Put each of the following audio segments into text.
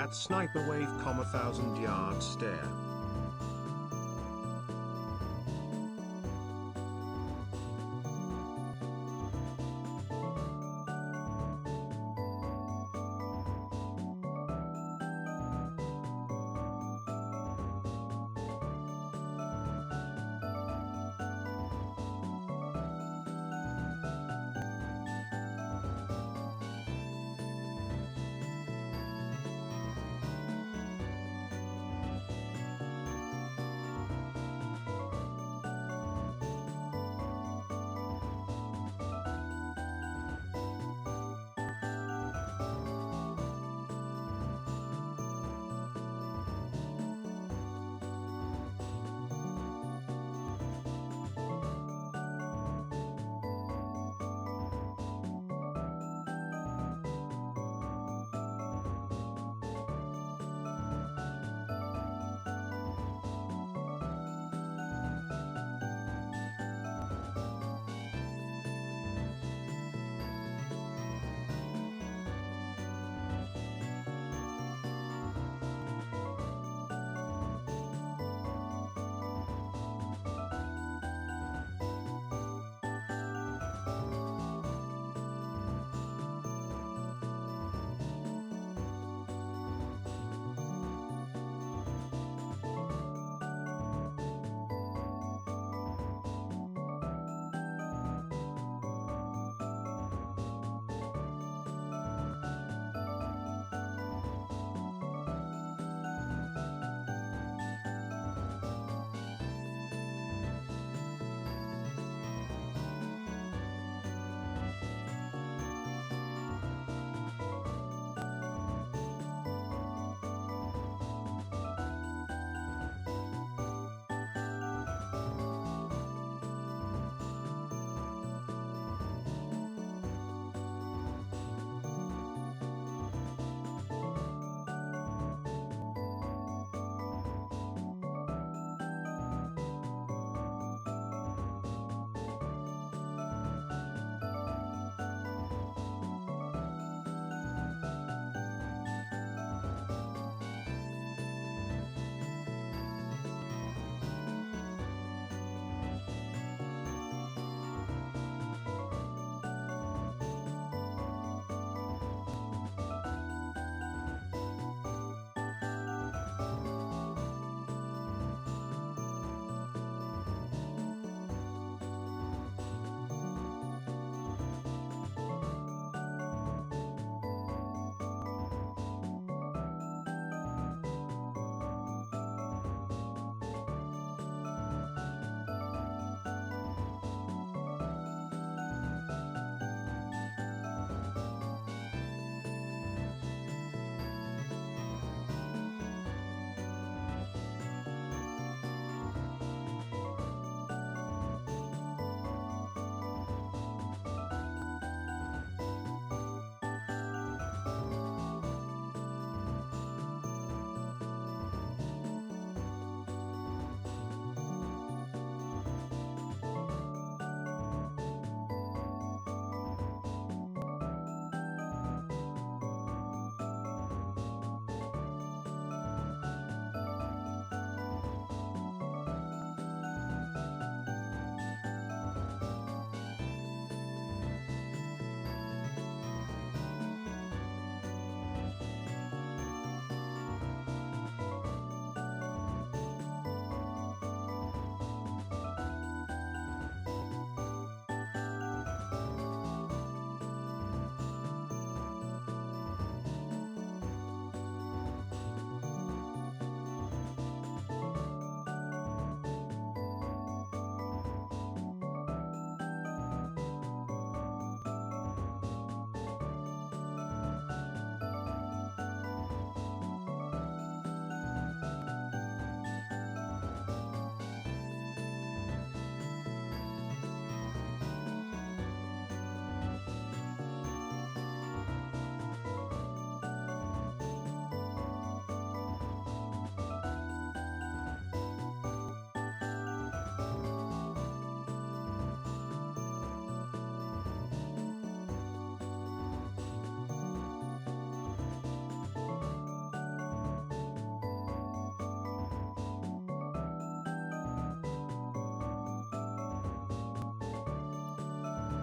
At sniper wave, 1,000 yard stare.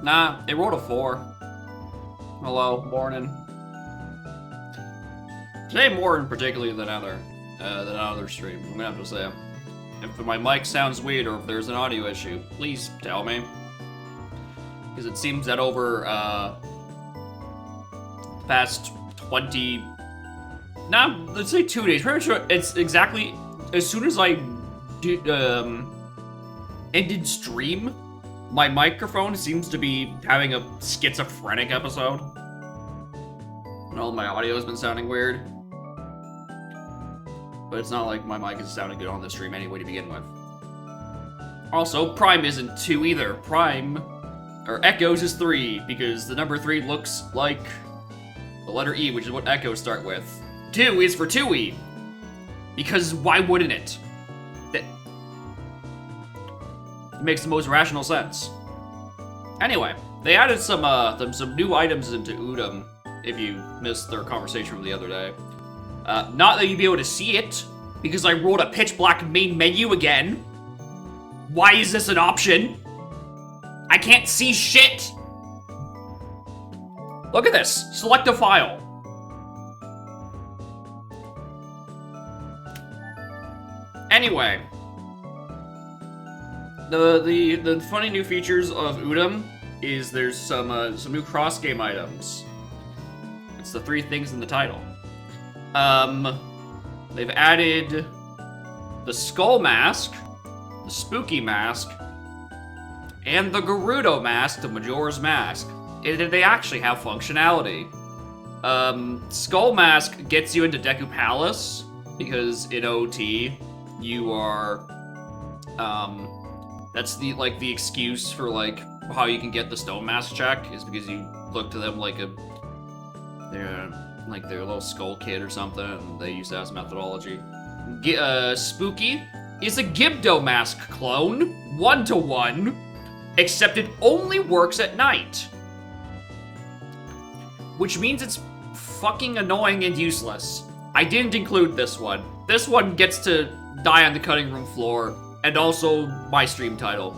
Nah, it rolled a 4. Hello, morning. Today more in particular than other streams. I'm gonna have to say, if my mic sounds weird or if there's an audio issue, please tell me. Because it seems that over the past 20, let's say 2 days. Pretty sure it's exactly as soon as I ended stream, my microphone seems to be having a schizophrenic episode. And all my audio has been sounding weird. But it's not like my mic is sounding good on the stream anyway to begin with. Also, Prime isn't 2 either. Echoes is 3, because the number 3 looks like the letter E, which is what Echoes start with. 2 is for 2E. Because why wouldn't it? It makes the most rational sense. Anyway, they added some new items into Udum, if you missed their conversation from the other day. Not that you'd be able to see it, because I rolled a pitch black main menu again. Why is this an option? I can't see shit! Look at this. Select a file. Anyway. The funny new features of Udum is there's some new cross-game items. It's the 3 things in the title. They've added the Skull Mask, the Spooky Mask, and the Gerudo Mask to Majora's Mask. They actually have functionality. Skull Mask gets you into Deku Palace, because in OT, you are, that's the excuse for, like, how you can get the Stone Mask check, is because you look to them like their little skull kid or something, and they use that as methodology. Spooky is a Gibdo Mask clone, 1-to-1, except it only works at night. Which means it's fucking annoying and useless. I didn't include this one. This one gets to die on the cutting room floor, and also my stream title.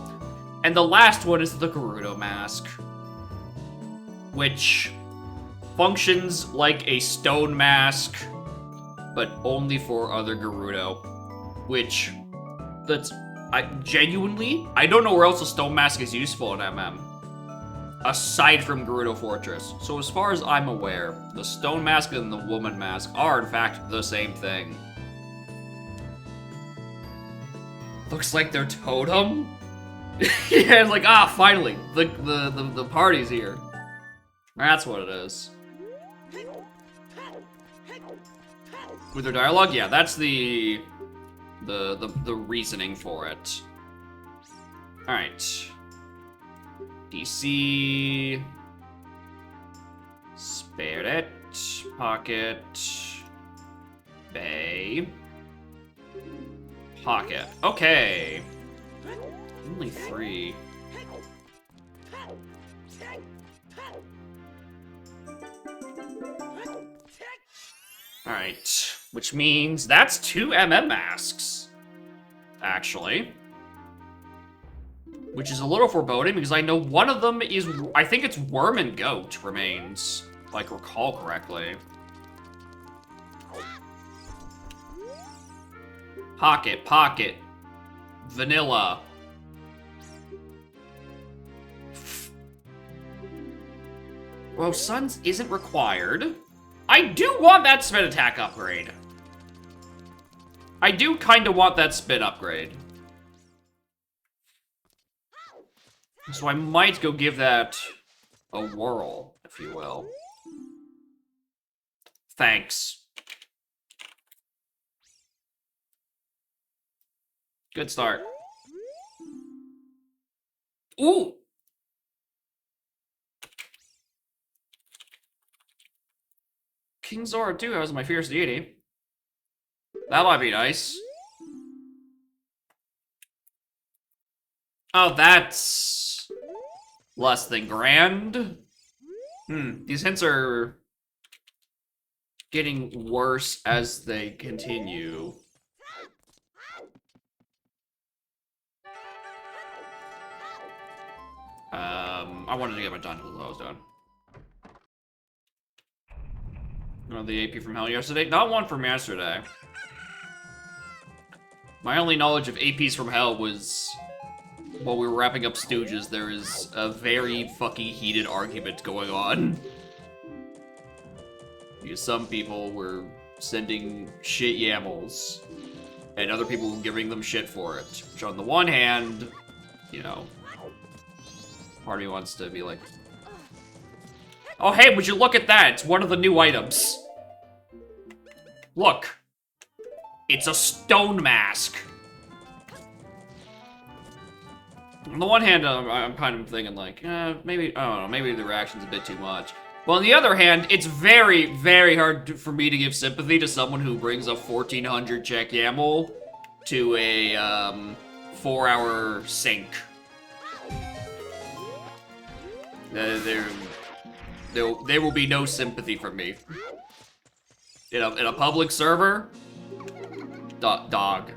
And the last one is the Gerudo Mask, which functions like a stone mask, but only for other Gerudo. I don't know where else a stone mask is useful in MM, aside from Gerudo Fortress. So as far as I'm aware, the stone mask and the woman mask are in fact the same thing. Looks like their totem? Yeah, it's like, finally, the party's here. That's what it is. With their dialogue, yeah, that's the reasoning for it. All right. DC, Spirit, Pocket, Bay, Pocket. Okay. Only 3. Alright, which means that's 2 MM masks, actually. Which is a little foreboding, because I know one of them is, I think it's Worm and Goat remains, if I recall correctly. Pocket, Vanilla. Well, Suns isn't required. I do want that spin attack upgrade. I do kind of want that spin upgrade. So I might go give that a whirl, if you will. Thanks. Good start. Ooh! King Zora 2 has my Fierce Deity. That might be nice. Oh, that's less than grand. These hints are getting worse as they continue. I wanted to get my dungeons while I was done. The AP from hell yesterday? Not one from yesterday. My only knowledge of APs from hell was while we were wrapping up Stooges, there is a very fucking heated argument going on. Because some people were sending shit YAMLs, and other people were giving them shit for it. Which on the one hand, you know, part of me wants to be like, oh hey, would you look at that? It's one of the new items. Look. It's a stone mask. On the one hand, I'm kind of thinking like, maybe, I don't know, maybe the reaction's a bit too much. Well, on the other hand, it's very, very hard for me to give sympathy to someone who brings a 1400 check YAML to a 4-hour sync. There will be no sympathy from me. In a public server, dog.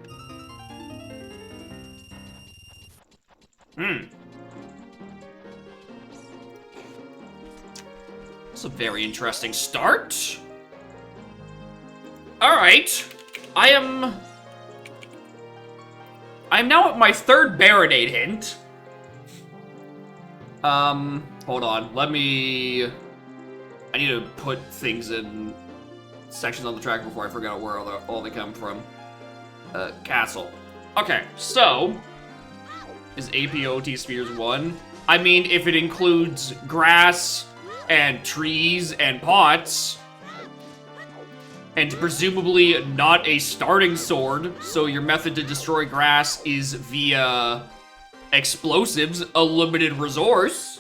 That's a very interesting start. Alright. I'm now at my third Baronade hint. Hold on. I need to put things in sections on the track before I forget where all they come from. Castle. Okay, so is APOT Spheres 1? I mean, if it includes grass and trees and pots, and presumably not a starting sword, so your method to destroy grass is via explosives, a limited resource,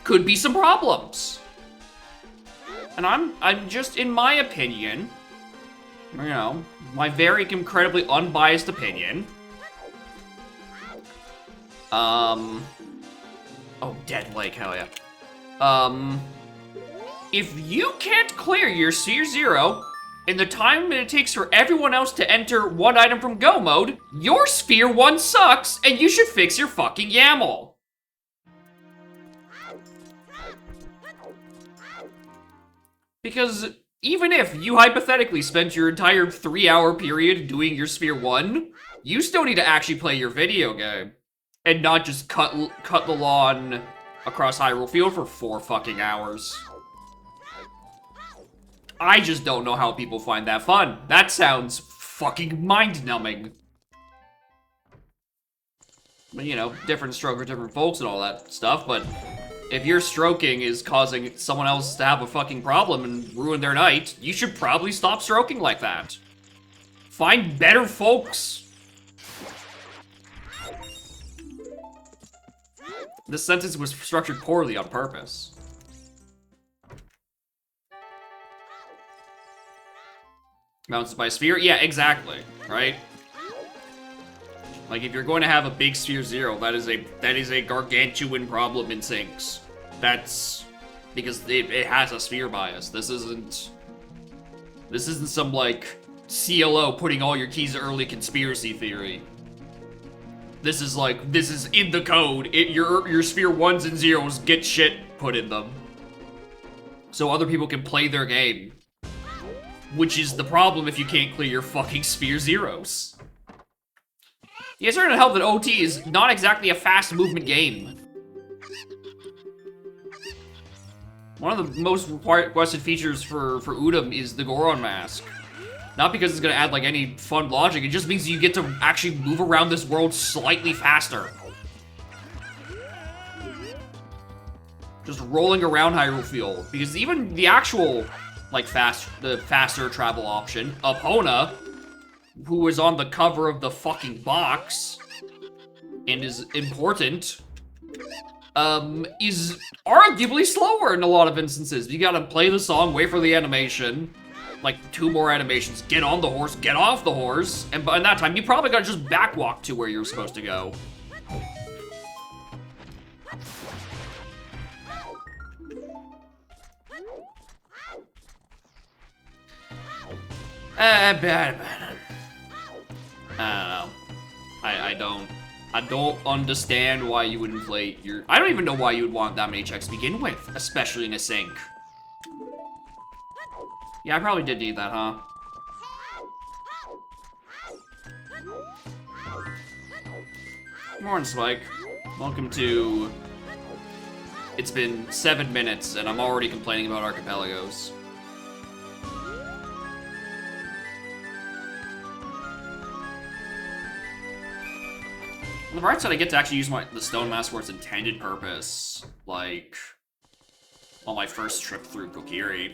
could be some problems. And I'm just, in my opinion, you know, my very incredibly unbiased opinion, oh, Dead Lake, hell yeah. If you can't clear your Sphere 0 in the time it takes for everyone else to enter one item from Go mode, your Sphere 1 sucks, and you should fix your fucking YAML. Because even if you hypothetically spent your entire 3-hour period doing your Sphere 1, you still need to actually play your video game. And not just cut the lawn across Hyrule Field for 4 fucking hours. I just don't know how people find that fun. That sounds fucking mind-numbing. But, you know, different stroke for different folks and all that stuff, but if your stroking is causing someone else to have a fucking problem and ruin their night, you should probably stop stroking like that. Find better folks. This sentence was structured poorly on purpose. Mountains by sphere? Yeah, exactly, right? Like, if you're going to have a big Sphere 0, that is a gargantuan problem in sinks. That's because it has a sphere bias. This isn't some, like, CLO putting all your keys early conspiracy theory. This is like, this is in the code. Your Sphere 1s and 0s get shit put in them. So other people can play their game. Which is the problem if you can't clear your fucking Sphere 0s. Yeah, it's starting to help that OT is not exactly a fast movement game. One of the most requested features for Udam is the Goron mask. Not because it's gonna add like any fun logic, it just means you get to actually move around this world slightly faster. Just rolling around Hyrule Field, because even the actual, like, the faster travel option, Epona, who is on the cover of the fucking box, and is important, is arguably slower in a lot of instances. You gotta play the song, wait for the animation, like 2 more animations, get on the horse, get off the horse, and by that time, you probably gotta just backwalk to where you're supposed to go. I don't know. I don't understand why you would inflate your... I don't even know why you would want that many checks to begin with, especially in a sink. Yeah, I probably did need that, huh? Morning, Spike. Welcome to... It's been 7 minutes, and I'm already complaining about archipelagos. On the bright side, I get to actually use the stone mask for its intended purpose, like on my first trip through Kokiri.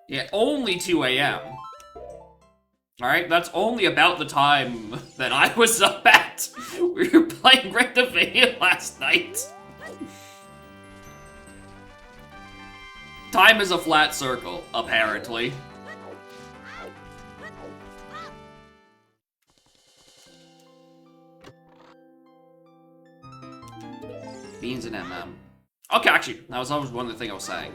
Yeah, only 2 a.m. Alright, that's only about the time that I was up at. We were playing Rhythmavania last night. Time is a flat circle, apparently. Beans and MM. Okay, actually, that was always one of the things I was saying.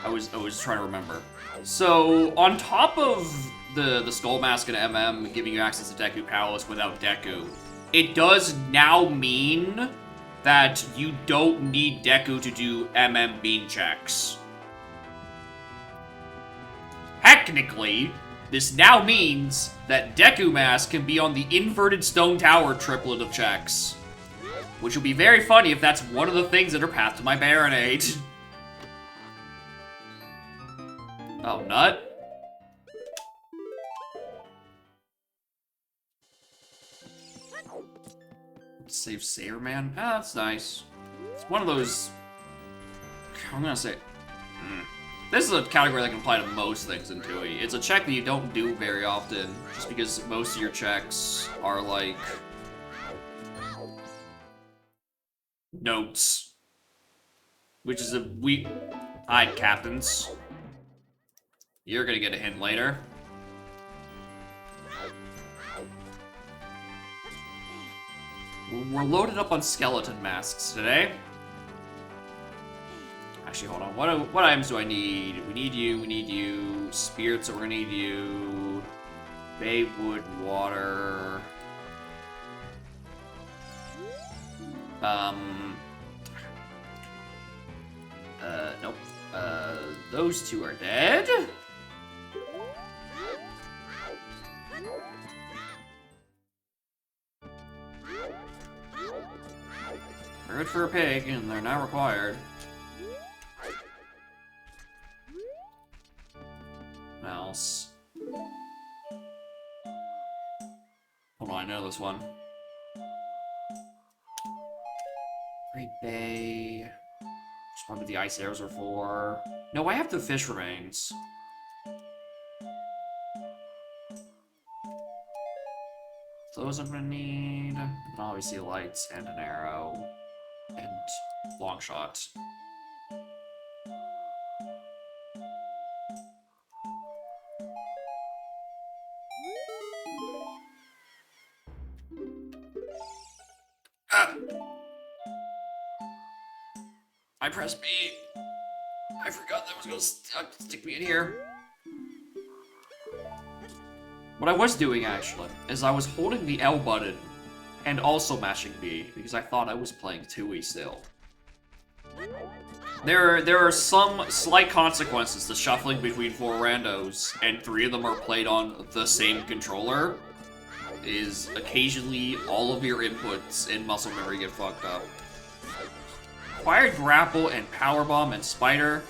I was trying to remember. So, on top of the Skull Mask and MM giving you access to Deku Palace without Deku, it does now mean that you don't need Deku to do MM bean checks. Technically, this now means that Deku Mask can be on the inverted Stone Tower triplet of checks. Which would be very funny if that's one of the things that are path to my Baronade. Oh, nut. Save Saberman? Ah, that's nice. It's one of those... I'm gonna say... This is a category that can apply to most things in Tui. It's a check that you don't do very often, just because most of your checks are like... notes. Which is a weak... Alright, captains. You're gonna get a hint later. We're loaded up on skeleton masks today. Actually, hold on. What items do I need? We need you. Spirits, so we're gonna need you. Bay, wood, water. Nope. Those two are dead. They're good for a pig, and they're not required. What else? Hold on, I know this one. Great Bay. Just wonder what the ice arrows are for. No, I have the fish remains. Those I'm gonna need. And obviously lights and an arrow. And long shot. Ah! I pressed B. I forgot that was gonna stick me in here. What I was doing, actually, is I was holding the L button and also mashing B, because I thought I was playing Tui still. There are some slight consequences to shuffling between 4 randos, and 3 of them are played on the same controller, is occasionally all of your inputs in muscle memory get fucked up. Acquired Grapple and Power Bomb and Spider.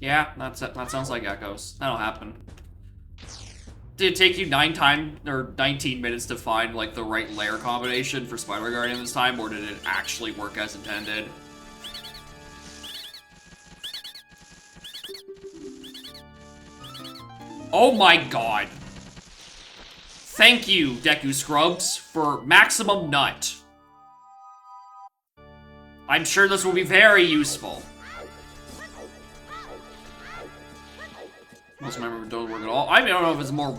Yeah, that sounds like Echoes. That'll happen. Did it take you 19 minutes to find like the right layer combination for Spider Guardian this time, or did it actually work as intended? Oh my god. Thank you, Deku Scrubs, for Maximum Nut. I'm sure this will be very useful. Most memory don't work at all. I don't know if it's more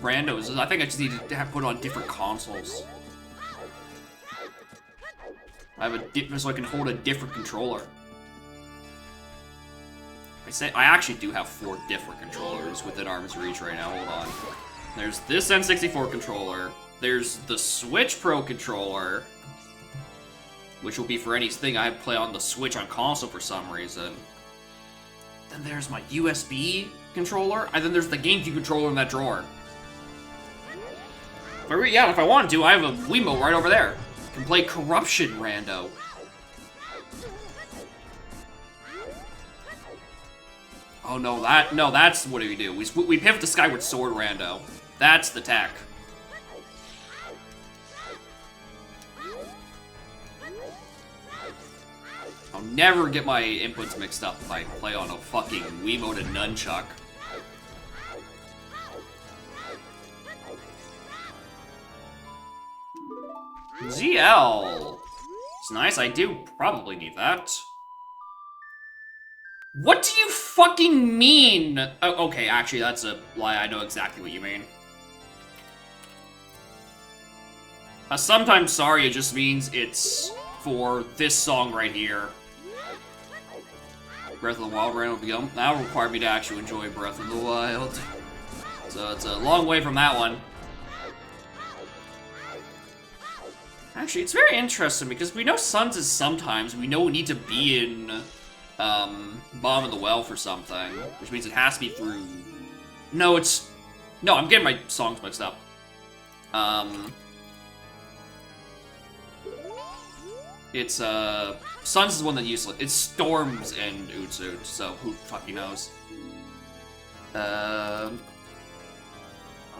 randos. I think I just need to have put on different consoles. I have so I can hold a different controller. I actually do have 4 different controllers within arm's reach right now. Hold on. There's this N64 controller. There's the Switch Pro controller, which will be for anything I play on the Switch on console for some reason. Then there's my USB controller, and then there's the GameCube controller in that drawer. Yeah, if I wanted to, I have a Wiimote right over there. I can play Corruption Rando. Oh no, that's what do we do? We pivot to Skyward Sword Rando. That's the tech. I'll never get my inputs mixed up if I play on a fucking Wiimote and nunchuck. ZL. It's nice, I do probably need that. What do you fucking mean? Oh, okay, actually, that's a lie. I know exactly what you mean. Sometimes sorry, it just means it's for this song right here. Breath of the Wild ran over Yum. That required me to actually enjoy Breath of the Wild. So it's a long way from that one. Actually, it's very interesting because we know Suns is sometimes. We know we need to be in Bottom of the Well for something, which means it has to be through. No, I'm getting my songs mixed up. It's Suns is one that useless. It's Storms and Utsut, so who fucking knows?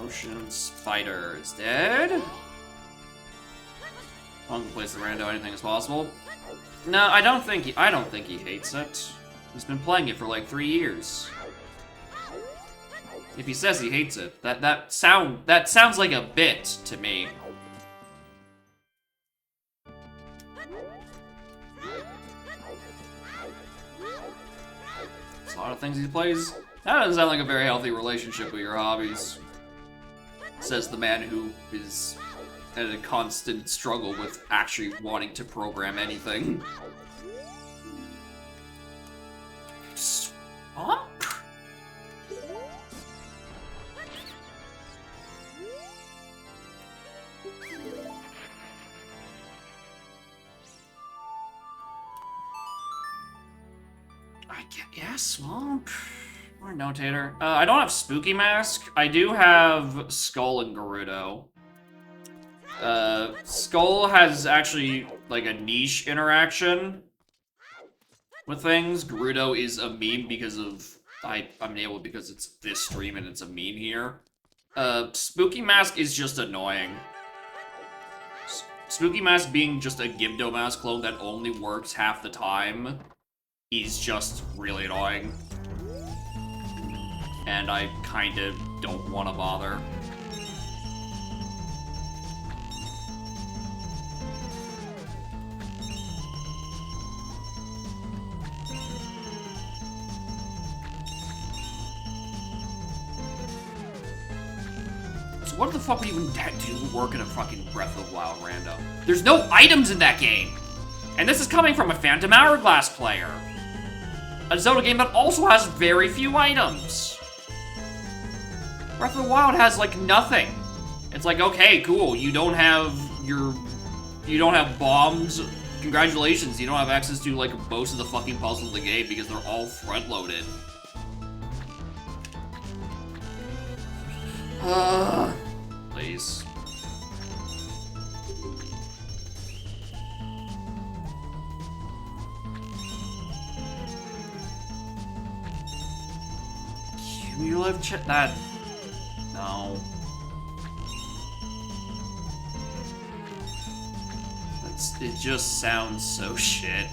Ocean Spider is dead. Long can place the rando, anything is possible. No, I don't think he hates it. He's been playing it for like 3 years. If he says he hates it, that sounds like a bit to me. There's a lot of things he plays. That doesn't sound like a very healthy relationship with your hobbies. Says the man who is at a constant struggle with actually wanting to program anything. Swamp? Yeah, Swamp. Or Notator. I don't have Spooky Mask. I do have Skull and Gerudo. Skull has actually, like, a niche interaction with things. Gerudo is a meme because of... I'm able because it's this stream and it's a meme here. Spooky Mask is just annoying. Spooky Mask being just a Gibdo Mask clone that only works half the time is just really annoying. And I kinda don't want to bother. So what the fuck would even do work in a fucking Breath of the Wild rando? There's no items in that game! And this is coming from a Phantom Hourglass player. A Zelda game that also has very few items. Breath of the Wild has, like, nothing. It's like, okay, cool, you don't have bombs. Congratulations, you don't have access to, like, most of the fucking puzzles of the game because they're all front-loaded. Please. Cumulative that... No. It just sounds so shit.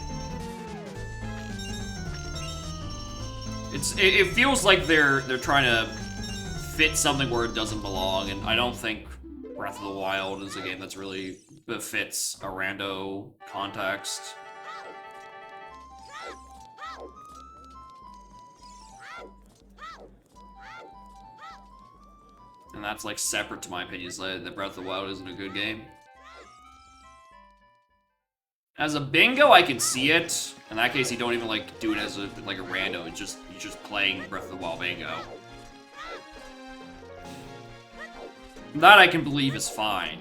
It feels like they're trying to fit something where it doesn't belong, and I don't think Breath of the Wild is a game that's really fits a rando context. And that's, like, separate to my opinions that Breath of the Wild isn't a good game. As a bingo, I can see it. In that case, you don't even like do it as a like a rando. It's just you're just playing Breath of the Wild bingo. That I can believe is fine.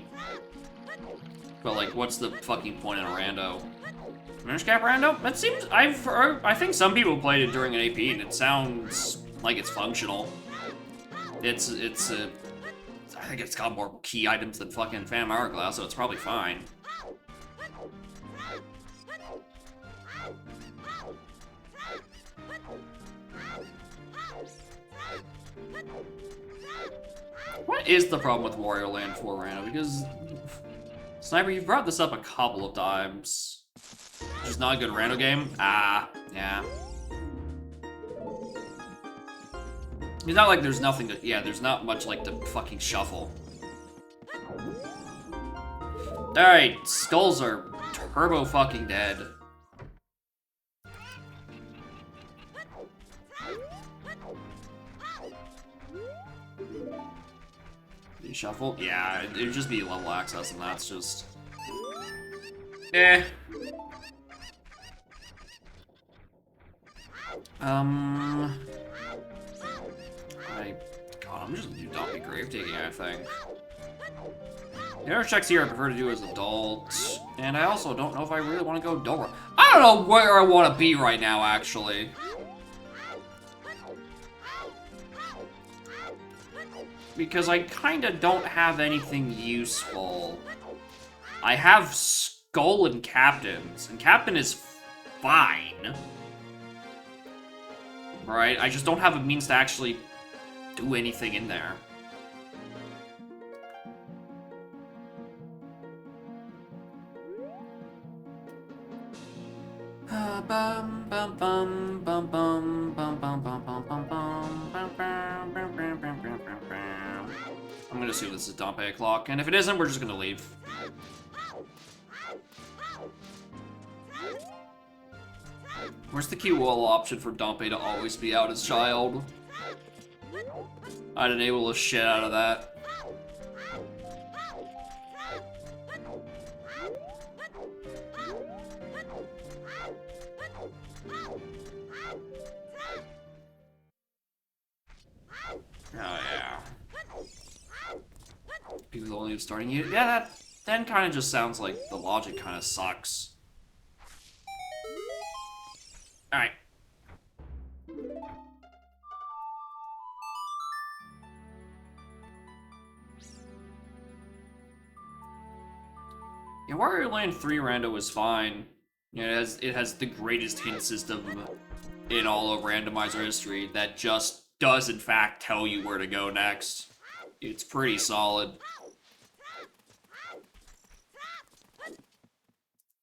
But like, what's the fucking point in a rando? Minish Cap rando? That seems I think some people played it during an AP and it sounds like it's functional. It's I think it's got more key items than fucking Phantom Hourglass, so it's probably fine. What is the problem with Wario Land 4 rando? Because Sniper, you've brought this up a couple of times. Just not a good rando game? Ah, yeah. It's not like there's nothing to, yeah, there's not much like to fucking shuffle. Alright, skulls are turbo fucking dead. You shuffle? Yeah, it'd just be level access and that's just... eh. God, I'm just gonna do Donkey Grave Digging, I think. The other checks here I prefer to do as adult, and I also don't know if I really want to go Dora. I don't know where I want to be right now, actually. Because I kinda don't have anything useful. I have Skull and Captains, and Captain is fine. Right? I just don't have a means to actually do anything in there. I'm gonna assume this is Dompe o'clock, and if it isn't, we're just gonna leave. Where's the key wall option for Dompe to always be out as child? I'd enable the shit out of that. Oh yeah. People only starting you. Yeah, that then kind of just sounds like the logic kind of sucks. All right. Yeah, Wario Land 3 rando is fine. Yeah, it has the greatest hint system in all of randomizer history that just does in fact tell you where to go next. It's pretty solid.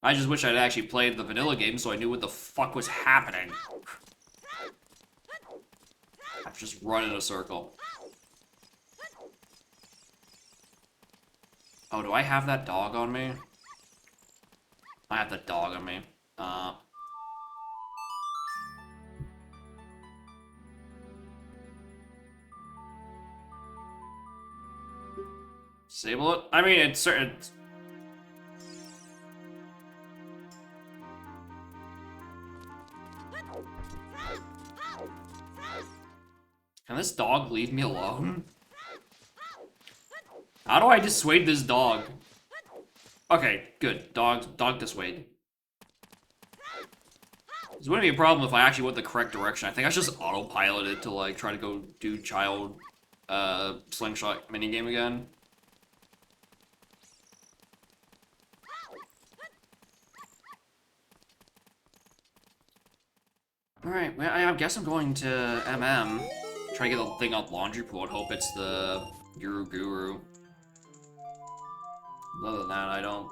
I just wish I'd actually played the vanilla game so I knew what the fuck was happening. I've just run in a circle. Oh, do I have that dog on me? I have that dog on me. Disable it? I mean, it's certain... Can this dog leave me alone? How do I dissuade this dog? Okay, good. Dog dissuade. This wouldn't be a problem if I actually went the correct direction. I think I just autopiloted to, like, try to go do child, slingshot minigame again. Alright, well, I guess I'm going to MM. Try to get the thing out laundry pool and hope it's the Guru. Other than that, I don't.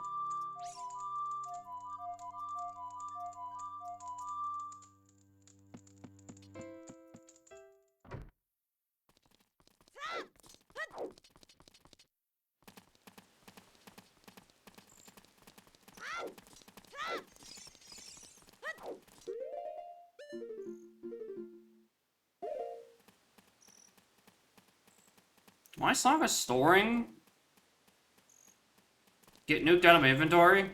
My song is storing? Get nuked out of my inventory?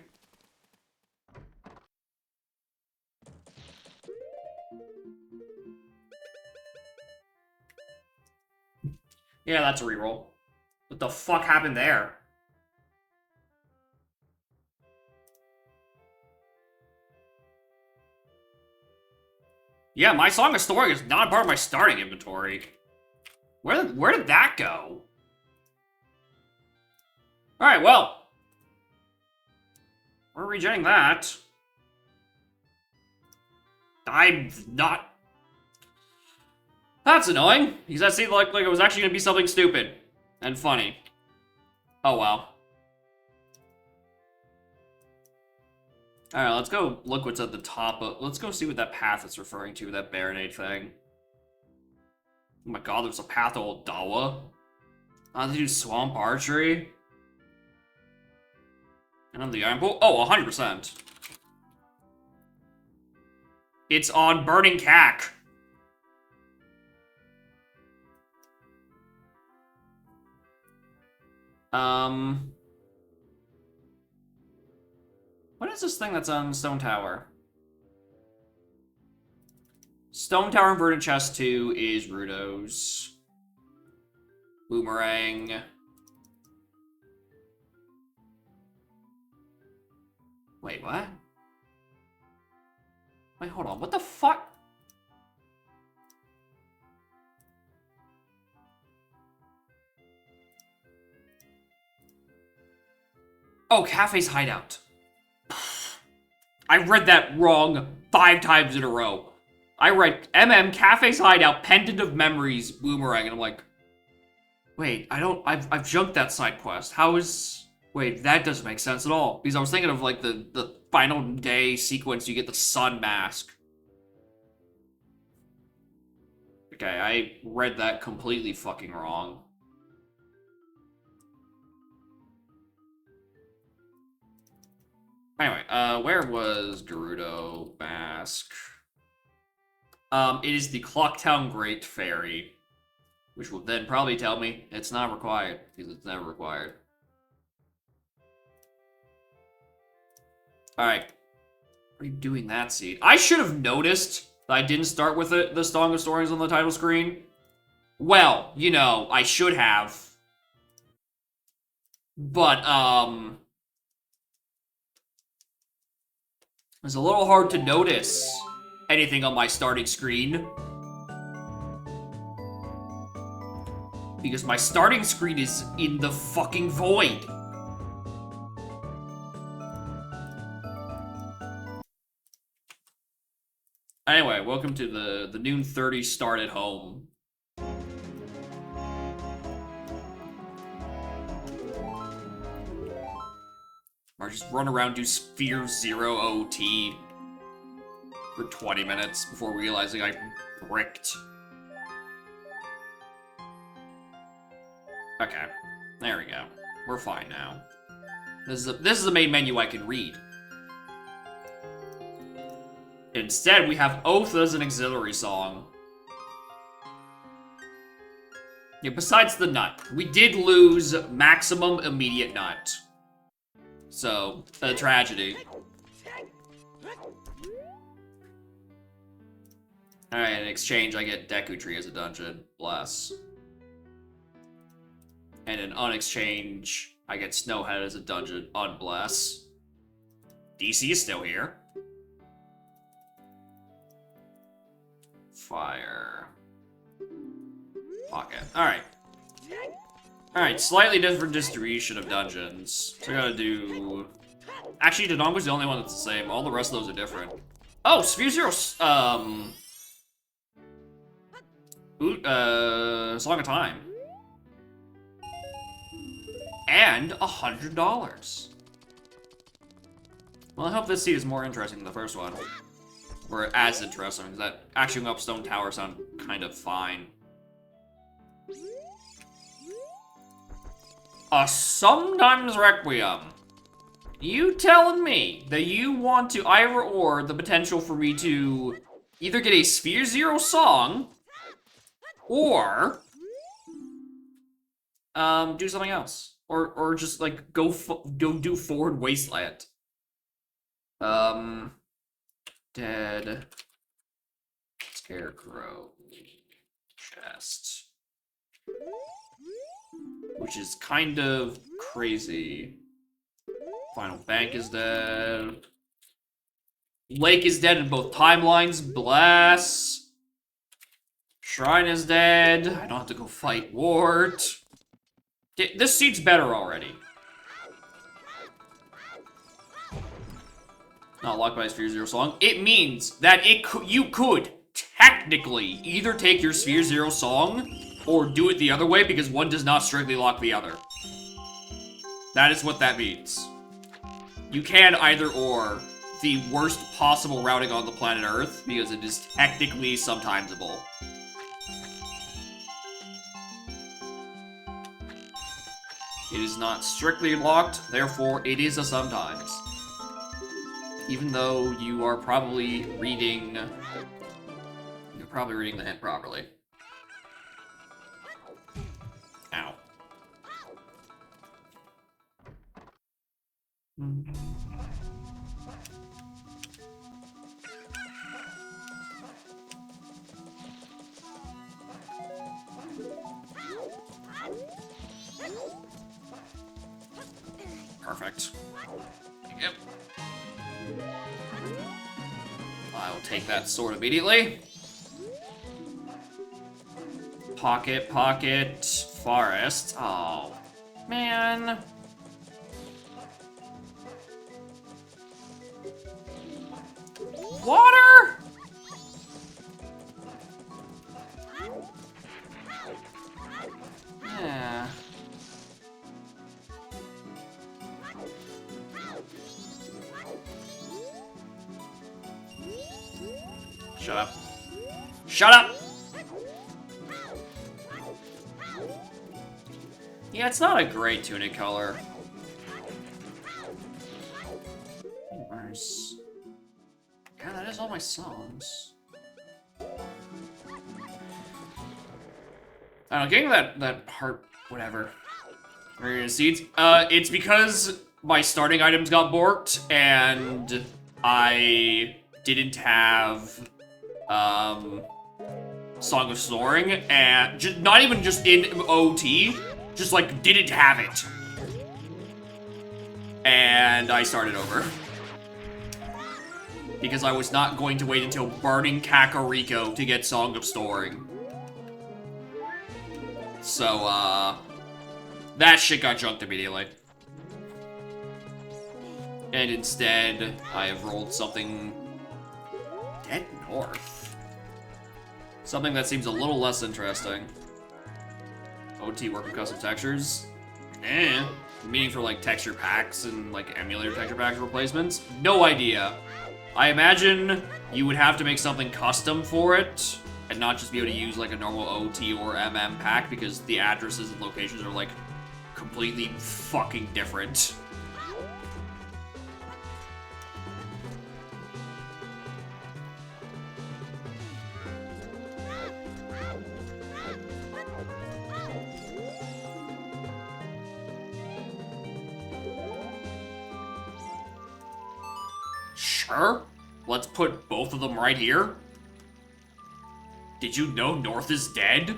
Yeah, that's a reroll. What the fuck happened there? Yeah, my Song of Storing is not part of my starting inventory. Where did that go? Alright, well. We're regenning that. I'm not... That's annoying, because that seemed like it was actually going to be something stupid and funny. Oh, wow. Alright, let's go look what's at the top of... Let's go see what that path is referring to, that Baronade thing. Oh my god, there's a path to Old Dawa. They do Swamp Archery. And on the Iron Pool? Oh, 100%. It's on Burning Cack. What is this thing that's on Stone Tower? Stone Tower and Verdant Chest 2 is Rudo's. Boomerang. Wait, what? Wait, hold on. What the fuck? Oh, Cafe's Hideout. I read that wrong 5 times in a row. I read Cafe's Hideout, Pendant of Memories, Boomerang, and I'm like, wait, I've junked that side quest. How is... Wait, that doesn't make sense at all. Because I was thinking of, like, the final day sequence, you get the sun mask. Okay, I read that completely fucking wrong. Anyway, where was Gerudo Mask? It is the Clocktown Great Fairy. Which will then probably tell me it's not required, because it's never required. Alright. What are you doing that seed? I should have noticed that I didn't start with the Song of Stories on the title screen. Well, you know, I should have. But, it's a little hard to notice anything on my starting screen. Because my starting screen is in the fucking void. Anyway, welcome to the noon 30 start at home. Or just run around, do Sphere Zero OT for 20 minutes before realizing I bricked. Okay, there we go. We're fine now. This is the main menu I can read. Instead, we have Oath as an auxiliary song. Yeah, besides the nut. We did lose maximum immediate nut. So, a tragedy. Alright, in exchange, I get Deku Tree as a dungeon. Bless. And in unexchange, I get Snowhead as a dungeon. Unbless. DC is still here. Fire. Pocket. Alright. Alright, slightly different distribution of dungeons. So I gotta do... Actually, Dodongo's the only one that's the same. All the rest of those are different. Oh, Sphere Zero, Song of Time. And $100. Well, I hope this seed is more interesting than the first one. Or as interesting, because that actually up Stone Tower sound kind of fine. A Sometimes Requiem. You telling me that you want to either or the potential for me to either get a Sphere Zero song or do something else. Or just like go do Forward Wasteland. Dead Scarecrow chest. Which is kind of crazy. Final Bank is dead. Lake is dead in both timelines. Bless. Shrine is dead. I don't have to go fight Wart. This seat's better already. Not locked by a Sphere Zero song. It means that you could technically either take your Sphere Zero song or do it the other way because one does not strictly lock the other. That is what that means. You can either or the worst possible routing on the planet Earth because it is technically sometimesable. It is not strictly locked, therefore it is a sometimes. Even though you are probably reading... You're probably reading the hint properly. Ow. Perfect. Yep. I'll take that sword immediately. Pocket, forest. Oh, man. Water? Yeah. Shut up. Shut up! Yeah, it's not a great tunic color. Where's... God, that is all my songs. I don't know, getting that heart, whatever. Seeds. It's because my starting items got borked, and I didn't have, Song of Soaring, and not even just in OT, just like didn't have it. And I started over. Because I was not going to wait until Burning Kakariko to get Song of Soaring. So, that shit got junked immediately. And instead, I have rolled something... Dead North? Something that seems a little less interesting. OT work with custom textures? Meaning for, like, texture packs and, like, emulator texture pack replacements? No idea. I imagine you would have to make something custom for it, and not just be able to use, like, a normal OT or MM pack, because the addresses and locations are, like, completely fucking different. Sure, let's put both of them right here. Did you know North is dead?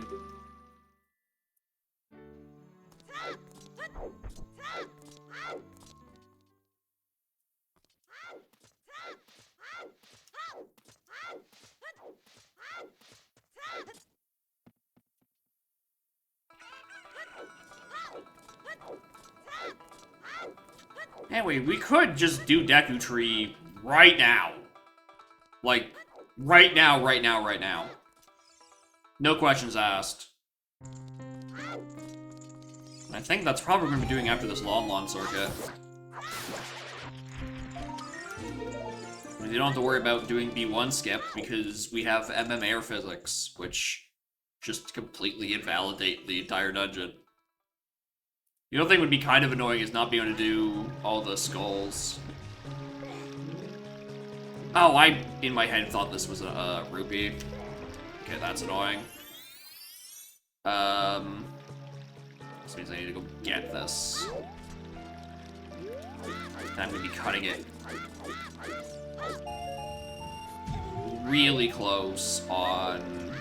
Anyway, we could just do Deku Tree right now. Like, right now. No questions asked. I think that's probably what we're going to be doing after this Lon circuit. You don't have to worry about doing B1 skip, because we have MM Air Physics, which just completely invalidate the entire dungeon. The other thing would be kind of annoying is not being able to do all the skulls. Oh, I, in my head, thought this was a rupee. Okay, that's annoying. This means I need to go get this. And I'm gonna be cutting it really close on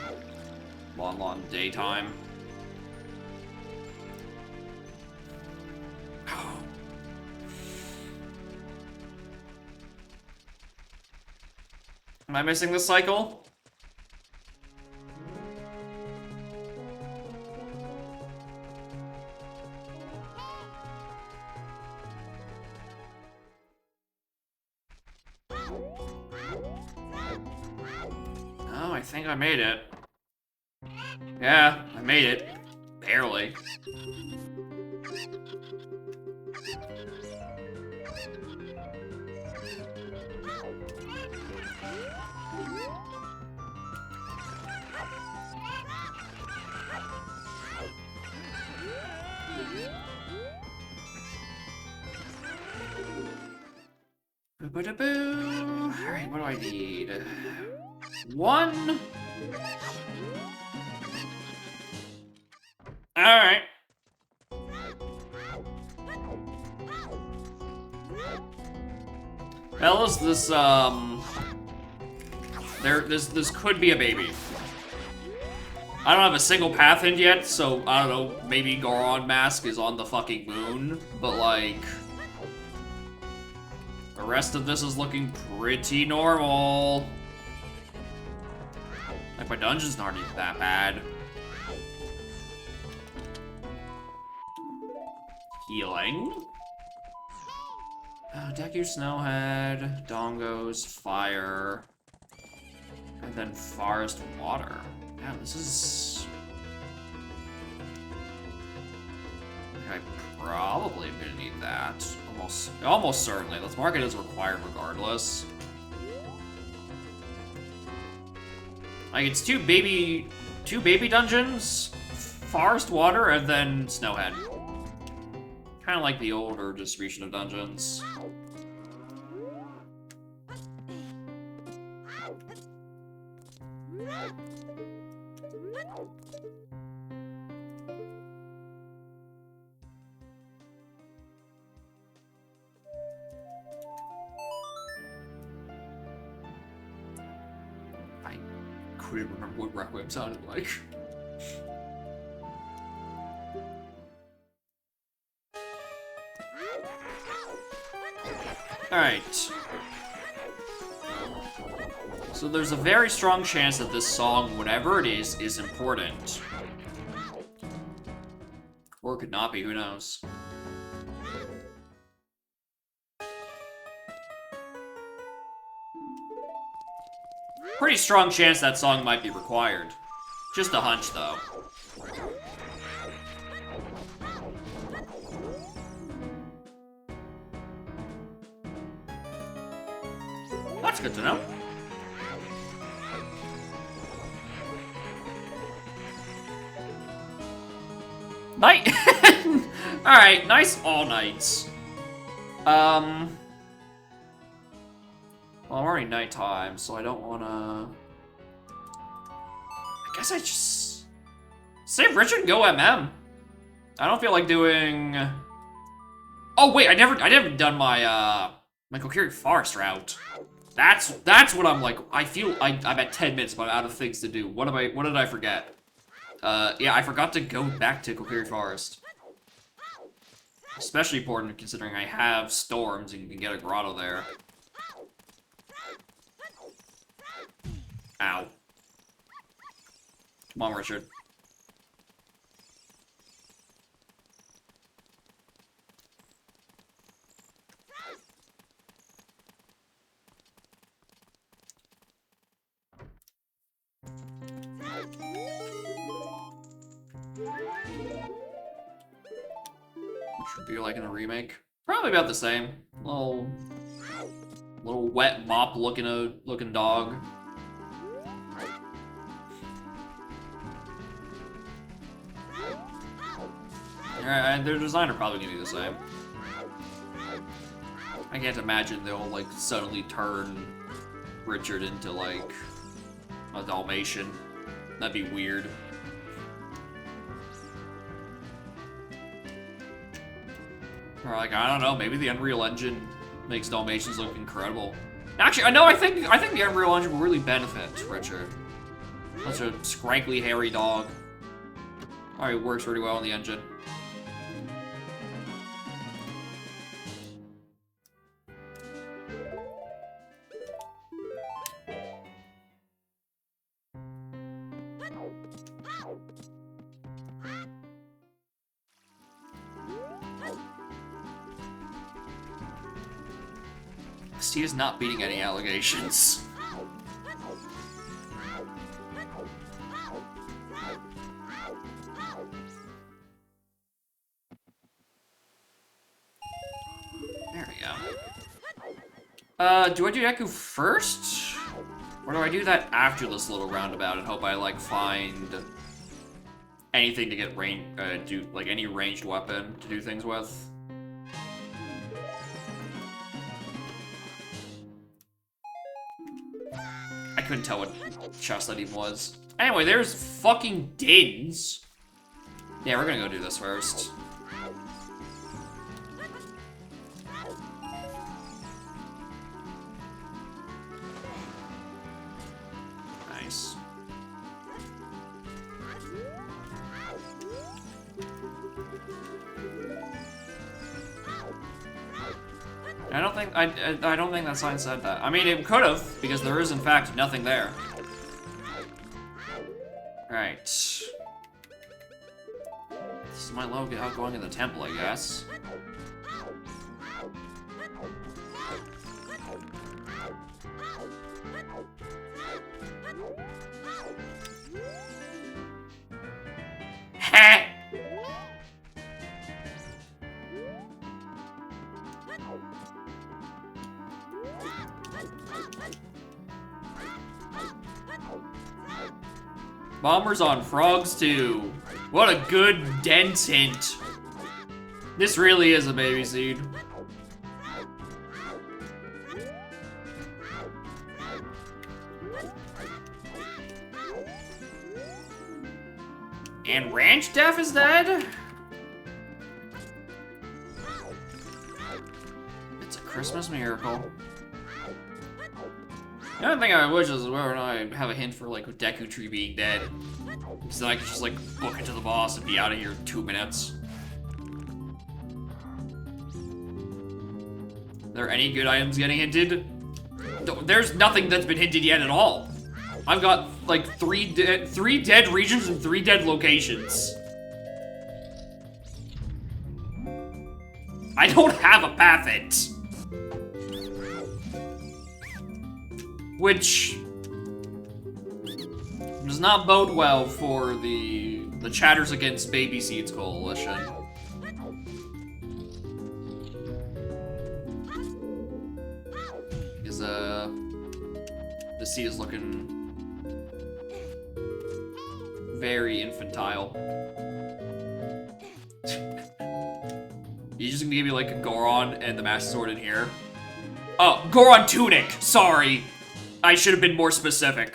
Lon daytime. Am I missing this cycle? Oh, I think I made it. Yeah, I made it. Barely. Boo-ba-da-boo. Alright, what do I need? 1. Alright. Fellas, this this could be a baby. I don't have a single path in yet, so I don't know, maybe Goron Mask is on the fucking moon, but like the rest of this is looking pretty normal. Like my dungeons aren't even that bad. Healing. Deku Snowhead, Dongos, Fire, and then Forest Water. Yeah, this is... I probably am gonna need that. Almost certainly. Let's mark it as required regardless. Like, it's two baby dungeons, Forest Water, and then Snowhead. Kind of like the older distribution of dungeons. I couldn't remember what Requiem sounded like. Alright. So there's a very strong chance that this song, whatever it is important. Or it could not be, who knows. Pretty strong chance that song might be required. Just a hunch, though. That's good to know. Night! Alright, nice all nights. Well, I'm already nighttime, so I don't wanna... I guess I just... Save Richard, go MM. I don't feel like doing... Oh wait, I never done my, my Kokiri Forest route. That's what I'm like. I feel I'm at 10 minutes, but I'm out of things to do. What did I forget? Yeah, I forgot to go back to Kokiri Forest. Especially important considering I have storms and you can get a grotto there. Ow. Come on, Richard. Should be like in a remake. Probably about the same. Little wet mop looking dog. Yeah, their design are probably gonna be the same. I can't imagine they'll like suddenly turn Richard into like a Dalmatian. That'd be weird. Or like, I don't know, maybe the Unreal Engine makes Dalmatians look incredible. Actually, I think the Unreal Engine will really benefit Richard. Such a scraggly, hairy dog. Alright, works pretty well in the engine. Steve is not beating any allegations. There we go. Do I do Deku first? Or do I do that after this little roundabout and hope I, like, find anything to get any ranged weapon to do things with? I couldn't tell what chest that even was. Anyway, there's fucking Dins. Yeah, we're gonna go do this first. Nice. I don't think that sign said that. I mean, it could have, because there is in fact nothing there. Right. This is my logo out going in the temple, I guess. Heh! Bombers on frogs too. What a good dense hint. This really is a baby seed. And Ranch Def is dead? It's a Christmas miracle. The only thing I wish is where I have a hint for, like, Deku Tree being dead. So then I could just, like, book it to the boss and be out of here in 2 minutes. Are there any good items getting hinted? There's nothing that's been hinted yet at all. I've got, like, three dead regions and 3 dead locations. I don't have a path hint. Which does not bode well for the Chatters Against Baby Seeds Coalition. Because the seed is looking very infantile. You just gonna give me like a Goron and the Master Sword in here? Oh, Goron Tunic! Sorry! I should have been more specific.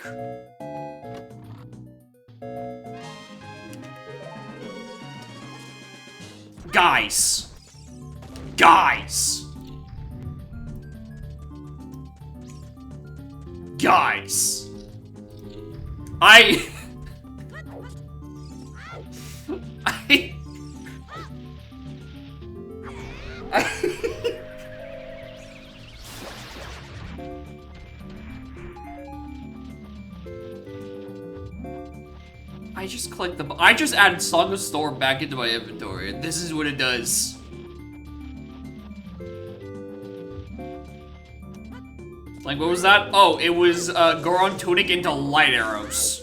Guys. Guys. Guys. I just clicked the. I just added Song of Storm back into my inventory, and this is what it does. Like, what was that? Oh, it was Goron Tunic into light arrows.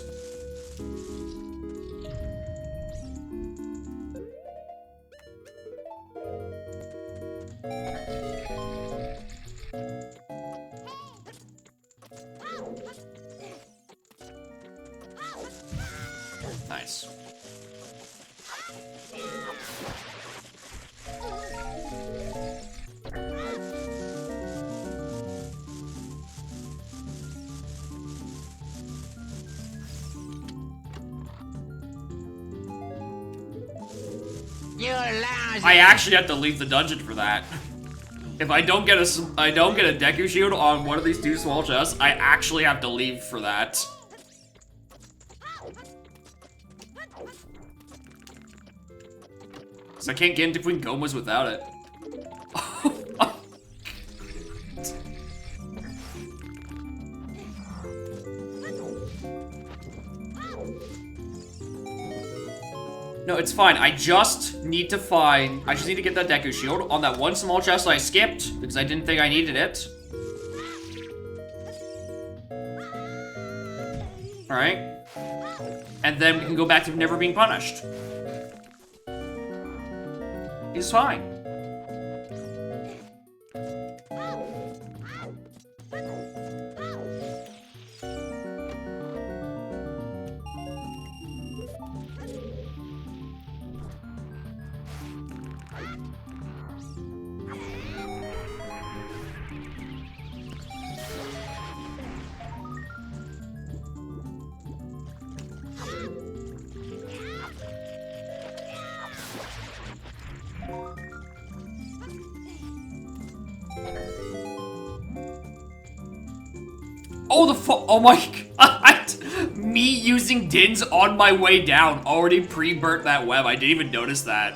Nice. I actually have to leave the dungeon for that. If I don't get a Deku shield on one of these 2 small chests, I actually have to leave for that. So I can't get into Queen Goma's without it. No, it's fine. I just need to get that Deku Shield on that one small chest I skipped because I didn't think I needed it. Alright. And then we can go back to never being punished. It's fine. Oh my god! Me using Dins on my way down already pre-burnt that web. I didn't even notice that.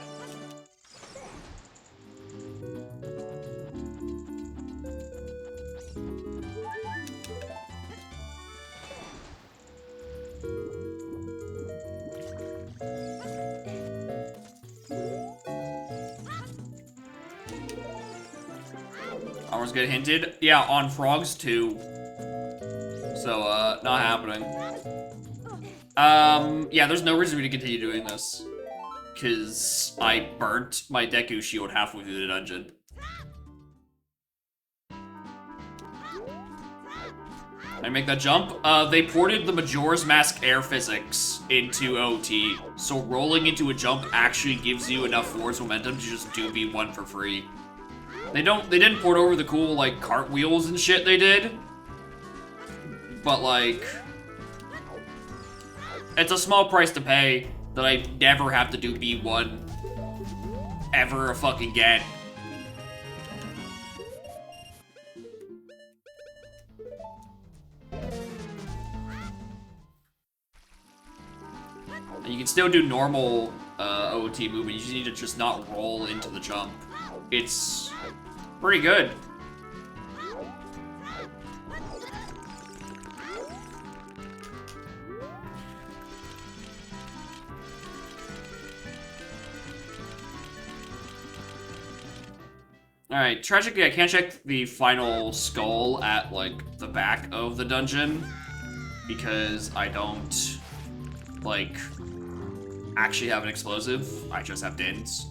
Armor's get hinted. Yeah, on frogs too. So, not happening. Yeah, there's no reason for me to continue doing this. Because I burnt my Deku Shield halfway through the dungeon. I make that jump? They ported the Majora's Mask air physics into OT, so rolling into a jump actually gives you enough force momentum to just do B1 for free. They didn't port over the cool, like, cartwheels and shit they did. But, like, it's a small price to pay that I never have to do B1 ever fucking again. And you can still do normal OT movement, you just need to just not roll into the jump. It's pretty good. Alright, tragically I can't check the final skull at, like, the back of the dungeon because I don't, like, actually have an explosive. I just have Dins.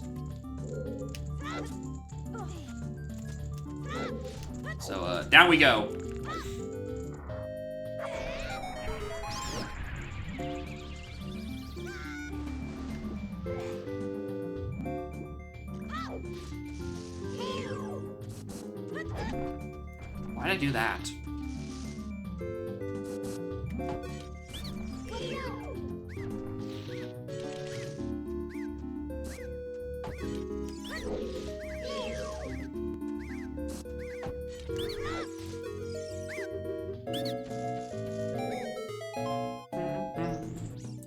So, down we go. Why'd I do that?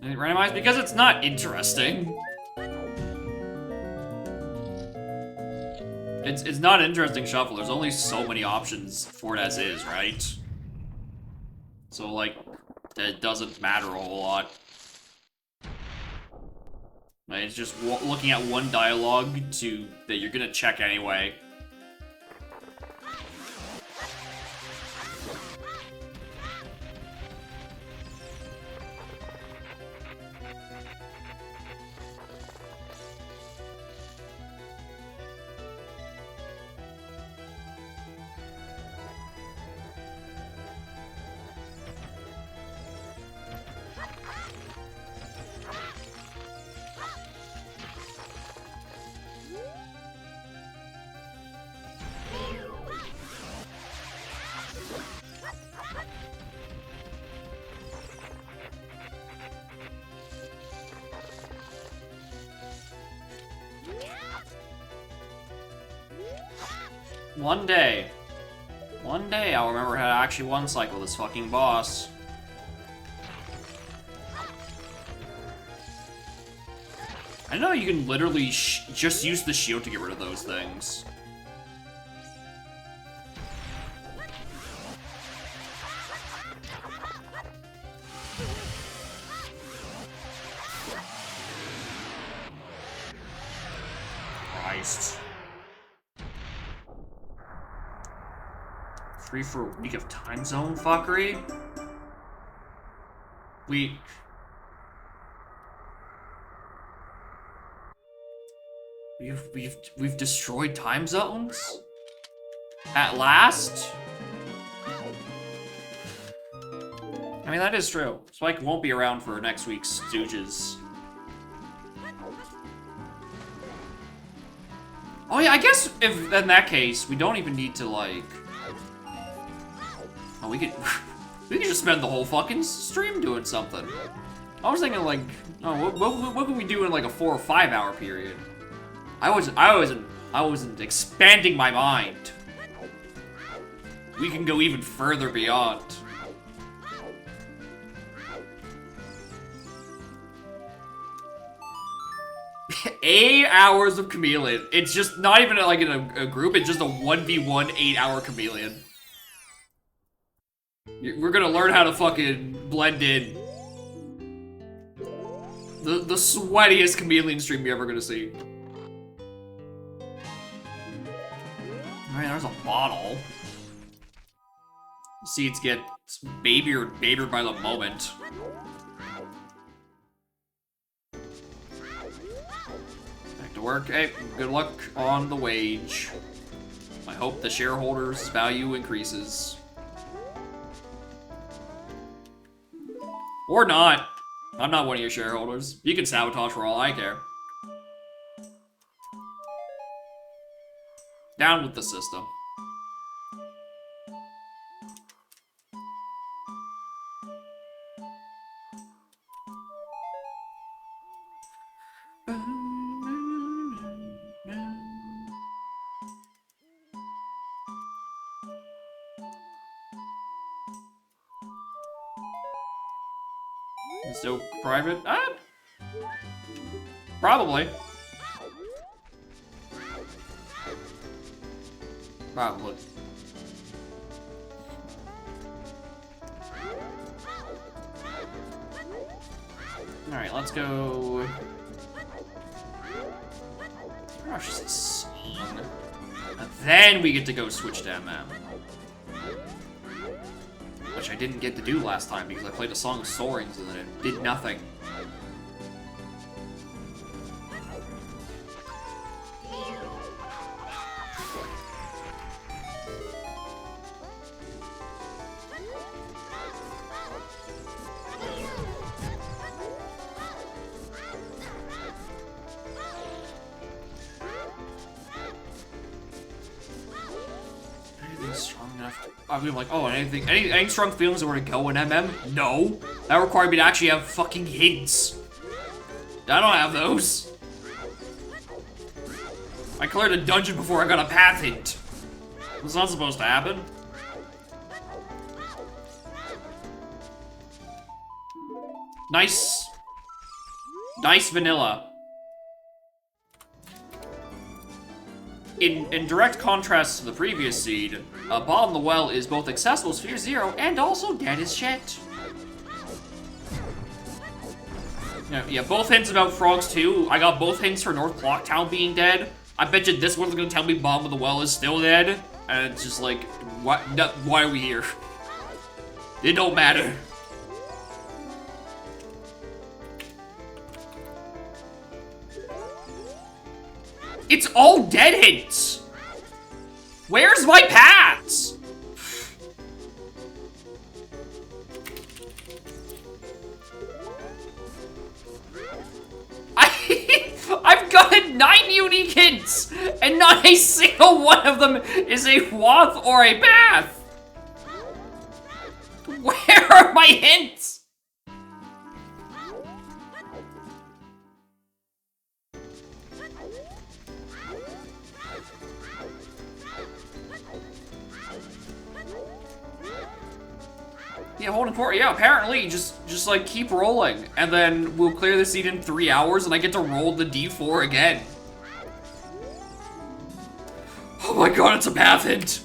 And it randomized because it's not interesting. It's not an interesting shuffle. There's only so many options for it as is, right? So, like, it doesn't matter a whole lot. It's just looking at one dialogue that you're gonna check anyway. One day I'll remember how to actually one-cycle this fucking boss. I know you can literally just use the shield to get rid of those things. Christ. Free for a week of time zone fuckery? We've destroyed time zones? At last? I mean, that is true. Spike won't be around for next week's Stooges. Oh yeah, I guess if in that case, we don't even need to, like... Oh, we could just spend the whole fucking stream doing something. I was thinking, like, oh, what could we do in, like, a 4 or 5 hour period? I wasn't expanding my mind. We can go even further beyond. Eight hours of Chameleon. It's just not even like in a group, it's just a 1v1 8-hour Chameleon. We're gonna learn how to fucking blend in. The sweatiest Chameleon stream you're ever gonna see. Alright, there's a bottle. Seeds get babied by the moment. Back to work. Hey, good luck on the wage. I hope the shareholders' value increases. Or not. I'm not one of your shareholders. You can sabotage for all I care. Down with the system. So private? Probably. Probably. Alright, let's go. Gosh, this song. And then we get to go switch to MM. Which I didn't get to do last time because I played a song of Soarings and then it did nothing. I mean, like, oh, any strong feelings that were to go in MM? No. That required me to actually have fucking hints. I don't have those. I cleared a dungeon before I got a path hint. That's not supposed to happen. Nice. Nice vanilla. In direct contrast to the previous seed, Ball in the Well is both accessible as Sphere Zero and also dead as shit. Yeah, both hints about frogs too. I got both hints for North Clocktown being dead. I bet you this one's gonna tell me Bomb of the Well is still dead. And it's just like, what? No, why are we here? It don't matter. It's all dead hints! Where's my paths? I've gotten 9 unique hints, and not a single one of them is a wath or a path! Where are my hints? Yeah, holding court. Yeah, apparently, just like keep rolling, and then we'll clear the seed in 3 hours, and I get to roll the D4 again. Oh my god, it's a path hint.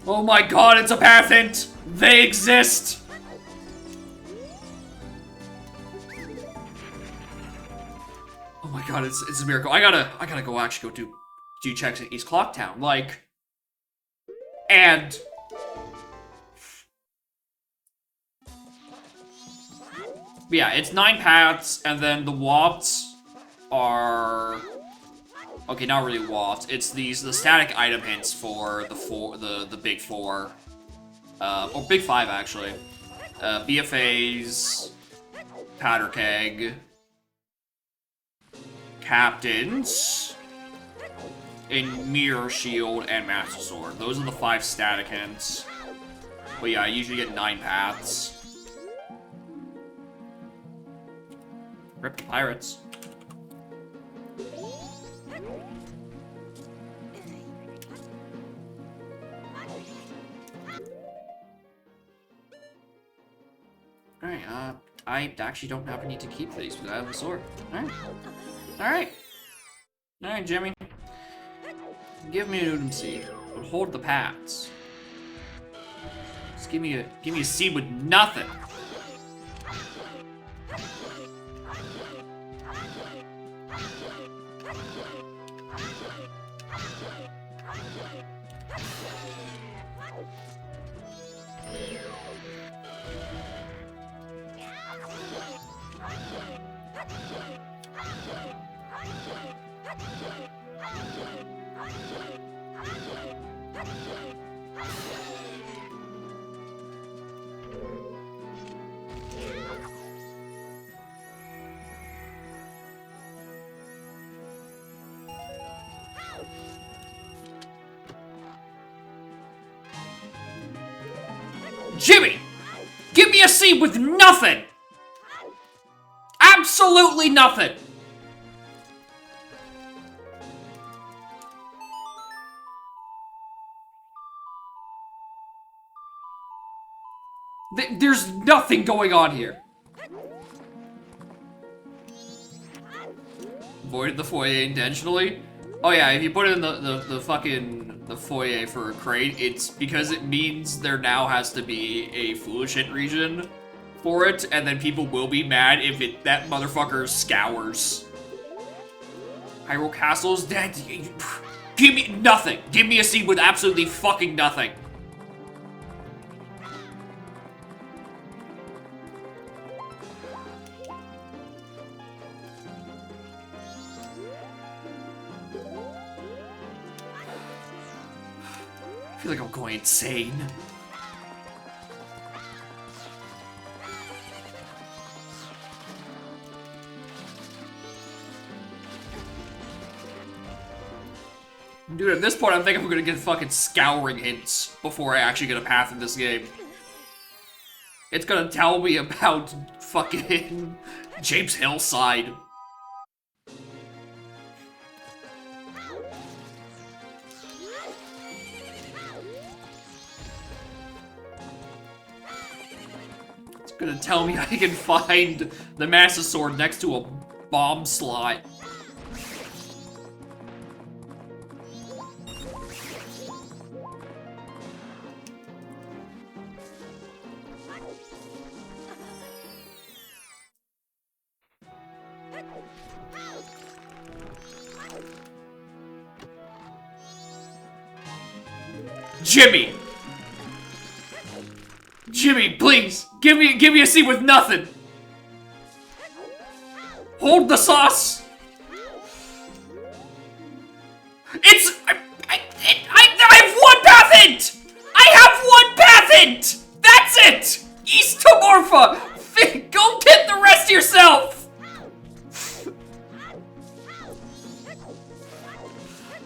Oh my god, it's a path hint. They exist. Oh my god, it's a miracle. I gotta go actually go do checks in East Clocktown. Like, and yeah, it's 9 paths, and then the wafts are okay, not really wafts. It's the static item hints for the big 4, or big 5 actually. BFAs, powder keg, captains, in Mirror Shield and Master Sword. Those are the 5 static hints. But yeah, I usually get 9 paths. Rip the pirates. Alright, I actually don't have a need to keep these because I have the sword. Alright. Alright. Alright, Jimmy. Give me an Udon seed, but hold the paths. Just give me a seed with nothing. Jimmy! Give me a seed with nothing! Absolutely nothing! There's nothing going on here. Voided the foyer intentionally? Oh yeah, if you put it in the fucking the foyer for a crate, it's because it means there now has to be a foolish hit region for it, and then people will be mad if that motherfucker scours. Hyrule Castle's dead. Give me nothing. Give me a seed with absolutely fucking nothing. I feel like I'm going insane. Dude, at this point, I think I'm gonna get fucking scouring hints before I actually get a path in this game. It's gonna tell me about fucking James Hillside. It's gonna tell me I can find the Master Sword next to a bomb slot. Jimmy! Jimmy, please! Give me a seat with nothing! Hold the sauce! I have one path hint! I have one path hint! That's it! East to Morpha! Go get the rest yourself!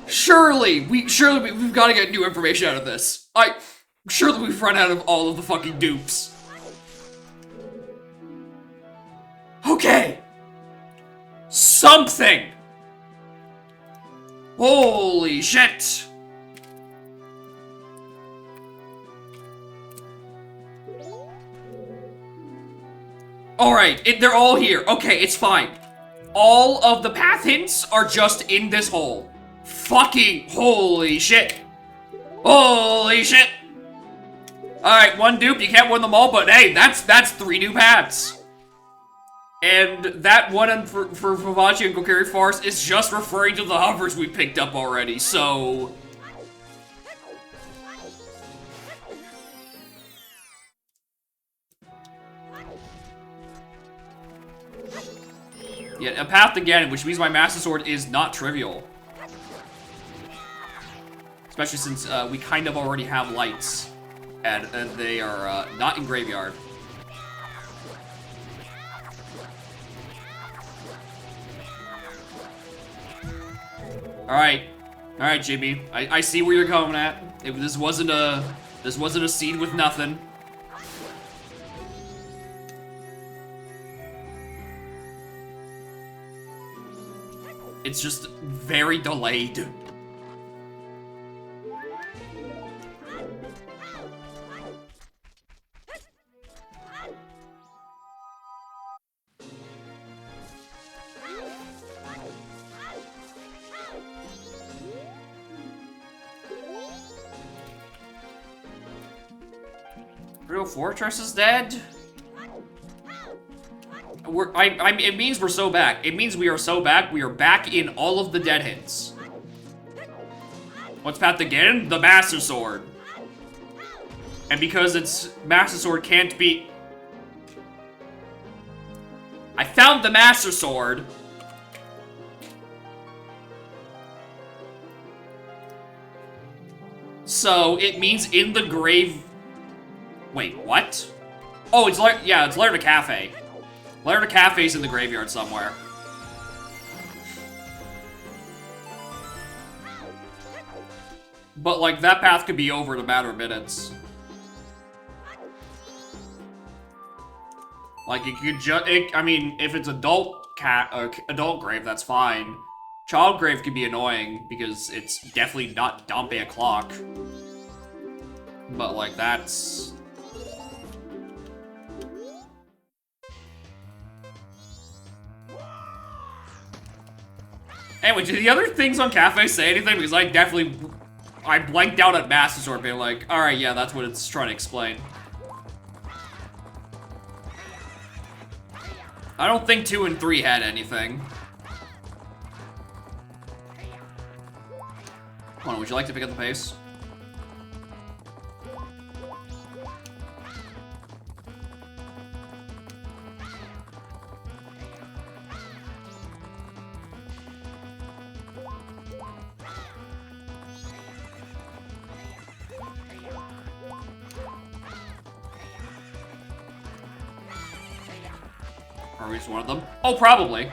Surely we've got to get new information out of this. Surely we've run out of all of the fucking dupes. Okay. Something. Holy shit. Alright, they're all here. Okay, it's fine. All of the path hints are just in this hole. Fucking holy shit. Holy shit. Alright, one dupe, you can't win them all, but hey, that's 3 new paths. And that one for Vivace and Kokiri Forest is just referring to the hovers we picked up already, so... Yeah, a path again, which means my Master Sword is not trivial. Especially since we kind of already have lights, and they are not in Graveyard. Alright, Jimmy. I see where you're going at. This wasn't a seed with nothing. It's just very delayed. Real Fortress is dead? It means we're so back. It means we are so back, we are back in all of the dead hints. What's Path again? The Master Sword. And because it's Master Sword can't be... I found the Master Sword. So, it means in the grave... Wait, what? Oh, it's Lair de Cafe. Lair de Cafe's in the graveyard somewhere. But, like, that path could be over in a matter of minutes. Like, it could just... I mean, if it's adult grave, that's fine. Child grave could be annoying, because it's definitely not Dompe o'clock. But, like, that's... Anyway, did the other things on Cafe say anything? Because I blanked out at Master Sword being like, alright, yeah, that's what it's trying to explain. I don't think 2 and 3 had anything. Hold on, would you like to pick up the pace? Are we just one of them? Oh, probably.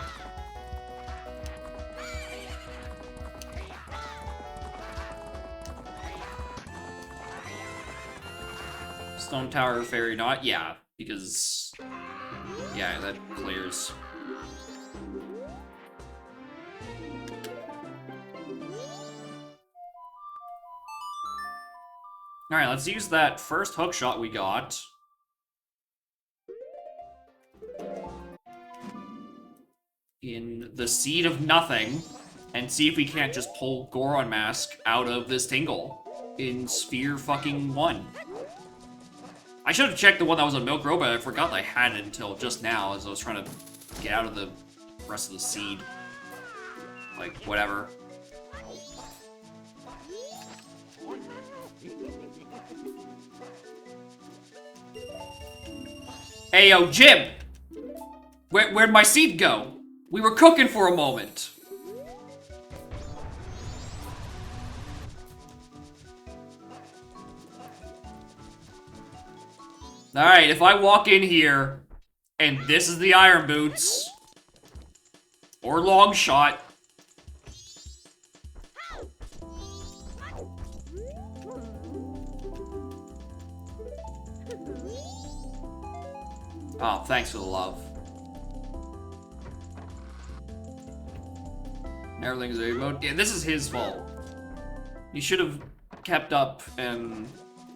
Stone Tower Fairy Knot? Yeah, because... Yeah, that clears. Alright, let's use that first hook shot we got. In the Seed of Nothing, and see if we can't just pull Goron Mask out of this Tingle in Sphere fucking 1. I should have checked the one that was on Milk Road, but I forgot I had it until just now as I was trying to get out of the rest of the seed. Like, whatever. Hey, yo, Jim! Where'd my seed go? We were cooking for a moment. Alright, if I walk in here, and this is the Iron Boots, or Long Shot. Oh, thanks for the love. Everything's a mode. Yeah, this is his fault. He should have kept up and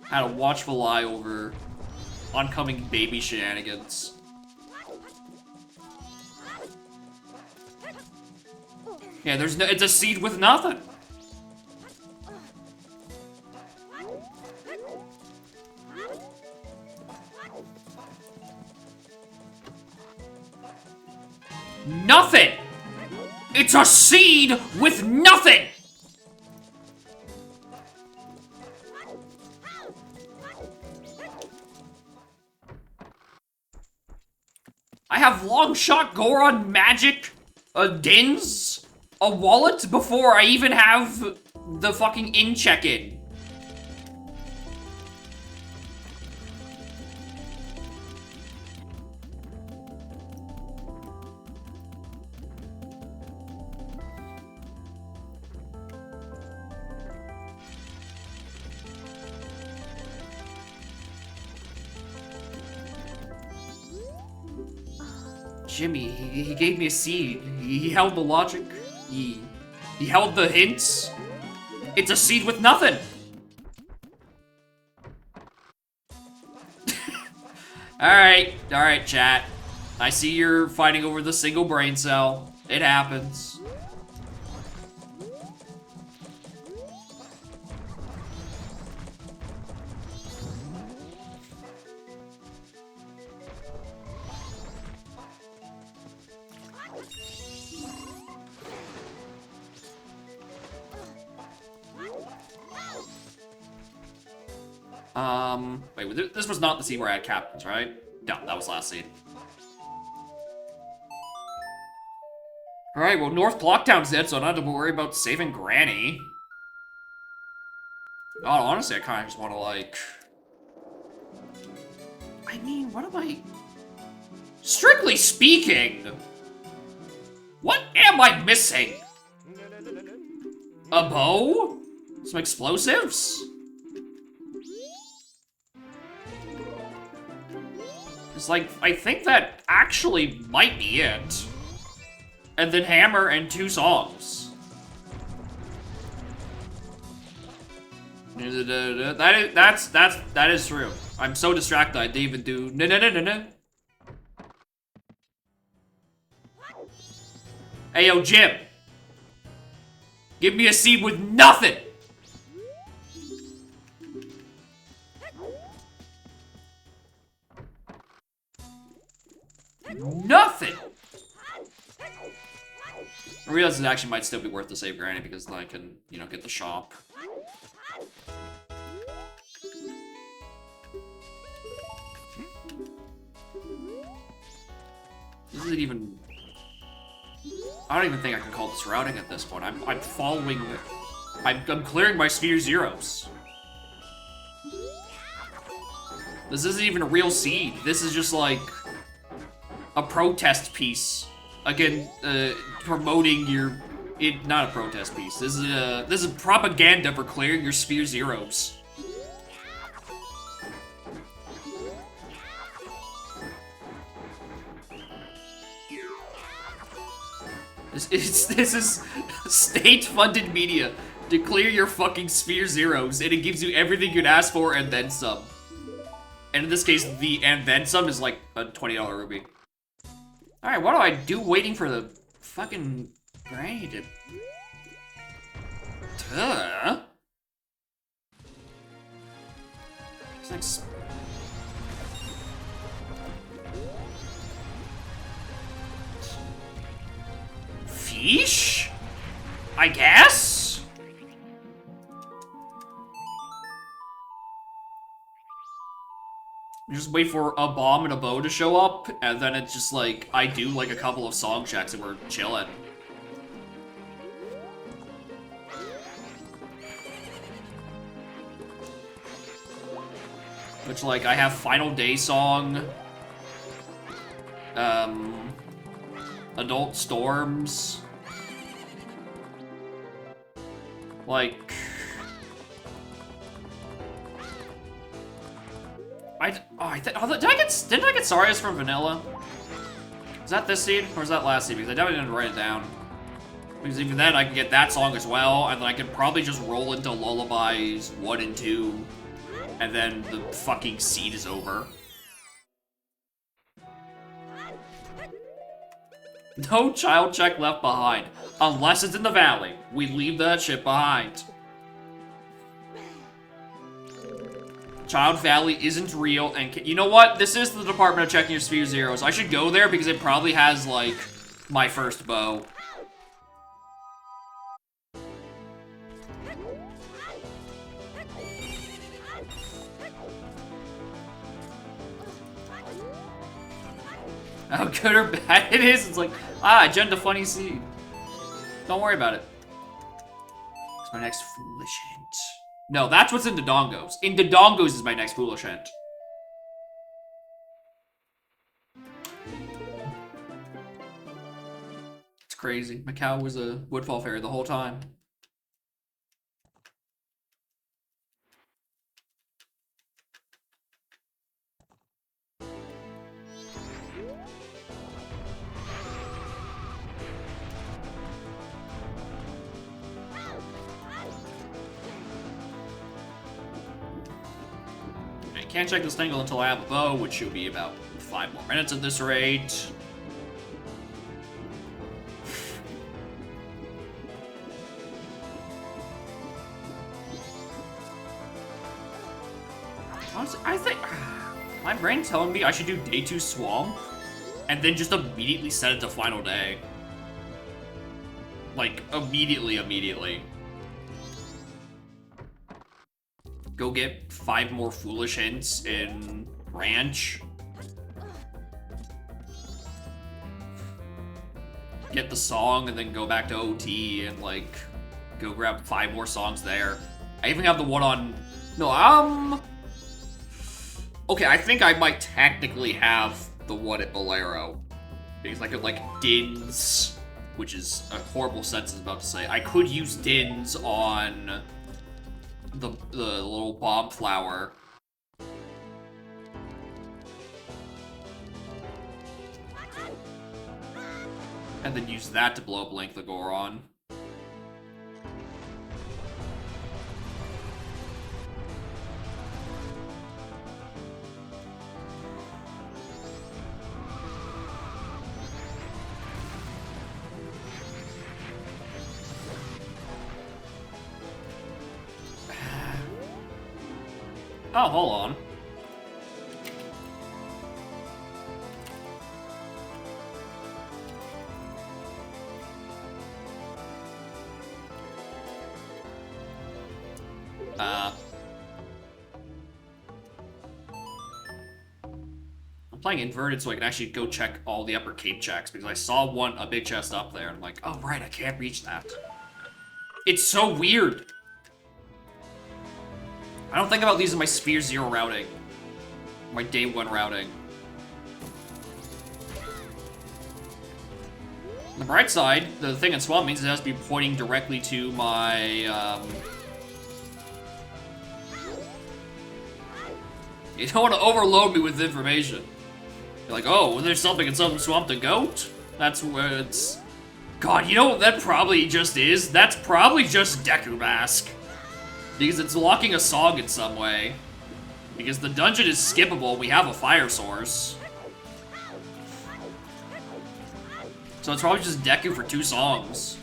had a watchful eye over oncoming baby shenanigans. Yeah, it's a seed with nothing. nothing! It's a seed with nothing! I have long shot Goron magic, Dins, a wallet before I even have the fucking in check-in. Jimmy, he gave me a seed. He held the logic. He held the hints. It's a seed with nothing. Alright, chat. I see you're fighting over the single brain cell. It happens. Wait, this was not the scene where I had captains, right? No, that was last scene. Alright, well, North Clocktown's dead, so I don't have to worry about saving Granny. God, honestly, I kind of just want to, like... I mean, what am I... Strictly speaking, what am I missing? A bow? Some explosives? It's like, I think that actually might be it. And then hammer and 2 songs. That is true. I'm so distracted I didn't even do no. Hey yo, Jim. Give me a seed with nothing. Nothing! I realize it actually might still be worth to save Granny because then I can, you know, get the shop. This isn't even... I don't even think I can call this routing at this point. I'm following... I'm clearing my sphere zeros. This isn't even a real seed. This is just like... a protest piece. Again, promoting your... not a protest piece. This is propaganda for clearing your sphere zeros. This is state-funded media to clear your fucking sphere zeros, and it gives you everything you'd ask for and then some. And in this case, the and then some is like a $20 ruby. Alright, what do I do waiting for the fucking Granny to... It's like... Fish? I guess? You just wait for a bomb and a bow to show up, and then it's just like, I do like a couple of song checks and we're chilling. Which, like, I have Final Day Song, Adult Storms, like... didn't I get Sarius from Vanilla? Is that this seed, or is that last seed? Because I definitely didn't write it down. Because even then, I can get that song as well, and then I could probably just roll into Lullabies 1 and 2, and then the fucking seed is over. No child check left behind. Unless it's in the valley. We leave that shit behind. Child Valley isn't real, and you know what? This is the department of checking your sphere zeros. I should go there because it probably has, like, my first bow. How good or bad it is? It's like, agenda funny seed. Don't worry about it. It's my next foolish hint. No, that's what's in Dodongos. In Dodongos is my next foolish hint. It's crazy. Macau was a Woodfall Fairy the whole time. Can't check this tangle until I have a bow, which should be about 5 more minutes at this rate. Honestly, I think my brain's telling me I should do day 2 Swamp and then just immediately set it to final day. Like, immediately. Go get 5 more foolish hints in Ranch. Get the song and then go back to OT and like go grab 5 more songs there. I even have the one on okay, I think I might technically have the one at Bolero. Because I could like Dins, which is a horrible sentence I was about to say. I could use Dins on the little bomb flower. And then use that to blow up Link the Goron. Oh, hold on. I'm playing inverted so I can actually go check all the upper cape checks because I saw a big chest up there and I'm like, oh right, I can't reach that. It's so weird. I don't think about these in my Sphere 0 routing. My day 1 routing. On the bright side, the thing in Swamp means it has to be pointing directly to my, You don't want to overload me with information. You're like, oh, there's something in some Swamp the Goat? That's where it's... God, you know what that probably just is? That's probably just Deku Mask. Because it's locking a song in some way. Because the dungeon is skippable, we have a fire source. So it's probably just Deku for 2 songs.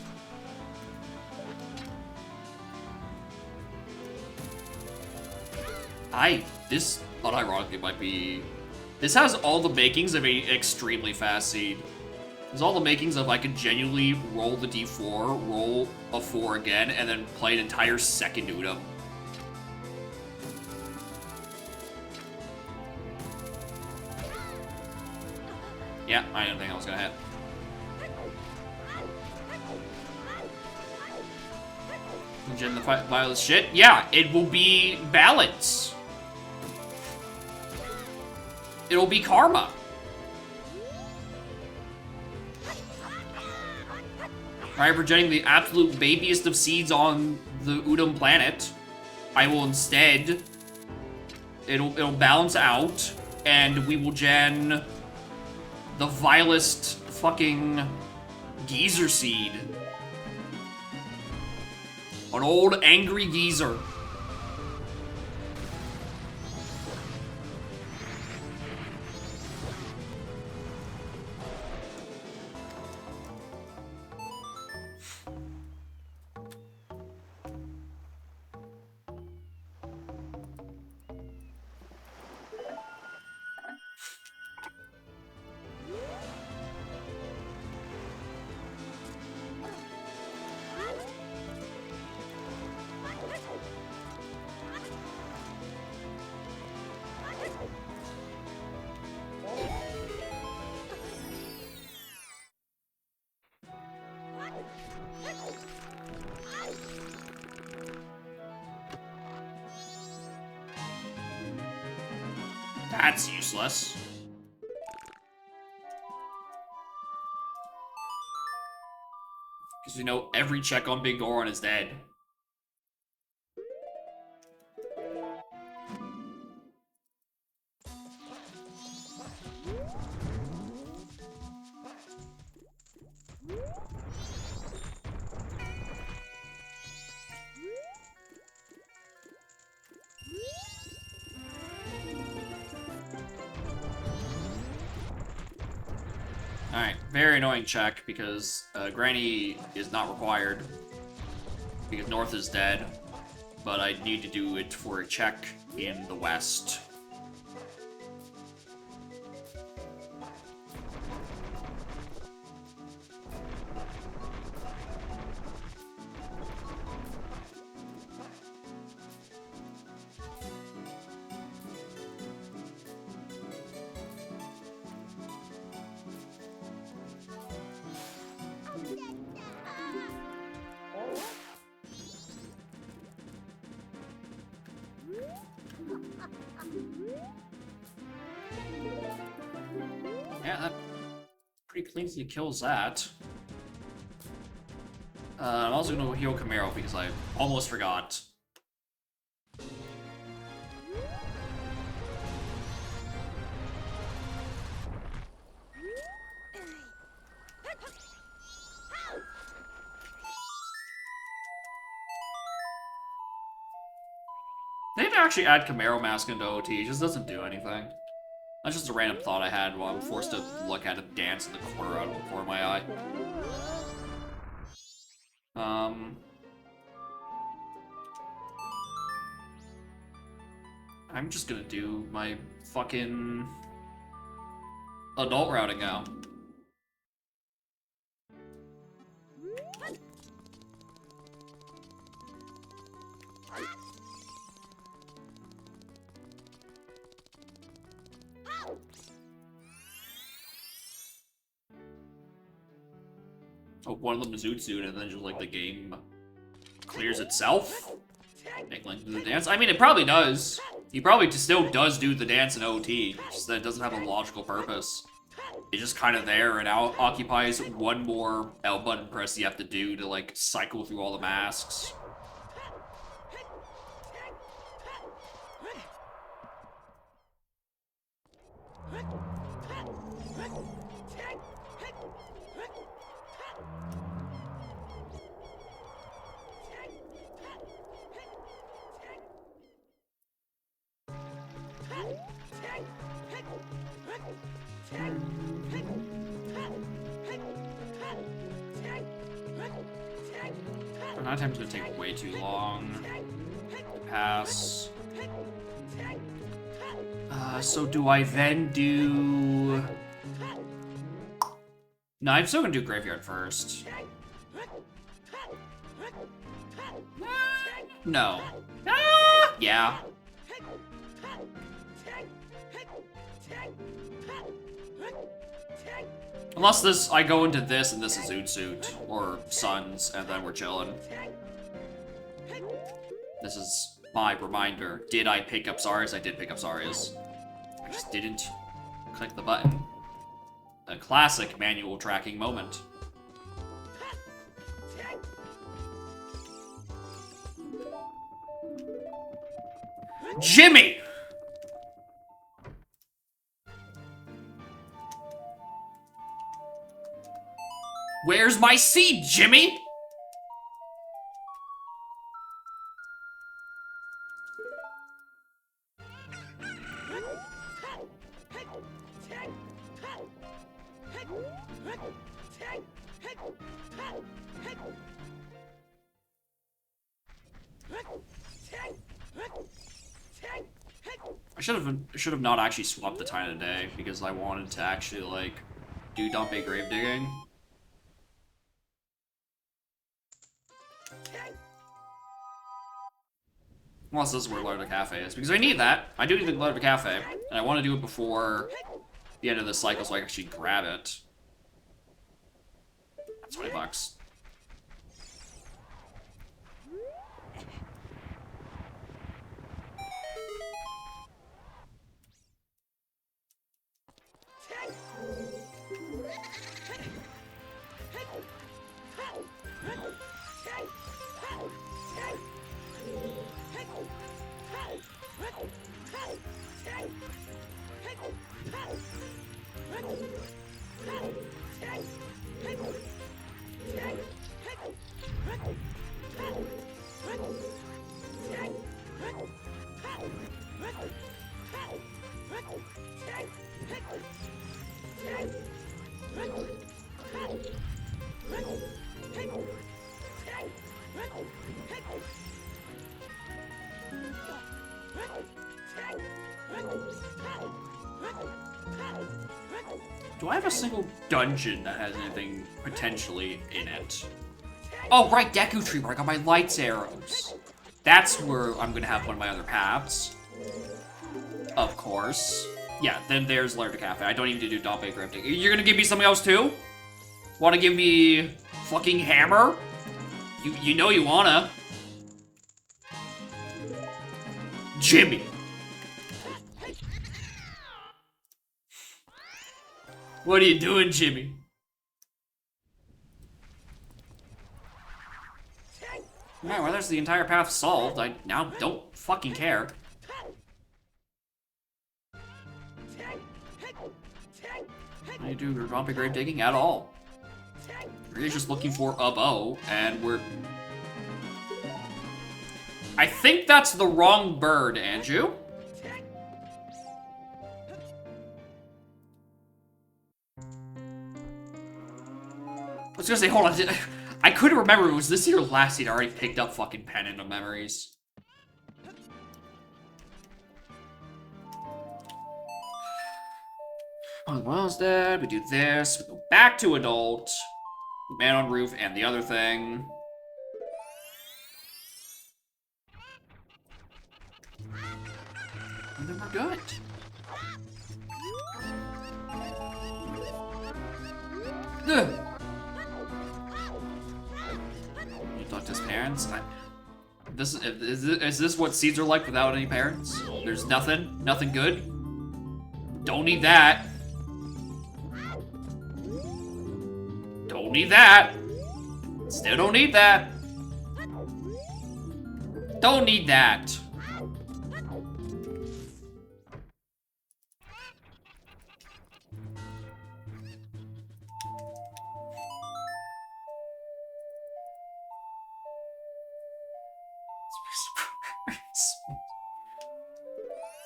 This unironically might be... This has all the makings of a extremely fast seed. There's all the makings of I could genuinely roll the D4, roll a 4 again, and then play an entire second Udam. Yeah, I didn't think I was gonna hit. Gen the Violet shit? Yeah, it will be balance. It'll be karma. Right, presenting the absolute babiest of seeds on the Udam planet. I will instead... It'll balance out, and we will gen the vilest fucking geezer seed. An old angry geezer. That's useless. Because we know every check on Big Goron is dead. Alright, very annoying check because Granny is not required because North is dead, but I need to do it for a check in the West. Yeah, that pretty cleanly kills that. I'm also gonna heal Camaro because I almost forgot. They didn't actually add Camaro Mask into OT, it just doesn't do anything. That's just a random thought I had while I'm forced to look at him dance in the corner out of the corner of my eye. I'm just gonna do my fucking adult routing now. Oh, one of them is Zoot and then just like the game clears itself. Make Link do the dance. I mean, it probably does. He probably still does do the dance in OT, just that it doesn't have a logical purpose. It's just kind of there and occupies one more L button press you have to do to like cycle through all the masks. That time's gonna take way too long. Pass. So do I then do... No, I'm still gonna do Graveyard first. No. Yeah. Unless this, I go into this and this is Zoot or Suns, and then we're chilling. This is my reminder. Did I pick up Sarius? I did pick up Sarius. I just didn't click the button. A classic manual tracking moment. Jimmy! Where's my seed, Jimmy? I should have not actually swapped the time of the day because I wanted to actually like do Dompe grave digging. Unless this is where Larva Cafe is, because I need that. I do need the Larva Cafe, and I want to do it before the end of the cycle so I can actually grab it. That's $20. Do I have a single dungeon that has anything potentially in it? Oh, right, Deku Tree, where I got my lights arrows. That's where I'm gonna have one of my other paths. Of course. Yeah, then there's Lair de Cafe. I don't even need to do Dompe Grifting. You're gonna give me something else too? Wanna give me fucking hammer? You know you wanna. Jimmy. What are you doing, Jimmy? Alright, well, there's the entire path solved. I now don't fucking care. I need to do Rompic Grave Digging at all. We're just looking for a bow, and we're... I think that's the wrong bird, Andrew. I was gonna say, hold on. I couldn't remember, was this year or last year I already picked up fucking Pen of Memories? Well's dead, we do this, we go back to adult, Man on Roof, and the other thing. And then we're good. Ugh. You talk to his parents? Is this what seeds are like without any parents? There's nothing good? Don't need that. Don't need that. Still don't need that. Don't need that.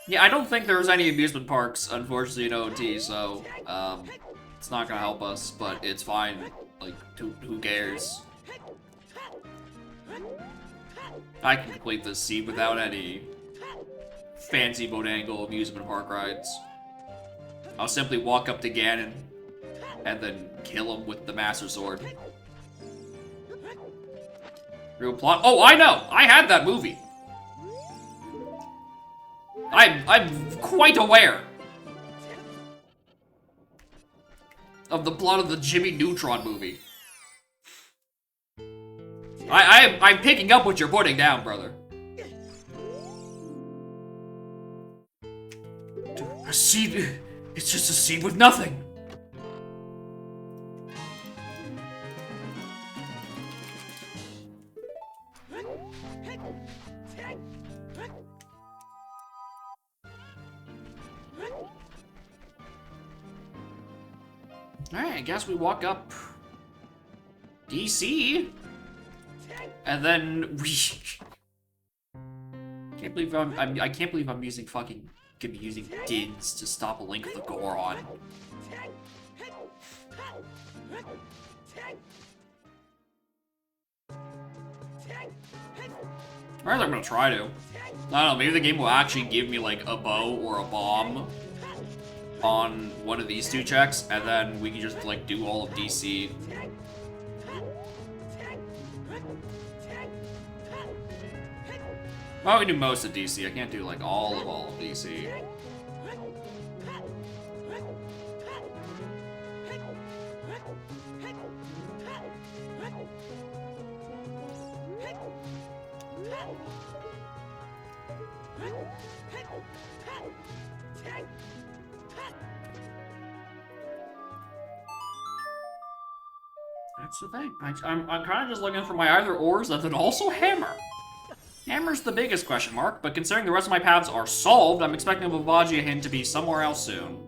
Yeah, I don't think there's any amusement parks, unfortunately, in OT, so, it's not gonna help us, but it's fine. Like, who cares? I can complete this seed without any fancy Bodangle amusement park rides. I'll simply walk up to Ganon and then kill him with the Master Sword. Real plot. Oh, I know! I had that movie! I'm quite aware of the plot of the Jimmy Neutron movie. I'm picking up what you're putting down, brother. A seed, it's just a seed with nothing. Alright, I guess we walk up DC, and then we... Can't believe I can't believe I'm using fucking... Could be using DIDs to stop a Link of the Goron. Or I'm gonna try to. I don't know, maybe the game will actually give me like a bow or a bomb on one of these two checks, and then we can just like do all of DC. Well, we can do most of DC. I can't do like all of DC. That's the thing. I'm kind of just looking for my either ors and then also hammer. Hammer's the biggest question mark, but considering the rest of my paths are solved, I'm expecting the Vavagia hint to be somewhere else soon.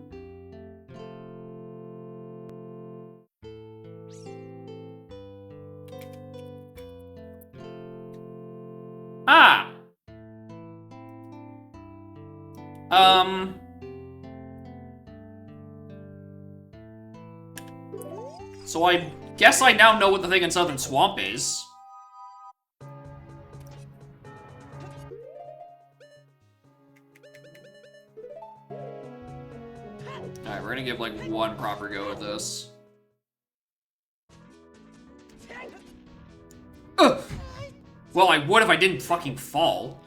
Ah! So I guess I now know what the thing in Southern Swamp is. Alright, we're gonna give, like, one proper go at this. Ugh! Well, I would if I didn't fucking fall.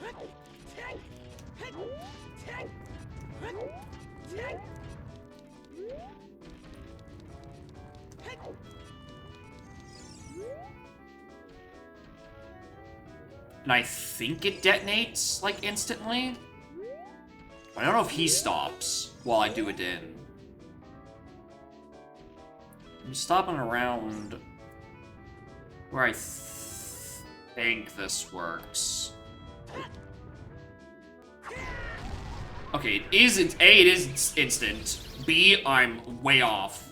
And I think it detonates, like, instantly. I don't know if he stops while I do it in. I'm stopping around where I think this works. Okay, it is, A, it is instant. B, I'm way off.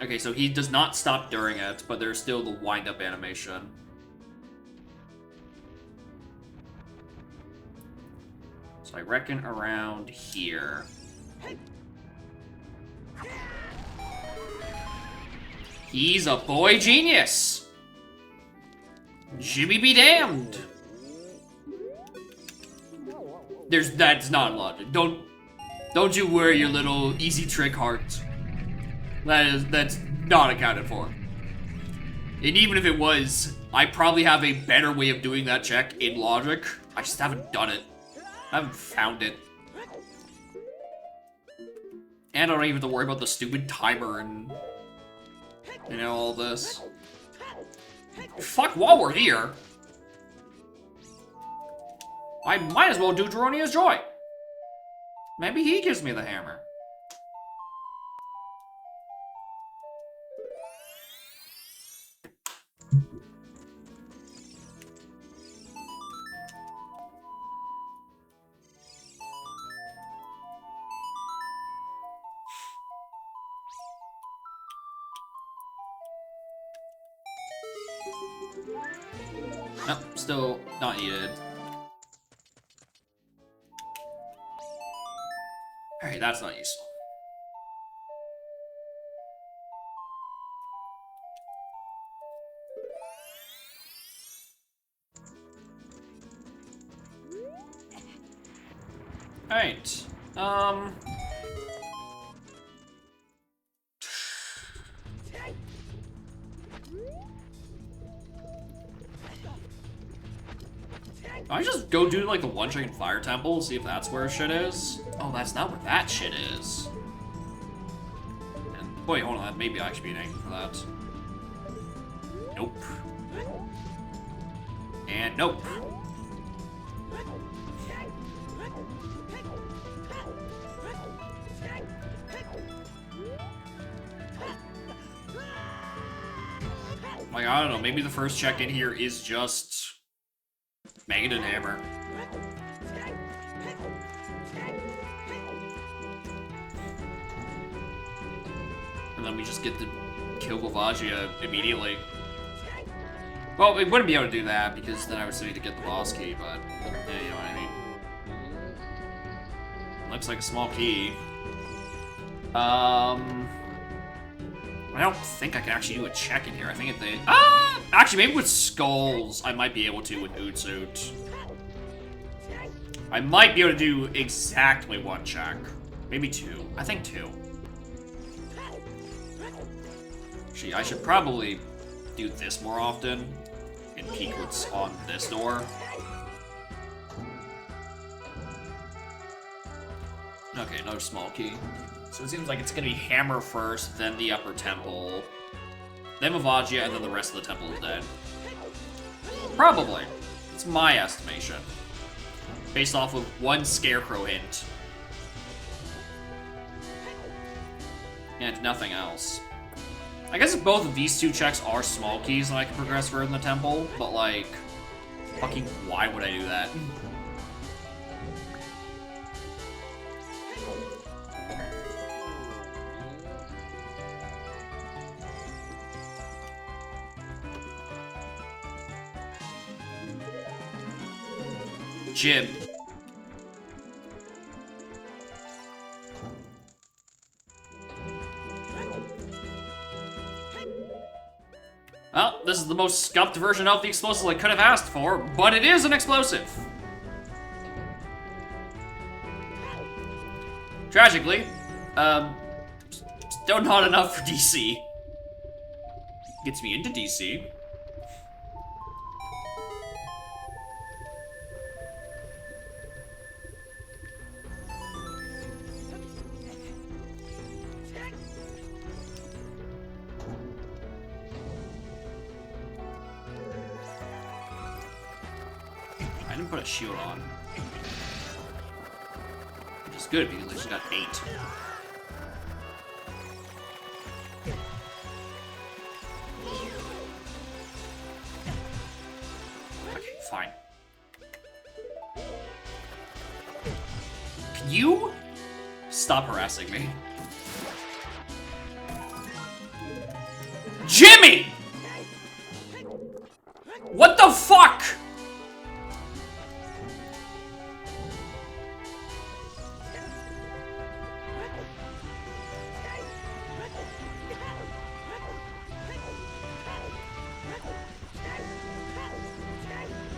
Okay, so he does not stop during it, but there's still the wind-up animation. So I reckon around here. He's a boy genius! Jimmy be damned! That's not logic. Don't you worry your little easy trick heart. That's not accounted for. And even if it was, I probably have a better way of doing that check in logic. I just haven't done it. I haven't found it. And I don't even have to worry about the stupid timer and, you know, all this. Fuck, while we're here, I might as well do Geronia's Joy. Maybe he gives me the hammer. Nope, still not needed. Alright, that's not useful. Alright, I just go do, like, the one-chicken fire temple, see if that's where shit is. Oh, that's not where that shit is. And, wait, hold on, maybe I should be angry for that. Nope. And nope. Like, I don't know, maybe the first check in here is just Megadon Hammer. And then we just get to kill Volvagia immediately. Well, we wouldn't be able to do that because then I would still need to get the boss key, but yeah, you know what I mean. Looks like a small key. I don't think I can actually do a check in here. I think if they... actually, maybe with skulls, I might be able to with Ootsuit. I might be able to do exactly one check. Maybe two. I think two. Actually, I should probably do this more often and peek what's on this door. Okay, another small key. So it seems like it's gonna be Hammer first, then the upper temple, then Volvagia, and then the rest of the temple is dead. Probably. It's my estimation. Based off of one Scarecrow hint. And nothing else. I guess if both of these two checks are small keys, then I can progress further in the temple, but like, fucking why would I do that? Jib. Well, this is the most scuffed version of the explosive I could have asked for, but it is an explosive. Tragically, still not enough for DC. Gets me into DC. I didn't put a shield on. Which is good because I just got 8. Okay, fine. Can you stop harassing me? Jimmy! What the fuck?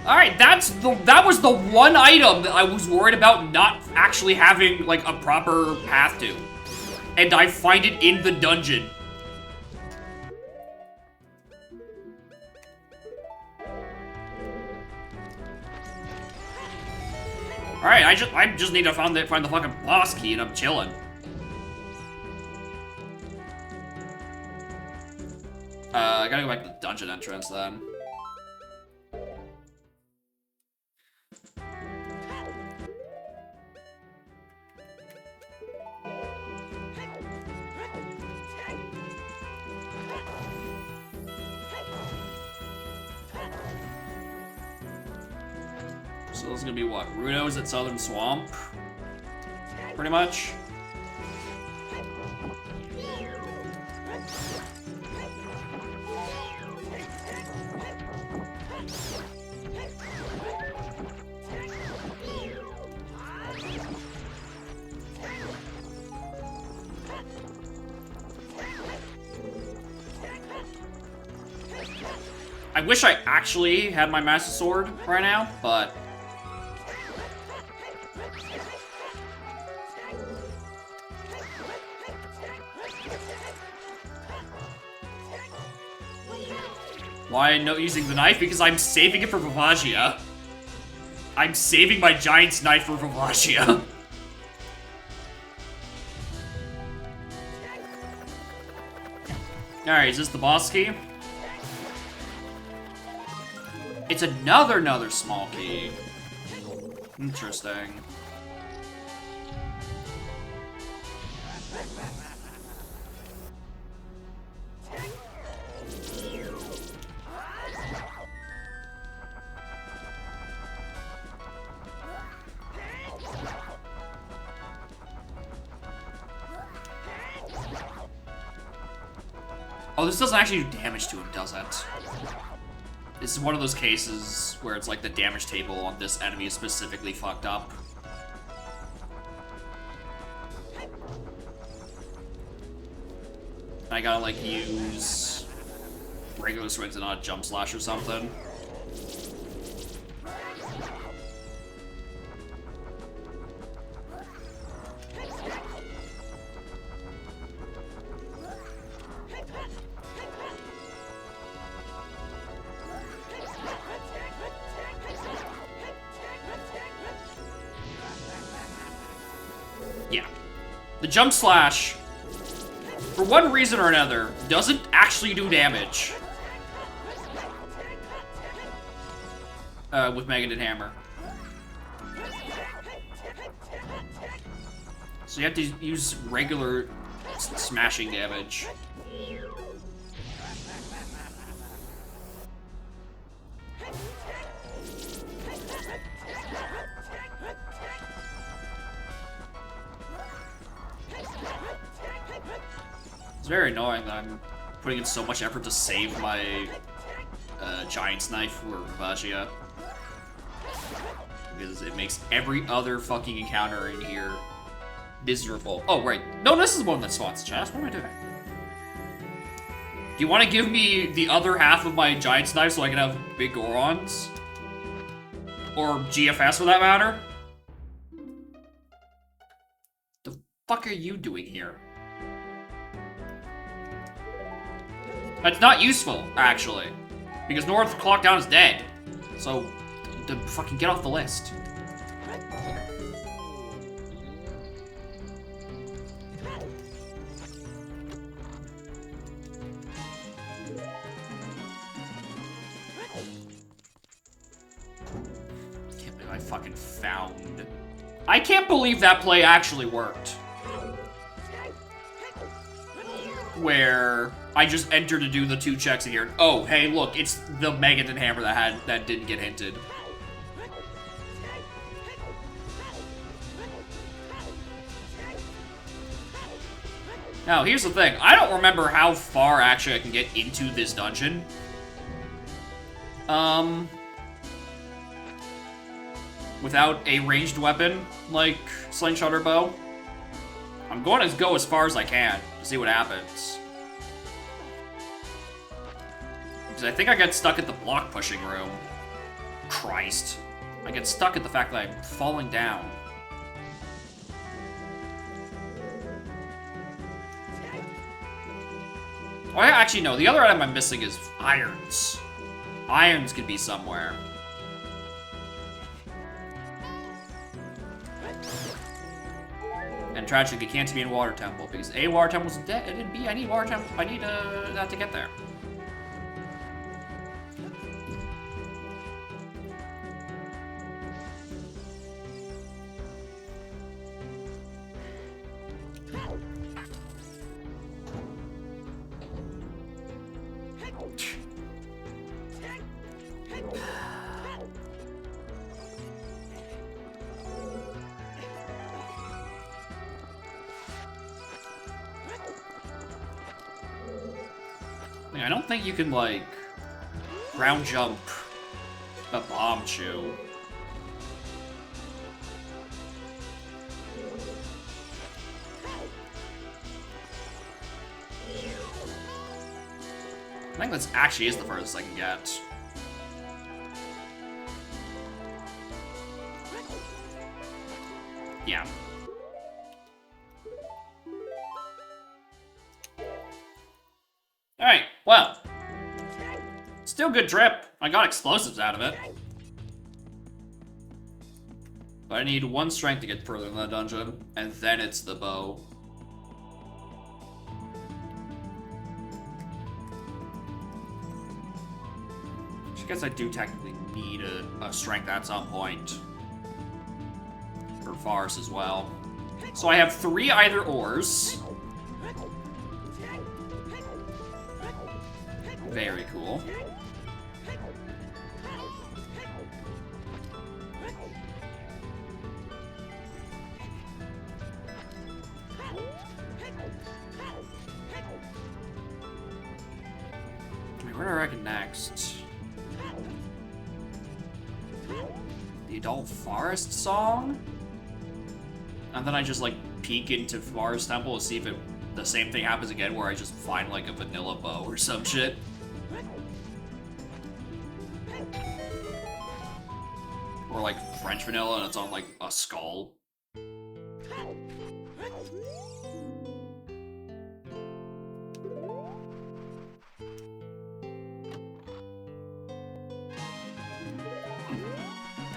Alright, that was the one item that I was worried about not actually having, like, a proper path to. And I find it in the dungeon. Alright, I just need to find the fucking boss key and I'm chilling. I gotta go back to the dungeon entrance then. So this is gonna be what? Runo's at Southern Swamp? Pretty much. I wish I actually had my Master Sword right now, but... Why am I not using the knife? Because I'm saving it for Vivagia. I'm saving my Giant's knife for Vivagia. Alright, is this the boss key? It's another small key. Interesting. Oh, this doesn't actually do damage to him, does it? This is one of those cases where it's like the damage table on this enemy is specifically fucked up. I gotta like use regular swings and not jump slash or something. Yeah. The jump slash, for one reason or another, doesn't actually do damage. With Magnetic Hammer. So you have to use regular smashing damage. It's very annoying that I'm putting in so much effort to save my Giant's knife for Vivagia. Because it makes every other fucking encounter in here miserable. Oh, right. No, this is one that spawns chest. What am I doing? you want to give me the other half of my Giant's Knife so I can have big Gorons? Or GFS for that matter? The fuck are you doing here? That's not useful, actually. Because North Clockdown is dead. So, fucking get off the list. Can't believe I fucking found... I can't believe that play actually worked. Where I just entered to do the 2 checks here. And, oh, hey, look, it's the Megaton Hammer that didn't get hinted. Now, here's the thing. I don't remember how far actually I can get into this dungeon. Without a ranged weapon like Slingshot or Bow. I'm going to go as far as I can to see what happens. Because I think I got stuck at the block pushing room. Christ. I get stuck at the fact that I'm falling down. Oh, actually, no. The other item I'm missing is irons. Irons could be somewhere. And tragically, it can't be in Water Temple because A, Water Temple's dead, and B, I need Water Temple. I need that to get there. I don't think you can, like, ground jump a Bombchu. I think that's actually is the furthest I can get. Yeah. Alright, well. Still good trip. I got explosives out of it. But I need 1 strength to get further in the dungeon, and then it's the bow. I guess I do technically need a strength at some point. For Farce as well. So I have 3 either ors. Very cool. Where do I reckon next? The Adult Forest song? And then I just like peek into Forest Temple to see if the same thing happens again where I just find like a vanilla bow or some shit. Or like French vanilla and it's on like a skull.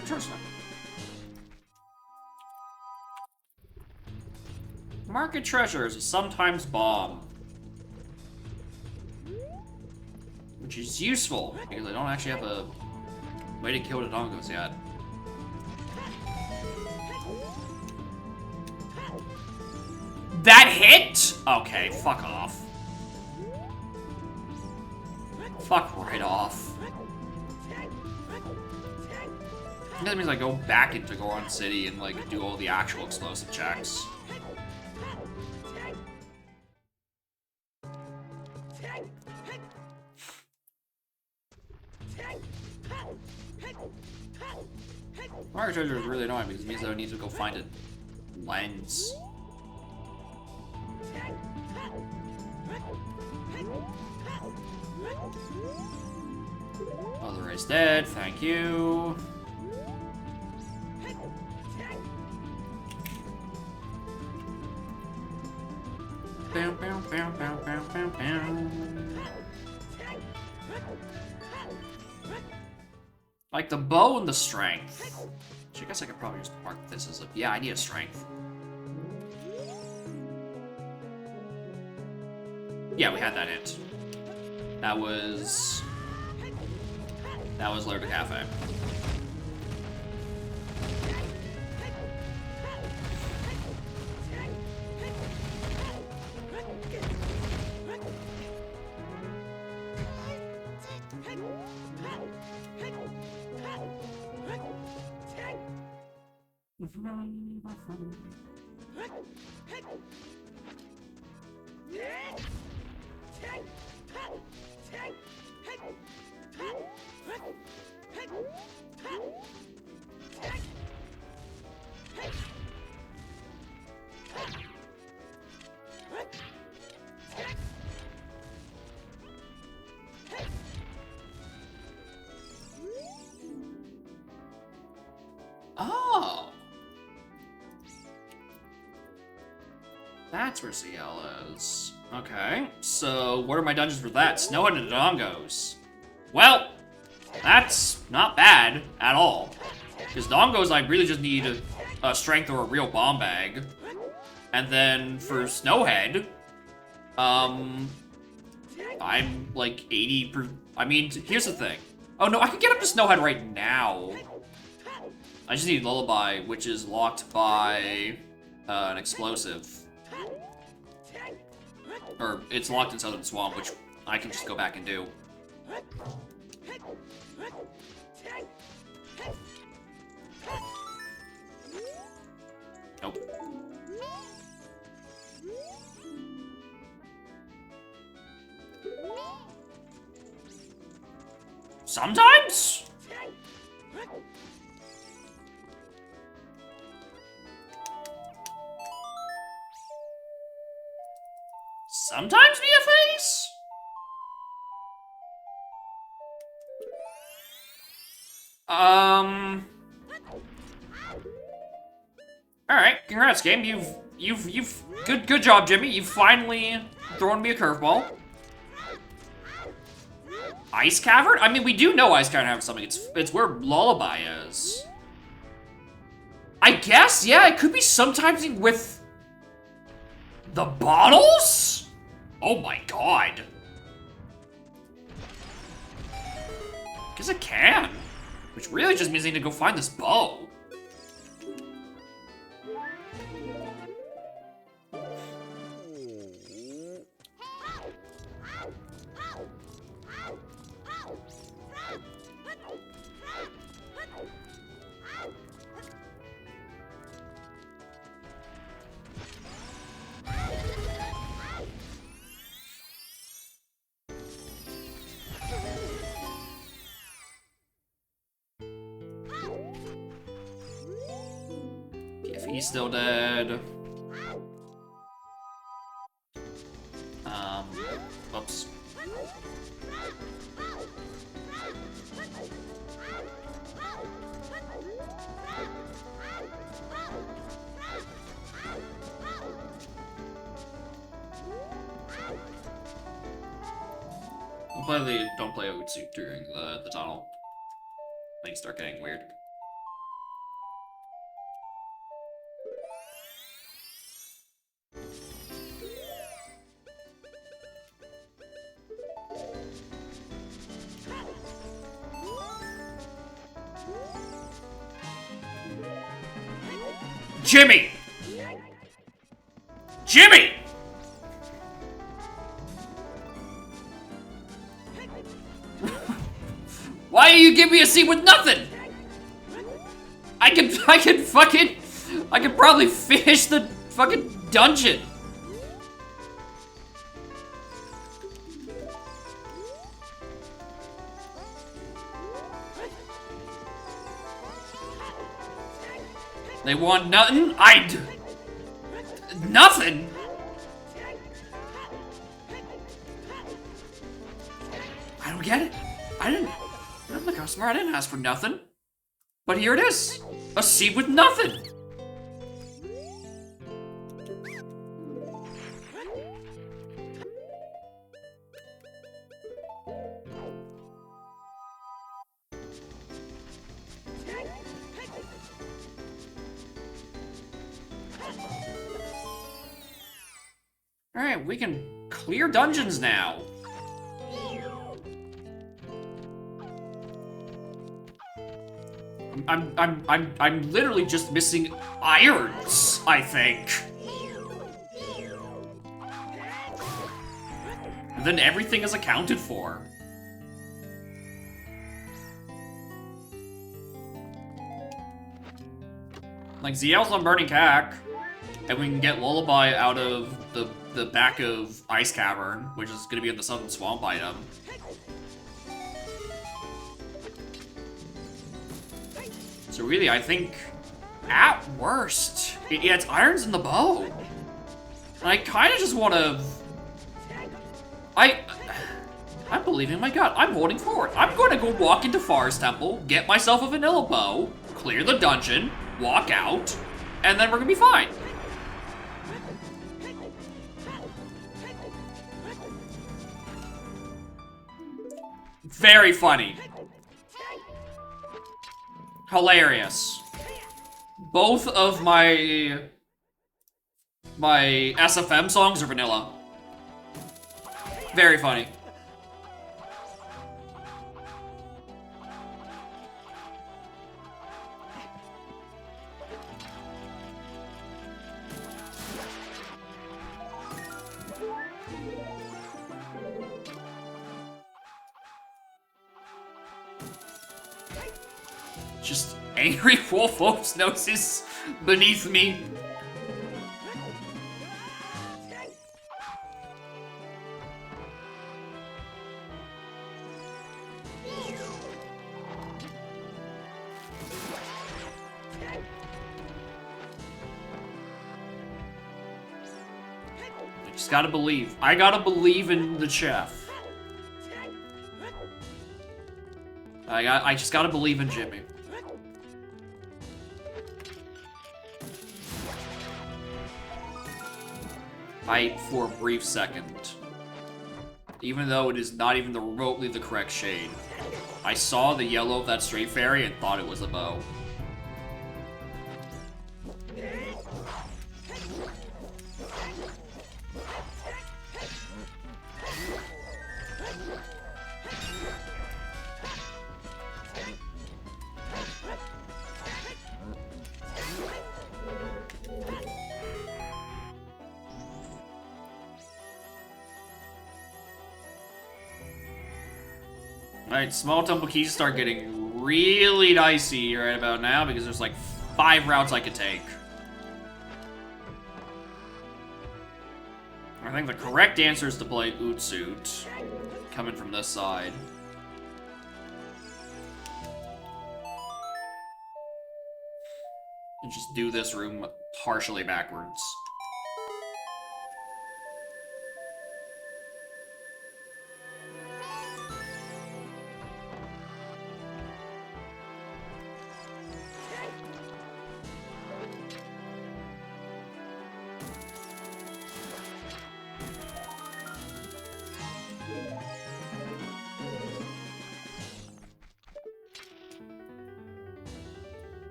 Interesting. Market treasures sometimes bomb. Which is useful, because I don't actually have a way to kill the Dongos yet. That hit? Okay, fuck off. Fuck right off. That means I go back into Goron City and like do all the actual explosive checks. Market treasure is really annoying because it means that I need to go find a lens. Other is dead, thank you. Like the bow and the strength. Which I guess I could probably just mark this as a... Yeah, I need a strength. Yeah, we had that hint. That was Lair de Cafe. Oh! That's where CL is. Okay, so what are my dungeons for that? Snowhead and Dongos. Well, that's not bad at all. Because Dongos, I really just need a strength or a real bomb bag. And then for Snowhead, I'm like 80%. I mean, here's the thing. Oh no, I can get up to Snowhead right now. I just need Lullaby, which is locked by an explosive. Or it's locked in Southern Swamp, which I can just go back and do. Nope. Sometimes? Sometimes be a face? Alright, congrats, game. You've good job, Jimmy. You've finally thrown me a curveball. Ice Cavern? I mean, we do know Ice Cavern has something. It's where Lullaby is. I guess, yeah, it could be sometimes with the bottles? Oh my god. Guess it can. Which really just means I need to go find this bow. If he's still dead. Oops. Don't play Otsu during the tunnel. Things start getting weird. Jimmy! Jimmy! Why do you give me a seat with nothing? I can probably finish the fucking dungeon. They want nothing? Nothing? don't get it. I'm the customer, I didn't ask for nothing. But here it is. A seat with nothing. Alright, we can clear dungeons now. I'm literally just missing irons, I think. And then everything is accounted for. Like, ZL's on Burning Cack, and we can get Lullaby out of the back of Ice Cavern, which is gonna be in the Southern Swamp item. So really, I think, at worst, yeah, it's irons in the bow. And I kind of just want to... I'm believing my gut. I'm holding forward. I'm going to go walk into Forest Temple, get myself a vanilla bow, clear the dungeon, walk out, and then we're going to be fine. Very funny. Hilarious. Both of my SFM songs are vanilla. Very funny. Just angry wolf wolf's noses beneath me. I just gotta believe. I gotta believe in the chef. I just gotta believe in Jimmy. For a brief second. Even though it is not even remotely the correct shade. I saw the yellow of that straight fairy and thought it was a bow. Alright, small temple keys start getting really dicey right about now because there's like 5 routes I could take. I think the correct answer is to play Ootsuit, coming from this side. And just do this room partially backwards.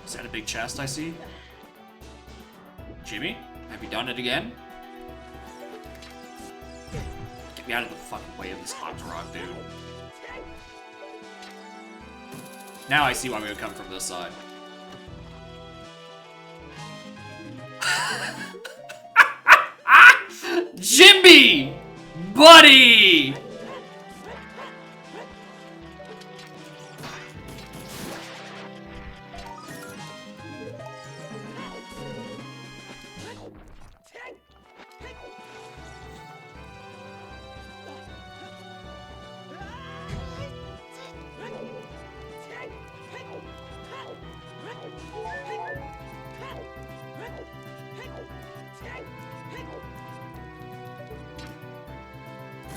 Is that a big chest I see? Jimmy, have you done it again? Get me out of the fucking way of this hot rock, dude. Now I see why we would come from this side. Jimmy! Buddy!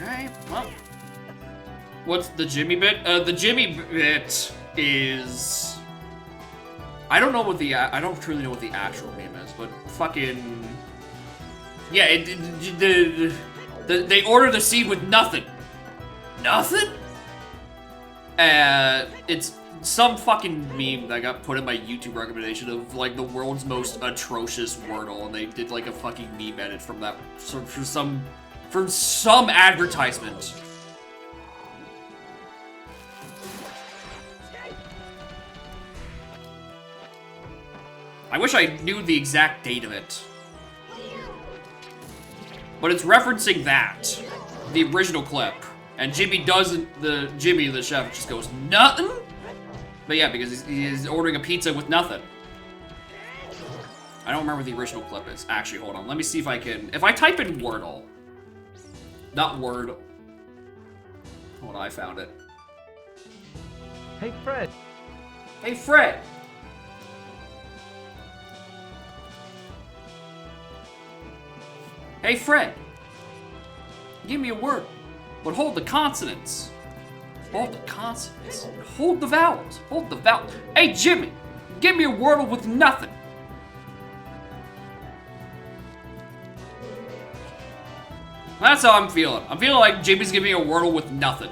Alright, well. What's the Jimmy bit? The Jimmy bit is... I don't truly know what the actual name is, but fucking... Yeah, they order the seed with nothing. Nothing? It's some fucking meme that got put in my YouTube recommendation of, like, the world's most atrocious Wordle, and they did, like, a fucking meme edit from that, from some advertisement. I wish I knew the exact date of it. But it's referencing that. The original clip. And Jimmy doesn't, Jimmy the chef just goes, nothing? But yeah, because he's ordering a pizza with nothing. I don't remember what the original clip is. Actually, hold on. Let me see if I can, if I type in Wordle. Not Word. Hold on, I found it. Hey, Fred. Hey, Fred. Hey, Fred. Give me a word, but hold the consonants. Hold the consonants. Hold the vowels. Hold the vowels. Hey, Jimmy. Give me a Wordle with nothing. That's how I'm feeling. I'm feeling like Jimmy's giving me a Wordle with nothing.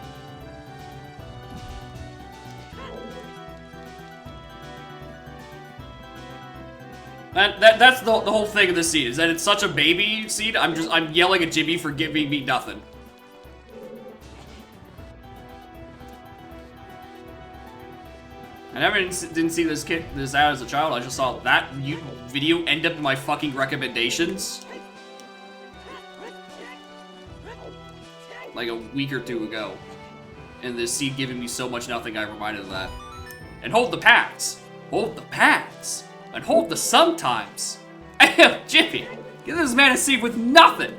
That's the whole thing of this seed, is that it's such a baby seed. I'm yelling at Jimmy for giving me nothing. I never didn't see this ad as a child. I just saw that video end up in my fucking recommendations like a week or two ago. And this seed giving me so much nothing, I'm reminded of that. And hold the packs. Hold the packs. And hold the sometimes. Hey, Jimmy, give this man a seed with nothing.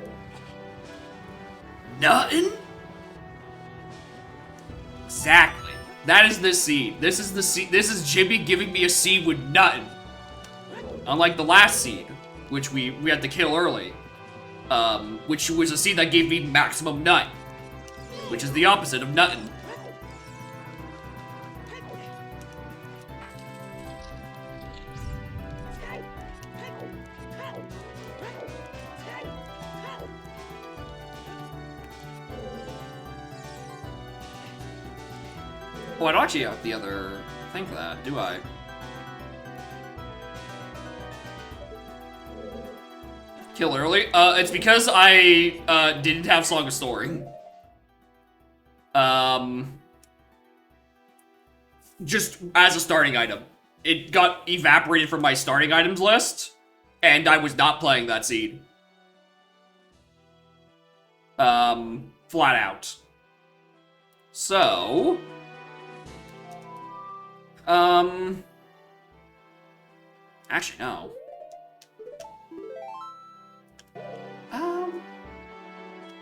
Nothing? Exactly. That is the seed. This is the seed. This is Jimmy giving me a seed with nothing. Unlike the last seed, which we had to kill early. Which was a seed that gave me maximum nut. Which is the opposite of nothing. Oh, I don't actually have the other thing for that, do I? Kill early? It's because I, didn't have Song of Story. Just as a starting item. It got evaporated from my starting items list, and I was not playing that seed. Flat out. So... Actually, no.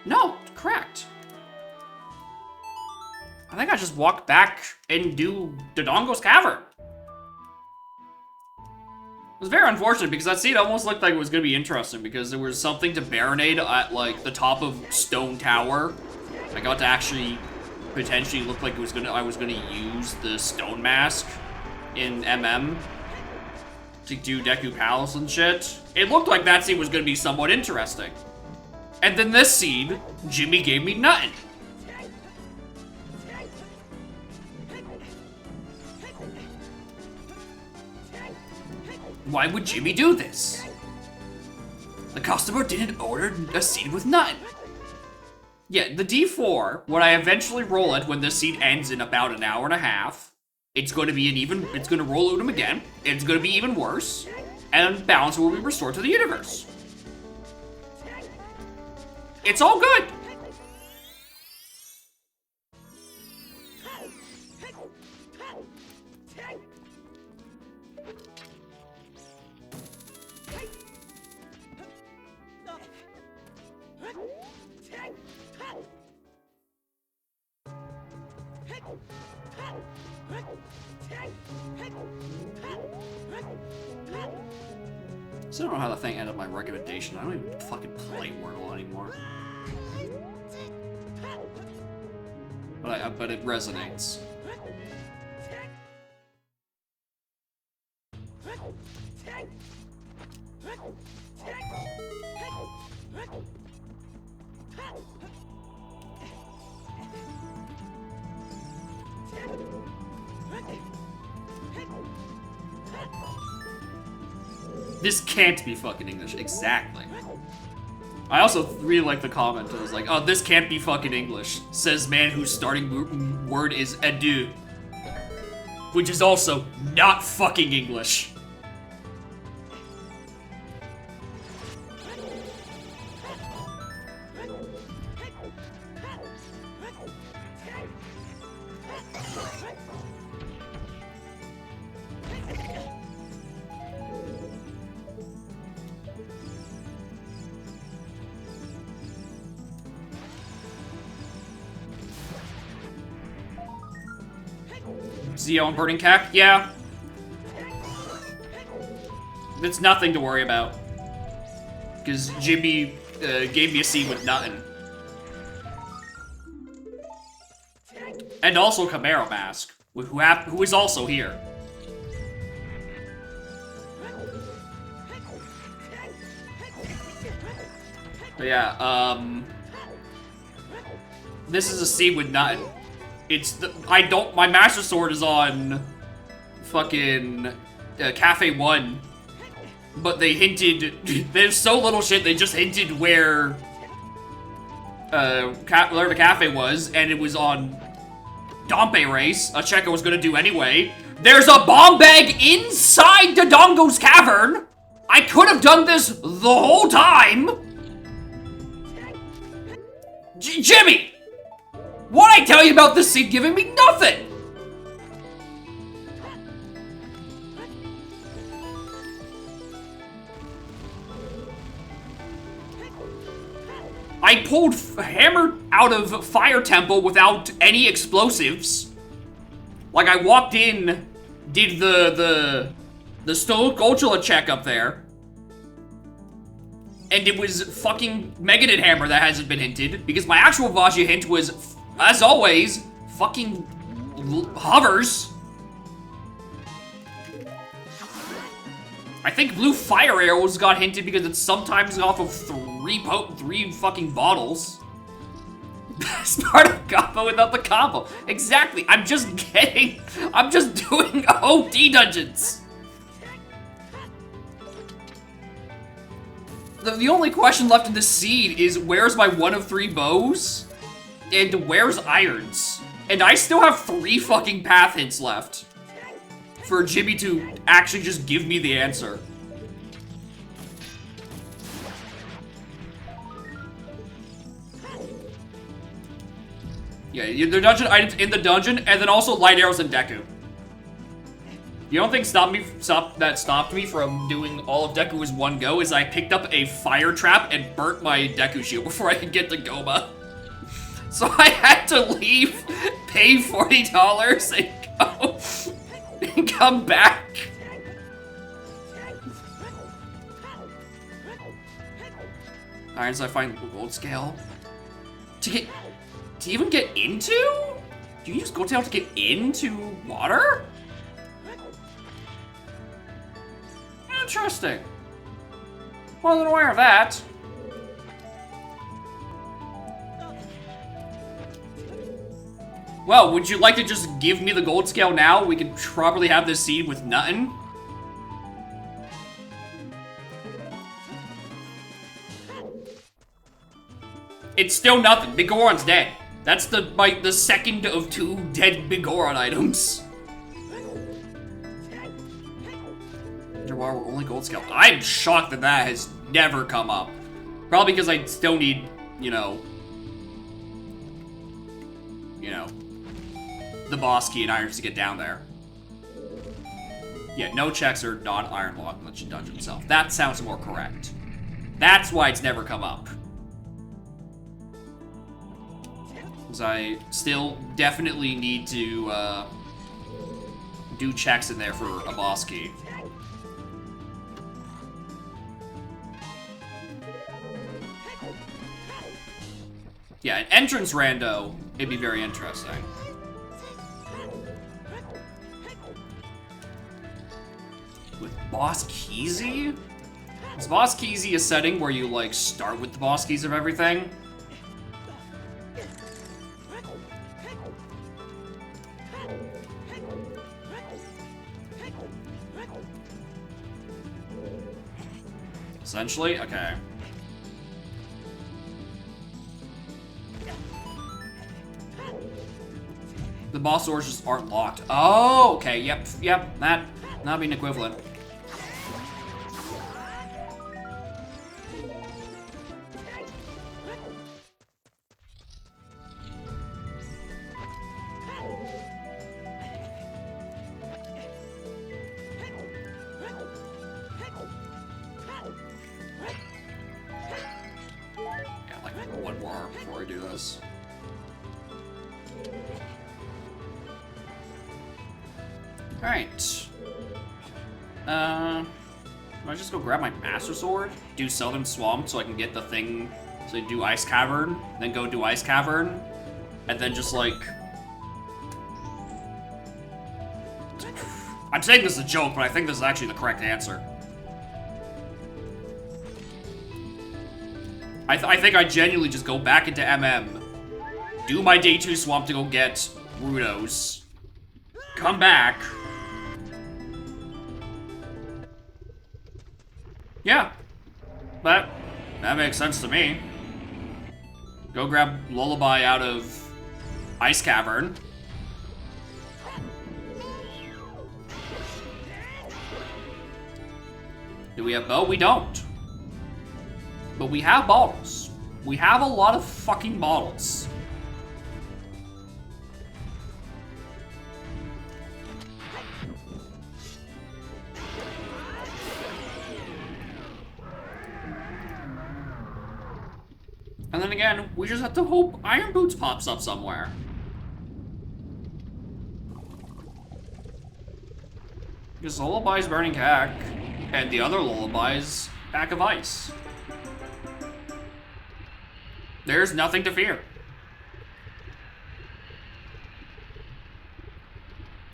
No, correct. I think I just walk back and do Dodongo's Cavern. It was very unfortunate because that seed almost looked like it was going to be interesting because there was something to Baronade at, like, the top of Stone Tower. I got to actually potentially look like I was gonna use the Stone Mask in MM to do Deku Palace and shit. It looked like that seed was gonna be somewhat interesting. And then this seed, Jimmy gave me nothing. Why would Jimmy do this? The customer didn't order a seed with nothing. Yeah, the D4, when I eventually roll it when this seed ends in about an hour and a half, it's going to be it's going to roll Udam again. It's going to be even worse, and balance will be restored to the universe. It's all good. I don't know how the thing ended up my recommendation. I don't even fucking play Wordle anymore. But it resonates. This can't be fucking English. Exactly. I also really like the comment. I was like, oh, this can't be fucking English. Says man whose starting word is adieu. Which is also not fucking English. Zio and Burning Cap? Yeah. It's nothing to worry about. Because Jimmy gave me a scene with nothing. And also Camaro Mask, who is also here. But yeah, this is a scene with nothing. My Master Sword is on fucking Cafe 1, but they hinted, there's so little shit, they just hinted where the cafe was, and it was on Dompe Race, a check I was gonna do anyway. There's a bomb bag inside Dodongo's cavern! I could have done this the whole time! Jimmy! What'd I tell you about this scene giving me nothing? I pulled Hammer out of Fire Temple without any explosives. Like, I walked in, did the Skulltula check up there, and it was fucking Megadeth Hammer that hasn't been hinted, because my actual Vajra hint was, as always, fucking hovers. I think blue fire arrows got hinted because it's sometimes off of three fucking bottles. Best part of combo without the combo. Exactly. I'm just doing OD dungeons. The only question left in this seed is where's my 1 of 3 bows? And where's irons? And I still have 3 fucking path hints left for Jimmy to actually just give me the answer. Yeah, the dungeon items in the dungeon, and then also light arrows and Deku. You don't think that stopped me from doing all of Deku as one go is I picked up a fire trap and burnt my Deku shield before I could get to Goma. So I had to leave, pay $40 and go and come back. Irons I find gold scale. To even get into? Do you use gold scale to get into water? Interesting. Wasn't aware of that. Well, would you like to just give me the gold scale now? We could probably have this seed with nothing. It's still nothing. Big Goron's dead. That's the second of 2 dead Big Goron items. Underwater with only gold scale. I'm shocked that that has never come up. Probably because I still need, you know, the boss key and irons to get down there. Yeah, no checks are not iron locked in the dungeon itself. That sounds more correct. That's why it's never come up. Because I still definitely need to do checks in there for a boss key. Yeah, an entrance rando, it'd be very interesting. With Boss Keezy? Is Boss Keezy a setting where you, like, start with the boss keys of everything? Essentially? Okay. The boss doors just aren't locked. Oh, okay, yep, that'd be an equivalent. Yeah, like one more before I do this. Alright. Do I just go grab my Master Sword? Do Southern Swamp so I can get the thing, so I do Ice Cavern, then go do Ice Cavern, and then just like... I'm saying this is a joke, but I think this is actually the correct answer. I think I genuinely just go back into MM, do my Day 2 Swamp to go get Rudos, come back. Yeah, that makes sense to me. Go grab Lullaby out of Ice Cavern. Do we have bow? We don't. But we have bottles. We have a lot of fucking bottles. And then again, we just have to hope Iron Boots pops up somewhere. Because Lullaby's Burning Cack, and the other Lullaby's Back of Ice. There's nothing to fear.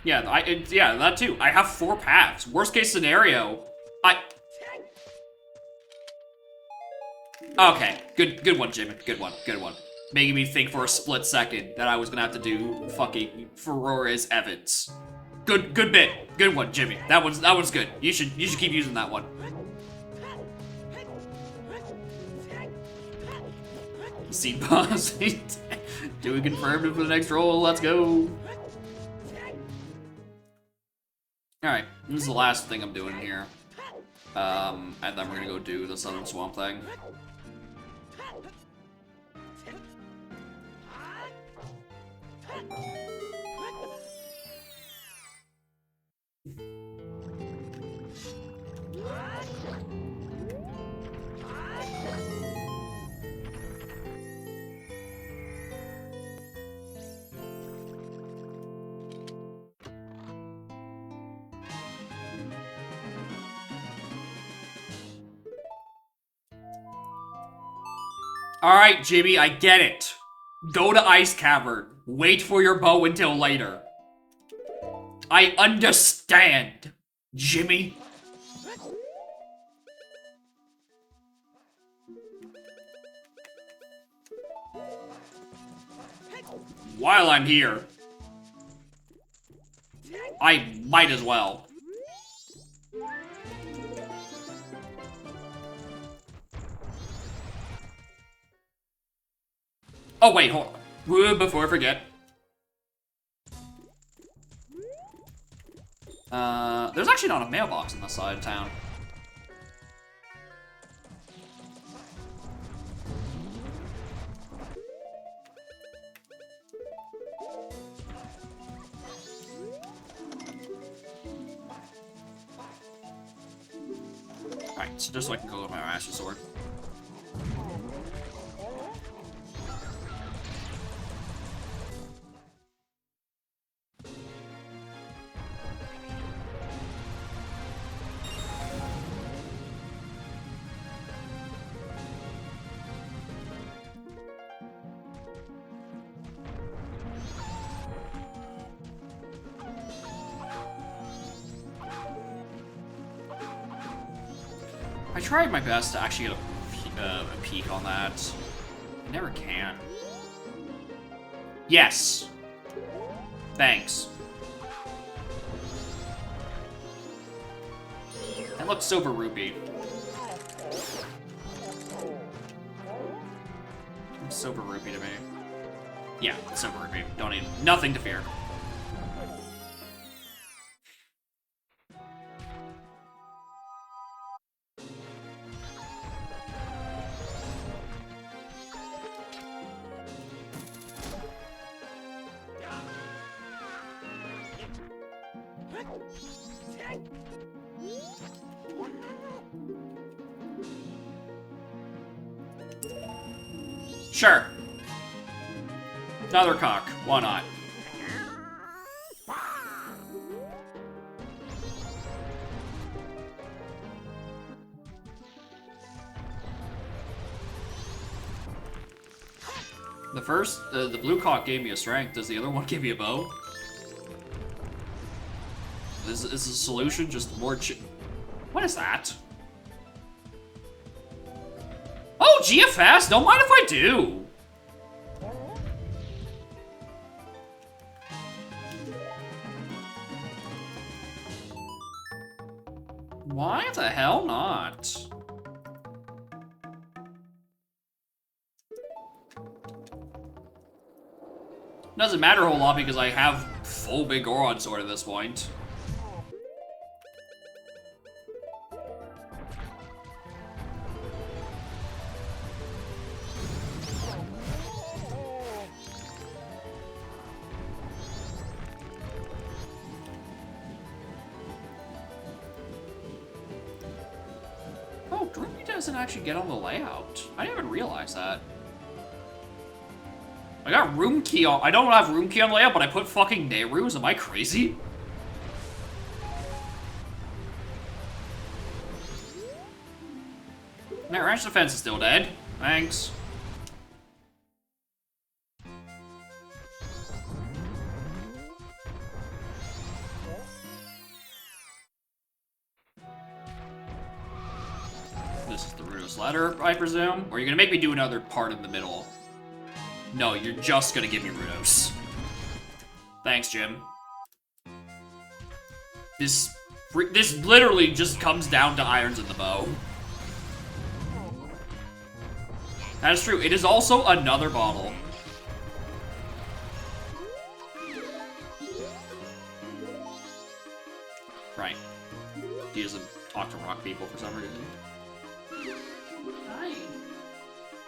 Yeah, yeah, that too. I have 4 paths. Worst case scenario, Okay, good one, Jimmy. Good one. Making me think for a split second that I was gonna have to do fucking Ferrora's Evans. Good bit. Good one, Jimmy. That one's good. You should keep using that one. Seed boss. Do we confirm it for the next roll? Let's go. Alright, this is the last thing I'm doing here. And then we're gonna go do the Southern Swamp thing. Alright, Jimmy, I get it. Go to Ice Cavern. Wait for your bow until later. I understand, Jimmy. While I'm here, I might as well. Oh wait, hold on. Before I forget. There's actually not a mailbox on this side of town. Alright, so just so I can go with my Master Sword. I tried my best to actually get a peek on that. I never can. Yes! Thanks. That looks Silver Rupee. Silver Rupee to me. Yeah, Silver Rupee. Don't need nothing to fear. Sure. Another cock. Why not? The blue cock gave me a strength. Does the other one give me a bow? Is the solution just more What is that? Oh, GFS! Don't mind if I do! Why the hell not? Doesn't matter a whole lot because I have full big Goron sword at this point. Oh, Droopy doesn't actually get on the layout. I didn't even realize that. I got room key on. I don't have room key on layout, but I put fucking Nehru's. Am I crazy? That ranch defense is still dead. Thanks. This is the Rudos ladder, I presume? Or are you gonna make me do another part in the middle? No, you're just gonna give me Rudos. Thanks, Jim. This literally just comes down to irons in the bow. That is true. It is also another bottle. Right. He doesn't talk to rock people for some reason. Hi.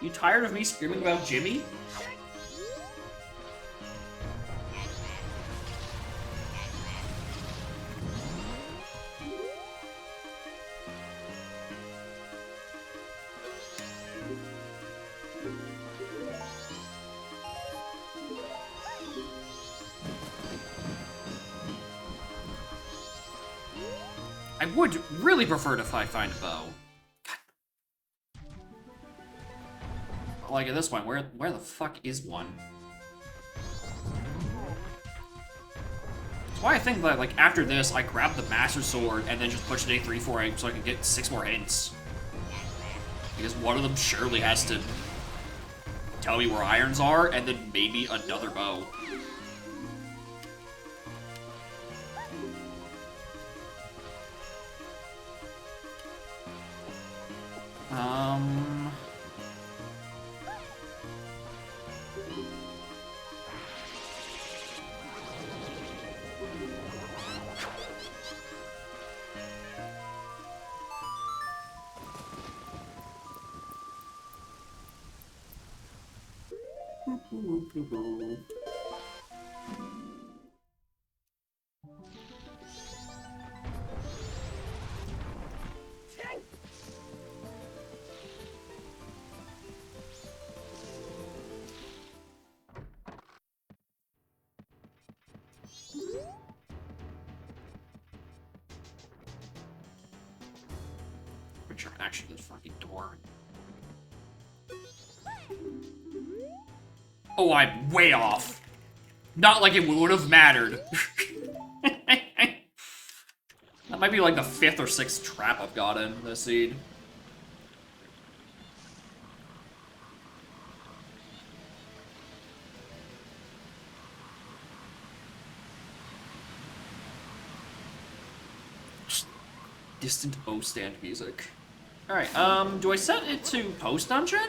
You tired of me screaming about Jimmy? I would really prefer if I find a bow. Like at this point, where the fuck is one? That's why I think that like after this, I grab the Master Sword and then just push it A3-4 so I can get 6 more hints. Because one of them surely has to tell me where irons are, and then maybe another bow. Boo-hoo. Which are actually the fucking door. Oh, I'm way off. Not like it would have mattered. That might be like the 5th or 6th trap I've got in this seed. Distant O stand music. Alright, do I set it to post dungeon?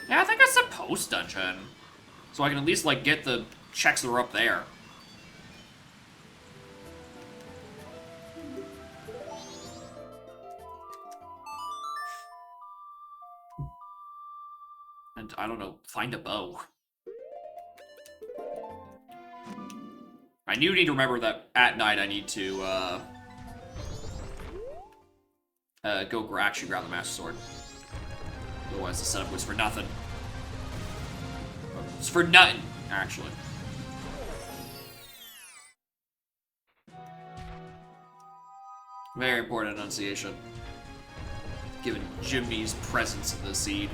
Yeah, I think I set post dungeon. So I can at least, like, get the checks that are up there. And, I don't know, find a bow. I do need to remember that at night I need to, go actually grab the Master Sword. Otherwise the setup was for nothing. It's for nothing, actually. Very important enunciation. Given Jimmy's presence in the seed.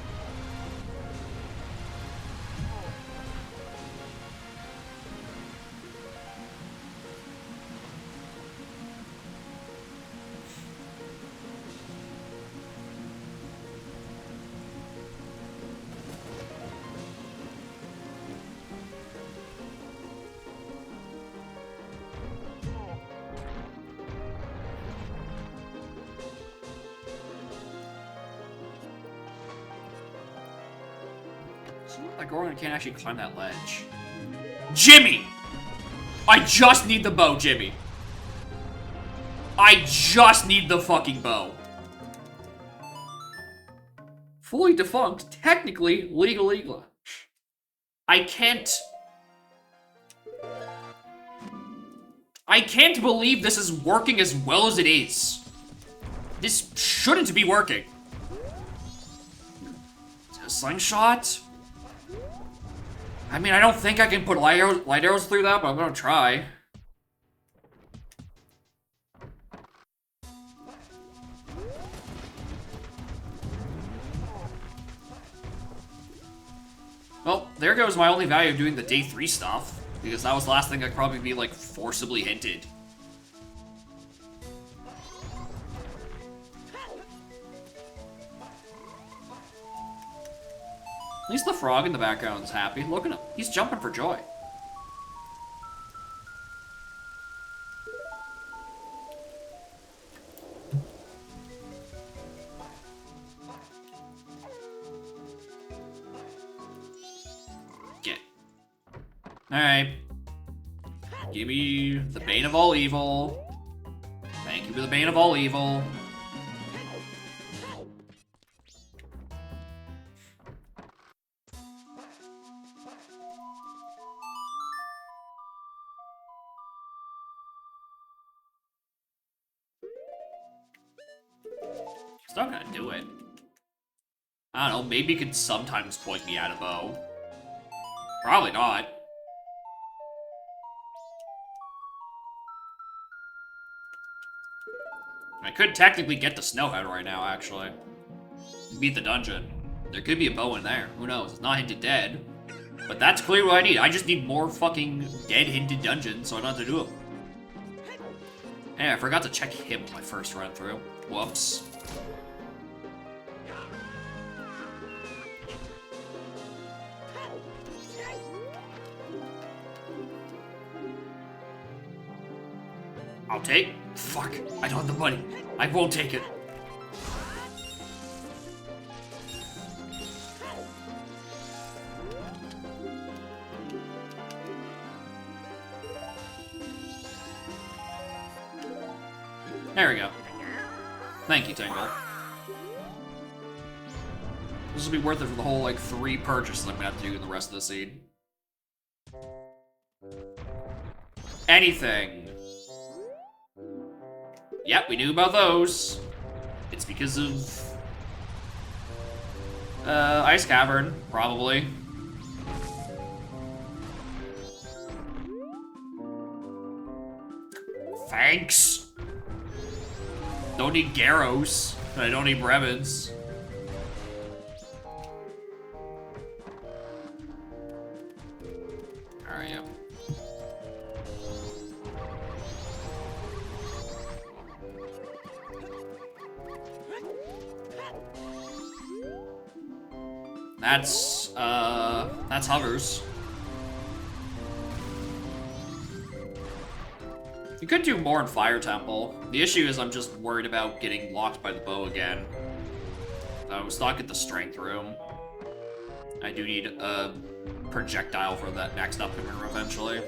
Like Goron can't actually climb that ledge. Jimmy! I just need the bow, Jimmy. I just need the fucking bow. Fully defunct, technically legal. I can't believe this is working as well as it is. This shouldn't be working. Is it a slingshot? I mean, I don't think I can put light arrows through that, but I'm gonna try. Well, there goes my only value of doing the day 3 stuff, because that was the last thing I'd probably be, like, forcibly hinted. At least the frog in the background is happy. Look at him. He's jumping for joy. Get. Alright. Give me the Bane of all evil. Thank you for the Bane of all evil. It's not gonna do it. I don't know, maybe it could sometimes point me at a bow. Probably not. I could technically get the Snowhead right now, actually. Beat the dungeon. There could be a bow in there. Who knows? It's not hinted dead. But that's clearly what I need. I just need more fucking dead hinted dungeons so I don't have to do them. Hey, I forgot to check him my first run through. Whoops. I'll take. Fuck. I don't have the money. I won't take it. There we go. Thank you, Tingle. This will be worth it for the whole, like, 3 purchases I'm gonna have to do in the rest of the seed. anything. Yep, we knew about those. It's because of Ice Cavern, probably. Thanks. Don't need Gyarados, and I don't need Brevins. Alright, yeah. That's Hovers. You could do more in Fire Temple. The issue is I'm just worried about getting locked by the bow again. I was stuck at the Strength Room. I do need a projectile for that next upcoming room eventually.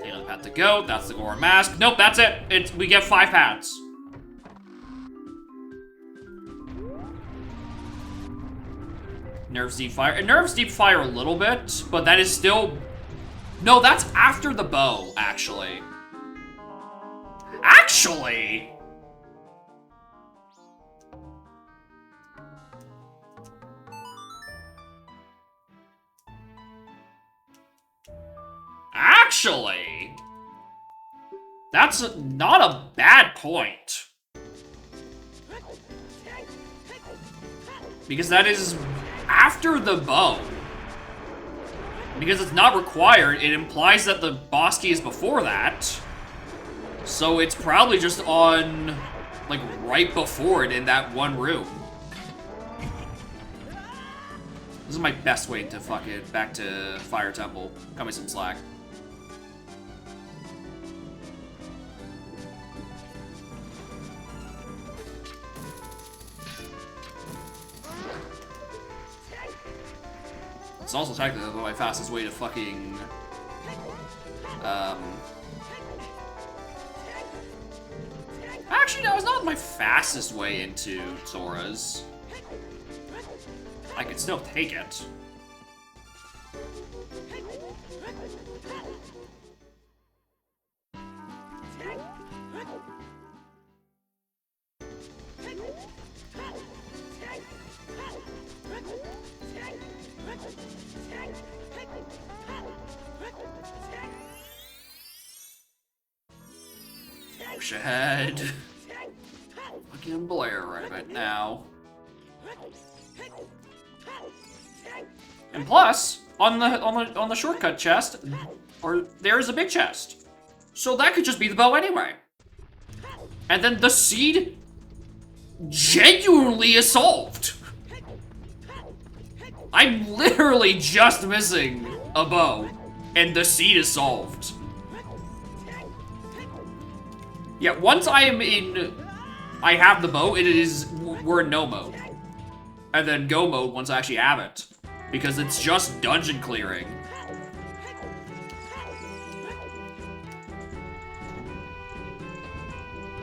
Healing Path to Goat, that's the Goron Mask. Nope, that's it! We get 5 paths. Nerves Deep Fire. It nerves Deep Fire a little bit, but that is still... No, that's after the bow, actually. Actually! Actually! That's not a bad point. Because that is after the bow. Because it's not required, it implies that the boss key is before that. So it's probably just on, like, right before it in that one room. This is my best way to fuck it back to Fire Temple. Cut me some slack. It's also technically my fastest way to fucking... Actually, no, it's not my fastest way into Zora's. I can still take it. Push ahead. Fucking Blair right about now. And plus, on the shortcut chest, there is a big chest. So that could just be the bow anyway. And then the seed genuinely is solved. I'm literally just missing a bow, and the seed is solved. Yeah, once I have the bow, we're in no mode. And then go mode once I actually have it. Because it's just dungeon clearing.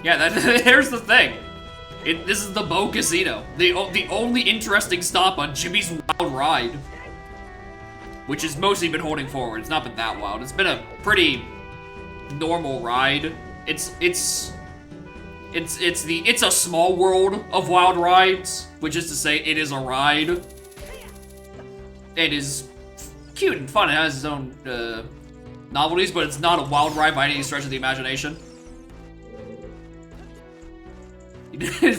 Yeah, here's the thing. This is the Bow Casino. The only interesting stop on Jimmy's Wild Ride. Which has mostly been holding forward. It's not been that wild. It's been a pretty normal ride. It's a small world of wild rides, which is to say it is a ride. It is cute and fun. It has its own novelties, but it's not a wild ride by any stretch of the imagination.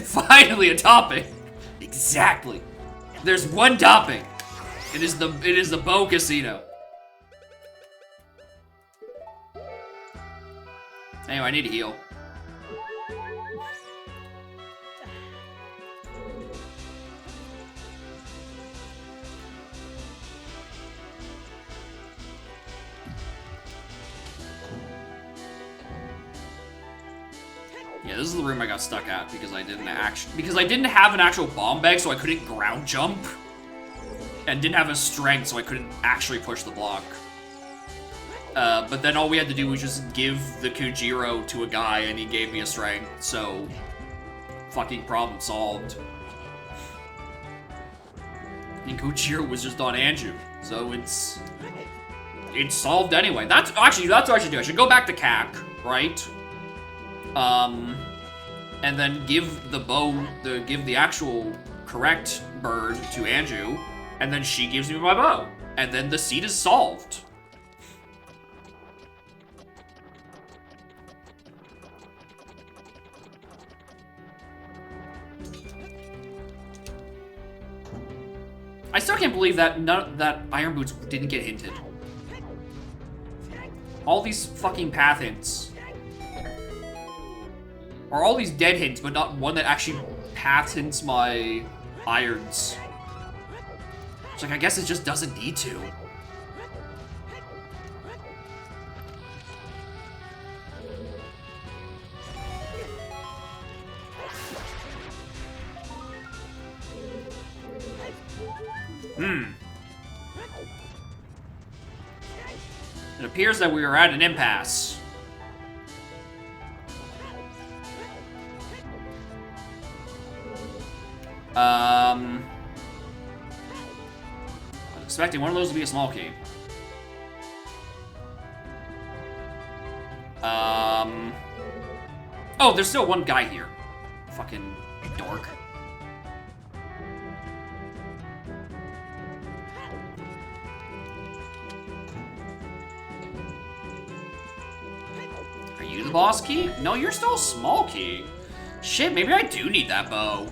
Finally a topping. Exactly. There's one topping. It is the Bow Casino. Anyway, I need to heal. Yeah, this is the room I got stuck at because I didn't have an actual bomb bag, so I couldn't ground jump. And didn't have a strength, so I couldn't actually push the block. But then all we had to do was just give the Kujiro to a guy and he gave me a strength, so fucking problem solved. And Kujiro was just on Anju, so it's it's solved anyway. That's what I should do. I should go back to CAC, right? And then give the actual correct bird to Anju, and then she gives me my bow. And then the seed is solved. I still can't believe that that Iron Boots didn't get hinted. All these fucking path hints. Or all these dead hints, but not one that actually path hints my irons. It's like, I guess it just doesn't need to. It appears that we are at an impasse. I was expecting one of those to be a small key. Oh, there's still one guy here. Fucking dork. Are you the boss key? No, you're still a small key. Shit, maybe I do need that bow.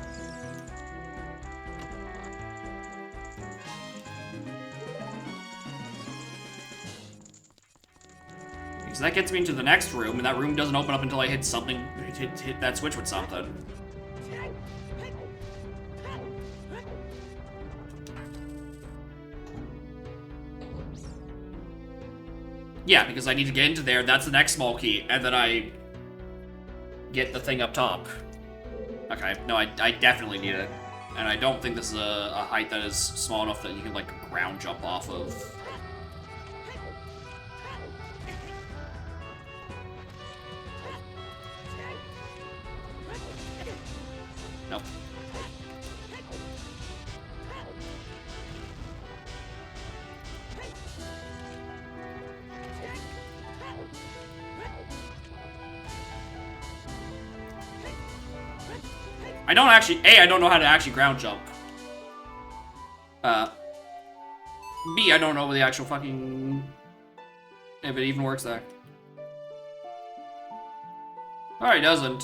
Because that gets me into the next room, and that room doesn't open up until I hit something, hit that switch with something. Yeah, because I need to get into there, that's the next small key, and then I get the thing up top. Okay, no, I definitely need it. And I don't think this is a height that is small enough that you can, like, ground jump off of. Nope. I don't know how to actually ground jump. B, I don't know the actual fucking... if it even works there. Alright, doesn't.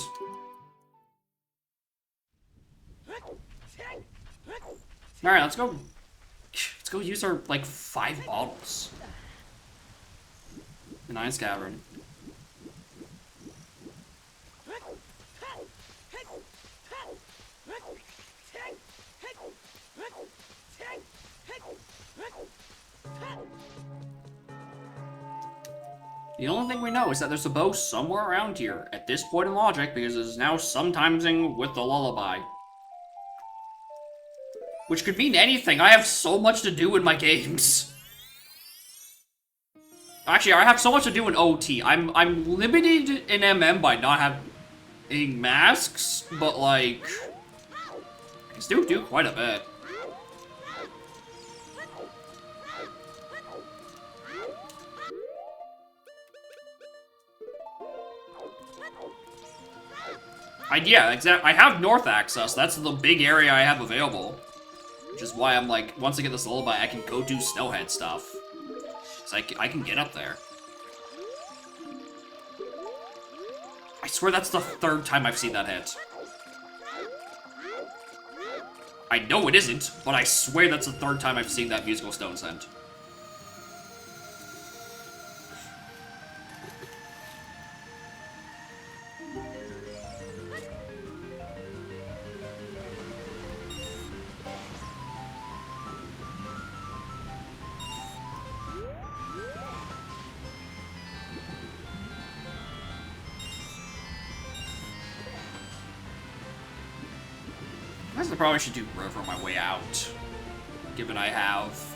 Alright, let's go use our, like, 5 bottles. In Ice Cavern. The only thing we know is that there's a bow somewhere around here, at this point in logic, because it is now sometimesing with the lullaby. Which could mean anything, I have so much to do in my games. Actually, I have so much to do in OT. I'm limited in MM by not having masks, but like... I can still do quite a bit. Yeah, exactly. I have north access. That's the big area I have available. Which is why I'm like, once I get this lullaby, I can go do Snowhead stuff. So I can get up there. I swear that's the 3rd time I've seen that hit. I know it isn't, but I swear that's the 3rd time I've seen that musical stone sent. I probably should do River on my way out, given I have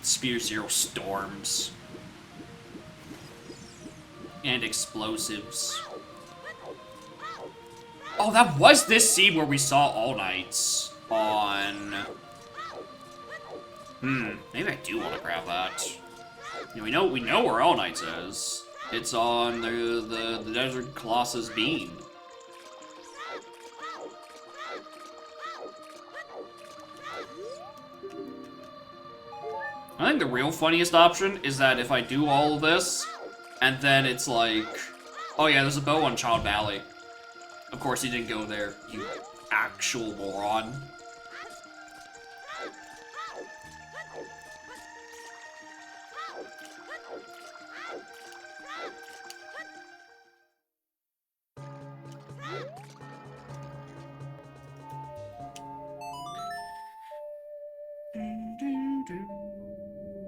Spear Zero Storms and Explosives. Oh, that was this scene where we saw All Knights on... maybe I do want to grab that. We know where All Knights is. It's on the Desert Colossus Beam. I think the real funniest option is that if I do all of this, and then it's like, oh yeah, there's a bow on Child Valley. Of course he didn't go there, you actual moron.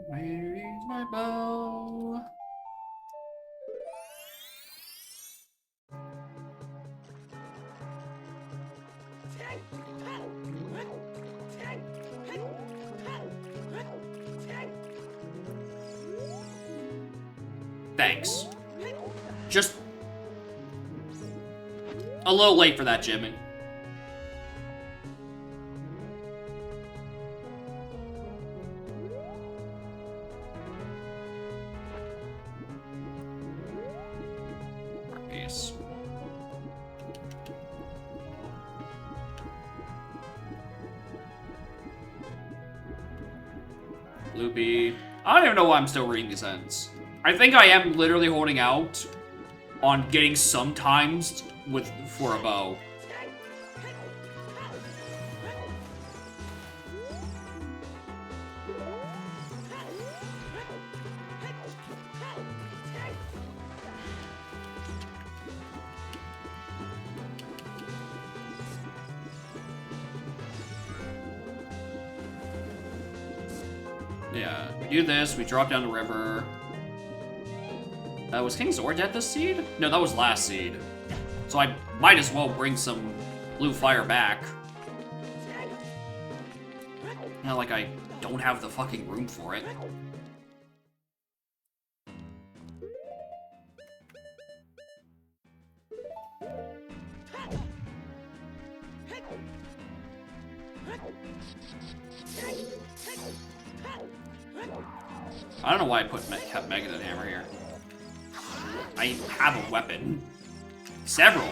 Where is my bow? Thanks. Just a little late for that, Jimmy. Yes. Loopy. I don't even know why I'm still reading these ends. I think I am literally holding out on getting sometimes for a bow. Yeah, we do this, we drop down the river. Was King Zor dead this seed? No, that was last seed. So I might as well bring some blue fire back. Not like I don't have the fucking room for it. I don't know why I kept Megadon Hammer here. I have a weapon. Several.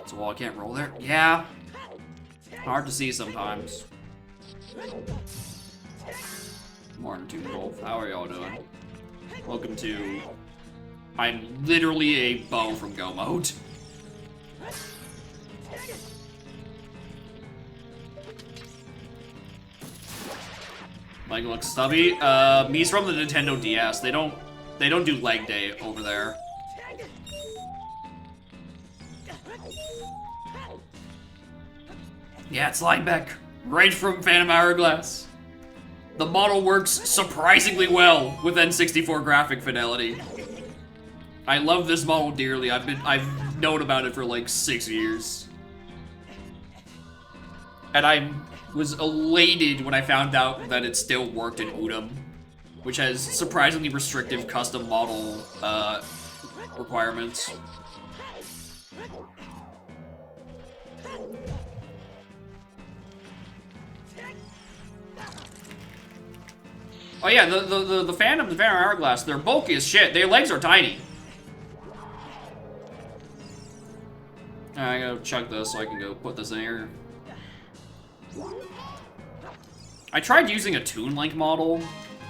So wall I can't roll there? Yeah. Hard to see sometimes. Morning to Wolf. How are y'all doing? Welcome to... I'm literally a bow from Go Mode. Mike looks stubby. He's from the Nintendo DS. They don't do leg day over there. Yeah, it's Linebeck, right from Phantom Hourglass. The model works surprisingly well with N64 graphic fidelity. I love this model dearly. I've known about it for like 6 years. And I was elated when I found out that it still worked in Udom, which has surprisingly restrictive custom model requirements. Oh yeah, the Phantom Hourglass, they're bulky as shit. Their legs are tiny. I gotta chuck this so I can go put this in here. I tried using a Toon Link model,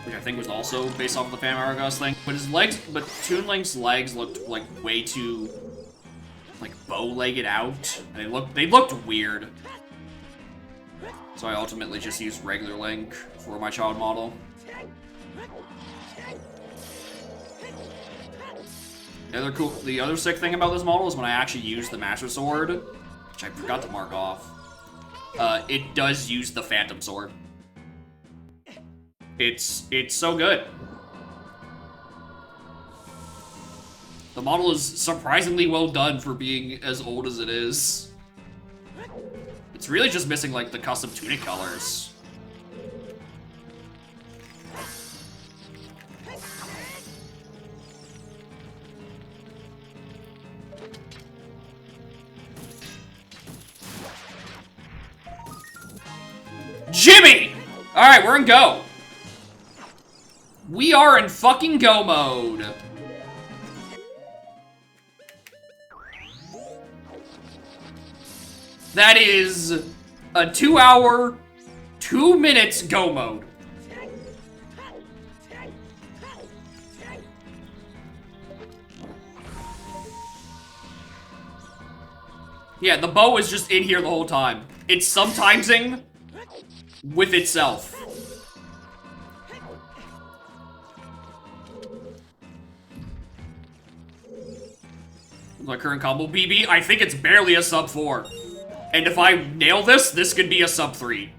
which I think was also based off of the Phantom Hourglass thing, but Toon Link's legs looked like way too like bow-legged out. And they looked weird. So I ultimately just used regular Link for my child model. The other sick thing about this model is when I actually use the Master Sword, which I forgot to mark off, it does use the Phantom Sword. It's so good. The model is surprisingly well done for being as old as it is. It's really just missing like the custom tunic colors. Jimmy! Alright, we're in go. We are in fucking go mode. That is a 2-hour, 2 minutes go mode. Yeah, the bow is just in here the whole time. It's sometimesing with itself. My current combo BB, I think it's barely a sub 4. And if I nail this, this could be a sub 3.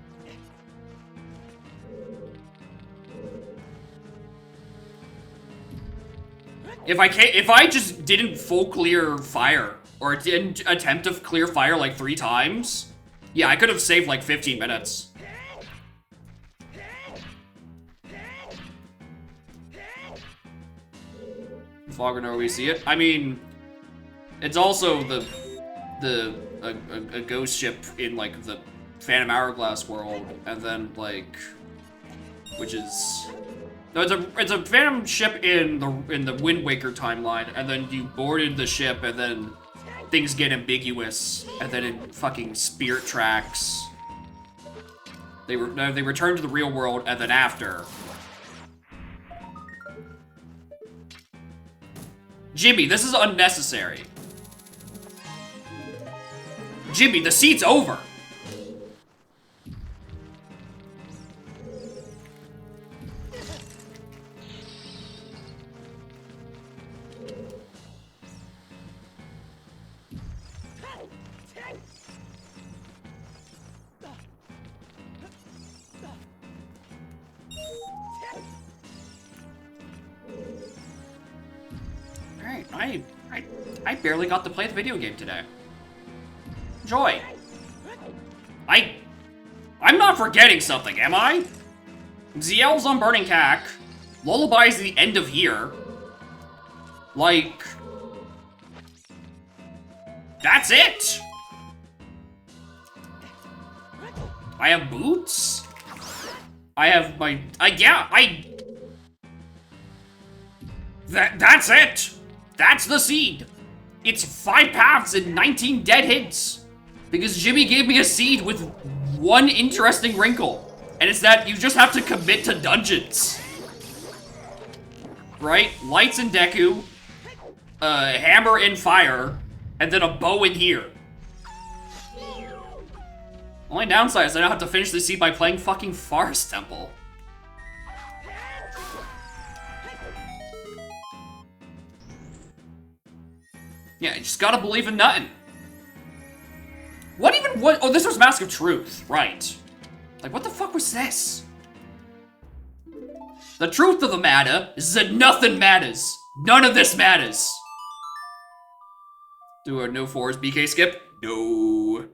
If I just didn't full clear fire, or didn't attempt to clear fire like 3 times, yeah, I could have saved like 15 minutes. Fogger, where we see it. I mean, it's also a ghost ship in like the Phantom Hourglass world, and then like, which is no, it's a Phantom ship in the Wind Waker timeline, and then you boarded the ship, and then things get ambiguous, and then in fucking Spirit Tracks, they return to the real world, and then after. Jimmy, this is unnecessary. Jimmy, the seat's over. Alright, I barely got to play the video game today. Joy. I'm not forgetting something, am I? ZL's on Burning Cack. Lullaby's the end of here. Like, that's it. I have boots. I have my, that's it. That's the seed. It's 5 paths and 19 dead hits. Because Jimmy gave me a seed with one interesting wrinkle. And it's that you just have to commit to dungeons. Right? Lights and Deku. Hammer and fire. And then a bow in here. Only downside is I don't have to finish the seed by playing fucking Forest Temple. Yeah, you just gotta believe in nothing. What? Oh, this was Mask of Truth, right. Like, what the fuck was this? The truth of the matter is that nothing matters. None of this matters. Do a no fours BK skip? No.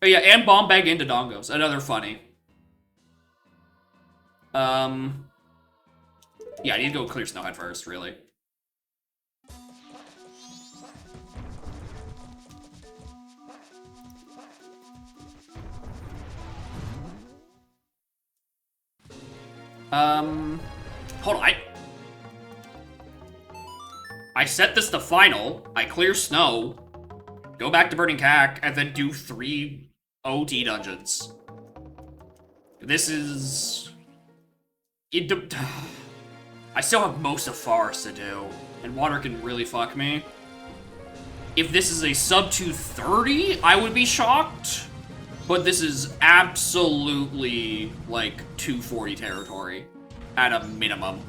Oh yeah, and bomb bag into Dongos. Another funny. Yeah, I need to go clear Snowhead first, really. Hold on, I set this to final, I clear Snow, go back to Burning Cack, and then do 3 OT dungeons. This is... I still have most of Forest to do, and water can really fuck me. If this is a sub 230, I would be shocked. But this is absolutely, like, 240 territory. At a minimum.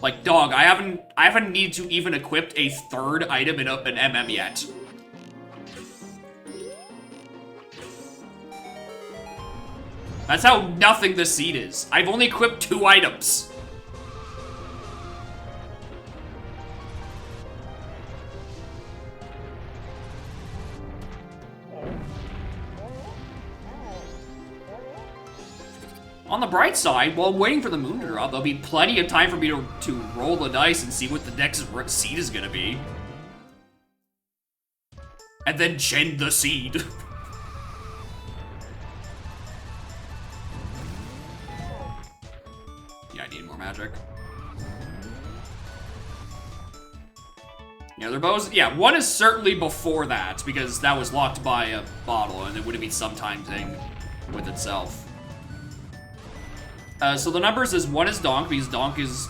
Like, dog, I haven't needed to even equip a 3rd item in an MM yet. That's how nothing this seed is. I've only equipped 2 items. On the bright side, while I'm waiting for the moon to drop, there'll be plenty of time for me to roll the dice and see what the next seed is gonna be. And then gen the seed. Yeah, they're both. Yeah, one is certainly before that because that was locked by a bottle, and it would have been some time thing with itself. So the numbers is 1 is Donk because Donk is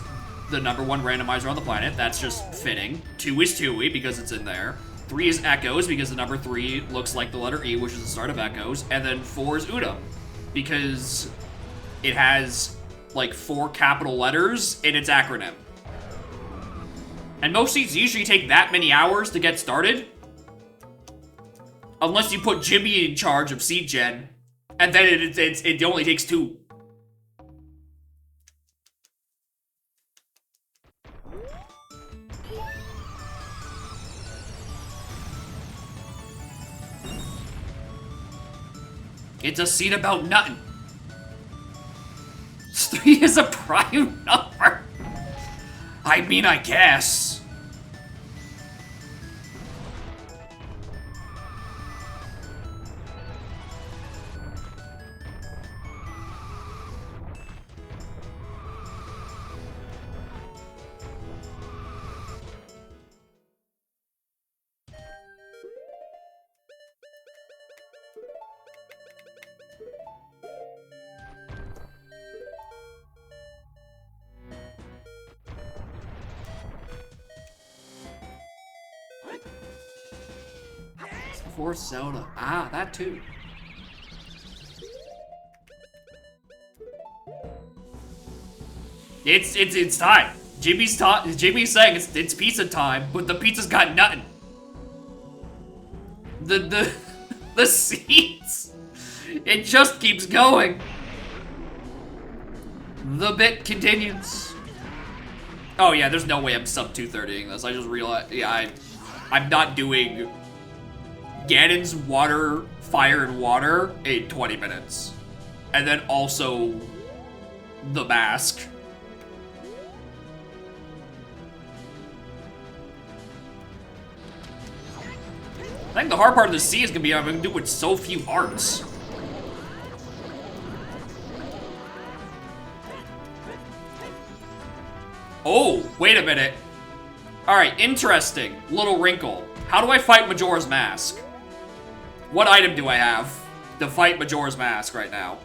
the #1 randomizer on the planet. That's just fitting. 2 is Tui because it's in there. 3 is Echoes because the number 3 looks like the letter E, which is the start of Echoes. And then 4 is Udam because it has like 4 capital letters in its acronym. And most seeds usually take that many hours to get started. Unless you put Jimmy in charge of seed gen. And then it only takes 2. It's a seed about nothing. 3 is a prime number. I mean, I guess. Before Zelda. Ah, that too. It's time. Jimmy's saying it's pizza time, but the pizza's got nothing. The seeds. It just keeps going. The bit continues. Oh yeah, there's no way I'm sub 230ing this. I just realized, yeah, I'm not doing Ganon's water, fire, and water in 20 minutes. And then also the mask. I think the hard part of the sea is gonna be I'm gonna do with so few hearts. Oh, wait a minute. Alright, interesting. Little wrinkle. How do I fight Majora's Mask? What item do I have to fight Majora's Mask right now?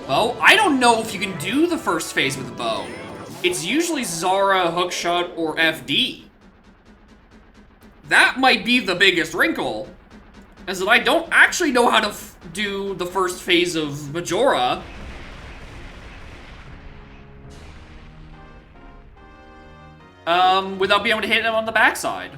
Bow? I don't know if you can do the first phase with a bow. It's usually Zara, Hookshot, or FD. That might be the biggest wrinkle. Is that I don't actually know how to do the first phase of Majora. Without being able to hit him on the backside.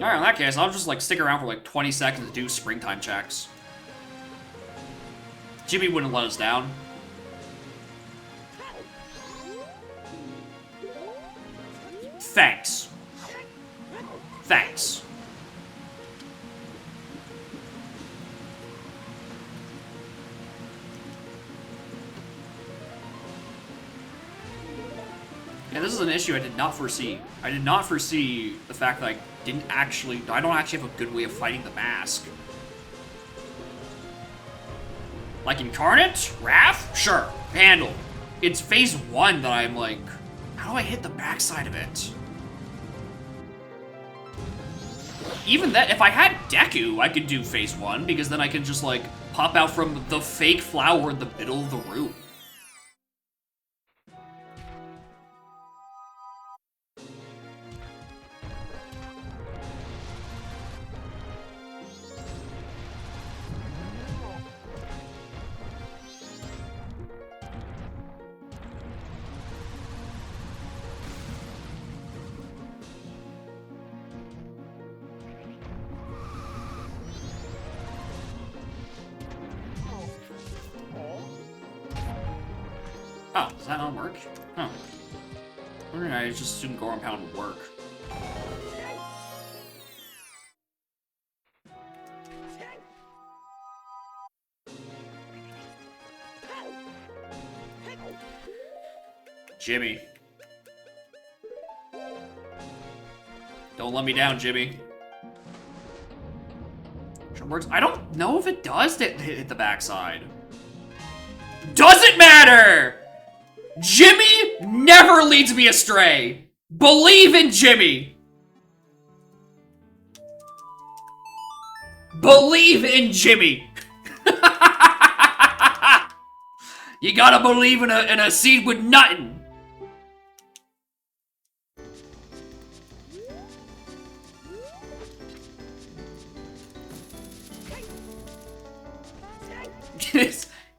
Alright, in that case, I'll just like stick around for like 20 seconds to do springtime checks. Jimmy wouldn't let us down. Thanks. Thanks. Yeah, this is an issue I did not foresee. I did not foresee the fact that I don't actually have a good way of fighting the mask. Like Incarnate? Wrath? Sure. Handle. It's phase 1 that I'm like, how do I hit the backside of it? Even that, if I had Deku, I could do phase 1, because then I can just like pop out from the fake flower in the middle of the room. Oh, does that not work? Huh. I just assumed Goron Pound would work. Jimmy. Don't let me down, Jimmy. Works. I don't know if it does hit the backside. Doesn't matter! Jimmy never leads me astray. Believe in Jimmy. Believe in Jimmy. You gotta believe in a seed with nothing.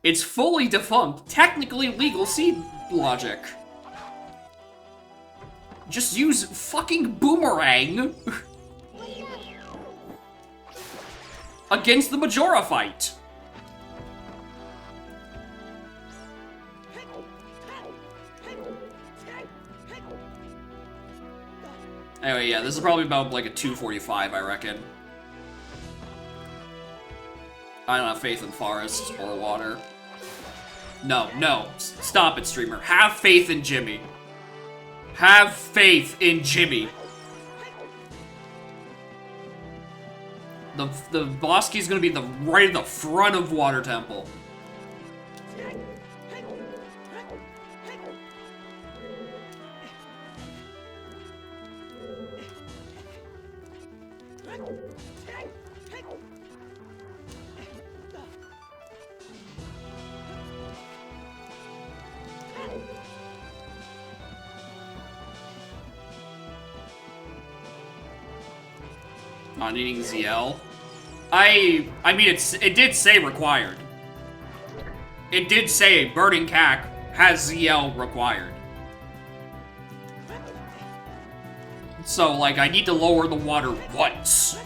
It's fully defunct, technically legal seed logic. Just use fucking Boomerang against the Majora fight. Anyway, yeah, this is probably about like a 245, I reckon. I don't have faith in forests or water. No. Stop it, streamer. Have faith in Jimmy. Have faith in Jimmy. The boss key is gonna be right at the front of Water Temple. Not needing ZL. I mean, it did say required. It did say Burning Cack has ZL required. So, like, I need to lower the water once.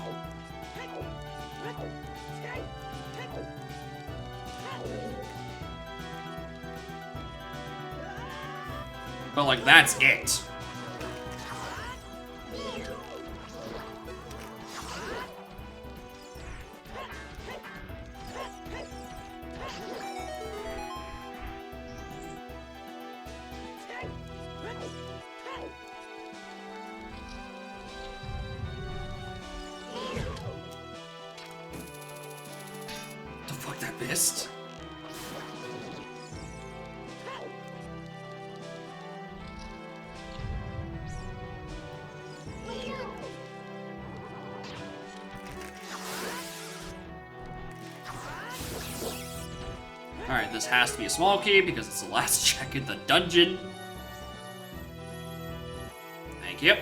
But, like, that's it. The fuck that missed? Alright, this has to be a small key because it's the last check in the dungeon. Thank you.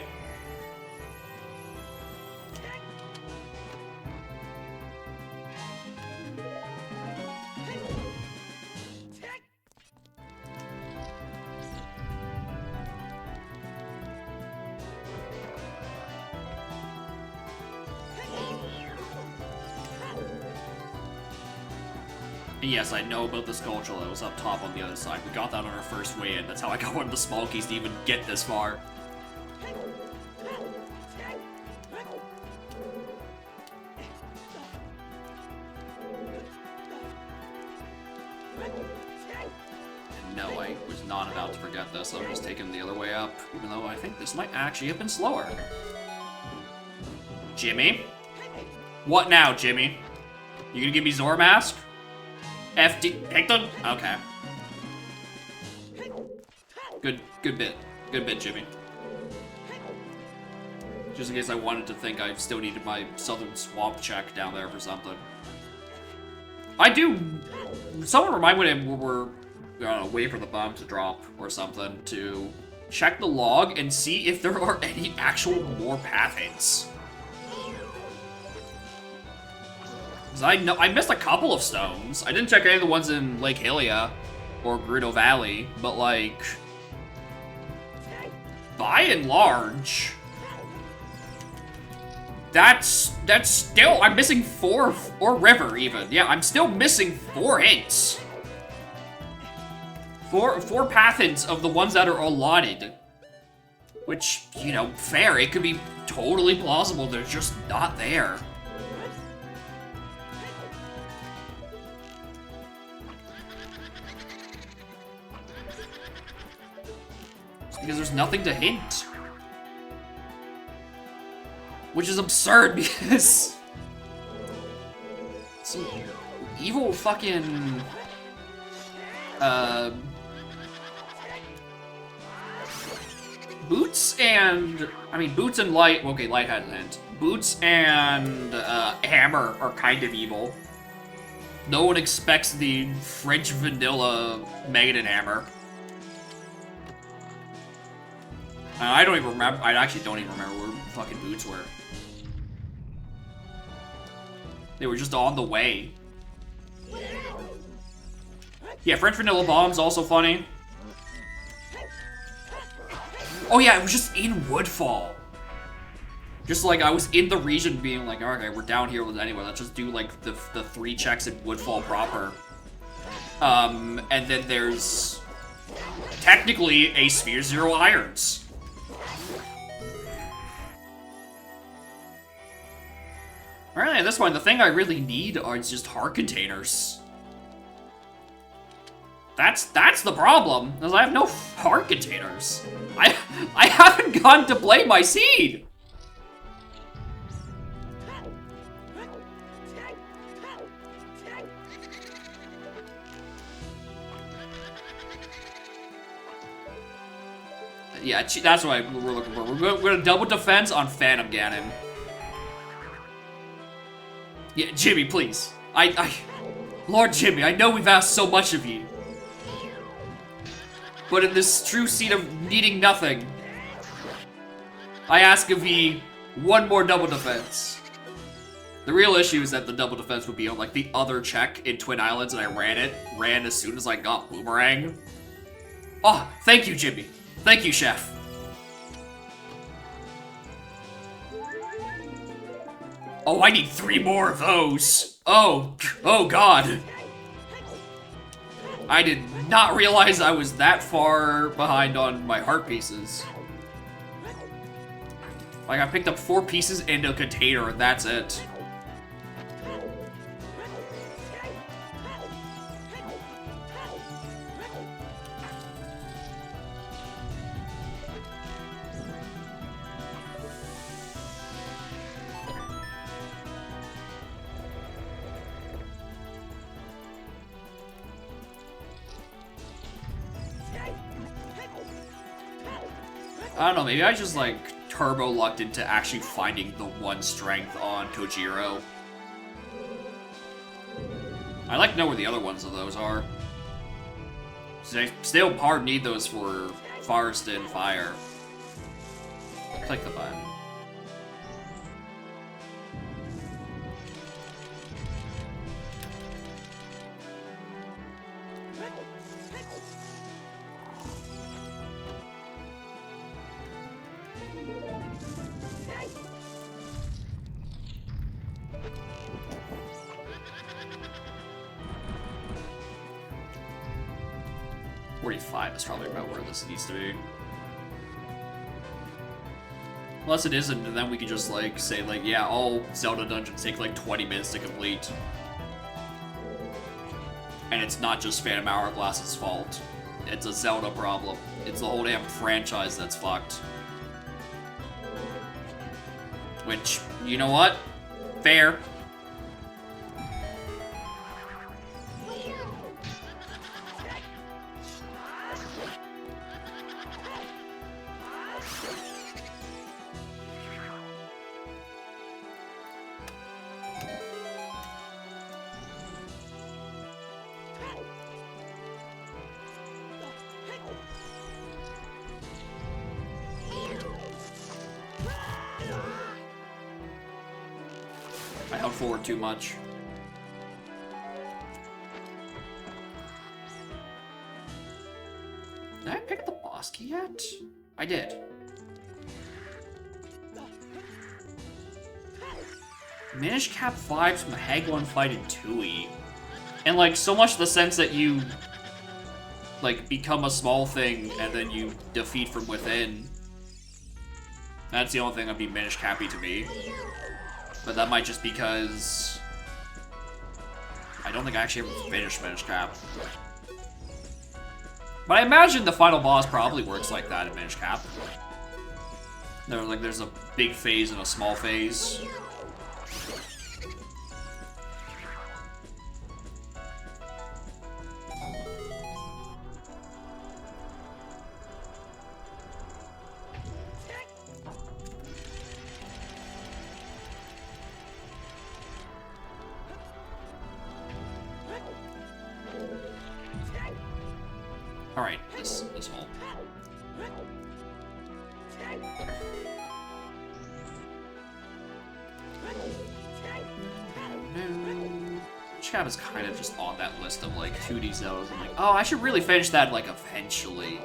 And yes, I know about the Skulltula that was up top on the other side. We got that on our first way in. That's how I got one of the small keys to even get this far. No, I was not about to forget this. I was just taking the other way up, even though I think this might actually have been slower. Jimmy? What now, Jimmy? You gonna give me Zormask? FD, Hector? Okay. Good bit. Good bit, Jimmy. Just in case I wanted to think I still needed my Southern Swamp check down there for something. I do... Someone remind me when we're, I don't know, wait for the bomb to drop or something to check the log and see if there are any actual more path hints. Because I missed a couple of stones. I didn't check any of the ones in Lake Hylia or Gerudo Valley, but like, by and large, that's still, I'm missing 4, or River even. Yeah, I'm still missing 4 hints. Four path hints of the ones that are allotted. Which, you know, fair, it could be totally plausible, they're just not there. Because there's nothing to hint. Which is absurd because... some evil fucking... Boots and... I mean, Boots and Light... Okay, Light has a hint. Boots and Hammer are kind of evil. No one expects the French vanilla Maiden Hammer. I don't even remember. I actually don't even remember where fucking Boots were. They were just on the way. Yeah, French vanilla bomb's also funny. Oh yeah, it was just in Woodfall. Just like I was in the region being like, okay, we're down here with anyway, let's just do like the 3 checks in Woodfall proper. And then there's technically a Sphere Zero Irons. Alright, at this point, the thing I really need are just heart containers. That's the problem, is I have no heart containers. I haven't gone to play my seed. Yeah, that's what we're looking for. We're gonna double defense on Phantom Ganon. Yeah, Jimmy, please. Lord Jimmy, I know we've asked so much of you. But in this true seed of needing nothing, I ask of ye one more double defense. The real issue is that the double defense would be on like the other check in Twin Islands, and I ran as soon as I got Boomerang. Oh, thank you, Jimmy. Thank you, Chef. Oh, I need 3 more of those. Oh God. I did not realize I was that far behind on my heart pieces. Like, I picked up 4 pieces and a container, and that's it. I don't know, maybe I just, like, turbo-lucked into actually finding the 1 strength on Kojiro. I'd like to know where the other ones of those are. I still hard need those for Forest and Fire. Click the button. Is probably about where this needs to be. Unless it isn't, and then we could just, like, say, like, yeah, all Zelda dungeons take, like, 20 minutes to complete. And it's not just Phantom Hourglass's fault. It's a Zelda problem. It's the whole damn franchise that's fucked. Which, you know what? Fair. I held forward too much. Did I pick up the boss key yet? I did. Minish Cap 5s from the Hagwon fight in Tui. And like, so much the sense that you like become a small thing and then you defeat from within. That's the only thing that'd be Minish Cappy to me. But that might just because I don't think I actually ever finished Minish Cap. But I imagine the final boss probably works like that in Minish Cap. There's a big phase and a small phase. Alright, this hole. Chab is kind of just on that list of like 2D Zeldas. I'm like, oh, I should really finish that like eventually.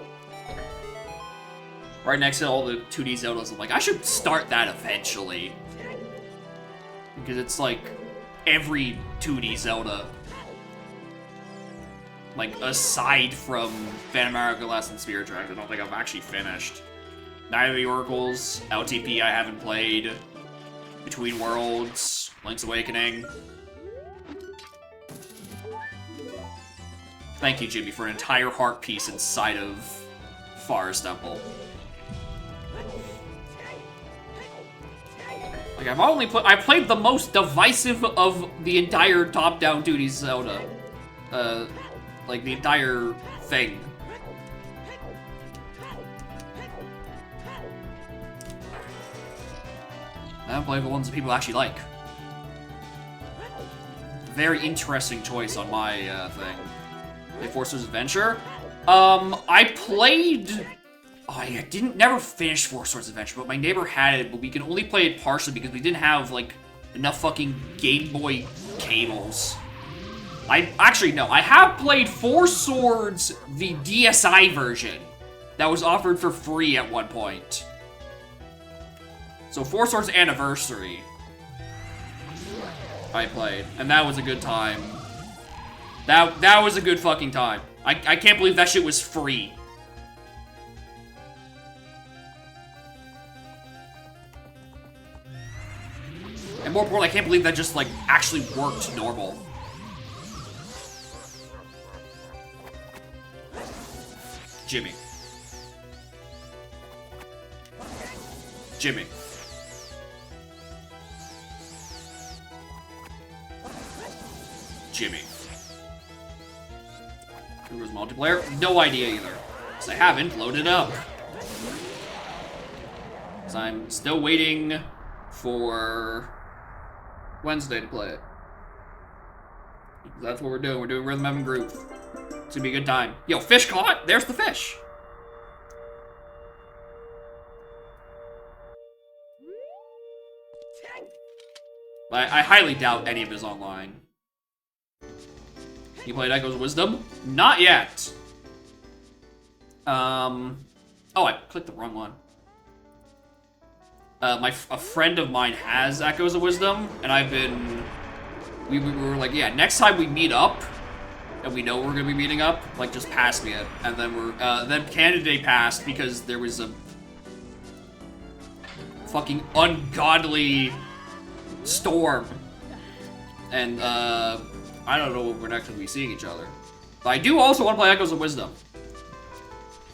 Right next to all the 2D Zeldas, I'm like, I should start that eventually. Because it's like every 2D Zelda. Like, aside from Phantom Hourglass and Spirit Tracks, I don't think I've actually finished. Night of the Oracles, LTP I haven't played, Between Worlds, Link's Awakening. Thank you, Jimmy, for an entire heart piece inside of Forest Temple. Like, I played the most divisive of the entire top-down 2D Zelda. Like, the entire thing. I don't play the ones that people actually like. Very interesting choice on my thing. Play Four Swords Adventure. I played... Oh, I never finished Four Swords Adventure, but my neighbor had it, but we could only play it partially because we didn't have, like, enough fucking Game Boy cables. Actually, no, I have played Four Swords, the DSi version, that was offered for free at one point. So Four Swords Anniversary, I played, and that was a good time. That was a good fucking time. I can't believe that shit was free. And more importantly, I can't believe that just, like, actually worked normal. Jimmy. Jimmy. Jimmy. Who was multiplayer? No idea either. Because I haven't loaded up. Because I'm still waiting for Wednesday to play it. That's what we're doing. We're doing Rhythm Heaven Groove. It's gonna be a good time. Yo, fish caught! There's the fish! I highly doubt any of it is online. You played Echoes of Wisdom? Not yet! Oh, I clicked the wrong one. A friend of mine has Echoes of Wisdom, and I've been... We were like, yeah, next time we meet up, and we know we're gonna be meeting up, like, just pass me it. And then then Canada Day passed because there was a fucking ungodly storm. And, I don't know when we're next gonna be seeing each other. But I do also want to play Echoes of Wisdom.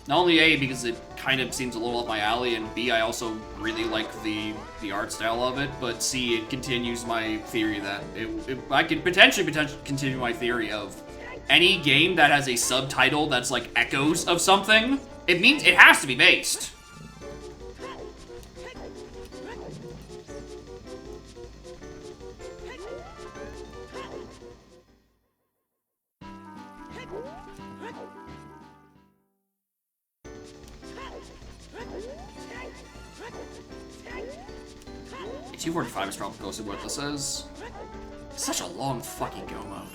Not only A, because it kind of seems a little up my alley, and B, I also really like the art style of it, but C, it continues my theory that I could potentially continue my theory of any game that has a subtitle that's like echoes of something, it means it has to be based. T45 is probably close to what this is. It's such a long fucking go mode.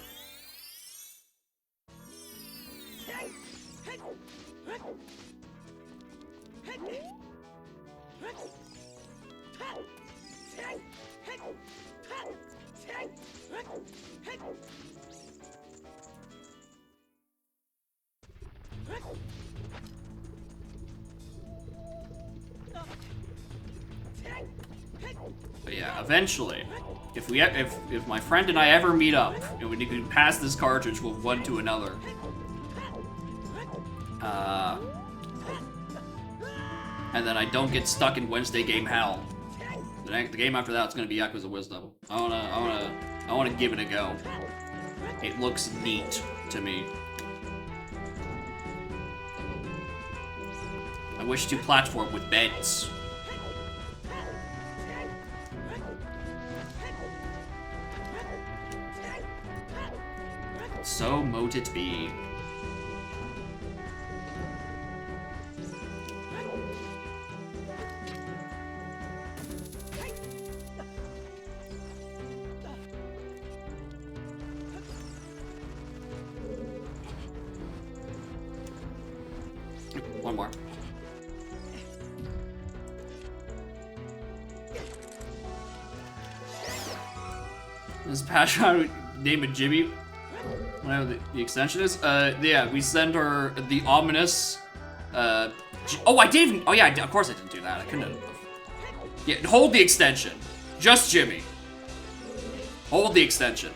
But yeah, eventually, if my friend and I ever meet up, and we can pass this cartridge from one to another, And then I don't get stuck in Wednesday game hell. The game after that is gonna be Yakuza Wisdom. I wanna give it a go. It looks neat to me. I wish to platform with beds. So mote it be. One more. This passion name it Jimmy. Whatever the extension is. Yeah, we send her the ominous. Oh, I didn't. Oh yeah, of course I didn't do that. I couldn't have. Yeah, hold the extension. Just Jimmy. Hold the extension.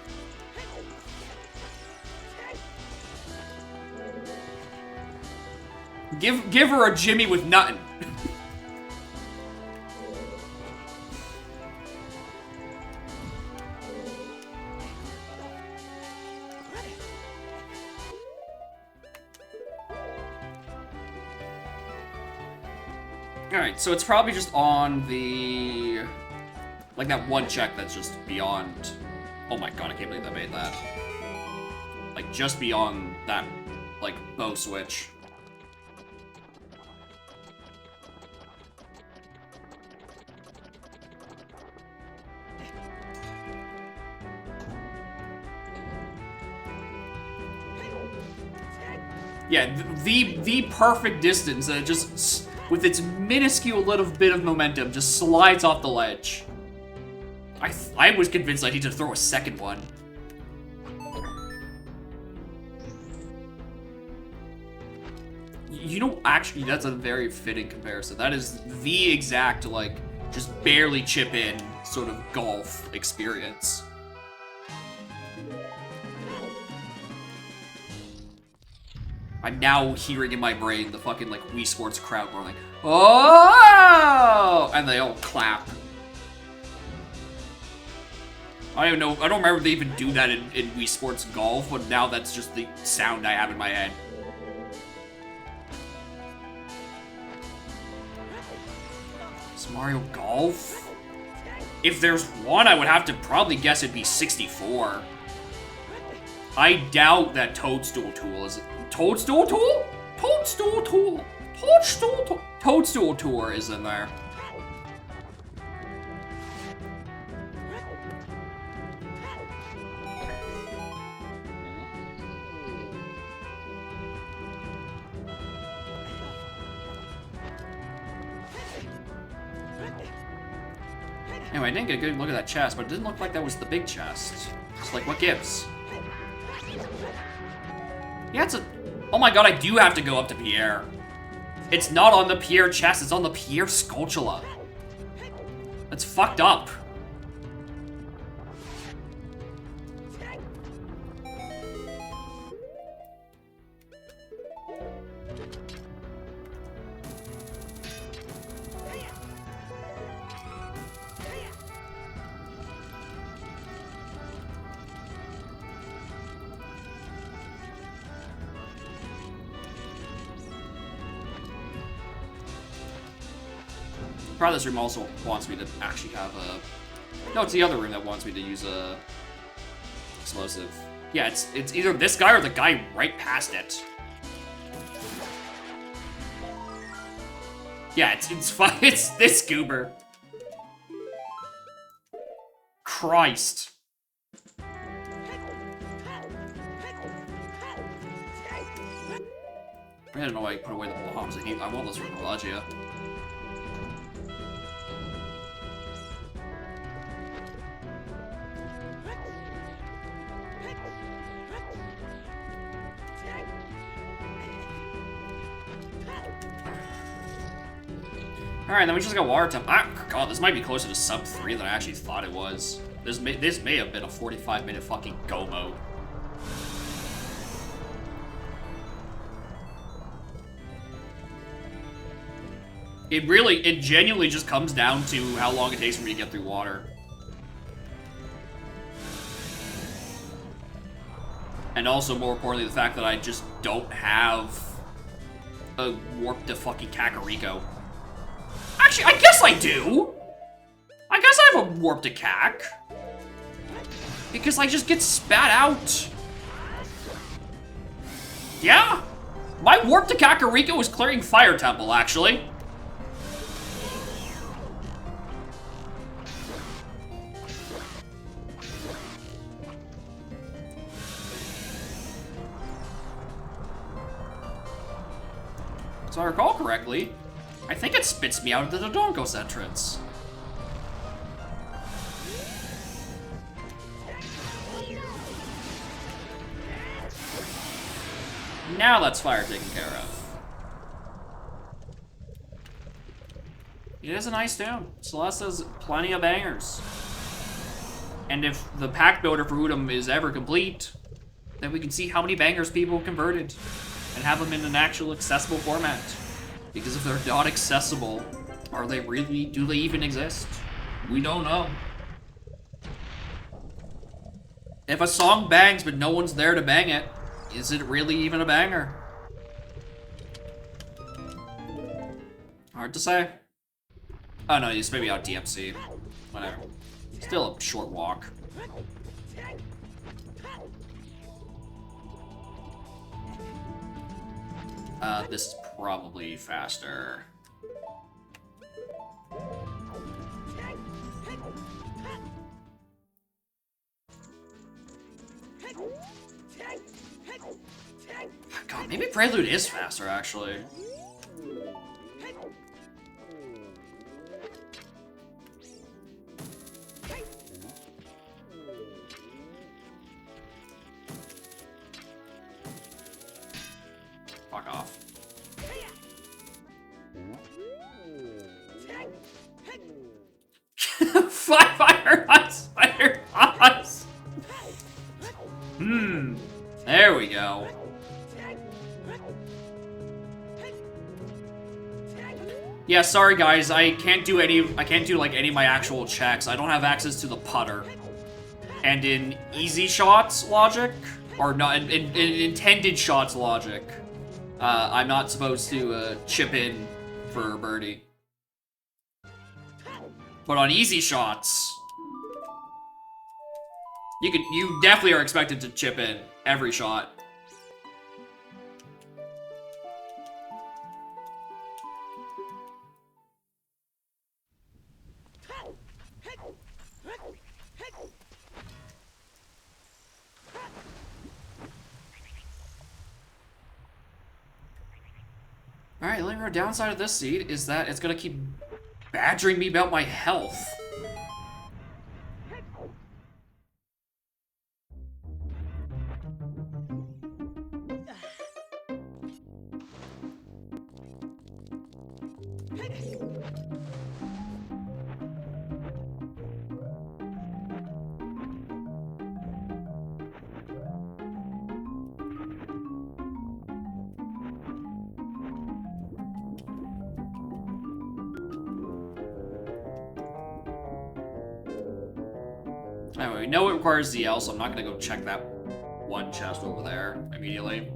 Give her a Jimmy with nothing. Alright, so it's probably just on the... like that one check that's just beyond... Oh my god, I can't believe I made that. Like, just beyond that, like, bow switch. Yeah, the perfect distance, just with its minuscule little bit of momentum, just slides off the ledge. I was convinced I need to throw a second one. You know, actually, that's a very fitting comparison. That is the exact, like, just barely chip in sort of golf experience. I'm now hearing in my brain the fucking, like, Wii Sports crowd going like, oh! And they all clap. I don't know, I don't remember if they even do that in Wii Sports Golf, but now that's just the sound I have in my head. Is Mario Golf? If there's one, I would have to probably guess it'd be 64. I doubt that Toadstool Tool is... Toadstool Tool? Toadstool Tool. Toadstool Tool. Toadstool Tour is in there. Anyway, I didn't get a good look at that chest, but it didn't look like that was the big chest. It's like, what gives? Yeah, it's a... Oh my god, I do have to go up to Pierre. It's not on the Pierre chest, it's on the Pierre Skulltula. That's fucked up. Probably this room also wants me to actually have a... No, it's the other room that wants me to use a... explosive. Yeah, it's either this guy or the guy right past it. Yeah, it's fine. It's this goober. Christ. I don't know why I put away the bombs. I want those from Pelagia. Alright, then we just got water temp. God, this might be closer to sub 3 than I actually thought it was. This may have been a 45-minute fucking go mode. It genuinely just comes down to how long it takes for me to get through water. And also, more importantly, the fact that I just don't have a warp to fucking Kakariko. Actually, I guess I do! I guess I have a warp to Kak. Because I just get spat out. Yeah! My warp to Kakariko was clearing Fire Temple, actually. So I recall correctly, I think it spits me out of the Dodonkos entrance. Now that's fire taken care of. It is a nice tune. Celeste has plenty of bangers. And if the pack builder for Udam is ever complete, then we can see how many bangers people converted and have them in an actual accessible format. Because if they're not accessible, do they even exist? We don't know. If a song bangs but no one's there to bang it, is it really even a banger? Hard to say. Oh no, it's maybe out DMC. Whatever. Still a short walk. This is probably faster. God, maybe Prelude is faster, actually. Fuck off. Fire us! Fire us! There we go. Yeah, sorry guys, I can't do like any of my actual checks. I don't have access to the putter. And in easy shots logic, or not, in intended shots logic, I'm not supposed to chip in for birdie. But on easy shots, you definitely are expected to chip in every shot. Alright, the only downside of this seed is that it's gonna keep badgering me about my health. Anyway, we know it requires ZL, so I'm not gonna go check that one chest over there immediately.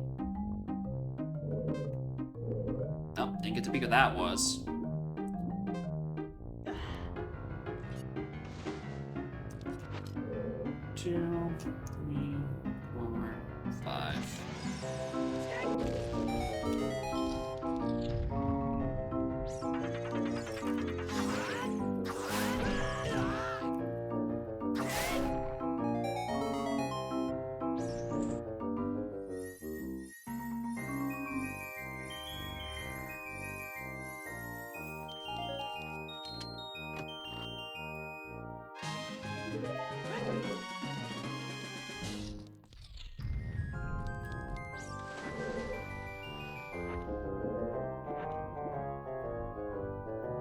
Oh, didn't get to peek what that was. Two, three, 4, 5.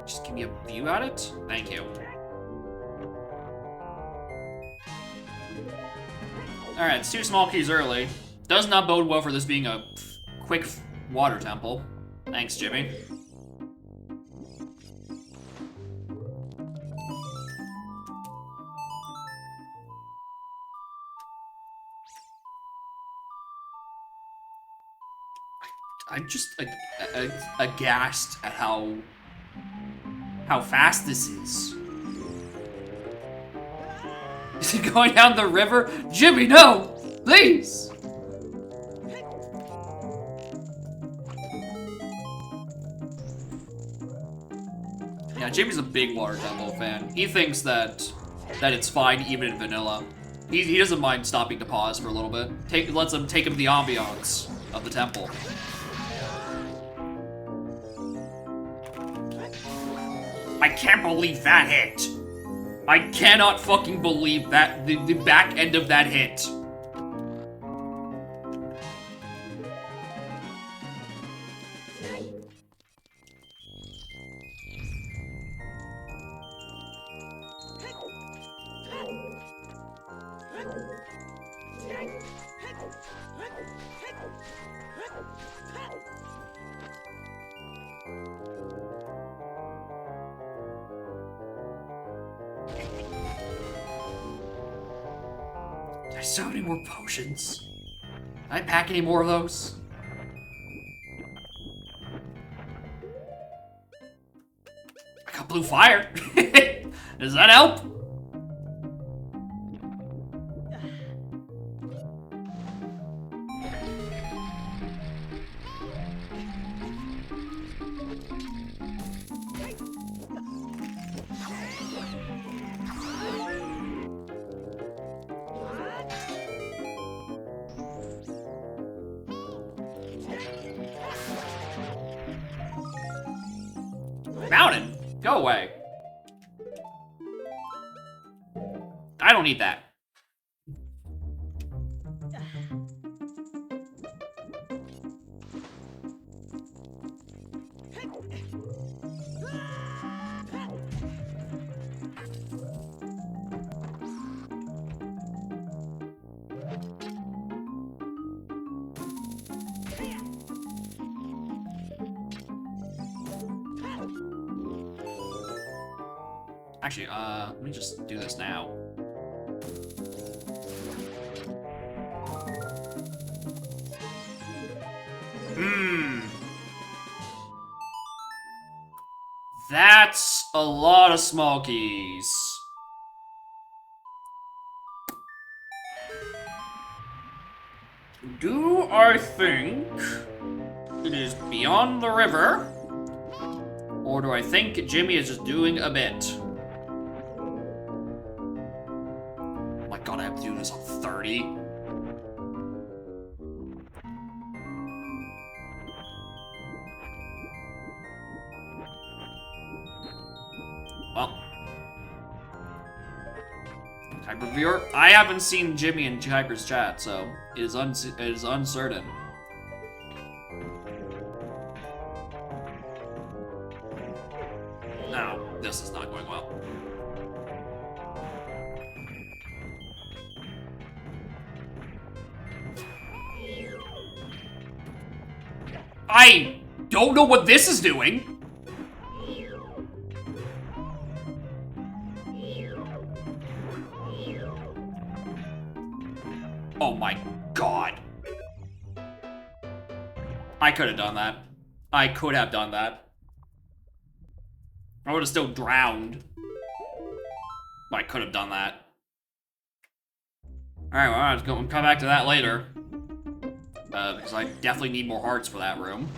Just give me a view at it? Thank you. Alright, it's 2 small keys early. Does not bode well for this being a quick water temple. Thanks, Jimmy. I'm just aghast at how fast this is. Is it going down the river? Jimmy, no! Please! Yeah, Jimmy's a big Water Temple fan. He thinks that it's fine even in vanilla. He doesn't mind stopping to pause for a little bit. Lets him take him the ambiance of the temple. I can't believe that hit. I cannot fucking believe that the back end of that hit. There's so many more potions. Can I pack any more of those? I got blue fire. Does that help? Mountain, go away. I don't need that. Actually, let me just do this now. That's a lot of small keys. Do I think it is beyond the river? Or do I think Jimmy is just doing a bit? Oh my god, I have to do this on 30? Well. Hyper viewer? I haven't seen Jimmy in Hyper's chat, so it is uncertain. No, this is not going well. I don't know what this is doing. Oh my god. I could have done that. I could have done that. I would have still drowned. But I could have done that. Alright, well, I'll come back to that later. Because I definitely need more hearts for that room.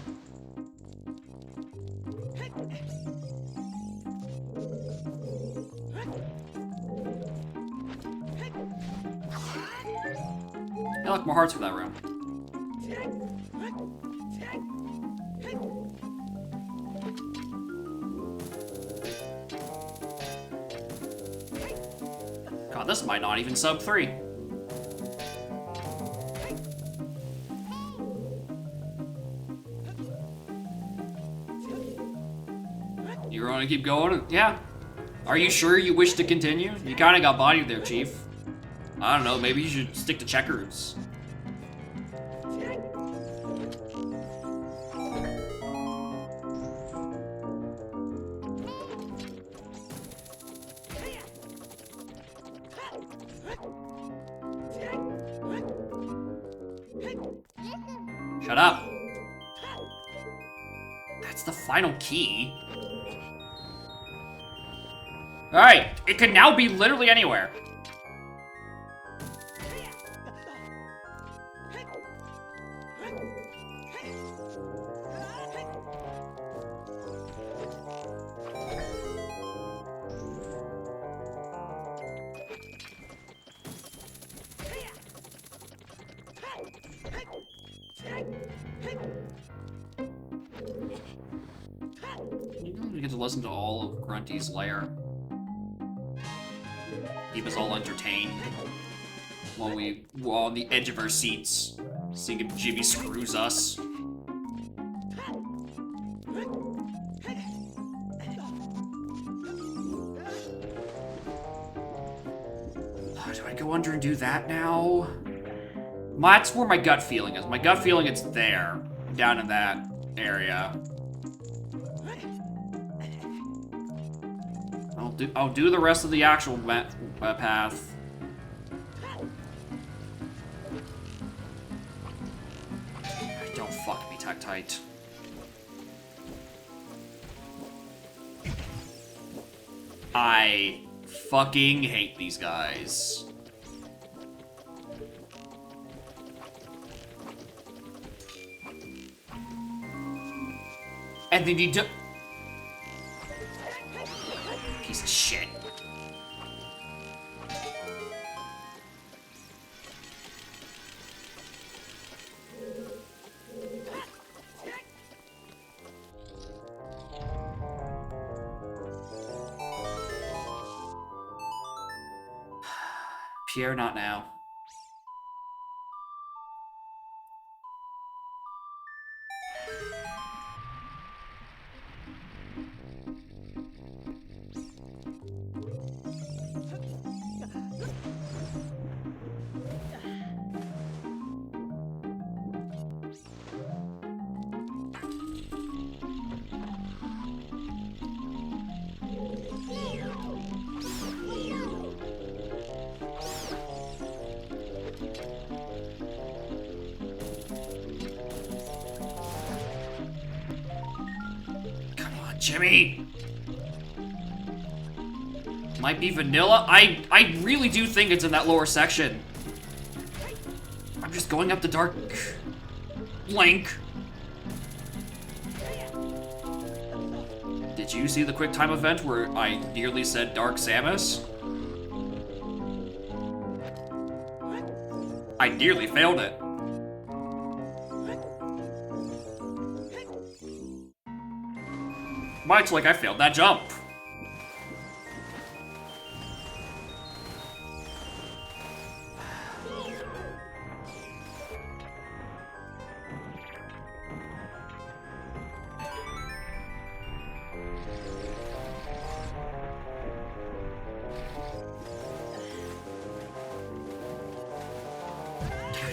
I like more hearts for that room. God, this might not even sub 3. You want to keep going? Yeah. Are you sure you wish to continue? You kind of got bodied there, Chief. I don't know, maybe you should stick to checkers. Shut up. it's the final key. Alright, it can now be literally anywhere. You get to listen to all of Grunty's lair. Keep us all entertained while we're on the edge of our seats, seeing if Jimmy screws us. Do I go under and do that now? That's where my gut feeling is. My gut feeling it's there, down in that area. I'll do the rest of the actual path. Don't fuck me, Tektite. I fucking hate these guys. And then you do. Piece of shit. Pierre, not now. Jimmy! Might be vanilla? I really do think it's in that lower section. I'm just going up the dark... Link. Did you see the quick time event where I nearly said Dark Samus? I nearly failed it. Much like I failed that jump.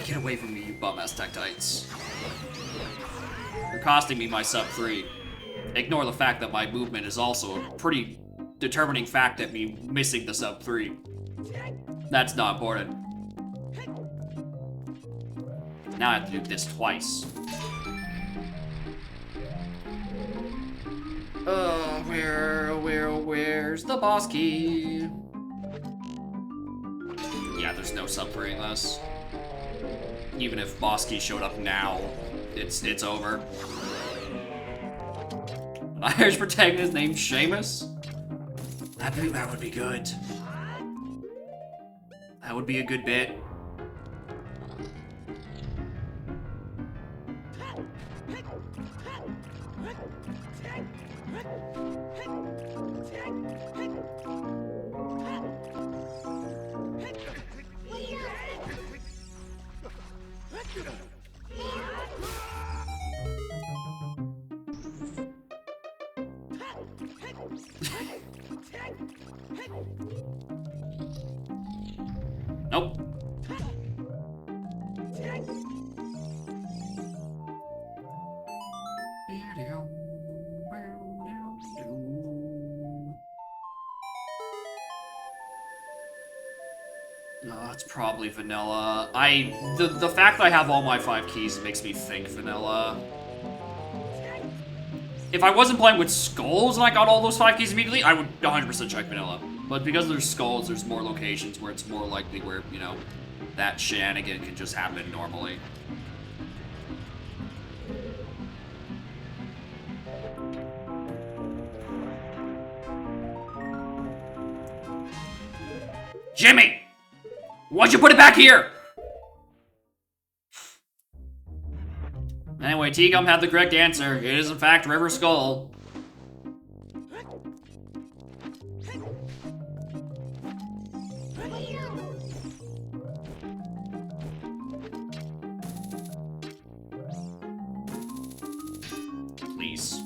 Get away from me, you bum-ass Tektites. You're costing me my sub 3. Ignore the fact that my movement is also a pretty determining fact at me missing the sub 3. That's not important. Now I have to do this twice. Where's the boss key? Yeah, there's no sub 3 in this. Even if boss key showed up now, it's over. An Irish protagonist named Seamus? I think that would be good. That would be a good bit. Nope. No, it's probably vanilla. The fact that I have all my 5 keys makes me think vanilla. If I wasn't playing with skulls and I got all those 5 keys immediately, I would 100% check vanilla. But because there's skulls, there's more locations where it's more likely where, you know, that shenanigan can just happen normally. Jimmy! Why'd you put it back here? Anyway, T-Gum had the correct answer. It is, in fact, River Skull. Please.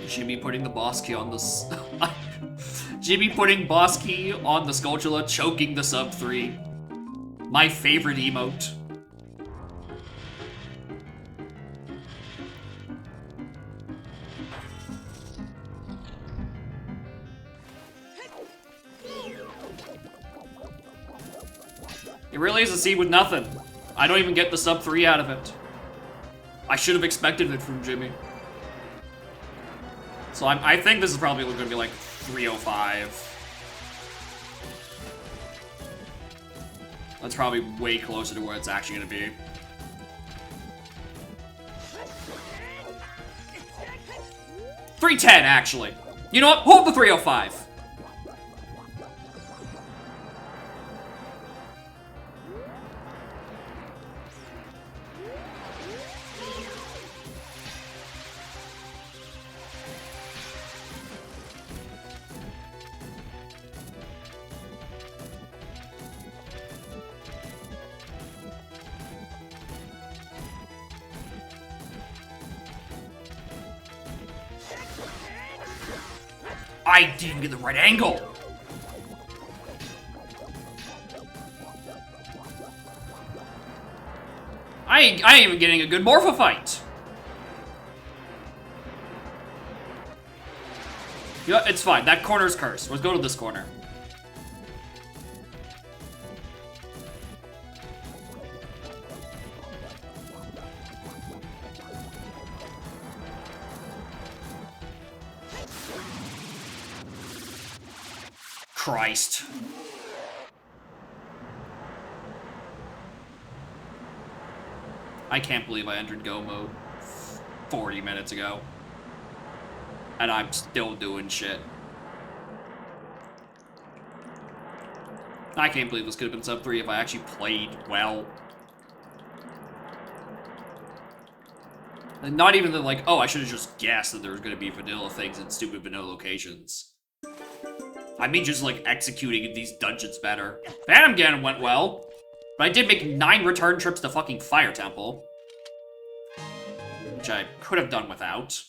Jimmy putting the boss key on the Jimmy putting boss key on the Skulltula, choking the sub 3. My favorite emote. It really is a seed with nothing. I don't even get the sub 3 out of it. I should have expected it from Jimmy. So I think this is probably going to be like 305. That's probably way closer to where it's actually going to be. $310, actually. You know what? Hold the 305. I didn't get the right angle. I ain't even getting a good Morpha fight. Yeah, it's fine. That corner's cursed. Let's go to this corner. Christ. I can't believe I entered go mode 40 minutes ago. And I'm still doing shit. I can't believe this could have been sub 3 if I actually played well. And not even the like, oh, I should have just guessed that there was going to be vanilla things in stupid vanilla locations. I mean just, like, executing these dungeons better. Phantom Ganon went well, but I did make 9 return trips to fucking Fire Temple. Which I could have done without.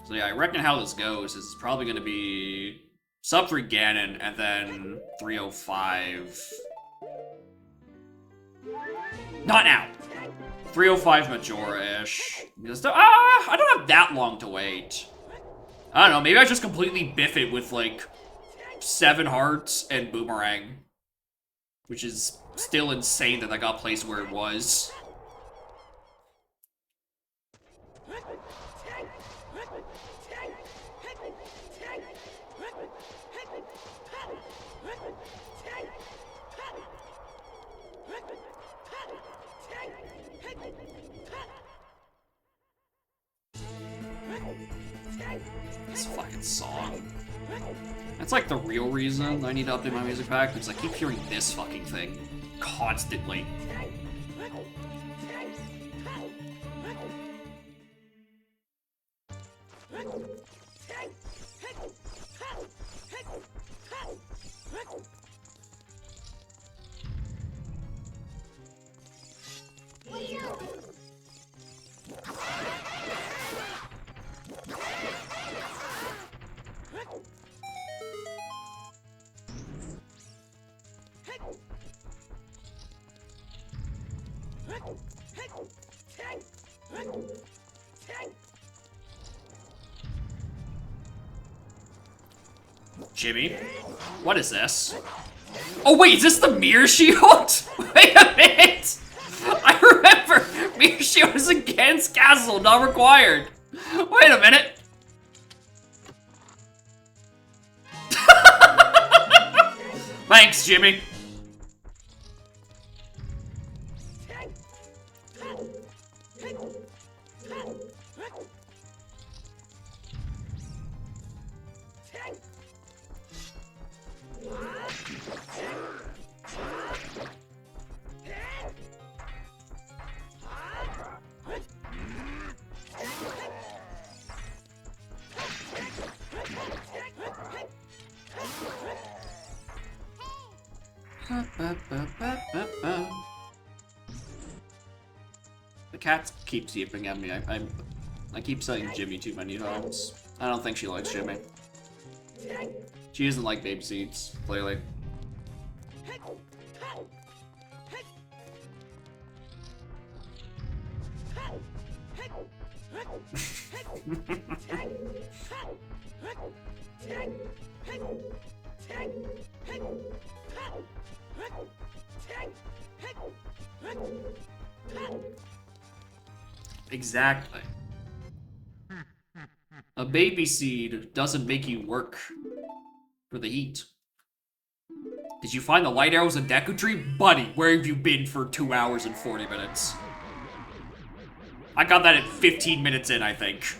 So yeah, I reckon how this goes is it's probably gonna be sub 3 Ganon, and then 305... Not now! 305 Majora-ish. I don't have that long to wait. I don't know, maybe I just completely biff it with, like, 7 hearts and Boomerang. Which is still insane that got placed where it was. This fucking song. That's like the real reason I need to update my music pack, because I keep hearing this fucking thing constantly. Jimmy, what is this? Oh wait, is this the mirror shield? Wait a minute! I remember! Mirror shield is against castle, not required. Wait a minute. Thanks, Jimmy. The cat keeps yipping at me. I keep saying Jimmy too many times. I don't think she likes Jimmy. She doesn't like baby seeds, clearly. Exactly. A baby seed doesn't make you work for the heat. Did you find the light arrows in Deku Tree? Buddy, where have you been for 2 hours and 40 minutes? I got that at 15 minutes in, I think.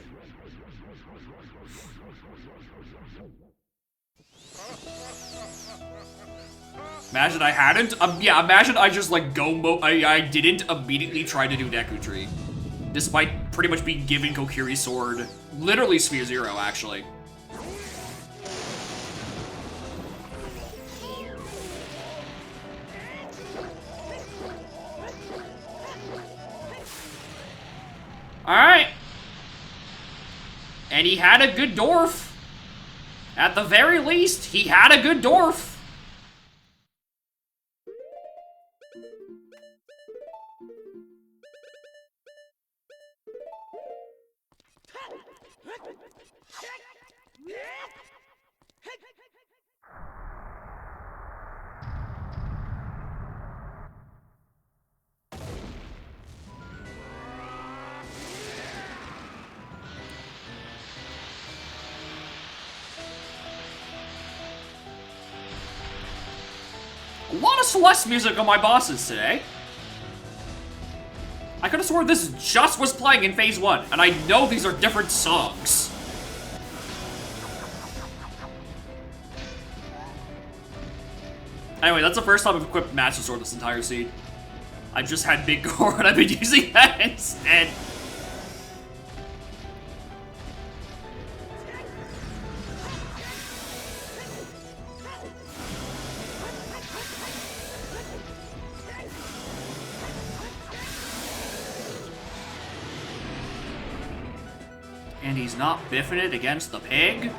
Imagine I hadn't. Yeah, imagine I just like I didn't immediately try to do Deku Tree. Despite pretty much being given Kokiri's sword. Literally Sphere Zero, actually. Alright. And he had a good dwarf. At the very least, he had a good dwarf. A lot of Celeste music on my bosses today. I could have sworn this just was playing in Phase 1, and I know these are different songs. Anyway, that's the first time I've equipped Master Sword this entire scene. I've just had Big Gore, and I've been using that instead. And he's not biffing it against the pig?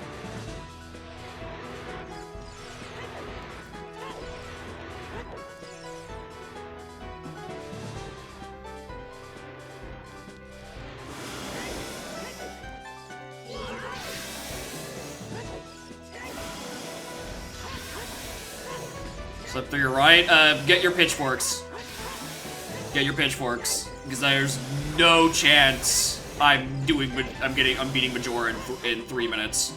Slip through your right. Get your pitchforks. Get your pitchforks. Because there's no chance I'm beating Majora in 3 minutes.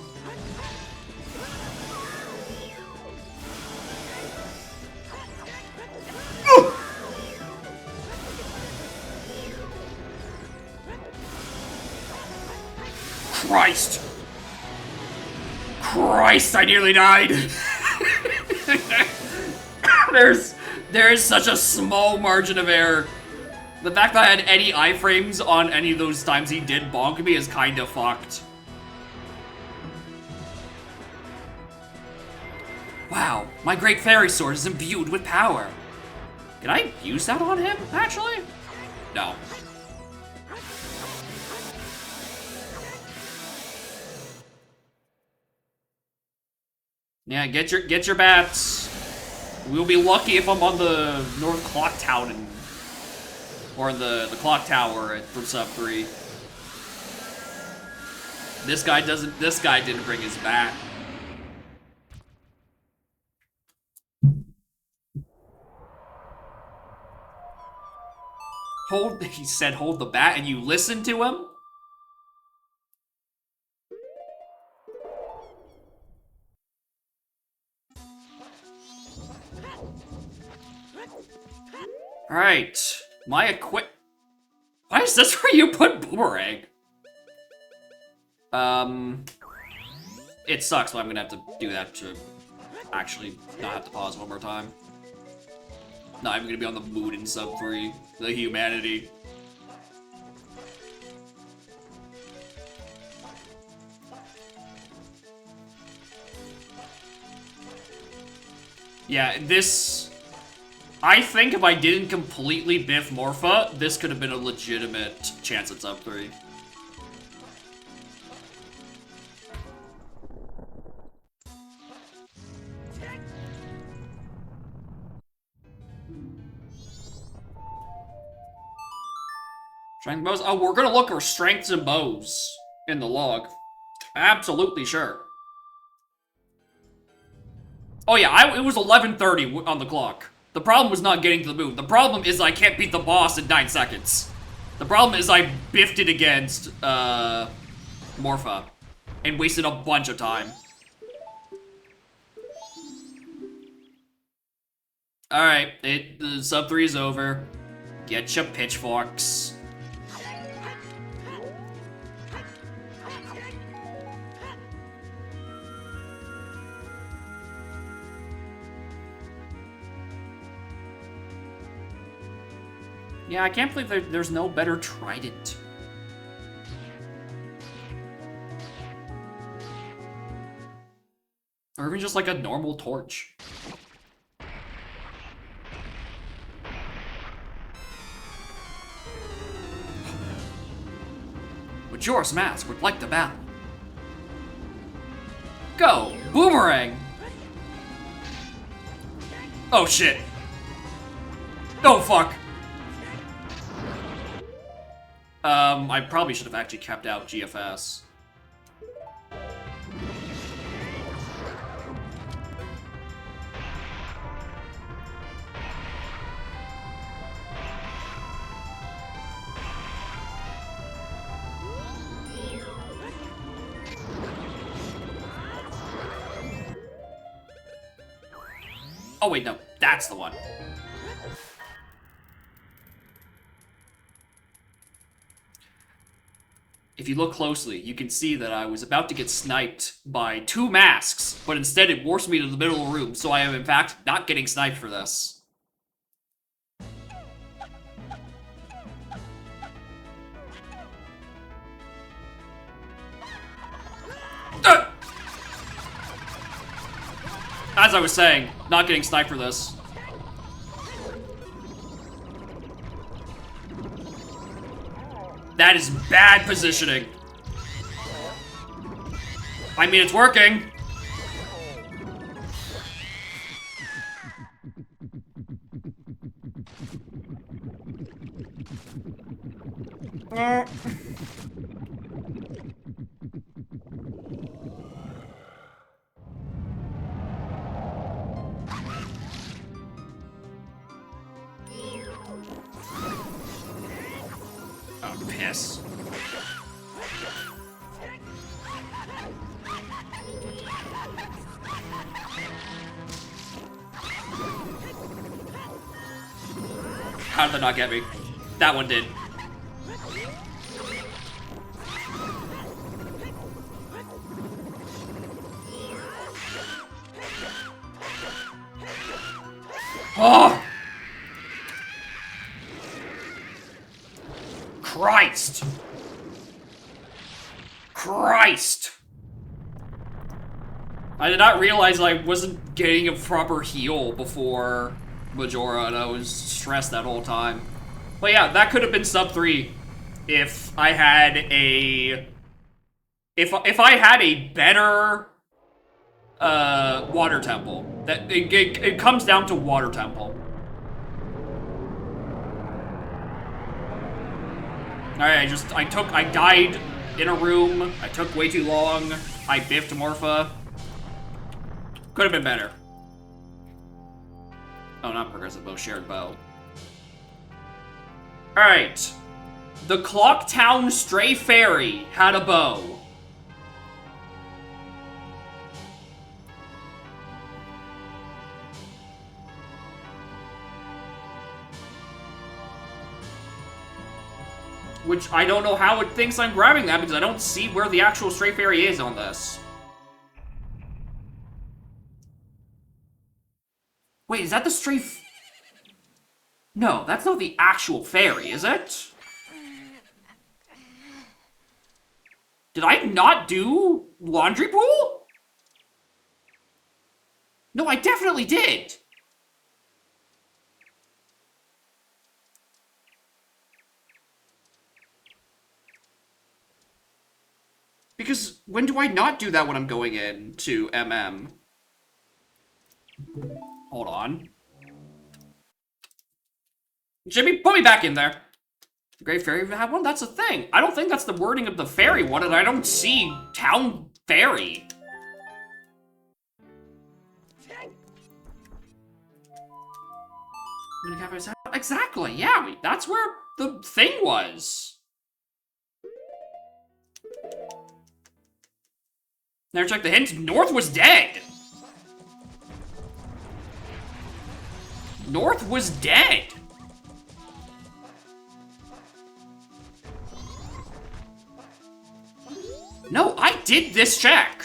Christ! Christ, I nearly died! There is such a small margin of error. The fact that I had any iframes on any of those times he did bonk me is kinda fucked. Wow, my great fairy sword is imbued with power. Can I use that on him, actually? No. Yeah, get your bats. We'll be lucky if I'm on the North Clock Town in Or in the clock tower from sub 3. This guy didn't bring his bat. He said hold the bat and you listened to him? Alright. My equip... Why is this where you put Boomerang? It sucks, but I'm gonna have to do that to actually not have to pause one more time. Not even gonna be on the mood in sub 3. The humanity. Yeah, this... I think if I didn't completely biff Morpha, this could have been a legitimate chance at sub 3. Strength and bows? Oh, we're gonna look for strengths and bows in the log. Absolutely sure. Oh yeah, it was 11:30 on the clock. The problem was not getting to the moon. The problem is I can't beat the boss in 9 seconds. The problem is I biffed it against, Morpha. And wasted a bunch of time. Alright, the sub 3 is over. Get your pitchforks. Yeah, I can't believe there's no better trident. Or even just like a normal torch. Majora's Mask would like the battle. Go! Boomerang! Oh shit. Oh fuck. I probably should have actually kept out GFS. Oh wait, no, that's the one. If you look closely, you can see that I was about to get sniped by 2 masks, but instead it warps me to the middle of the room, so I am in fact not getting sniped for this. As I was saying, not getting sniped for this. That is bad positioning. I mean, it's working. Oh, piss. How did that not get me? That one did. Oh! Christ! Christ! I did not realize I wasn't getting a proper heal before Majora, and I was stressed that whole time. But yeah, that could have been sub 3 if I had a... If I had a better water temple. That it comes down to water temple. Alright, I died in a room. I took way too long. I biffed Morpha. Could have been better. Oh, not progressive bow, shared bow. Alright. The Clocktown Stray Fairy had a bow. Which I don't know how it thinks I'm grabbing that because I don't see where the actual Stray Fairy is on this. Wait, is that the Stray No, that's not the actual fairy, is it? Did I not do Laundry Pool? No, I definitely did. Because when do I not do that when I'm going in to MM? Hold on. Jimmy, put me back in there. The Great Fairy even had one? That's a thing. I don't think that's the wording of the fairy one, and I don't see Town Fairy. Exactly, yeah, that's where the thing was. Never checked the hints. North was dead. North was dead. No, I did this check.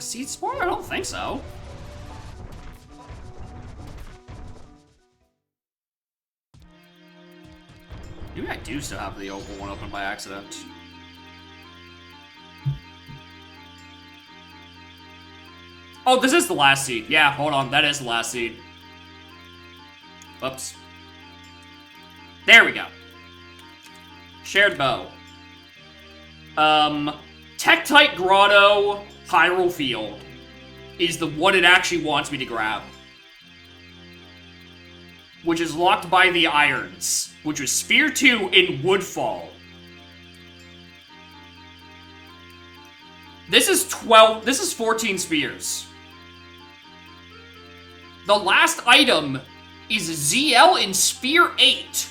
Seed Spore? I don't think so. Maybe I do still have the Opal one open by accident. Oh, this is the last seed. Yeah, hold on. That is the last seed. Whoops. There we go. Shared bow. Tektite Grotto, Hyrule Field is the what it actually wants me to grab. Which is locked by the Irons, which was Sphere 2 in Woodfall. This is 14 spheres. The last item is ZL in Sphere 8.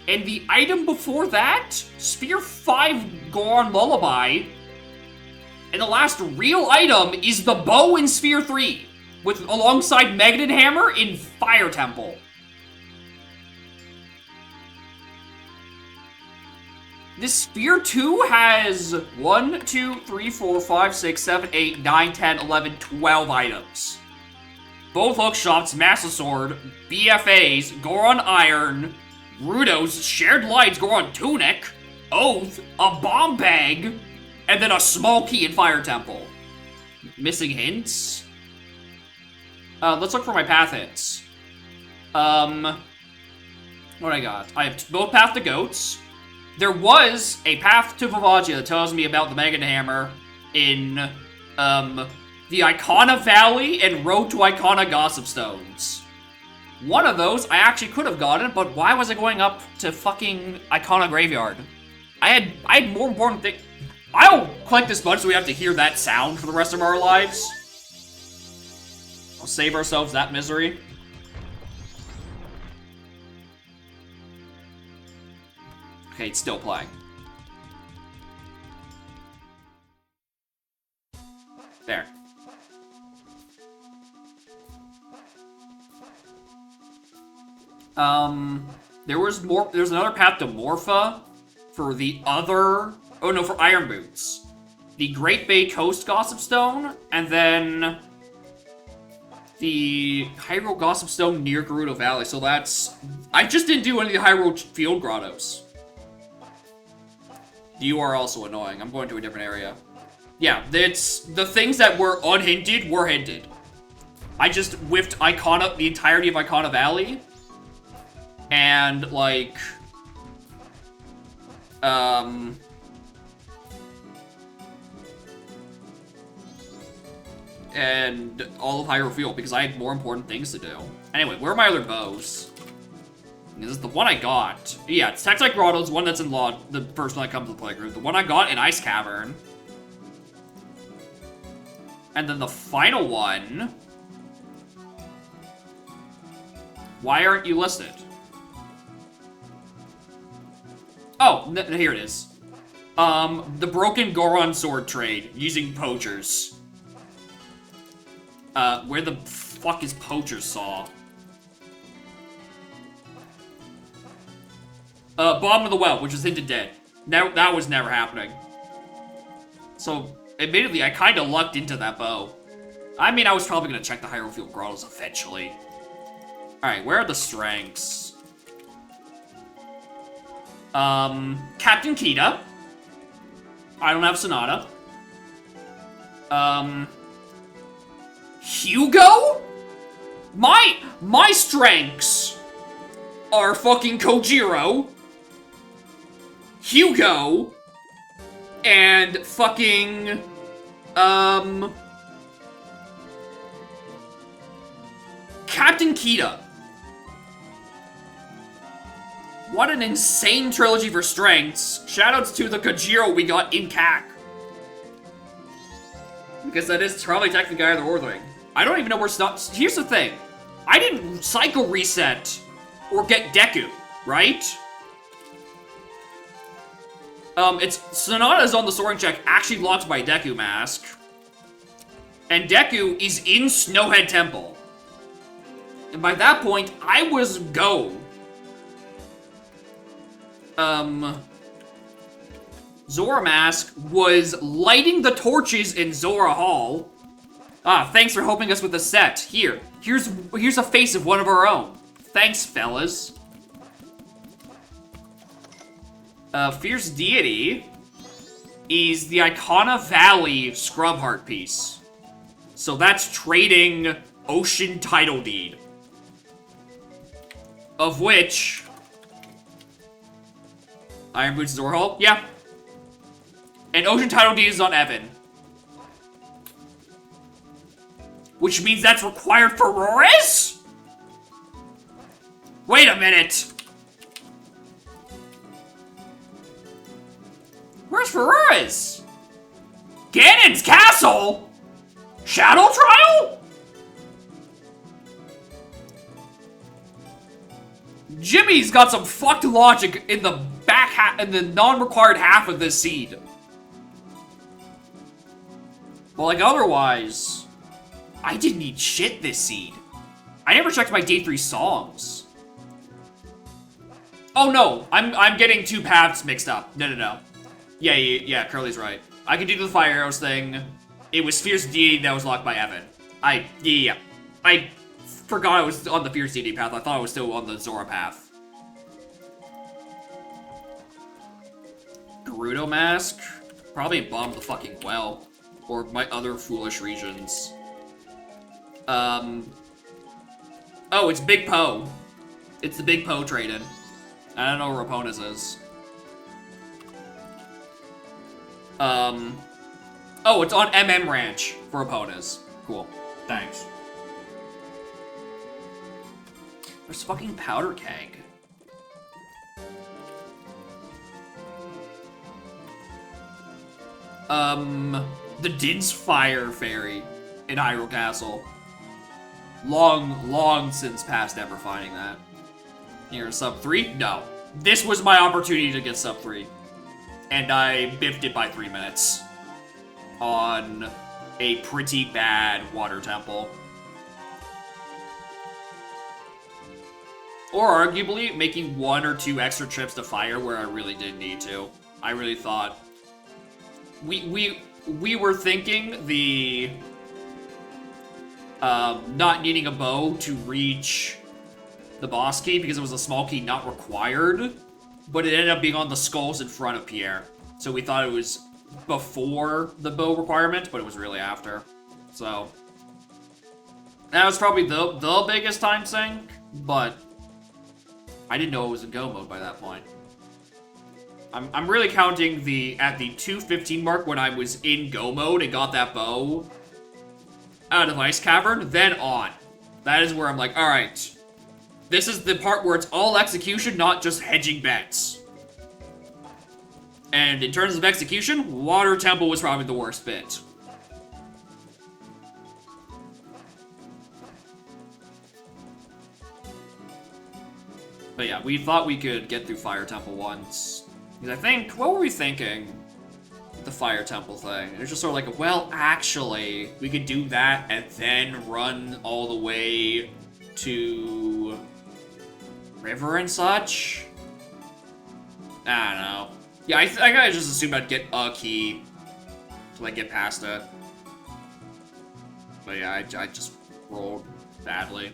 And the item before that, Sphere 5 Goron Lullaby. And the last real item is the bow in Sphere 3, alongside Megadon Hammer in Fire Temple. This Sphere 2 has 1, 2, 3, 4, 5, 6, 7, 8, 9, 10, 11, 12 items. Both hookshots, Master Sword, BFAs, Goron Iron, Rudos, Shared Lights, Goron Tunic, Oath, a Bomb Bag, and then a small key in Fire Temple. Missing hints? Let's look for my path hints. What I got? I have both Path to Goats. There was a Path to Vivacia that tells me about the Megadon Hammer in, the Icona Valley and Road to Icona Gossip Stones. One of those I actually could have gotten, but why was I going up to fucking Icona Graveyard? I had more important things. I'll collect this much so we have to hear that sound for the rest of our lives. I'll save ourselves that misery. Okay, it's still playing. There. There's another path to Morpha for the other, oh no, for Iron Boots. The Great Bay Coast Gossip Stone, and then the Hyrule Gossip Stone near Gerudo Valley, so that's, I just didn't do any of the Hyrule Field Grottos. You are also annoying, I'm going to a different area. Yeah, it's, the things that were unhinted were hinted. I just whiffed Icona, the entirety of Icona Valley. And, like... and all of Hyrule Field, because I had more important things to do. Anyway, where are my other bows? This is the one I got. Yeah, it's Textile Grotto's one that's in the first one that comes to the playgroup. The one I got in Ice Cavern. And then the final one... Why aren't you listed? Oh, here it is. The Broken Goron Sword trade using Poacher's. Where the fuck is Poacher's Saw? Bottom of the Well, which is hinted dead. That was never happening. So, admittedly, I kinda lucked into that bow. I mean, I was probably gonna check the Hyrule Field Grottos eventually. Alright, where are the strengths? Captain Kita. I don't have Sonata. Hugo? My strengths are fucking Kojiro, Hugo, and fucking, Captain Kita. What an insane trilogy for strengths. Shoutouts to the Kojiro we got in CAC. Because that is probably technically either or thing. I don't even know where here's the thing. I didn't cycle reset or get Deku, right? It's Sonata's on the soaring check actually locked by Deku Mask. And Deku is in Snowhead Temple. And by that point, I was go. Zora Mask was lighting the torches in Zora Hall. Ah, thanks for helping us with the set. Here's a face of one of our own. Thanks, fellas. Fierce Deity is the Icona Valley Scrub Heart piece. So that's trading Ocean Title Deed. Of which... Iron Boots Zora Hall? Yeah. And Ocean Title Deed is on Evan. Which means that's required for Roriz? Wait a minute. Where's Roriz? Ganon's Castle? Shadow Trial? Jimmy's got some fucked logic in the back half, in the non-required half of this seed. But like otherwise, I didn't need shit this seed. I never checked my day 3 songs. Oh no, I'm getting two paths mixed up. No. Yeah, Curly's right. I could do the Fire Arrows thing. It was Fierce Deity that was locked by Evan. I forgot I was on the Fierce Deity path. I thought I was still on the Zora path. Gerudo Mask? Probably bombed the fucking well. Or my other foolish regions. Oh, it's Big Poe. It's the Big Poe trade-in. I don't know where Rapona's is. Oh, it's on MM Ranch for Rapona's. Cool. Thanks. There's fucking Powder Keg. The Din's Fire Fairy in Hyrule Castle. Long since past ever finding that. Here's sub 3? No. This was my opportunity to get sub 3. And I biffed it by 3 minutes. On a pretty bad water temple. Or arguably, making 1 or 2 extra trips to fire where I really didn't need to. I really thought... We were thinking the... not needing a bow to reach the boss key because it was a small key not required, but it ended up being on the skulls in front of Pierre. So we thought it was before the bow requirement, but it was really after. So, That was probably the biggest time sink, but I didn't know it was in go mode by that point. I'm really counting at the 2:15 mark when I was in go mode and got that bow out of Ice Cavern, then on. That is where I'm like, alright. This is the part where it's all execution, not just hedging bets. And in terms of execution, Water Temple was probably the worst bit. But yeah, we thought we could get through Fire Temple once. Because I think, what were we thinking? The Fire Temple thing. It was just sort of like, well, actually, we could do that and then run all the way to River and such. I don't know. Yeah, I think I just assumed I'd get a key to like get past it. But yeah, I just rolled badly.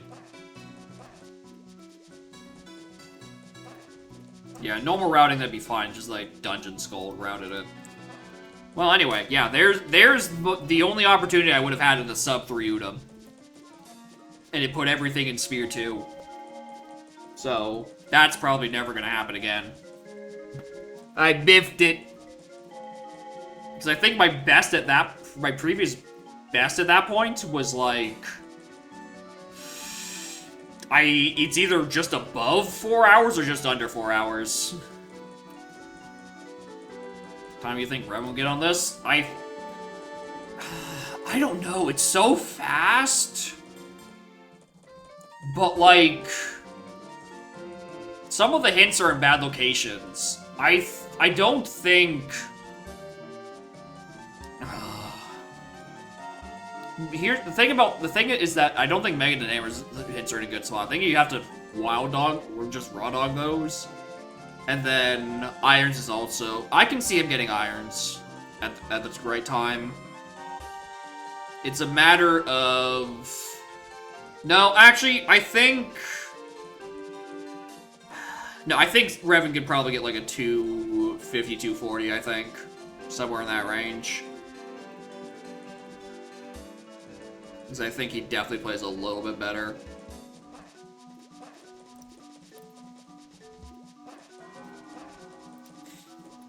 Yeah, normal routing, that'd be fine. Just like Dungeon Skull routed it. Well, anyway, yeah, there's the only opportunity I would have had in the sub 3 Udam. And it put everything in Sphere 2. So, that's probably never gonna happen again. I biffed it. Because I think my previous best at that point was like... it's either just above 4 hours or just under 4 hours. Time you think Rev will get on this? I don't know. It's so fast. But like, some of the hints are in bad locations. I don't think. Here, the thing is that I don't think Mega Denamer's hits are in a good spot. I think you have to Wild Dog or just Raw Dog those. And then Irons is also... I can see him getting Irons at the right time. It's a matter of... No, actually, I think... No, I think Revan could probably get like a 250, 240, I think. Somewhere in that range. Because I think he definitely plays a little bit better.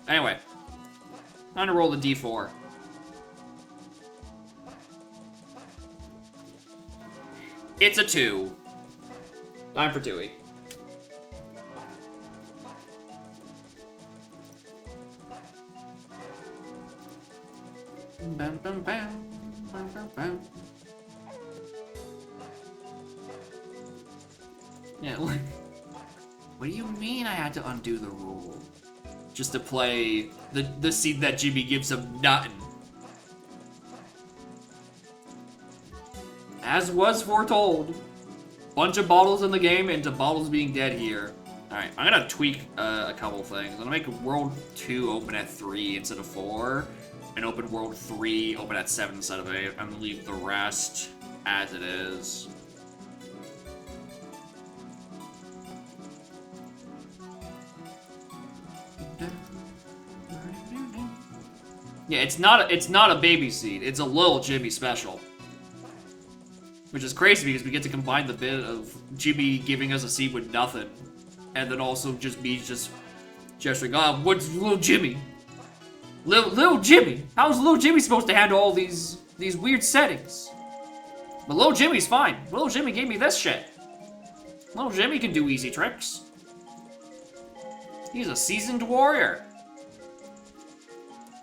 Anyway, time to roll the d4. It's a 2. Time for Tui. Bam, bam, bam, bam, bam, bam. Yeah, like, what do you mean I had to undo the rule? Just to play the seed that Jimmy gives him nothing. As was foretold. Bunch of bottles in the game into bottles being dead here. Alright, I'm gonna tweak a couple things. I'm gonna make World 2 open at 3 instead of 4. And open World 3 open at 7 instead of 8. I'm gonna leave the rest as it is. Yeah, it's not a baby seed. It's a Lil Jimmy special. Which is crazy because we get to combine the bit of Jimmy giving us a seed with nothing. And then also just me just gesturing, what's Lil Jimmy? Lil Jimmy? How's Lil Jimmy supposed to handle all these weird settings? But Lil Jimmy's fine. Lil Jimmy gave me this shit. Lil Jimmy can do easy tricks. He's a seasoned warrior.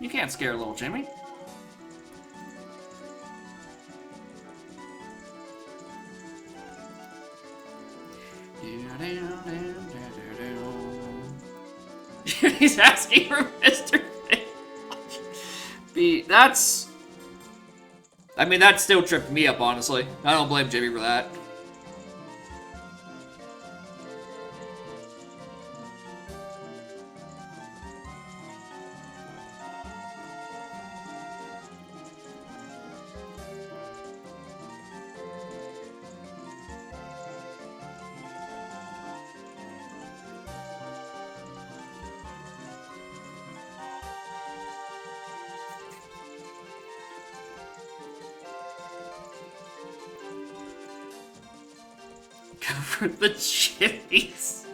You can't scare Lil Jimmy. He's asking for Mr. B. That's... I mean, that still tripped me up, honestly. I don't blame Jimmy for that. The Jimmies.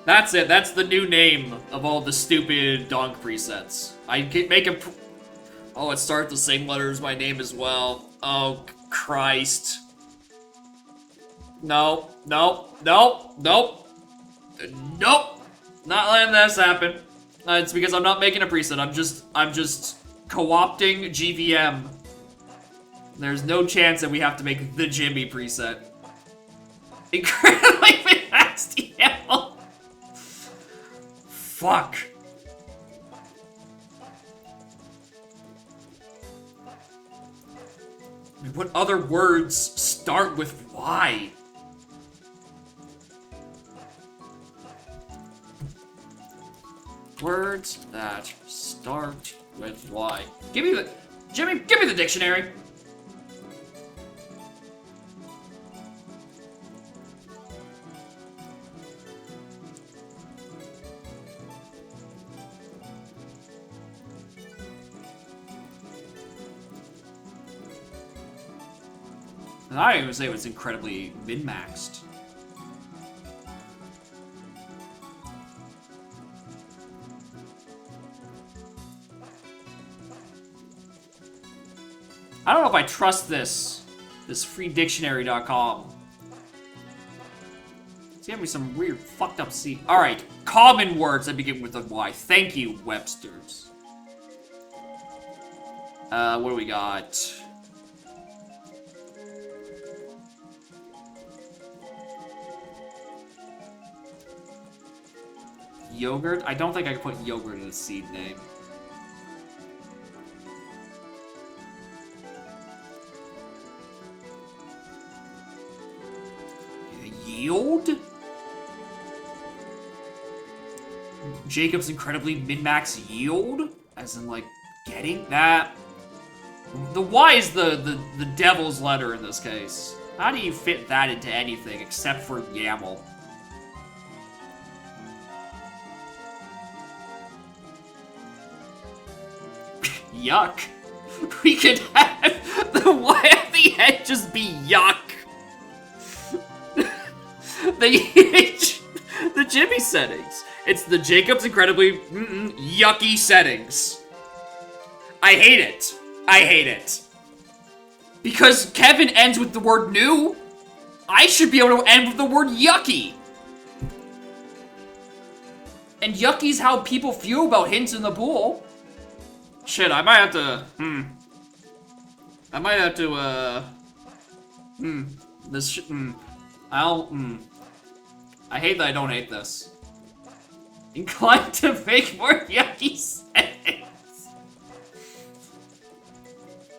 That's it. That's the new name of all the stupid donk presets. I can make a... Oh, it starts the same letter as my name as well. Oh, Christ. No, no, no, nope. Nope. Not letting this happen. It's because I'm not making a preset. I'm just co-opting GVM. There's no chance that we have to make the Jimmy preset. Incredibly fast yell. Fuck. I mean, what other words start with Y? Words that start with Y. Give me the... Jimmy, give me the dictionary. I didn't even say it was incredibly min-maxed. I don't know if I trust this freedictionary.com. It's giving me some weird fucked up C. Alright, common words that begin with a Y. Thank you, Webster's. What do we got? Yogurt? I don't think I can put yogurt in a seed name. Yield? Jacob's incredibly min-max yield? As in, like, getting that? The Y is the devil's letter in this case. How do you fit that into anything except for YAML? Yuck. We could have the Y at the end just be yuck. The Jimmy settings. It's the Jacob's incredibly yucky settings. I hate it. I hate it. Because Kevin ends with the word new, I should be able to end with the word yucky. And yucky's how people feel about hints in the pool. Shit, I might have to, I might have to, this I hate that I don't hate this. Inclined to make more yucky settings.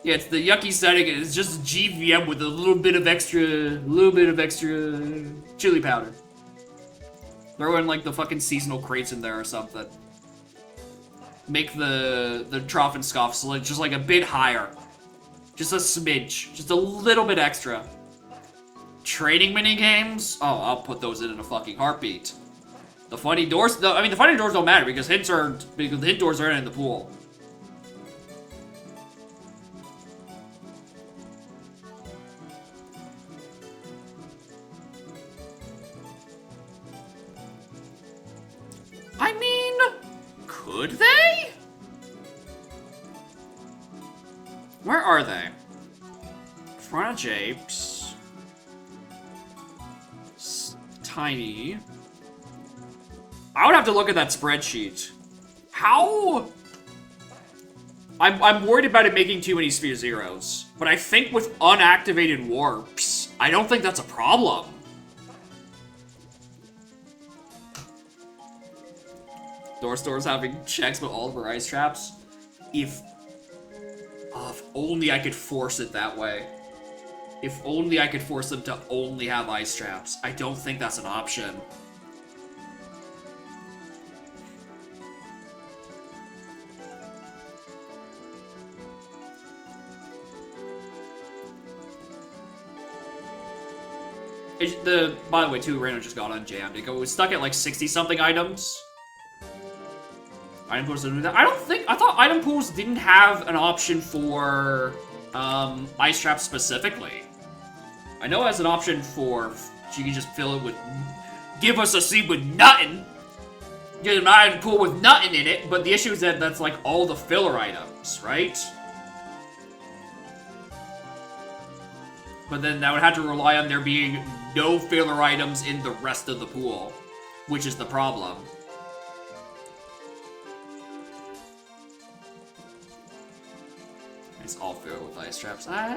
Yeah, it's the yucky setting. It's just GVM with a little bit of extra chili powder. Throw in like the fucking seasonal crates in there or something. Make the trough and scoff slit just like a bit higher. Just a smidge. Just a little bit extra. Training minigames? Oh, I'll put those in a fucking heartbeat. The funny doors? No, I mean, the funny doors don't matter because the hint doors aren't in the pool. I mean, could they? Where are they? Front of Japes. Tiny. I would have to look at that spreadsheet. How? I'm worried about it making too many sphere zeros. But I think with unactivated warps, I don't think that's a problem. Door stores having checks but all of our ice traps. If only I could force it that way. If only I could force them to only have ice traps. I don't think that's an option. By the way, too, Random just got unjammed. It was stuck at like 60-something items. Item pools didn't do that. I thought item pools didn't have an option for ice traps specifically. I know it has an option for She can just fill it with... Give us a seed with nothing! Get an item pool with nothing in it, but the issue is that that's like all the filler items, right? But then that would have to rely on there being no filler items in the rest of the pool, which is the problem. It's all filled with ice traps. I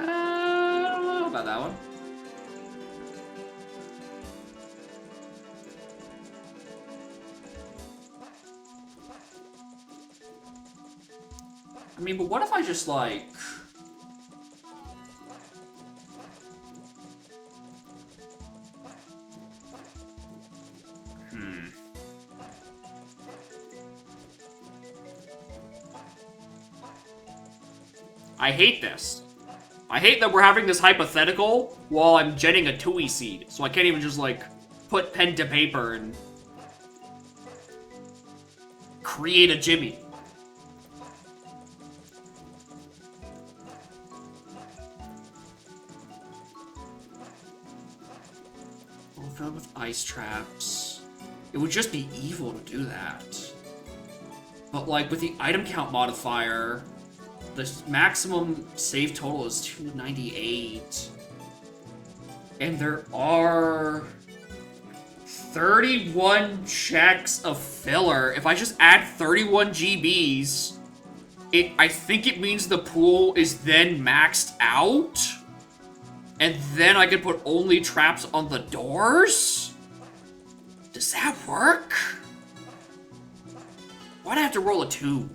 don't know about that one. I mean, but what if I just, like... I hate this. I hate that we're having this hypothetical while I'm jetting a Tui seed, so I can't even just, like, put pen to paper and... create a Jimmy. Filled with ice traps. It would just be evil to do that. But like with the item count modifier, the maximum save total is 298. And there are 31 checks of filler. If I just add 31 GBs, I think it means the pool is then maxed out. And then I could put only traps on the doors? Does that work? Why'd I have to roll a 2?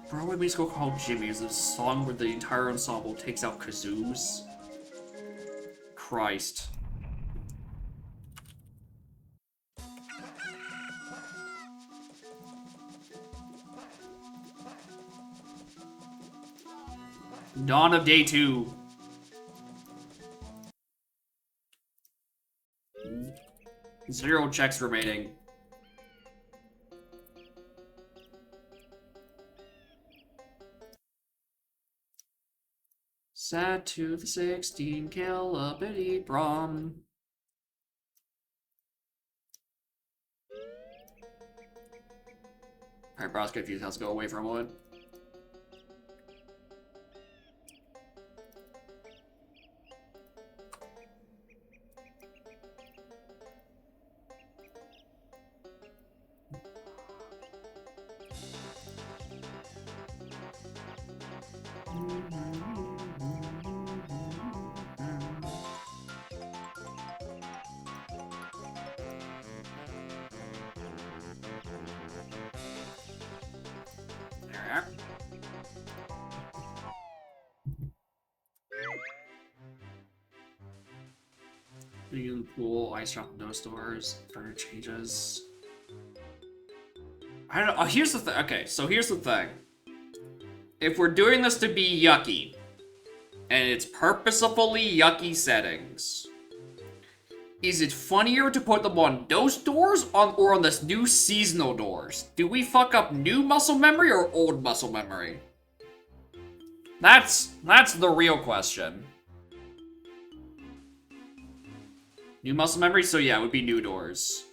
Broadway musical called Jimmy is a song where the entire ensemble takes out kazoos. Christ. Dawn of day 2. Zero checks remaining. Set to the 16 kilobit EEPROM. Alright, browse confused. Let's go away for a moment. In the pool, ice drop no stores, further changes. I don't know. Oh, here's the thing. Okay, so here's the thing. If we're doing this to be yucky, and it's purposefully yucky settings, is it funnier to put them on those doors or on this new seasonal doors? Do we fuck up new muscle memory or old muscle memory? That's the real question. New muscle memory? So yeah, it would be new doors.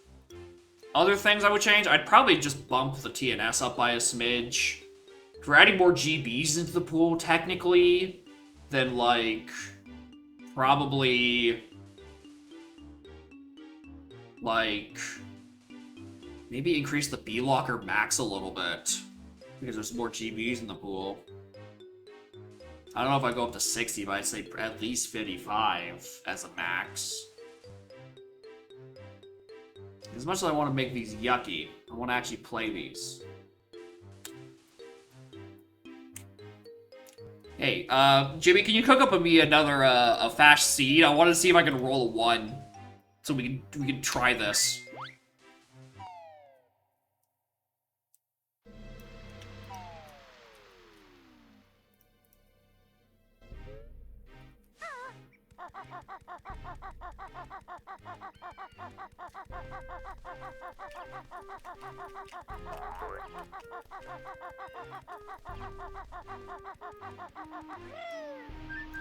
Other things I would change? I'd probably just bump the TNS up by a smidge. We're adding more GBs into the pool, technically, than, like, probably, like, maybe increase the B-Locker max a little bit, because there's more GBs in the pool. I don't know if I go up to 60, but I'd say at least 55 as a max. As much as I want to make these yucky, I want to actually play these. Hey, Jimmy, can you cook up me another, a fast seed? I want to see if I can roll a 1. So we can try this.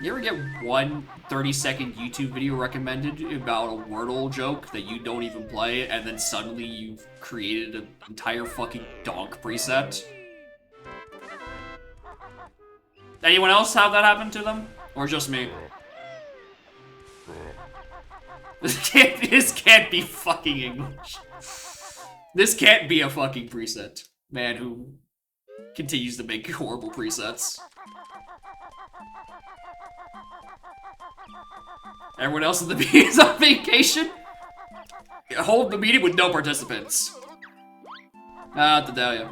You ever get one 30-second YouTube video recommended about a Wordle joke that you don't even play, and then suddenly you've created an entire fucking donk preset? Anyone else have that happen to them? Or just me? This can't be fucking English. This can't be a fucking preset. Man who continues to make horrible presets. Everyone else in the meeting is on vacation? Hold the meeting with no participants. Ah, to tell you.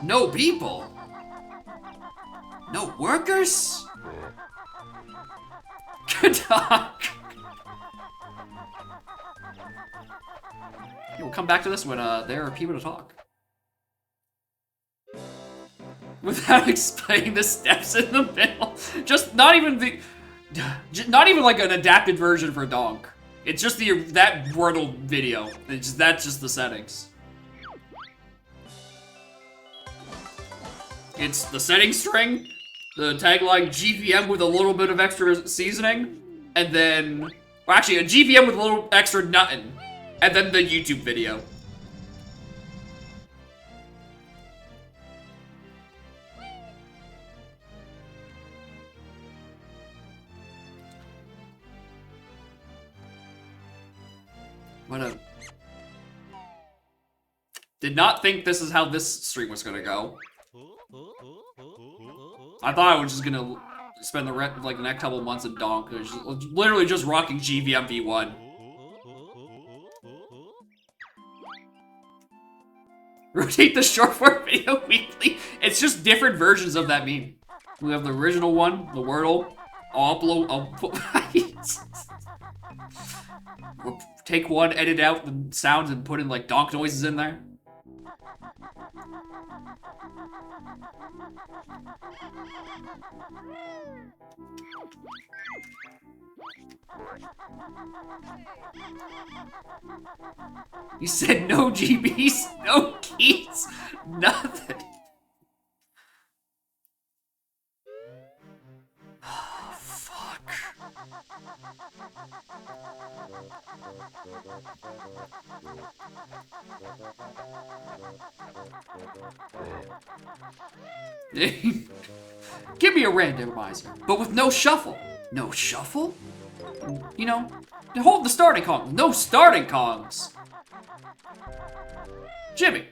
No people? No workers? Good talk. We'll come back to this when there are people to talk. Without explaining the steps in the middle. Just not even like an adapted version for Donk. It's just that Wordle video. That's just the settings. It's the settings string, the tagline GVM with a little bit of extra seasoning, and then, well, actually a GVM with a little extra nuttin', and then the YouTube video. Did not think this is how this stream was gonna go. I thought I was just gonna spend the next couple of months in Donk, literally just rocking GVM V1. Rotate the short form video weekly. It's just different versions of that meme. We have the original one, the Wordle. I'll we'll take one, edit out the sounds, and put in like Donk noises in there. You said no GBs, no keys, nothing. Oh, fuck. Give me a randomizer, but with no shuffle. No shuffle? You know, hold the starting Kong. No starting Kongs. Jimmy,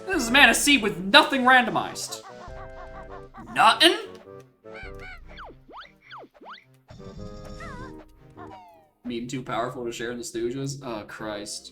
this is Mana C with nothing randomized. Nothing? Meme too powerful to share in the Stooges? Oh, Christ.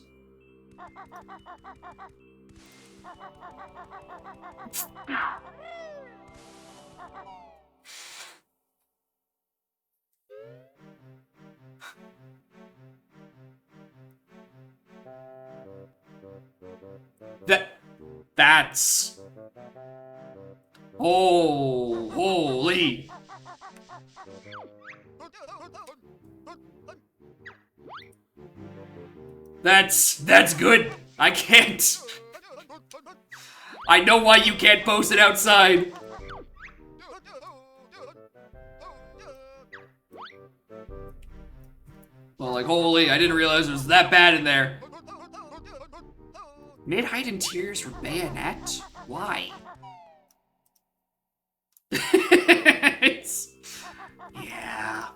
That's... Oh, holy... That's good. I can't. I know why you can't post it outside. Well, like, holy, I didn't realize it was that bad in there. Mid-height interiors for Bayonet? Why? Yeah.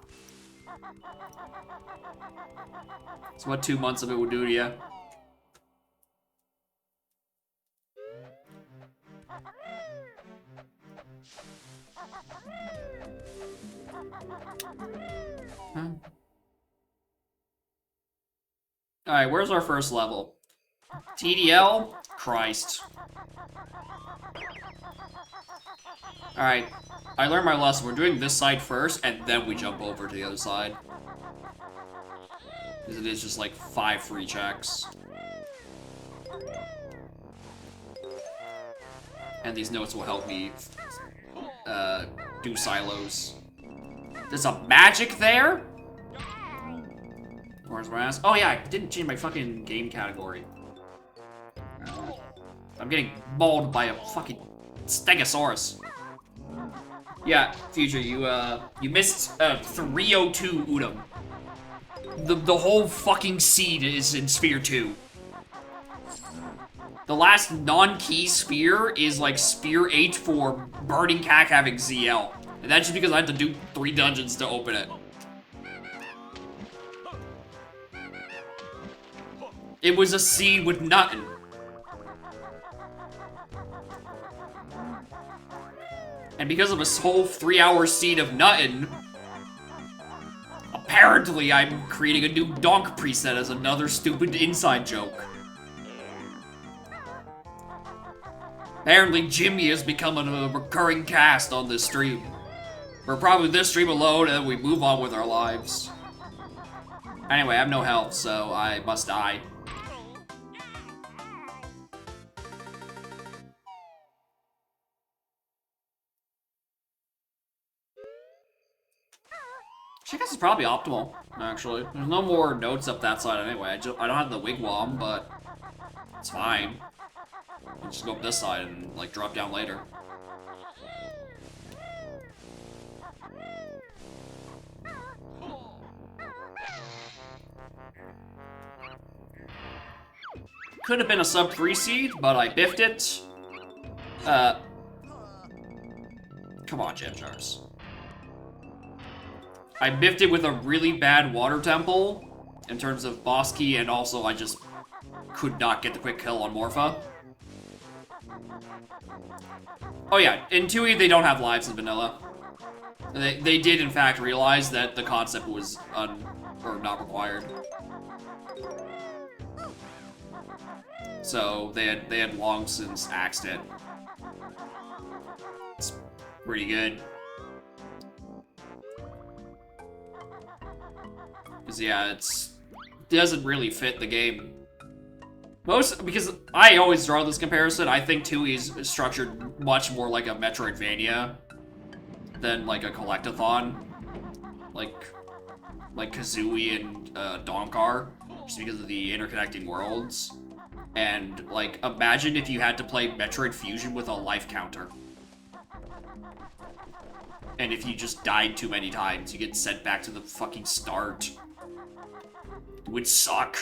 It's what 2 months of it would do to you. Huh? Alright, where's our first level? TDL? Christ. Alright, I learned my lesson. We're doing this side first, and then we jump over to the other side. Because it is just like 5 free checks. And these notes will help me do silos. There's a magic there? Where's my ass? Oh yeah, I didn't change my fucking game category. I'm getting mauled by a fucking Stegosaurus. Yeah, Future, you missed 302 Udam. The whole fucking seed is in Sphere 2. The last non-key sphere is like Sphere 8 for Burning Cack having ZL. And that's just because I had to do 3 dungeons to open it. It was a seed with nothing. And because of a whole 3-hour seed of nothing, apparently I'm creating a new donk preset as another stupid inside joke. Apparently Jimmy is becoming a recurring cast on this stream. For probably this stream alone, and we move on with our lives. Anyway, I have no health, so I must die. I guess it's probably optimal, actually. There's no more notes up that side anyway. I don't have the wigwam, but it's fine. I'll just go up this side and, like, drop down later. Could have been a sub 3 seed, but I biffed it. Come on, Gem Jars. I biffed it with a really bad water temple in terms of boss key, and also I just could not get the quick kill on Morpha. Oh yeah, in 2E they don't have lives in vanilla. They did in fact realize that the concept was not required. So they had long since axed it. It's pretty good. Because yeah, it doesn't really fit the game. Because I always draw this comparison, I think 2E is structured much more like a Metroidvania than like a Collectathon. Like Kazooie and Donkar, just because of the interconnecting worlds. And like, imagine if you had to play Metroid Fusion with a life counter. And if you just died too many times, you get sent back to the fucking start. It would suck.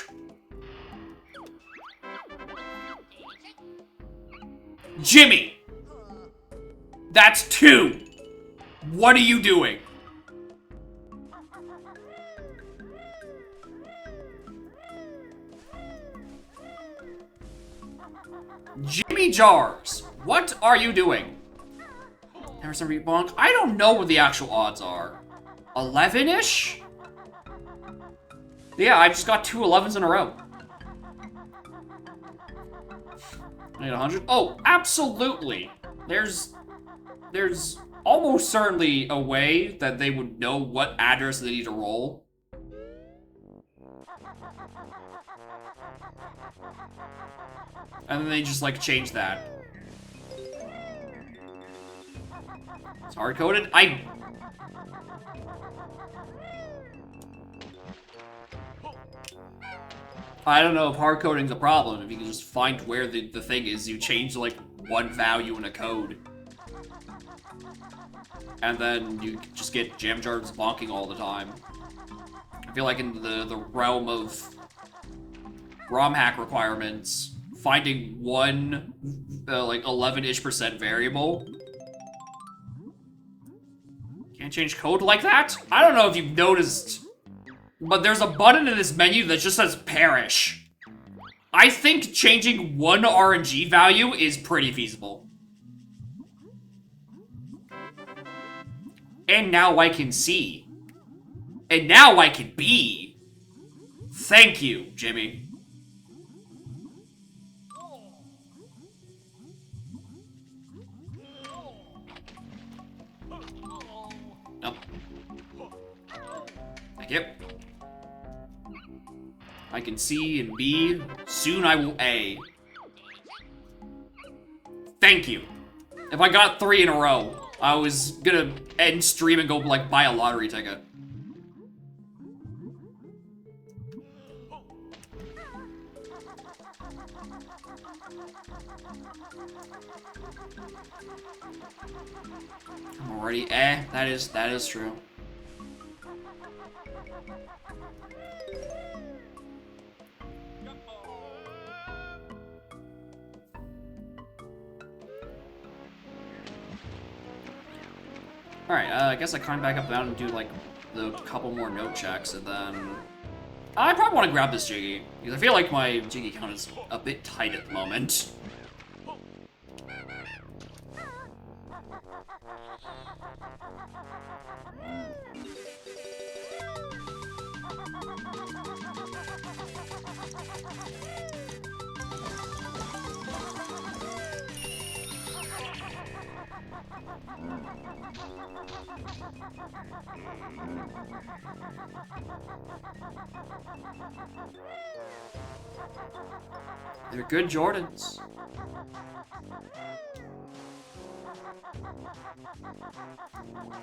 Jimmy! That's 2! What are you doing? Jimmy Jars, what are you doing? Emerson Bonk? I don't know what the actual odds are. 11-ish? Yeah, I just got 2 11s in a row. I need 100? Oh, absolutely. There's almost certainly a way that they would know what address they need to roll. And then they just, like, change that. It's hard-coded? I don't know if hard-coding's a problem. If you can just find where the thing is, you change, like, one value in a code. And then you just get jam jars bonking all the time. I feel like in the realm of ROM hack requirements, finding one, like, 11-ish% variable. Can't change code like that? I don't know if you've noticed, but there's a button in this menu that just says perish. I think changing one RNG value is pretty feasible. And now I can see. And now I can be. Thank you, Jimmy. Nope. Thank you. I can C and B. Soon I will A. Thank you. If I got 3 in a row, I was gonna end stream and go, like, buy a lottery ticket. I'm already, that is true. Alright, I guess I climb back up the mountain and do, like, the couple more note checks, and then... I probably want to grab this Jiggy, because I feel like my Jiggy count is a bit tight at the moment. They're good Jordans.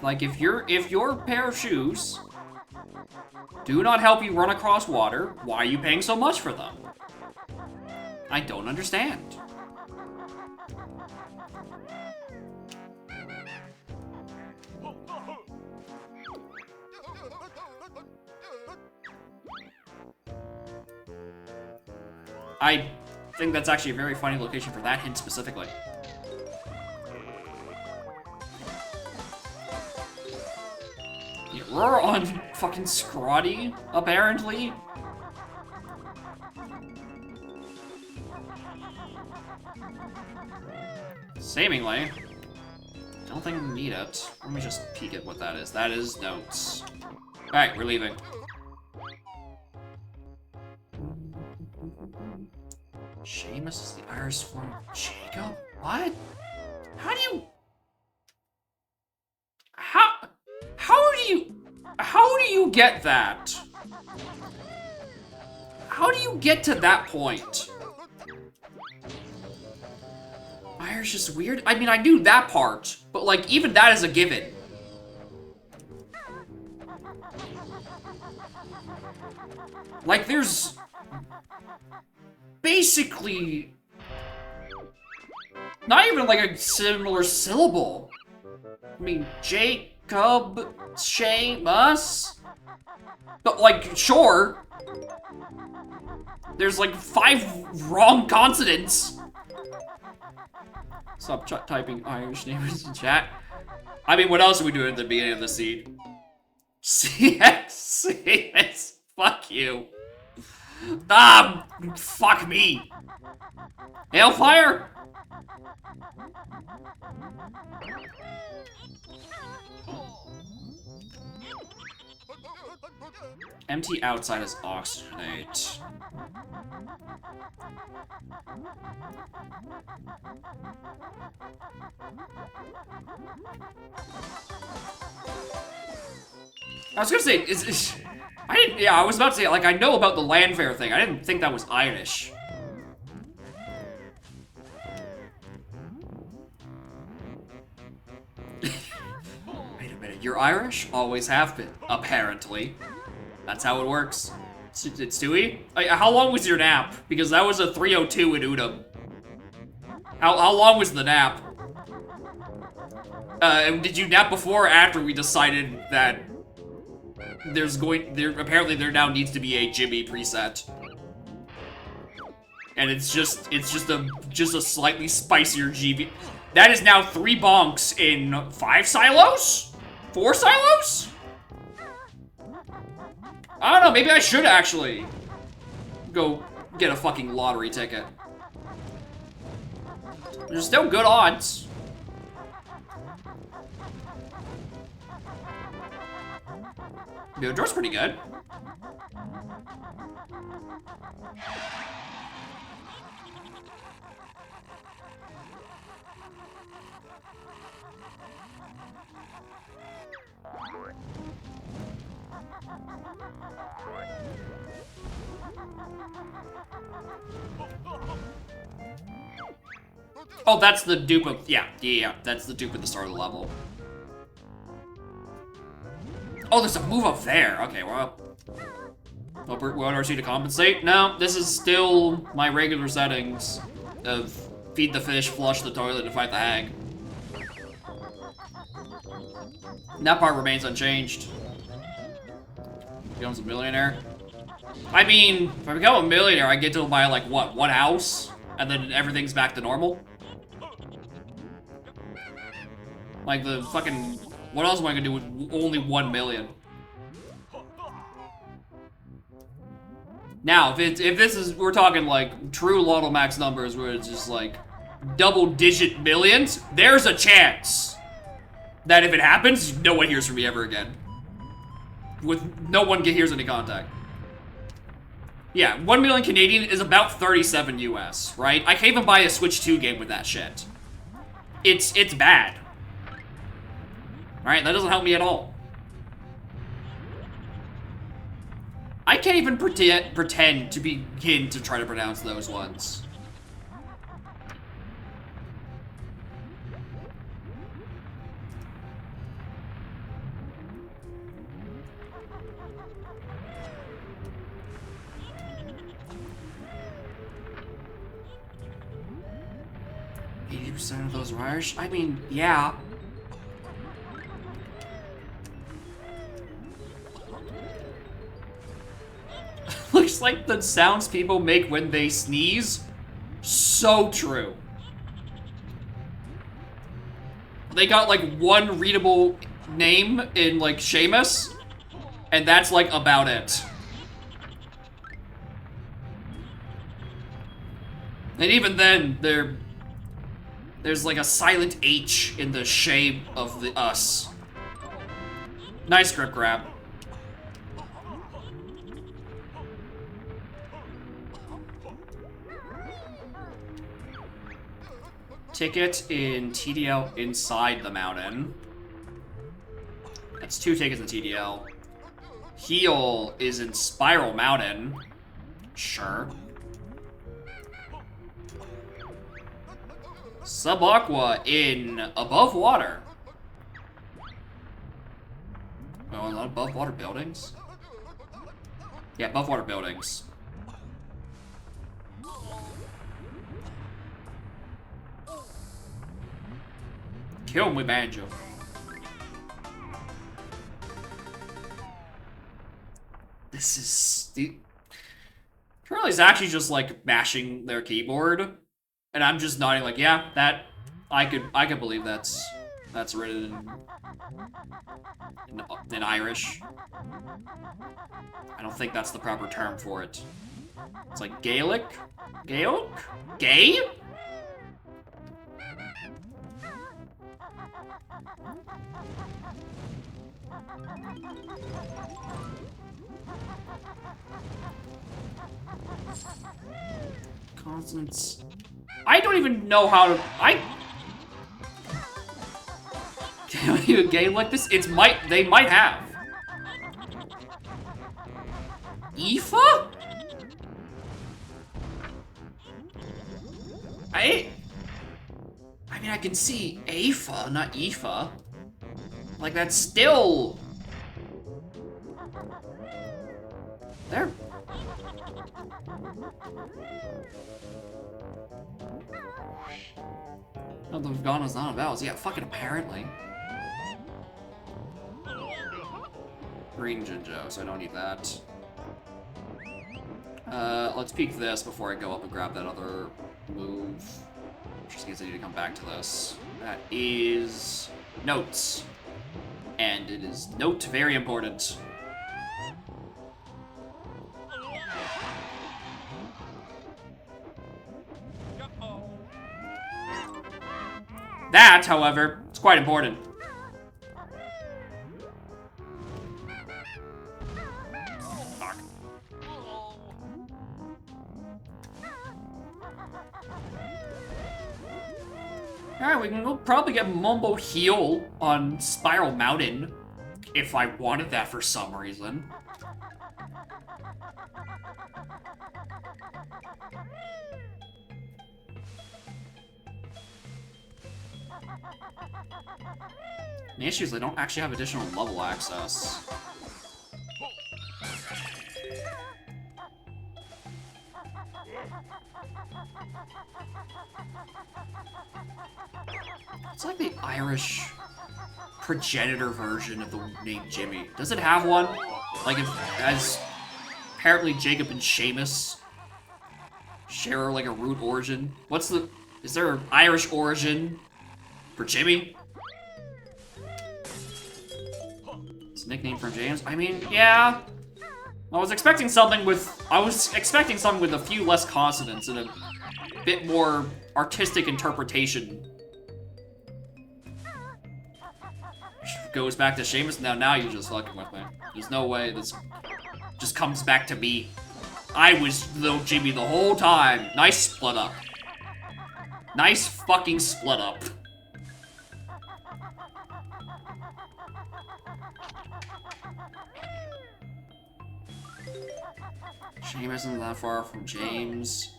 Like, if your pair of shoes do not help you run across water, why are you paying so much for them? I don't understand. I think that's actually a very funny location for that hint specifically. Yeah, we're on fucking Scrotty, apparently. Seemingly. Don't think we need it. Let me just peek at what that is. That is notes. Alright, we're leaving. Seamus is the Irish form of Jacob? What? How do you... How do you get that? How do you get to that point? Irish is weird? I mean, I knew that part, but like, even that is a given. Like, there's... basically... not even like a similar syllable. I mean, Jacob, Seamus. But like, sure. There's like 5 wrong consonants. Stop typing Irish names in chat. I mean, what else are we doing at the beginning of the scene? CS, fuck you. Fuck me. Hailfire? Empty outside is oxygenate. I was gonna say, I was about to say, like, I know about the Landfair thing. I didn't think that was Irish. Wait a minute, you're Irish? Always have been, apparently. That's how it works. It's Stewie? How long was your nap? Because that was a 302 in Udom. How long was the nap? Did you nap before or after we decided that apparently there now needs to be a Jimmy preset? And it's just a slightly spicier GB. That is now 3 bonks in 5 silos? 4 silos? I don't know, maybe I should actually go get a fucking lottery ticket. There's still good odds. Yo, George's pretty good. Oh, that's the dupe of, yeah, that's the dupe at the start of the level. Oh, there's a move up there. Okay, well. What RC to compensate? No, this is still my regular settings of feed the fish, flush the toilet, and fight the hag. And that part remains unchanged. Becomes a millionaire. I mean, if I become a millionaire, I get to buy, like, what, one house? And then everything's back to normal? Like, the fucking... What else am I gonna do with only 1 million? Now, if this is... We're talking, like, true Lotto Max numbers where it's just, like, double-digit millions, there's a chance that if it happens, no one hears from me ever again. No one hears any contact. Yeah, 1 million Canadian is about 37 US, right? I can't even buy a Switch 2 game with that shit. It's bad. Right? That doesn't help me at all. I can't even pretend to begin to try to pronounce those ones. Of those are Irish? I mean, yeah. Looks like the sounds people make when they sneeze. So true. They got like one readable name in like Seamus, and that's like about it. And even then, there's like a silent H in the shape of the us. Nice grip grab. Ticket in TDL inside the mountain. That's 2 tickets in TDL. Heal is in Spiral Mountain. Sure. Sub-Aqua in Above Water. Oh, not above water buildings? Yeah, above water buildings. Kill me, Banjo. This is... Charlie's actually just, like, mashing their keyboard. And I'm just nodding like, yeah, that... I could believe that's written in Irish. I don't think that's the proper term for it. It's like Gaelic? Gaelic? Gay? Consonants. I don't even know how to. Can't you a game like this? They might have. Aoife? I mean, I can see Aoife, not Aoife. Like, that's still... There. No, the Ghana's not a vowels. Yeah, fucking apparently. Green Jinjo, so I don't need that. Let's peek this before I go up and grab that other move. Just in case I need to come back to this. That is... notes. And it is note very important. That, however, is quite important. Fuck. Alright, we can probably get Mumbo Heal on Spiral Mountain, if I wanted that for some reason. The issue is they don't actually have additional level access. It's like the Irish progenitor version of the name Jimmy. Does it have one? Like, as apparently Jacob and Seamus share like a root origin. Is there an Irish origin for Jimmy? It's a nickname from James. I mean, yeah. I was expecting something with a few less consonants and a bit more artistic interpretation. Goes back to Seamus. Now you're just fucking with me. There's no way this just comes back to me. I was little Jimmy the whole time. Nice split up. Nice fucking split up. Seamus isn't that far from James.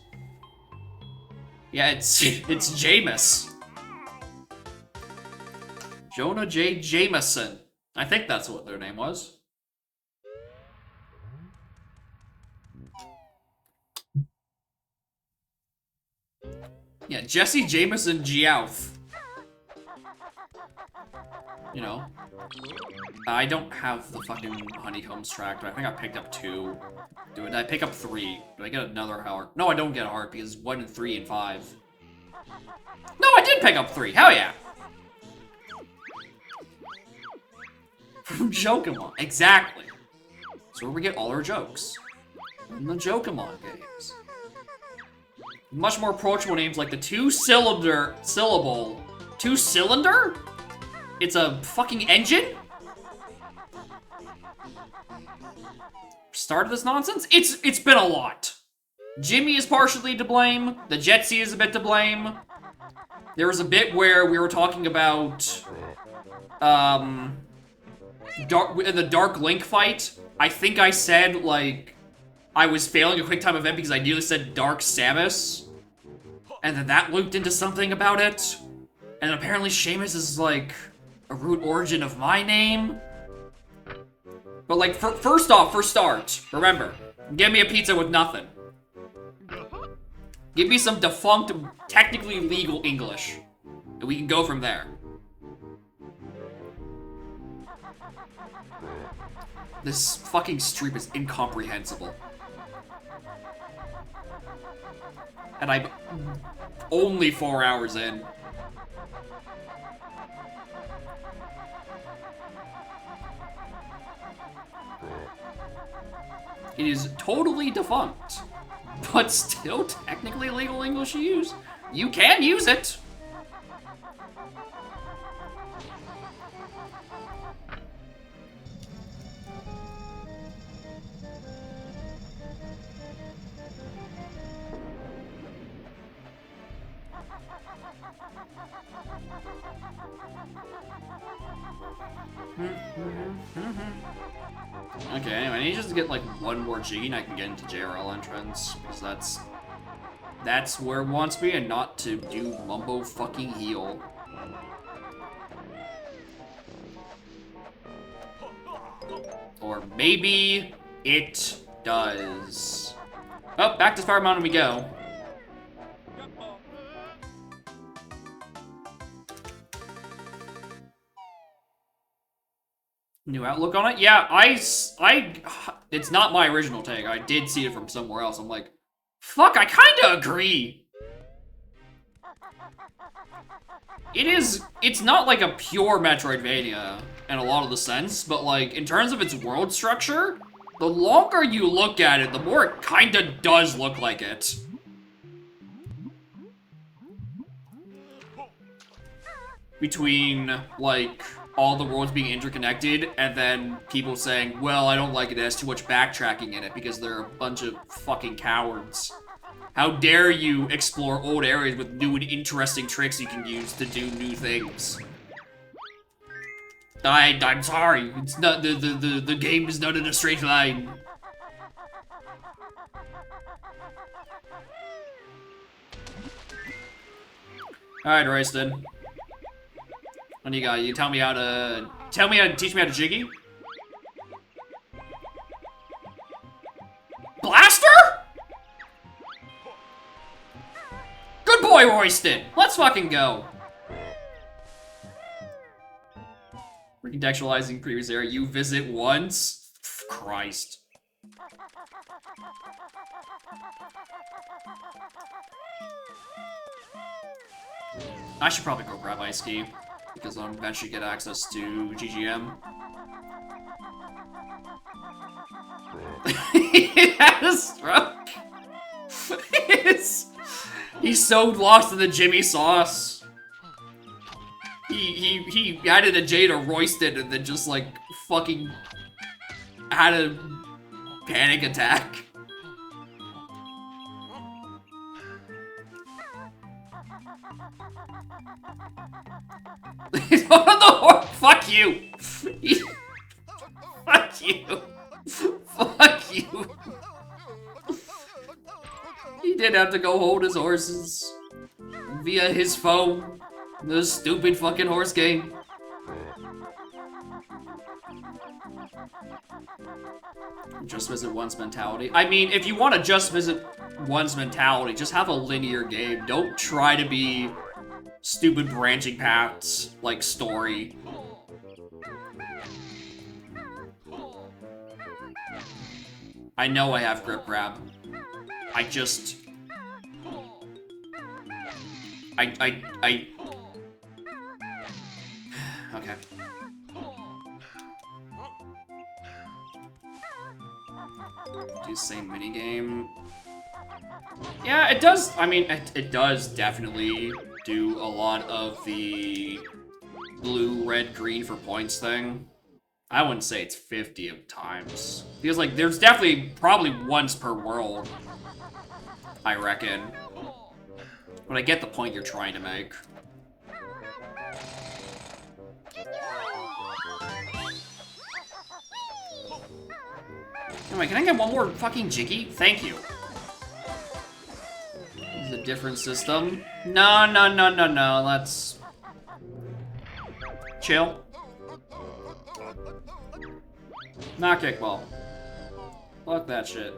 Yeah, it's Jameis. Jonah J. Jameson. I think that's what their name was. Yeah, Jesse Jameson Giouth. You know. I don't have the fucking honeycombs track, but I think I picked up 2. Did I pick up 3? Do I get another heart? No, I don't get a heart because 1 and 3 and 5. No, I did pick up 3. Hell yeah. From Jokemon. Exactly. That's where we get all our jokes. In the Jokemon games. Much more approachable names like the two-cylinder... Two-cylinder? It's a fucking engine? Started this nonsense? It's been a lot. Jimmy is partially to blame. The Jetsy is a bit to blame. There was a bit where we were talking about... in the Dark Link fight, I think I said, like, I was failing a quick time event because I nearly said Dark Samus. And then that looped into something about it. And apparently Seamus is, like, a root origin of my name. But, like, first off, for start, remember, give me a pizza with nothing. Give me some defunct, technically legal English. And we can go from there. This fucking stream is incomprehensible. And I'm only 4 hours in. It is totally defunct, but still technically legal English to use. You can use it. Okay, anyway, I need just to get like one more G and I can get into JRL entrance, because that's where it wants me, and not to do mumbo fucking heal. Or maybe it does. Oh, back to Fire Mountain we go. New outlook on it? Yeah, it's not my original take. I did see it from somewhere else. I'm like, fuck, I kinda agree. It's not like a pure Metroidvania in a lot of the sense, but like, in terms of its world structure, the longer you look at it, the more it kinda does look like it. Between, like, all the worlds being interconnected, and then people saying, well, I don't like it, it has too much backtracking in it because they're a bunch of fucking cowards. How dare you explore old areas with new and interesting tricks you can use to do new things. I'm sorry, it's not, the game is not in a straight line. Alright, Royston. What do you got? You tell me how to teach me how to jiggy? Blaster? boy roisted! Let's fucking go! Recontextualizing previous era, you visit once? Christ. I should probably go grab Ice Key, because I'll eventually get access to GGM. He had a stroke. He's so lost in the Jimmy sauce. He added a J to roisted and then just like fucking had a panic attack. Fuck you! Fuck you! Fuck you! He did have to go hold his horses via his phone. The stupid fucking horse game. Just visit once mentality. I mean, if you want to just visit once mentality, just have a linear game. Don't try to be stupid branching paths like story. I know I have grip grab. I just... I... Okay. Do the same minigame. Yeah, it does. I mean, it does definitely do a lot of the blue, red, green for points thing. I wouldn't say it's 50 of times. Because, like, there's definitely probably once per world, I reckon. But I get the point you're trying to make. Anyway, can I get one more fucking Jiggy? Thank you. This is a different system. No, no, no, no, no. Let's chill. Not kickball. Fuck that shit.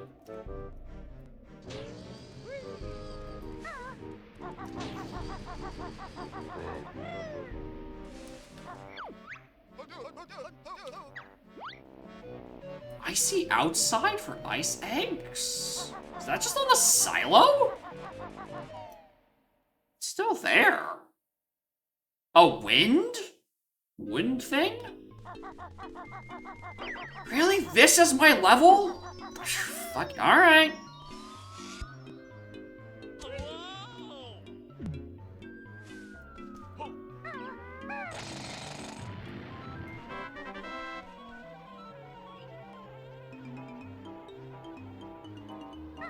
Icy outside for ice eggs? Is that just on the silo? It's still there. Oh, wind? Wind thing? Really? This is my level? Fuck, alright.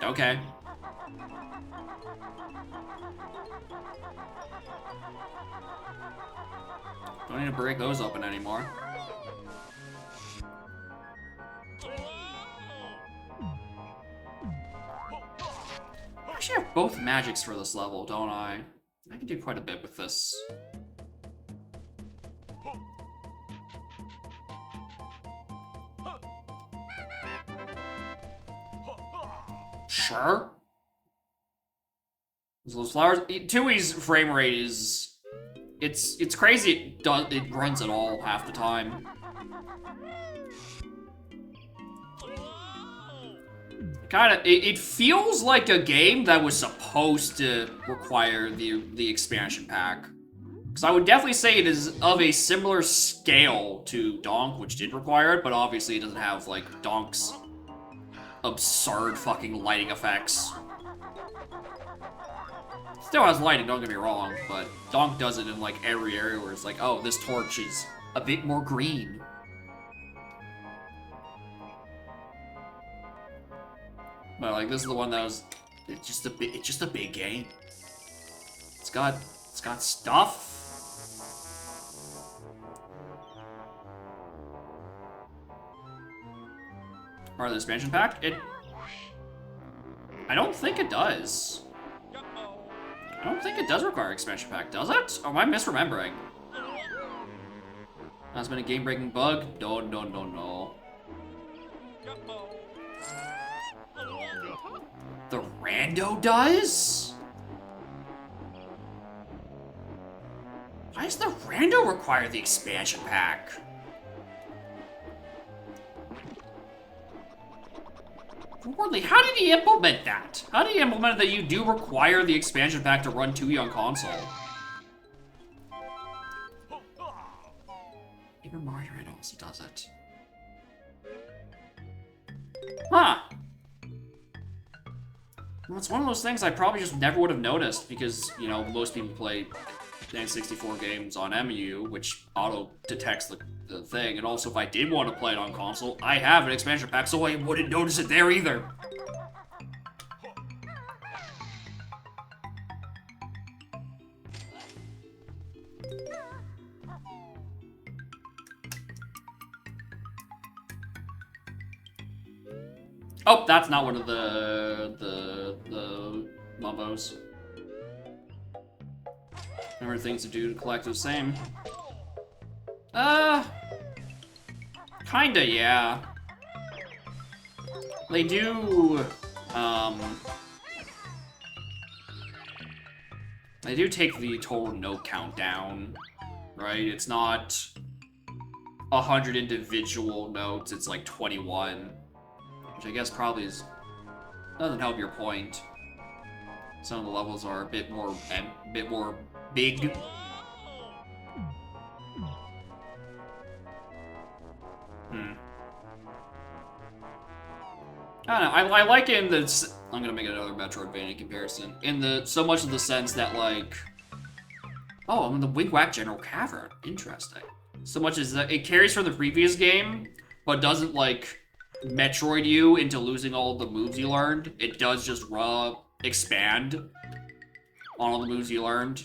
Okay. Don't need to break those open anymore. I actually have both magics for this level, don't I? I can do quite a bit with this. Sure. Those flowers. Tui's frame rate is, it's crazy. It runs it all half the time. It feels like a game that was supposed to require the expansion pack. Because I would definitely say it is of a similar scale to Donk, which did require it, but obviously it doesn't have like Donk's absurd fucking lighting effects. Still has lighting, don't get me wrong, but Donk does it in like every area where it's like, oh, this torch is a bit more green. But like this is the one that was it's just a big game. It's got stuff. Part of the expansion pack? I don't think it does. I don't think it does require expansion pack, does it? Or am I misremembering? That's been a game-breaking bug? No, no, no, no. The rando does? Why does the rando require the expansion pack? Worldly, how did he implement that? How did he implement that you do require the expansion pack to run 2E on console? Even Mario Rand also does it. Huh. Well, it's one of those things I probably just never would have noticed because, you know, most people play N64 games on MU, which auto-detects the thing, and also if I did want to play it on console, I have an expansion pack, so I wouldn't notice it there either. Oh, that's not one of the Mumbos. Remember things to do to collect the same. Kinda, yeah. They do, they do take the total note count down, right? It's not 100 individual notes, it's like 21. Which I guess probably doesn't help your point. Some of the levels are a bit more big. I don't know. I like it in the. I'm gonna make another Metroidvania comparison. In the so much of the sense that like, oh, I'm in the Wigwag General Cavern. Interesting. So much as that it carries from the previous game, but doesn't like Metroid you into losing all of the moves you learned. It does just expand on all the moves you learned.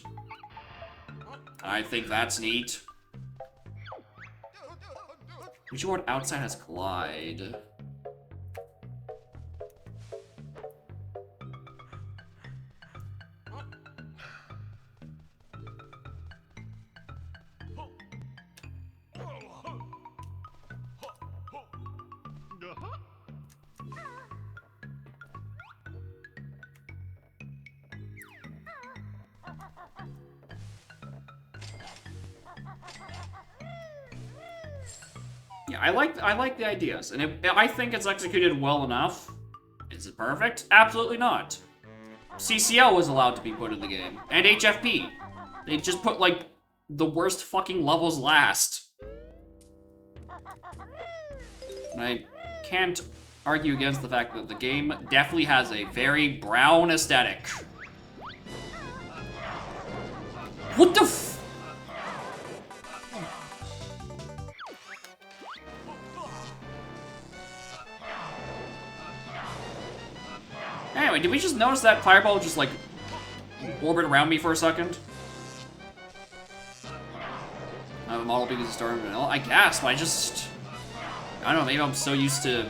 I think that's neat. Which one outside has Glide? Yeah, I like the ideas, and I think it's executed well enough. Is it perfect? Absolutely not. CCL was allowed to be put in the game, and HFP. They just put like the worst fucking levels last. And I can't argue against the fact that the game definitely has a very brown aesthetic. What the f- Anyway, did we just notice that fireball just like orbit around me for a second? I have a model because it's started vanilla. I guess, but I don't know, maybe I'm so used to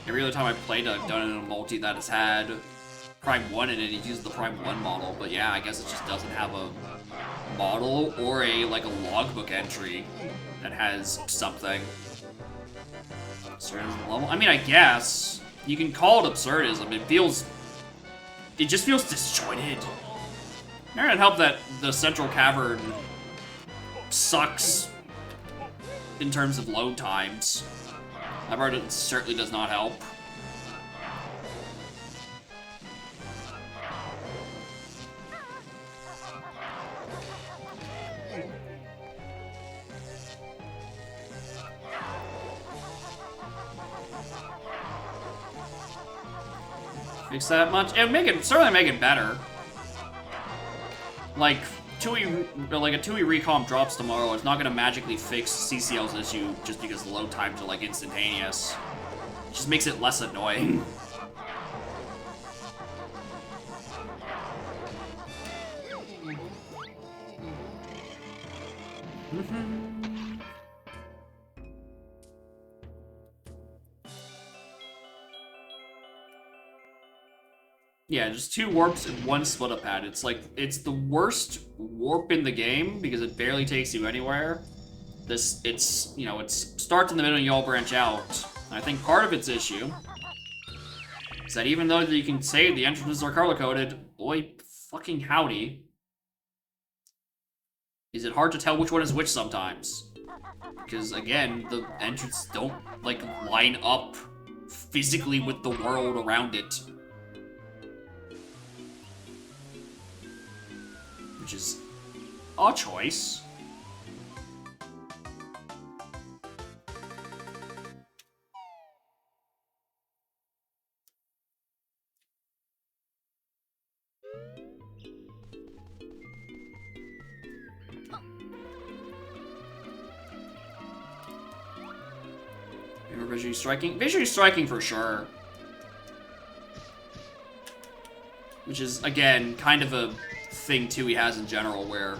every other time I played I've done it in a multi that has had Prime 1 in it, it uses the Prime 1 model, but yeah, I guess it just doesn't have a model or like a logbook entry that has something. Absurdism level? I mean, I guess. You can call it absurdism, it just feels disjointed. It doesn't help that the central cavern sucks in terms of load times. That part certainly does not help. Fix that much? It would certainly make it better. Like, a 2E recomp drops tomorrow, it's not gonna magically fix CCL's issue just because the load times are like instantaneous. It just makes it less annoying. Yeah, just 2 warps and 1 split-up pad. It's like, it's the worst warp in the game because it barely takes you anywhere. It starts in the middle and you all branch out. And I think part of its issue is that even though you can say the entrances are color-coded, boy fucking howdy, is it hard to tell which one is which sometimes. Because, again, the entrances don't, like, line up physically with the world around it. Which is a choice. Visually striking? Visually striking for sure. Which is, again, kind of a thing too he has in general, where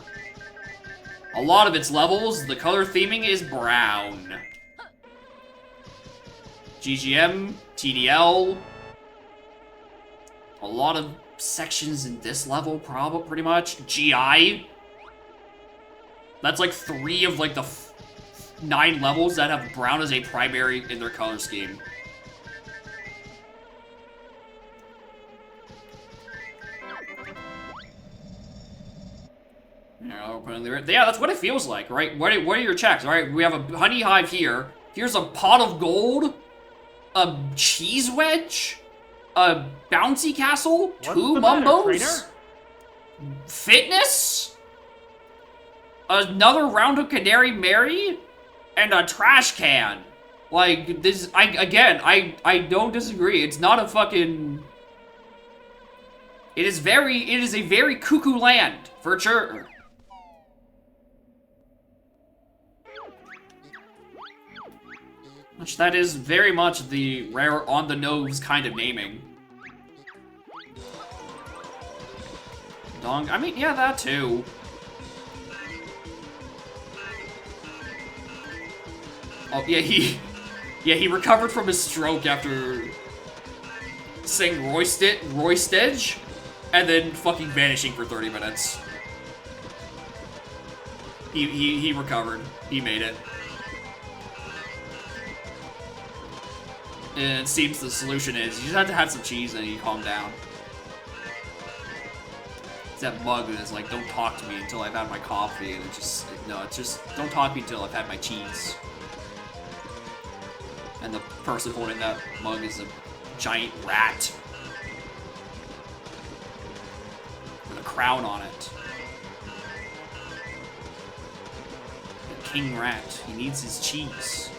a lot of its levels, the color theming is brown. GGM, TDL, a lot of sections in this level, probably pretty much. GI. That's like 3 of like the 9 levels that have brown as a primary in their color scheme. Yeah, that's what it feels like, right? What are your checks, all right? We have a honey hive here. Here's a pot of gold, a cheese wedge, a bouncy castle, 2 mumbos, fitness, another round of Canary Mary, and a trash can. Like, this, I don't disagree. It's not a fucking... It is a very cuckoo land, for sure. Which that is very much the rare on-the-nose kind of naming. Dong, I mean, yeah, that too. Oh, yeah, he recovered from his stroke after saying Roystedge, and then fucking vanishing for 30 minutes. He recovered. He made it. And it seems the solution is you just have to have some cheese and you calm down. It's that mug that is like, don't talk to me until I've had my coffee, and it's just, don't talk to me until I've had my cheese. And the person holding that mug is a giant rat. With a crown on it. The king rat. He needs his cheese.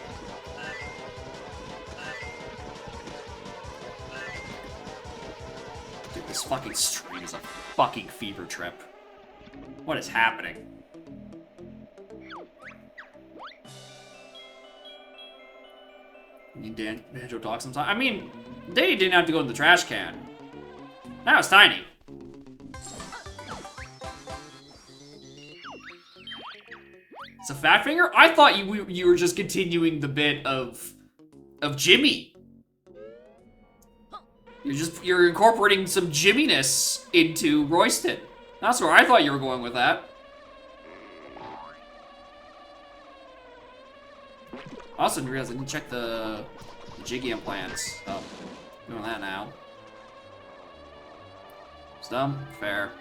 Dude, this fucking stream is a fucking fever trip. What is happening? Need Banjo talk sometime. I mean, they didn't have to go in the trash can. Now it's tiny. It's a fat finger? I thought you were just continuing the bit of Jimmy. You're incorporating some Jimminess into Royston. That's where I thought you were going with that. Also didn't realize I didn't check the Jiggy implants. Oh, doing that now. Stump, fair.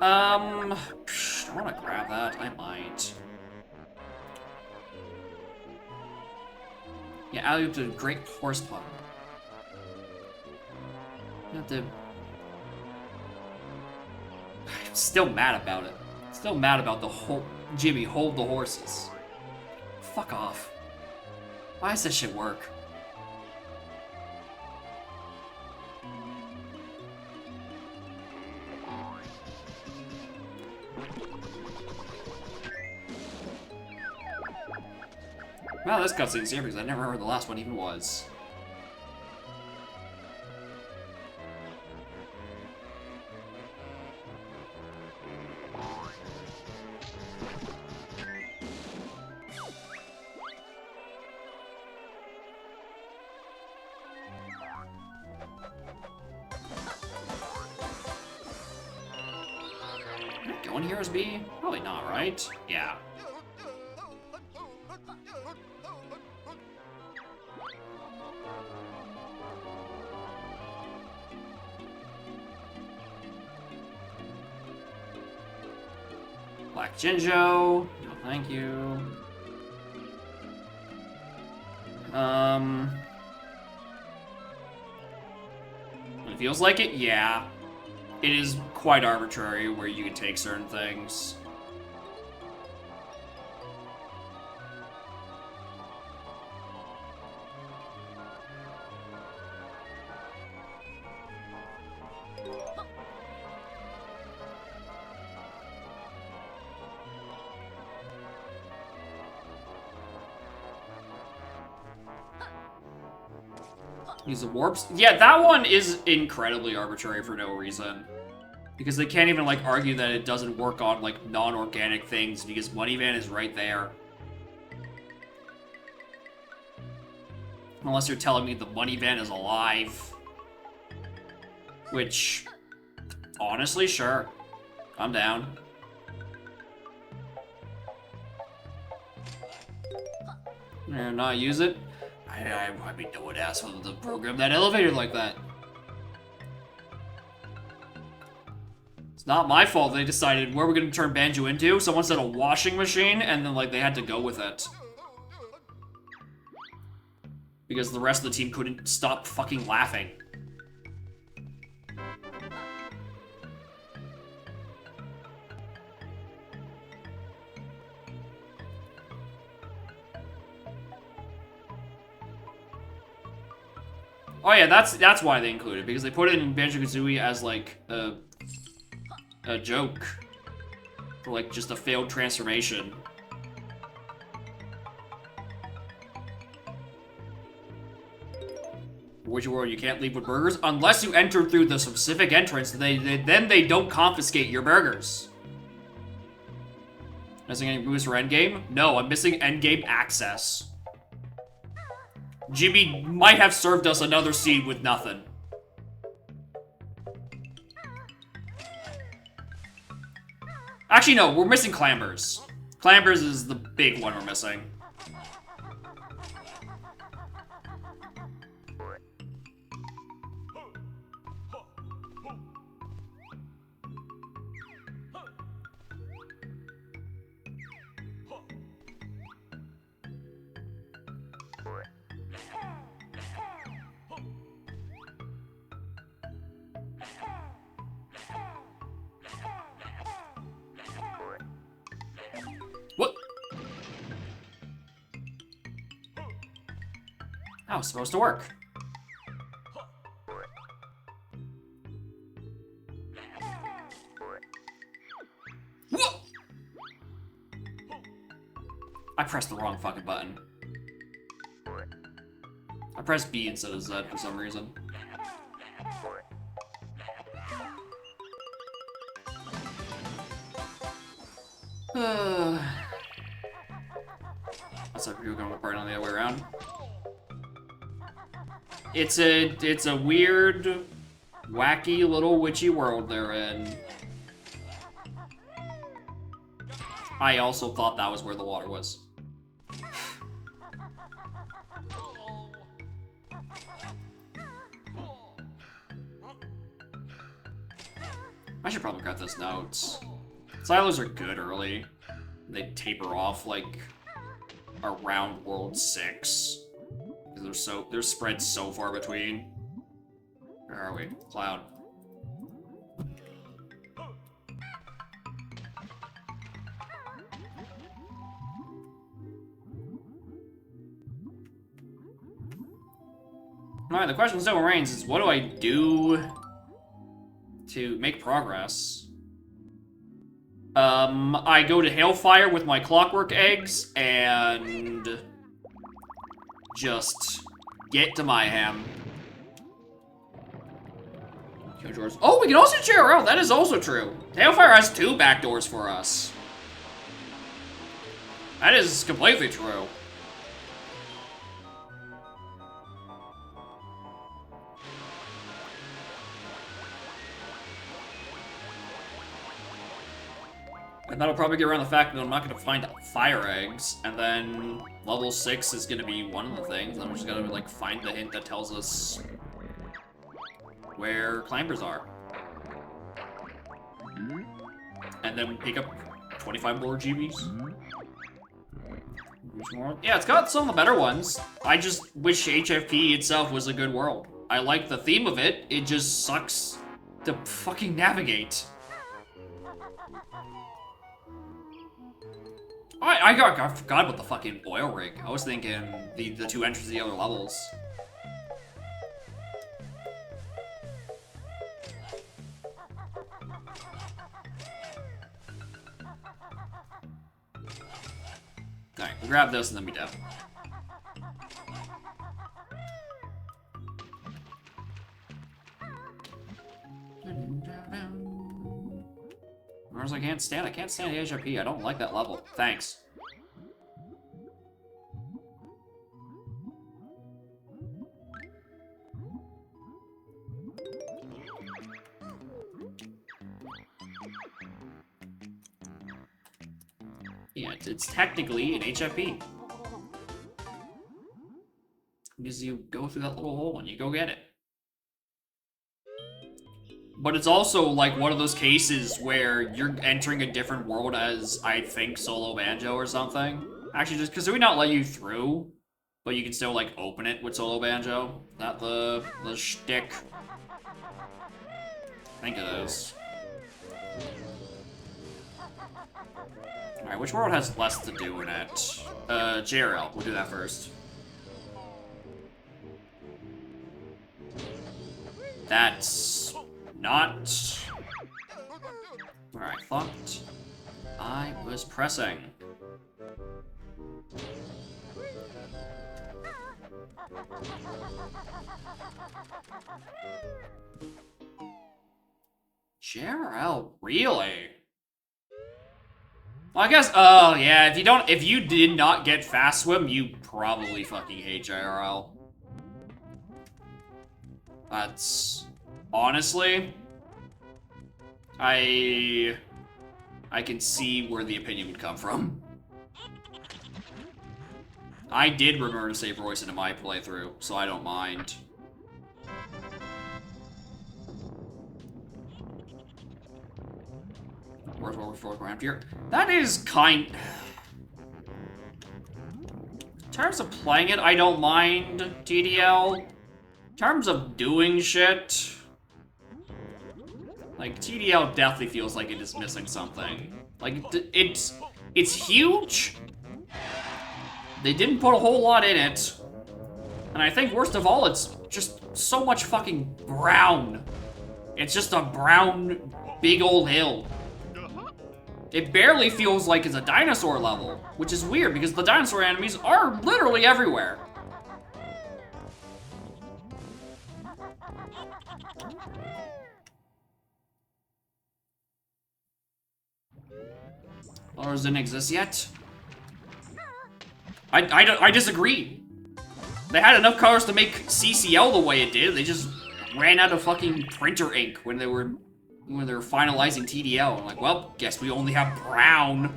I want to grab that. I might. Yeah, alley to Great Horse Pun. You have to. I'm still mad about it. Still mad about the whole Jimmy hold the horses. Fuck off. Why does this shit work? Well, this cutscene's here because I never remember the last one even was. Going here as B? Probably not, right? Yeah. Black Jinjo. No, thank you. It feels like it? Yeah. It is quite arbitrary where you can take certain things. Use the warps? Yeah, that one is incredibly arbitrary for no reason. Because they can't even, like, argue that it doesn't work on, like, non-organic things because Moneyvan is right there. Unless you're telling me the Moneyvan is alive. Which, honestly, sure. I'm down. Not use it? I mean, no one asked for the program that elevator like that. It's not my fault they decided where we're gonna turn Banjo into. Someone said a washing machine, and then, like, they had to go with it. Because the rest of the team couldn't stop fucking laughing. Oh yeah, that's why they included it, because they put it in Banjo-Kazooie as, like, a joke. For, like, just a failed transformation. Which world you can't leave with burgers? Unless you enter through the specific entrance, then they don't confiscate your burgers. Missing any boost for endgame? No, I'm missing endgame access. Jimmy might have served us another seed with nothing. Actually, no, we're missing Clambers. Clambers is the big one we're missing. What? That was supposed to work. What? I pressed the wrong fucking button. I pressed B instead of Z for some reason. That's like people going apart on the other way around. It's a weird, wacky little witchy world they're in. I also thought that was where the water was. I should probably cut this notes. Silos are good early. They taper off like around World 6. They're spread so far between. Where are we? Cloud. Alright, the question still remains is what do I do to make progress? I go to Hailfire with my clockwork eggs and just get to Mayhem. Oh, we can also cheer out. That is also true. Hailfire has 2 backdoors for us. That is completely true. And that'll probably get around the fact that I'm not going to find fire eggs, and then level 6 is going to be one of the things. I'm just going to like find the hint that tells us where Clambers are. And then pick up 25 more GBs. Yeah, it's got some of the better ones. I just wish HFP itself was a good world. I like the theme of it, it just sucks to fucking navigate. I forgot about the fucking oil rig. I was thinking the two entrances to the other levels. Alright, we'll grab those and then be done. Whereas I can't stand the HRP. I don't like that level. Thanks. Yeah, it's technically an HFP. Because you go through that little hole and you go get it. But it's also like one of those cases where you're entering a different world as, I think, Solo Banjo or something. Actually, just because we not let you through, but you can still like open it with Solo Banjo. Not the shtick. I think it is. Alright, which world has less to do in it? JRL, we'll do that first. That's not where I thought I was pressing. JRL, really? Well, I guess, oh yeah, if you did not get Fast Swim, you probably fucking hate JRL. That's, honestly, I can see where the opinion would come from. I did remember to save Royce into my playthrough, so I don't mind. Where's what we're programmed here? That is kind... In terms of playing it, I don't mind TDL. In terms of doing shit... Like, TDL definitely feels like it is missing something. Like, it's huge. They didn't put a whole lot in it. And I think worst of all, it's just so much fucking brown. It's just a brown, big old hill. It barely feels like it's a dinosaur level, which is weird because the dinosaur enemies are literally everywhere. Colors didn't exist yet. I disagree. They had enough colors to make CCL the way it did. They just ran out of fucking printer ink when they were finalizing TDL. I'm like, well, guess we only have brown.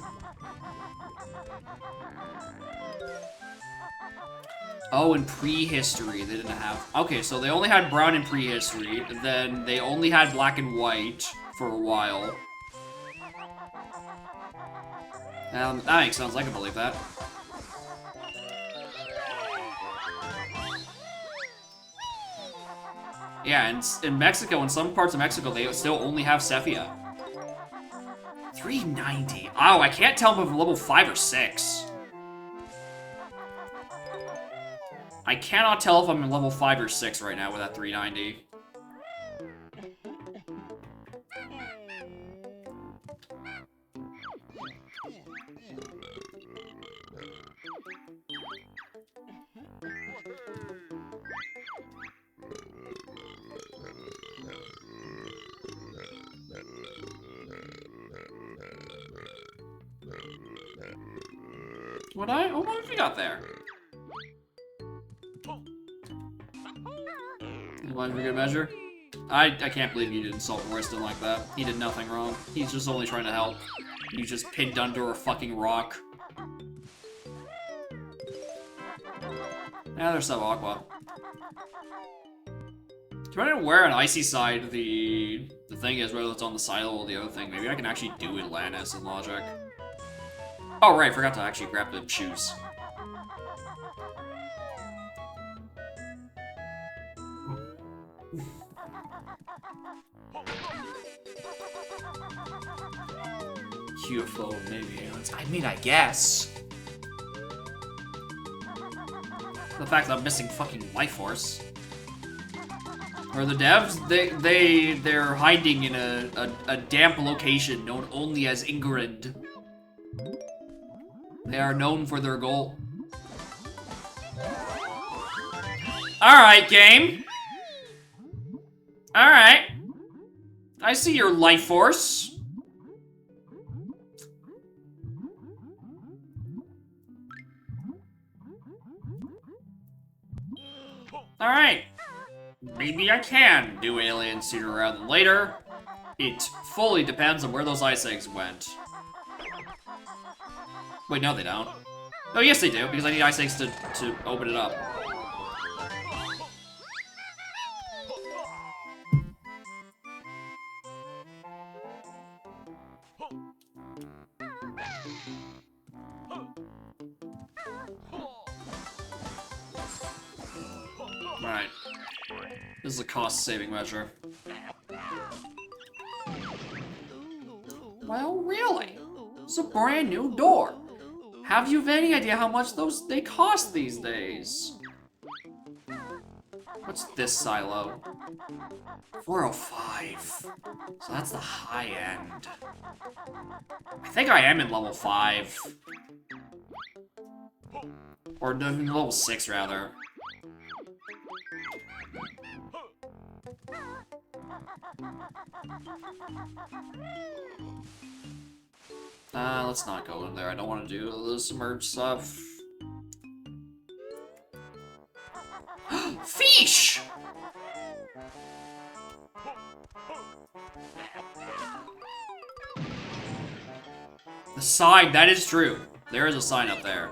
Oh, in prehistory they didn't have. Okay, so they only had brown in prehistory. Then they only had black and white for a while. That makes sense. I can believe that. Yeah, and in Mexico, in some parts of Mexico, they still only have Sepia. 390. Oh, I can't tell if I'm level 5 or 6. I cannot tell if I'm in level 5 or 6 right now with that 390. What have we got there? One for good measure. I can't believe you did insult Royston like that. He did nothing wrong. He's just only trying to help. He's just pinned under a fucking rock. Yeah, there's Sub Aqua. Depending on where on Icy side the thing is, whether it's on the side or the other thing, maybe I can actually do Atlantis in Logic. Oh, right, forgot to actually grab the shoes. UFO, maybe aliens. I mean, I guess. The fact that I'm missing fucking Life Force. Or the devs, they're hiding in a damp location known only as Ingrid. They are known for their goal. Alright, game. Alright. I see your Life Force. Alright. Maybe I can do aliens sooner rather than later. It fully depends on where those ice eggs went. Wait, no they don't. Oh, yes they do, because I need ice eggs to open it up. Alright. This is a cost-saving measure. Well, really? It's a brand new door. Have you any idea how much they cost these days? What's this silo? 405. So that's the high end. I think I am in level 5. Or no, level 6, rather. Let's not go in there. I don't want to do the submerged stuff. Fish! The sign, that is true. There is a sign up there.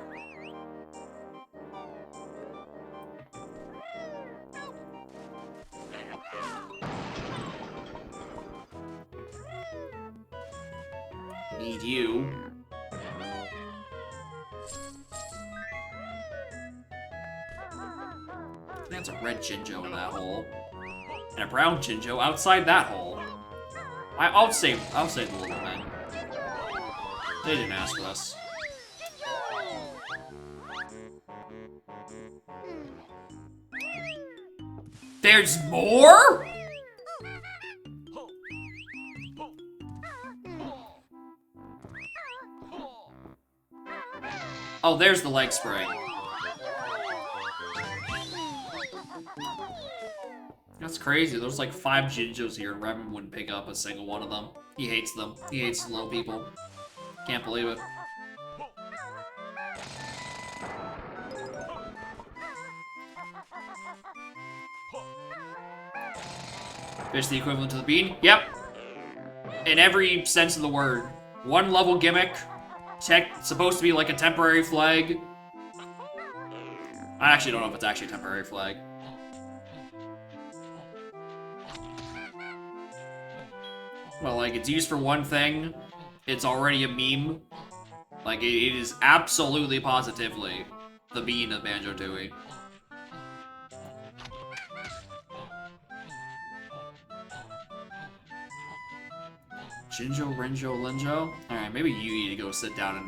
Need you. That's a red Jinjo in that hole. And a brown Jinjo outside that hole. I'll save the little men. They didn't ask for this. There's more? Oh, there's the leg spray. That's crazy. There's like 5 Jinjos here, and Revan wouldn't pick up a single one of them. He hates them. He hates low people. Can't believe it. Fish the equivalent to the bean? Yep. In every sense of the word. 1 level gimmick. Supposed to be like a temporary flag. I actually don't know if it's actually a temporary flag. Well, like, it's used for one thing. It's already a meme. Like, it is absolutely positively the bean of Banjo-Tooie. Jinjo, Renjo, Linjo? Alright, maybe you need to go sit down and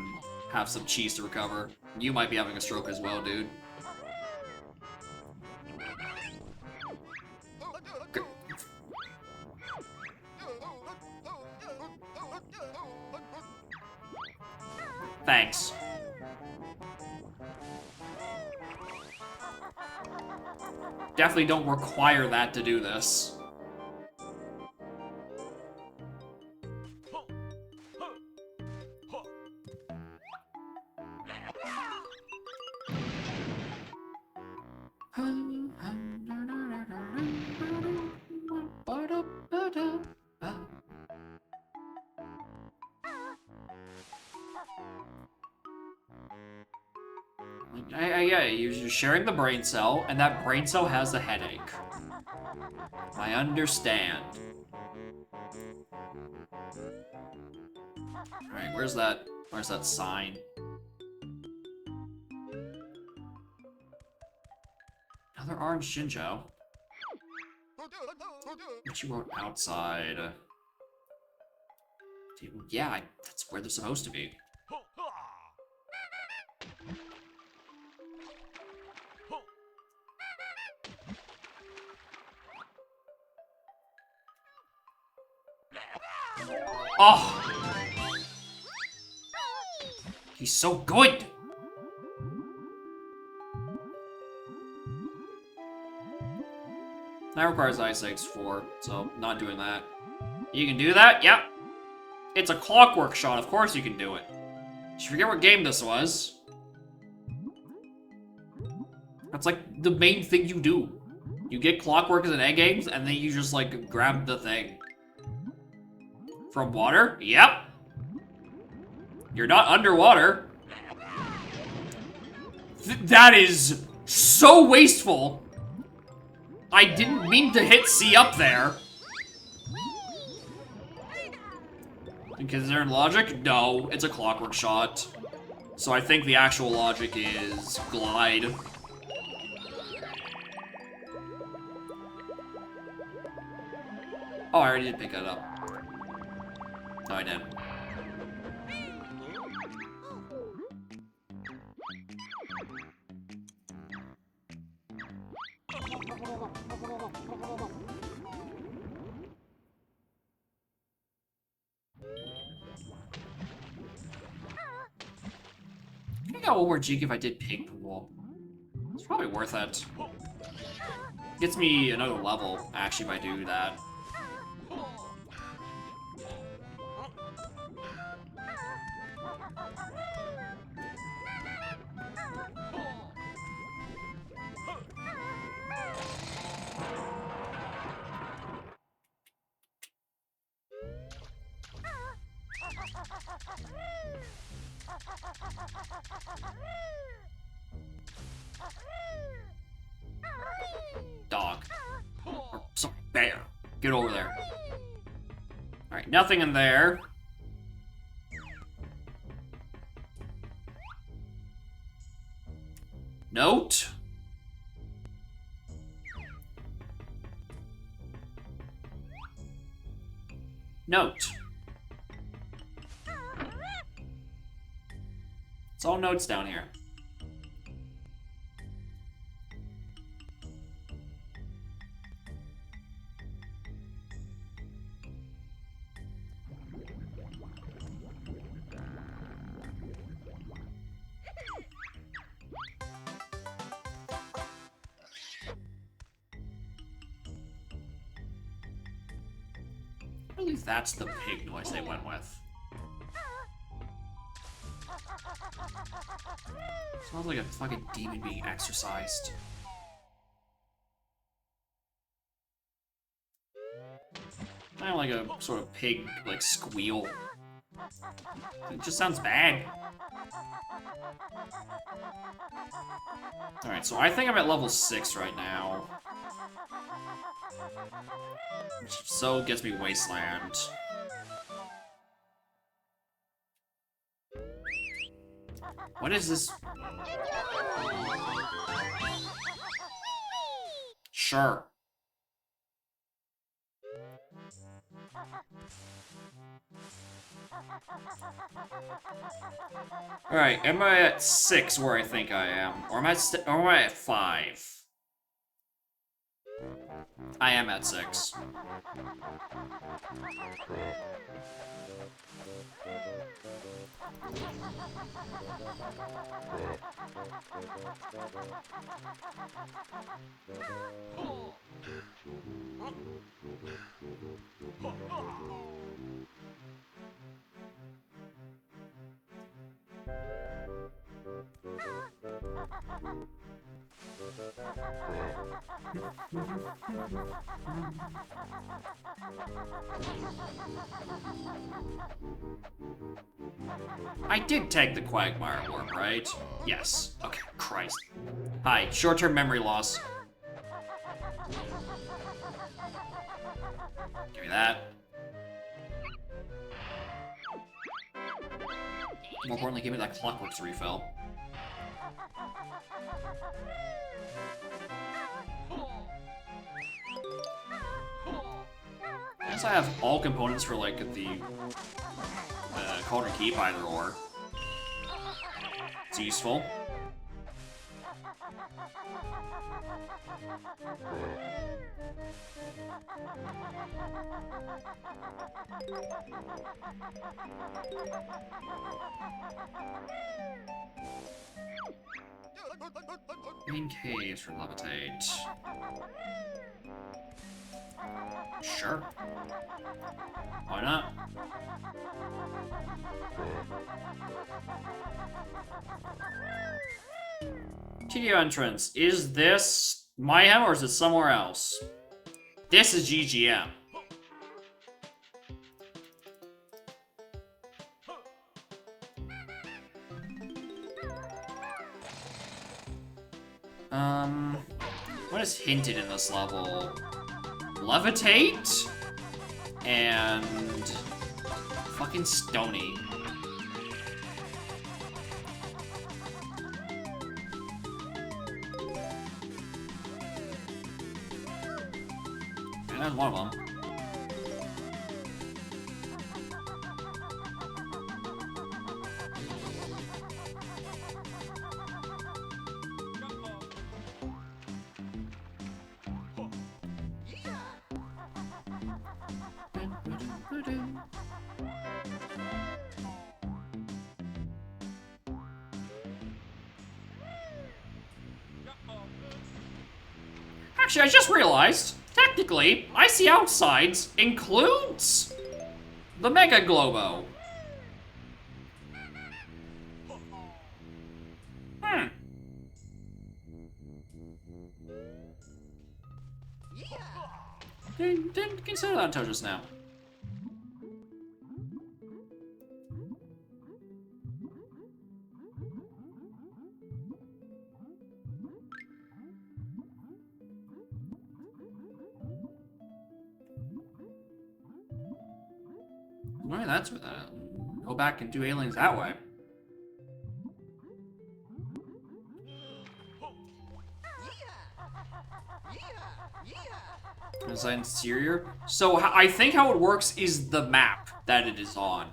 have some cheese to recover. You might be having a stroke as well, dude. Thanks. Definitely don't require that to do this. Yeah, you're sharing the brain cell, and that brain cell has a headache. I understand. Alright, where's that sign? Another orange Jinjo. But you wrote outside. Dude, yeah, that's where they're supposed to be. Oh! He's so good! That requires Ice Eggs 4, so not doing that. You can do that? Yep. It's a clockwork shot, of course you can do it. Did you forget what game this was? That's like the main thing you do. You get clockwork as an egg games, and then you just like grab the thing. From water? Yep. You're not underwater. That is so wasteful. I didn't mean to hit C up there. Because is there logic? No, it's a clockwork shot. So I think the actual logic is glide. Oh, I already did pick that up. No, I didn't. I got one more Jig if I did Pig Pool. It's probably worth it. Gets me another level, actually, if I do that. Dog. Or, sorry, bear. Get over there. Alright, nothing in there. Note. Note. It's all notes down here. I believe that's the pig noise they went with. Smells like a fucking demon being exorcised. Kind of like a sort of pig, like, squeal. It just sounds bad. Alright, so I think I'm at level 6 right now. Which so gets me Wasteland. What is this? Sure. Alright, am I at 6 where I think I am? Or am I at 5? I am at 6. I did tag the Quagmire Orb, right? Yes. Okay, Christ. Hi, short-term memory loss. Give me that. More importantly, give me that Clockworks refill. I guess I have all components for, like, the Cauldron Keep, either or. It's useful. Main case for levitate. Sure. Why not? TDO entrance. Is this Mayhem or is it somewhere else? This is GGM. What is hinted in this level? Levitate? And fucking Stony. And that's one of them. Actually, I just realized, technically, Icy Outsides includes the Mega Globo. Didn't consider that until just now. Maybe that's what go back and do aliens that way. Design interior. So I think how it works is the map that it is on.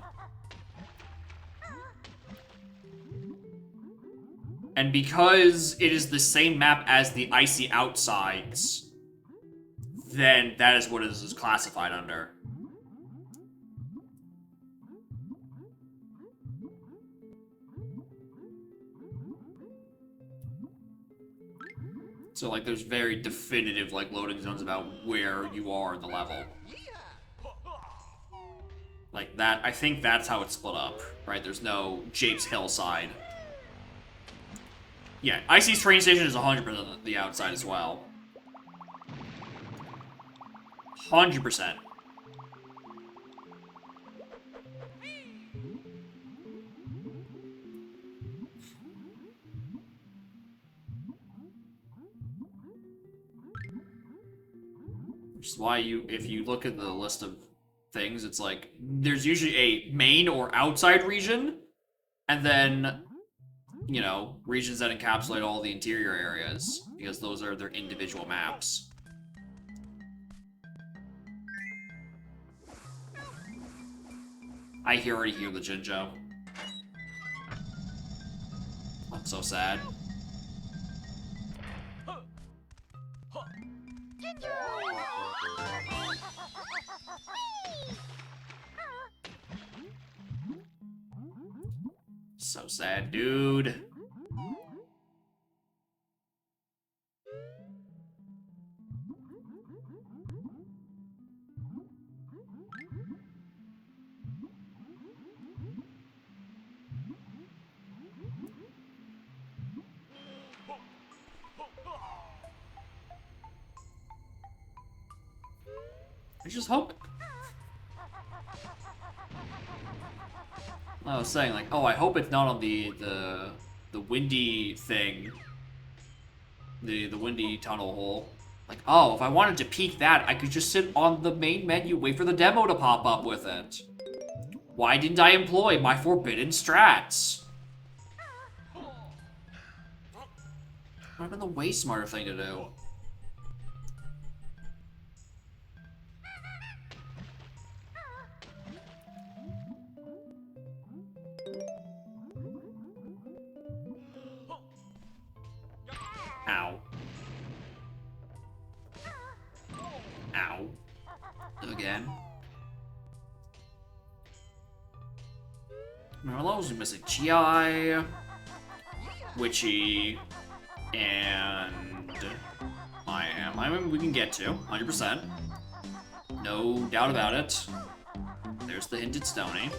And because it is the same map as the Icy Outsides, then that is what it is classified under. So, like, there's very definitive, like, loading zones about where you are in the level. Like, that, I think that's how it's split up, right? There's no Japes Hillside. Yeah, Icy's train station is 100% the outside as well. 100%. Which is why if you look at the list of things, it's like, there's usually a main or outside region, and then, you know, regions that encapsulate all the interior areas, because those are their individual maps. I already hear the Jinjo. I'm so sad. So sad, dude. I just hope. I was saying, like, oh, I hope it's not on the windy thing. The windy tunnel hole. Like, oh, if I wanted to peek that, I could just sit on the main menu, wait for the demo to pop up with it. Why didn't I employ my forbidden strats? Would have been the way smarter thing to do. Ow. Ow. Again. Marlowe's missing GI, Witchy, and I mean, we can get to 100%. No doubt about it. There's the hinted Stony.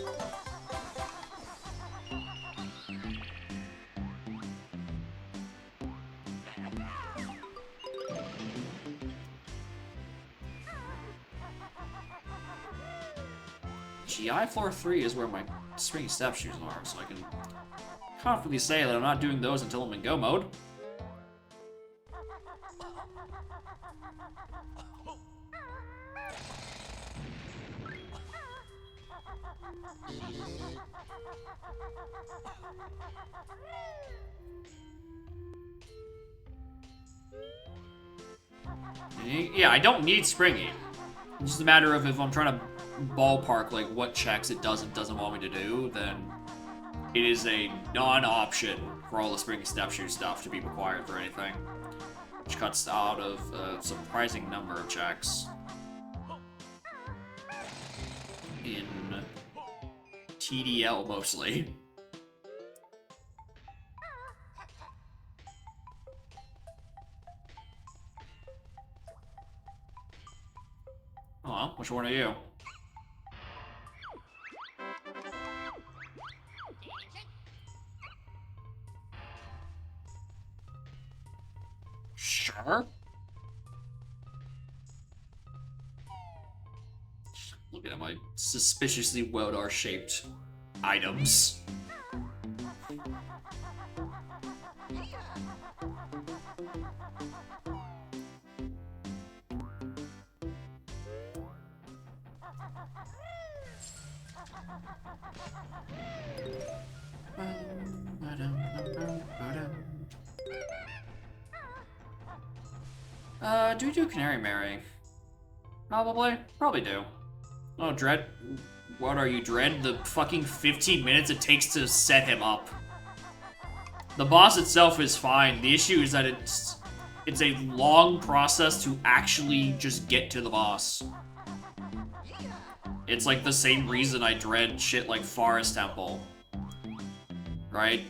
GI floor 3 is where my springy step shoes are, so I can confidently say that I'm not doing those until I'm in go mode. Yeah, I don't need springy. It's just a matter of if I'm trying to ballpark like what checks it does and doesn't want me to do, then it is a non-option for all the springy step shoe stuff to be required for anything, which cuts out of a surprising number of checks in TDL mostly. Oh, which one are you? Sure. Look at my suspiciously Weldar-shaped items. Do we do Canary Mary? Probably do. Oh, Dread. What are you, Dread? The fucking 15 minutes it takes to set him up. The boss itself is fine. The issue is that it's a long process to actually just get to the boss. It's like the same reason I dread shit like Forest Temple. Right?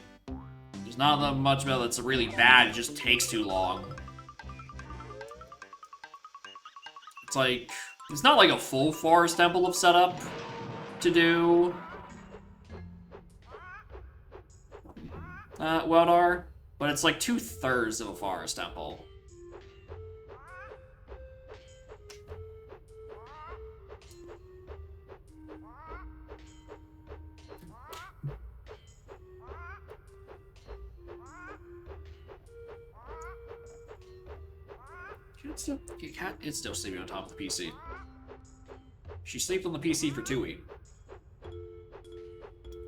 There's not that much about it that's really bad, it just takes too long. It's like, it's not like a full Forest Temple of setup to do. Weldar, but it's like 2/3 of a Forest Temple. Cat is still sleeping on top of the PC. She sleeps on the PC for Tui.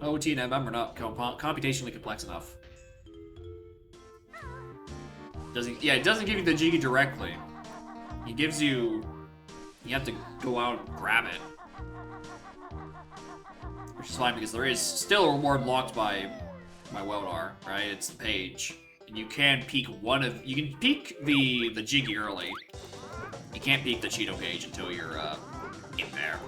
OT and MM are not computationally complex enough. Yeah, it doesn't give you the Jiggy directly. It gives you... You have to go out and grab it. Which is fine because there is still a reward locked by Weldar, right? It's the page. And you can peek you can peek the Jiggy early. You can't peek the Cheeto page until you're in there.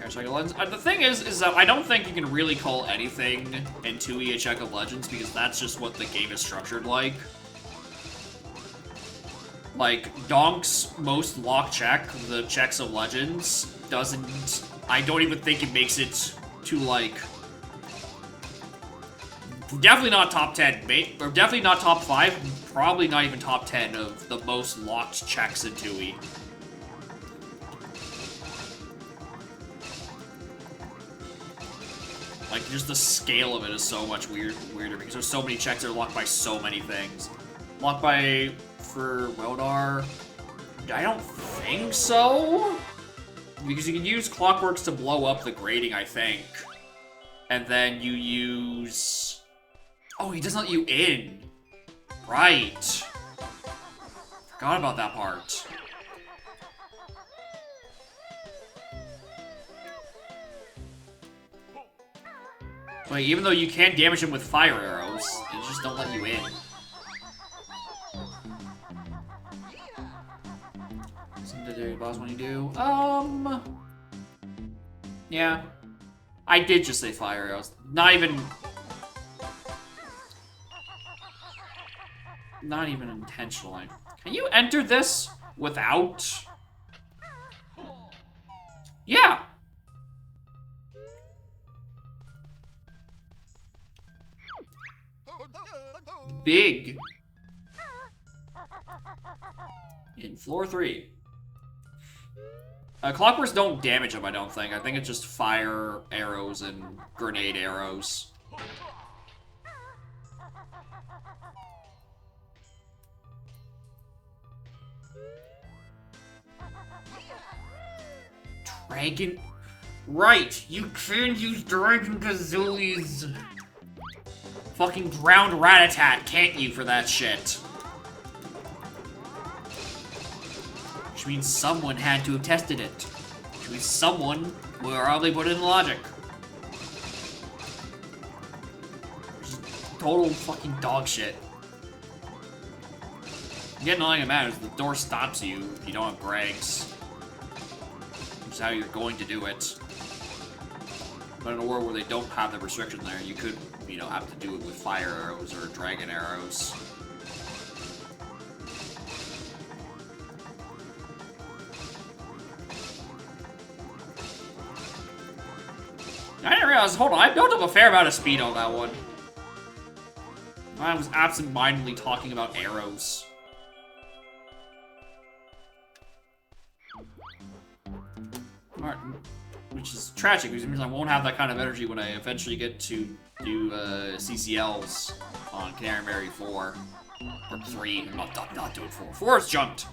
Check of Legends. The thing is that I don't think you can really call anything in 2E a Check of Legends because that's just what the game is structured like. Like, Donk's most locked check, the Checks of Legends, doesn't... I don't even think it makes it to, like... Definitely not top 10, or definitely not top 5, probably not even top 10 of the most locked checks in 2E. Like, just the scale of it is so much weirder because there's so many checks that are locked by so many things. Locked by, for Weldar, I don't think so. Because you can use Clockworks to blow up the grating, I think. And then you use... Oh, he doesn't let you in. Right. Forgot about that part. Like, even though you can damage him with fire arrows, they just don't let you in. Something to do, boss, when you do. Yeah. I did just say fire arrows. Not even intentionally. Can you enter this without? Yeah. Big. In floor 3. Clockworks don't damage him, I don't think. I think it's just fire arrows and grenade arrows. Dragon... Right! You can use Dragon Gazooly's fucking drowned Rat-a-tat, can't you, for that shit? Which means someone had to have tested it. Which means someone will probably put in logic. Just total fucking dog shit. Getting all that matters, the door stops you if you don't have Gregs. Which is how you're going to do it. But in a world where they don't have the restriction there, you could, you know, have to do it with fire arrows or dragon arrows. I didn't realize, hold on, I built up a fair amount of speed on that one. I was absent-mindedly talking about arrows. Martin. Which is tragic, because it means I won't have that kind of energy when I eventually get to do CCLs on Canary Mary 4. Or 3. I'm not doing 4. 4 is jumped.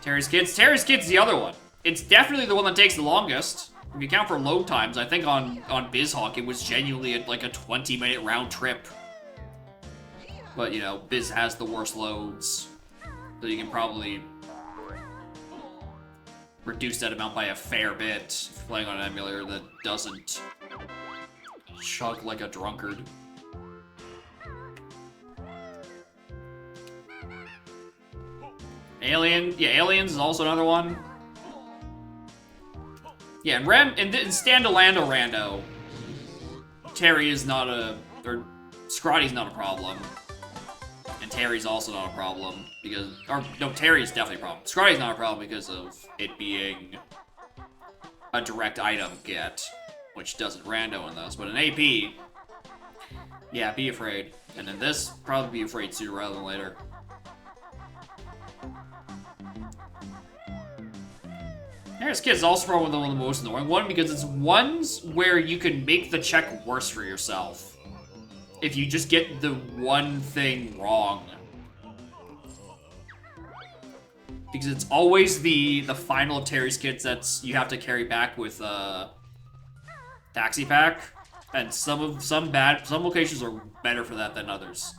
Terry's Kids. Terry's Kids is the other one. It's definitely the one that takes the longest. If you count for load times, I think on BizHawk it was genuinely like a 20-minute round trip. But, you know, Biz has the worst loads. So you can probably reduce that amount by a fair bit if you're playing on an emulator that doesn't chug like a drunkard. Alien, yeah, Aliens is also another one. Yeah, in Standalando Rando, Terry is not or Scrotty's not a problem. And Terry's also not a problem because, or no, Terry's definitely a problem. Scrotty's not a problem because of it being a direct item get, which doesn't rando in this. But in AP, yeah, be afraid. And in this, probably be afraid sooner rather than later. Terry's Kid is also probably one of the most annoying one because it's ones where you can make the check worse for yourself if you just get the one thing wrong. Because it's always the final of Terry's Kids that's you have to carry back with Taxi Pack, and some locations are better for that than others.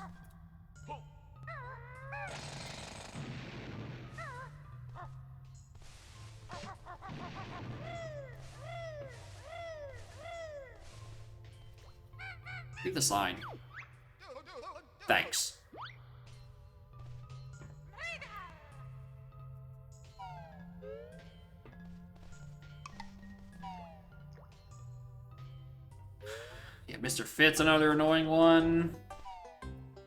Read the sign. Thanks. Yeah, Mr. Fitz, another annoying one.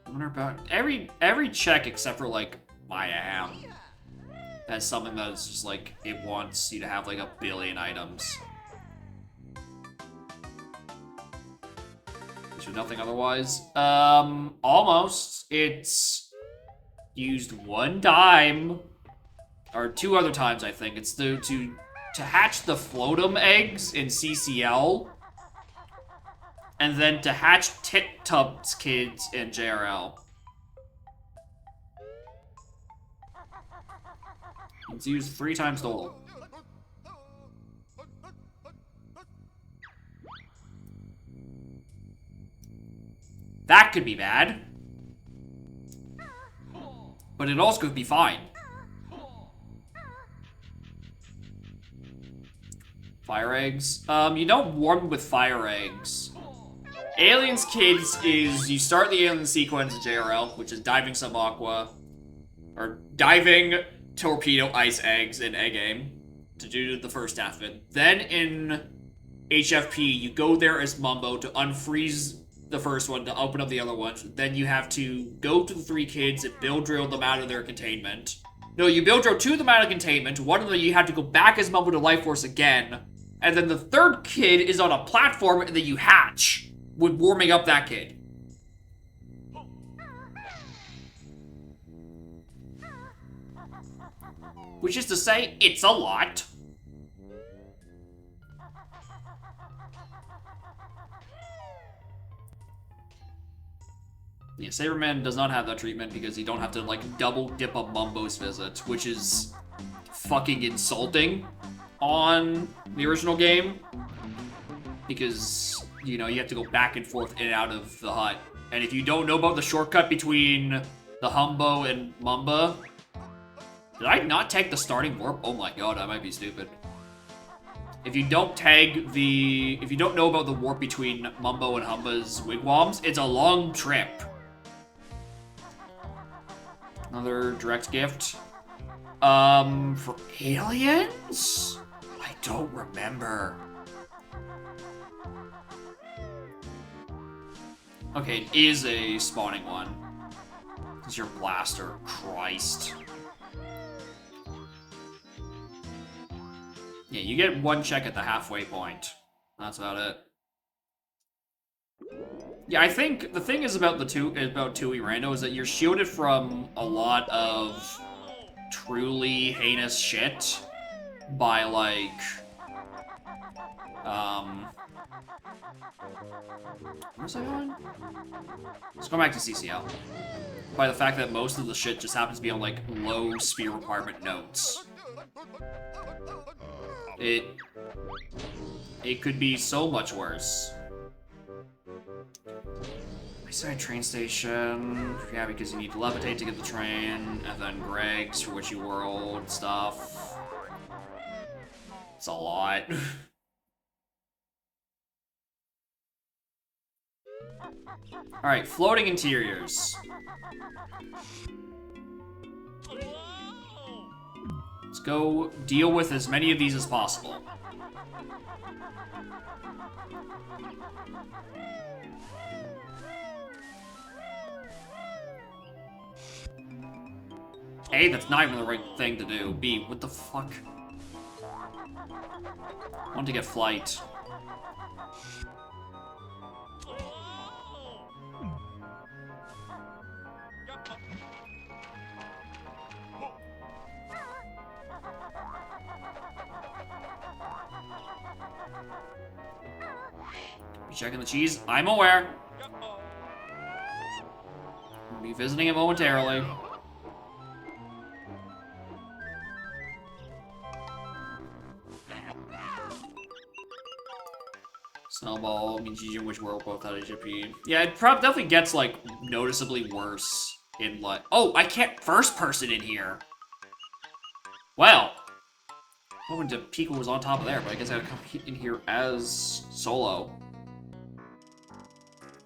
I wonder about every check except for like Maya Ham has something that's just like it wants you to have like a billion items. Nothing otherwise. Almost. It's used one time, or two other times, I think. It's to hatch the Floatum eggs in CCL, and then to hatch Tit-Tub's kids in JRL. It's used 3 times total. That could be bad. But it also could be fine. Fire eggs. You don't warm with fire eggs. Aliens Kids is you start the alien sequence in JRL, which is diving sub-aqua. Or diving, torpedo, ice eggs, and egg aim. To do the first half of it. Then in HFP, you go there as Mumbo to unfreeze the first one to open up the other ones. Then you have to go to the 3 kids and build drill them out of their containment. No, you build drill 2 of them out of containment. One of them you have to go back as Mumbo to Life Force again. And then the 3rd kid is on a platform that you hatch with warming up that kid. Which is to say, it's a lot. Yeah, Saberman does not have that treatment because you don't have to, like, double dip up Mumbo's visit, which is fucking insulting on the original game. Because, you know, you have to go back and forth in and out of the hut. And if you don't know about the shortcut between the Humbo and Mumba... Did I not take the starting warp? Oh my god, I might be stupid. If you don't tag the... If you don't know about the warp between Mumbo and Humba's wigwams, it's a long trip. Another direct gift. For aliens? I don't remember. Okay, it is a spawning one. It's your blaster. Christ. Yeah, you get 1 check at the halfway point. That's about it. Yeah, I think the thing is about about Tui Rando is that you're shielded from a lot of truly heinous shit by, like, where's I going? Let's go back to CCL. By the fact that most of the shit just happens to be on, like, low spear requirement notes. It could be so much worse. Wayside train station. Yeah, because you need to levitate to get the train, and then Greg's for which you world stuff. It's a lot. Alright, floating interiors. Let's go deal with as many of these as possible. A, that's not even the right thing to do. B, what the fuck? I want to get flight. You checking the cheese? I'm aware. I'll be visiting it momentarily. Snowball, Minjiji, and Which World both had HFP. Yeah, it definitely gets, like, noticeably worse in, like... Oh, I can't first person in here! Well. Hoping to Pico was on top of there, but I guess I gotta come in here as solo.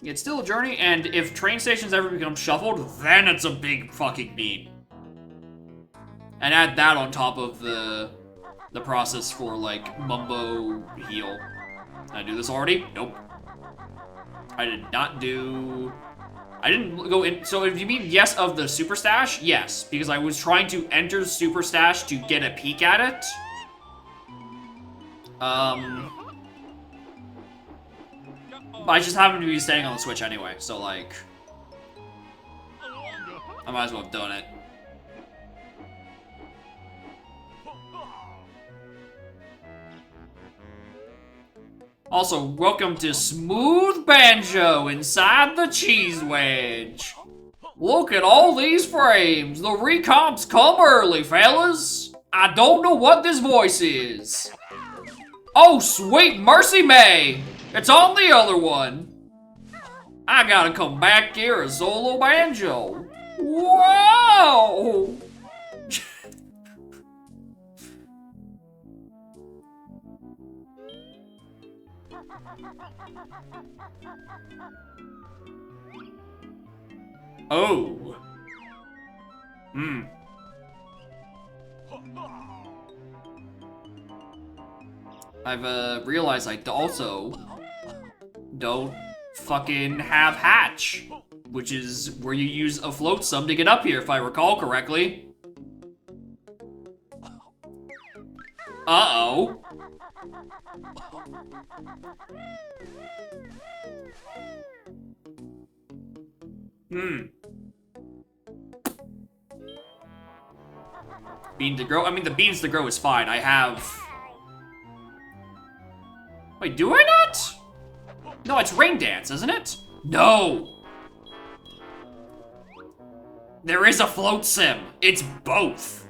It's still a journey, and if train stations ever become shuffled, then it's a big fucking beat. And add that on top of the process for, like, Mumbo heal. Did I do this already? Nope. I did not do... I didn't go in... So if you mean yes of the Super Stash, yes. Because I was trying to enter the Super Stash to get a peek at it. I just happen to be staying on the Switch anyway, so, like... I might as well have done it. Also, welcome to Smooth Banjo inside the Cheese Wedge. Look at all these frames. The recomps come early, fellas. I don't know what this voice is. Oh, sweet mercy May! It's on the other one. I gotta come back here a solo banjo. Whoa! Oh. I've realized I also don't fucking have hatch, which is where you use a flotsam to get up here, if I recall correctly. Uh-oh. Bean to grow? I mean, the beans to grow is fine. I have... Wait, do I not? No, it's Rain Dance, isn't it? No! There is a float sim. It's both.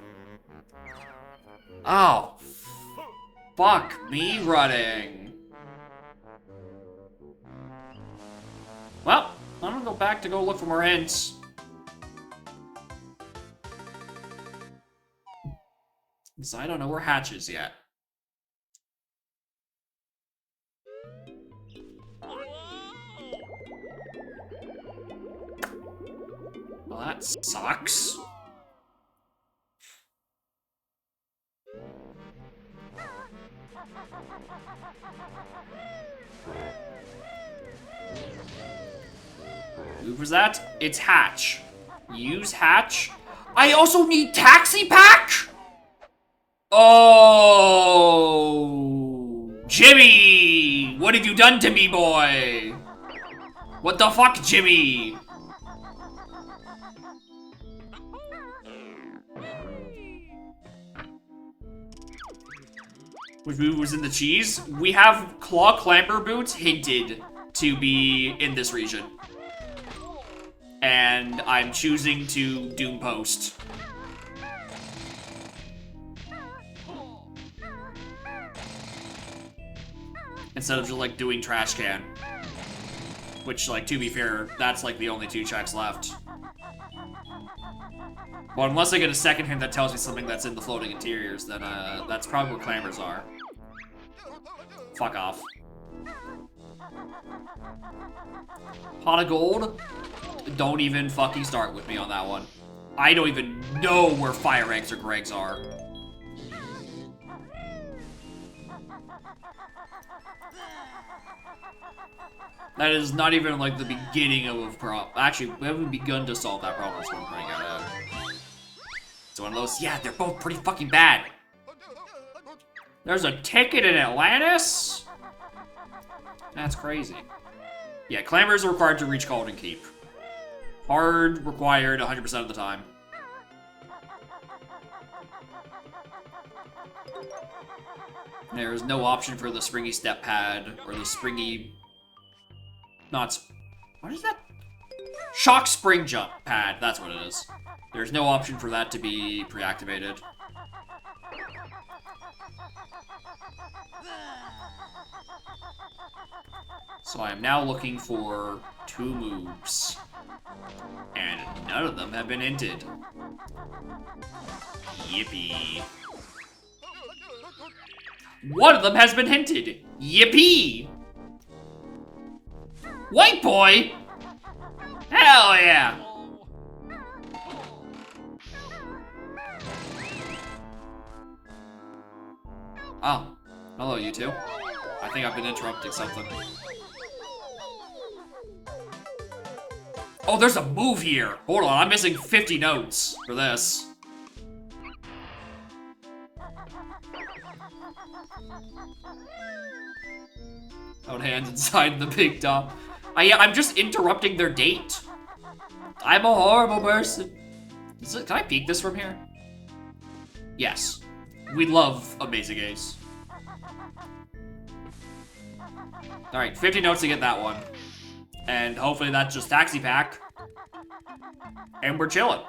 Oh. Fuck me running. Well, I'm gonna go back to go look for more hints. So I don't know where Hatch is yet. Well, that sucks. Who was that? It's Hatch. Use Hatch. I also need Taxi Pack? Oh, Jimmy! What have you done to me, boy? What the fuck, Jimmy? Which move was in the cheese? We have Claw Clamber Boots hinted to be in this region. And I'm choosing to Doom Post. Instead of just, like, doing Trash Can. Which, like, to be fair, that's, like, the only 2 checks left. Well, unless I get a second hint that tells me something that's in the floating interiors, then, that's probably what clambers are. Fuck off. Pot of Gold? Don't even fucking start with me on that one. I don't even know where Fire Eggs or Gregs are. That is not even like the beginning of a problem. Actually, we haven't begun to solve that problem. So I'm trying to get at. It's one of those. Yeah, they're both pretty fucking bad. There's a ticket in Atlantis? That's crazy. Yeah, Clambers are required to reach Cauldron Keep. Hard required 100% of the time. There's no option for the Springy Step Pad or the Springy... Not... What is that? Shock Spring Jump Pad, that's what it is. There's no option for that to be pre-activated. So I am now looking for 2 moves. And none of them have been hinted. Yippee. One of them has been hinted. Yippee! White boy! Hell yeah! Oh. Hello, you two. I think I've been interrupting something. Oh, there's a move here! Hold on, I'm missing 50 notes for this. Out hands inside the big top. I'm just interrupting their date. I'm a horrible person. Can I peek this from here? Yes. We love Amazing Ace. Alright, 50 notes to get that one. And hopefully that's just Taxi Pack. And we're chilling.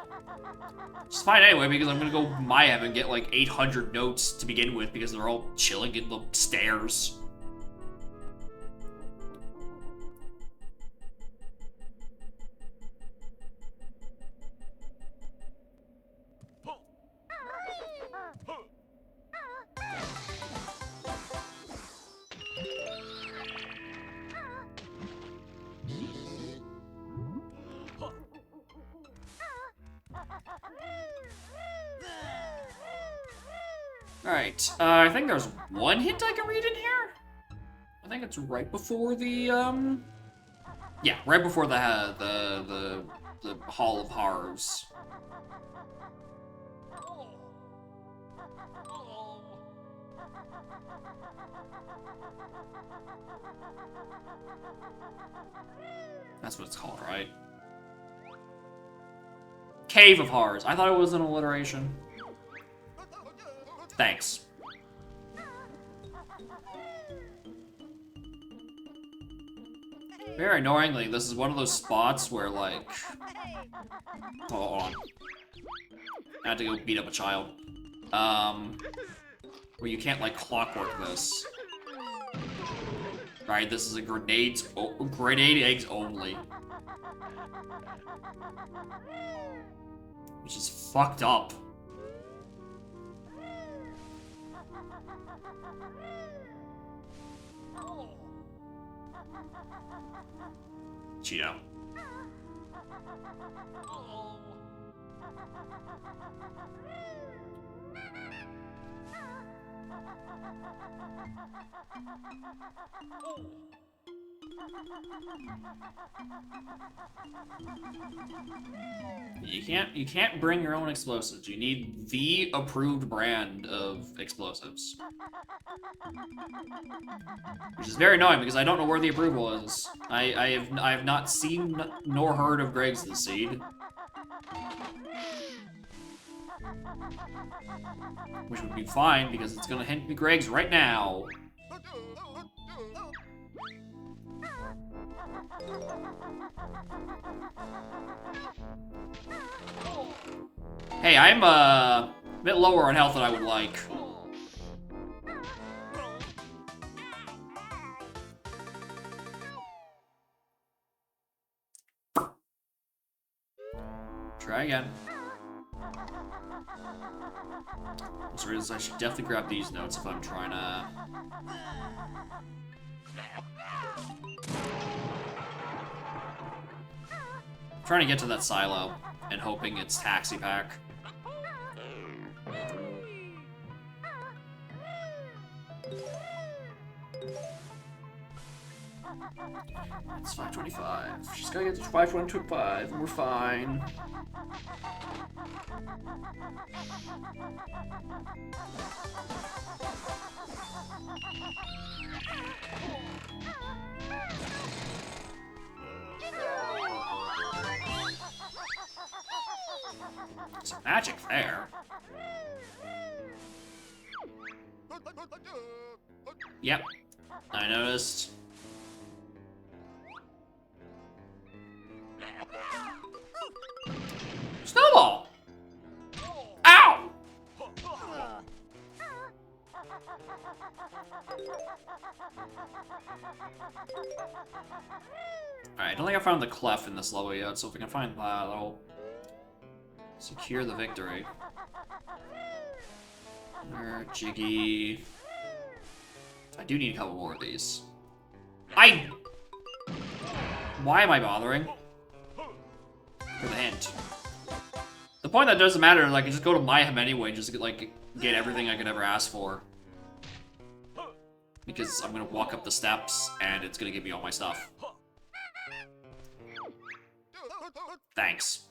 It's fine anyway, because I'm gonna go Mayhem and get like 800 notes to begin with, because they're all chilling in the stairs. Alright, I think there's one hint I can read in here? I think it's right before the, yeah, right before the Hall of Horrors. That's what it's called, right? Cave of Horrors. I thought it was an alliteration. Thanks. Very annoyingly, this is one of those spots where, like... Hold on. I had to go beat up a child. Where you can't, like, clockwork this. Right, this is a grenade eggs only. Which is fucked up. Cheeto. You can't bring your own explosives. You need the approved brand of explosives. Which is very annoying because I don't know where the approval is. I have not seen nor heard of Greg's the Seed. Which would be fine because it's gonna hint me Greg's right now. Hey, I'm a bit lower on health than I would like. Try again. So I should definitely grab these notes if I'm trying to... trying to get to that silo and hoping it's Taxi Pack. It's 525. Just gotta get to 525 and we're fine. Some magic there. Yep, I noticed. Snowball! Ow! Alright, I don't think I found the clef in this level yet, so if we can find that, that'll secure the victory. Jiggy. I do need a couple more of these. Why am I bothering? For the hint. The point that doesn't matter, like, I just go to Mayhem anyway, just to get everything I could ever ask for. Because I'm gonna walk up the steps, and it's gonna give me all my stuff. Thanks.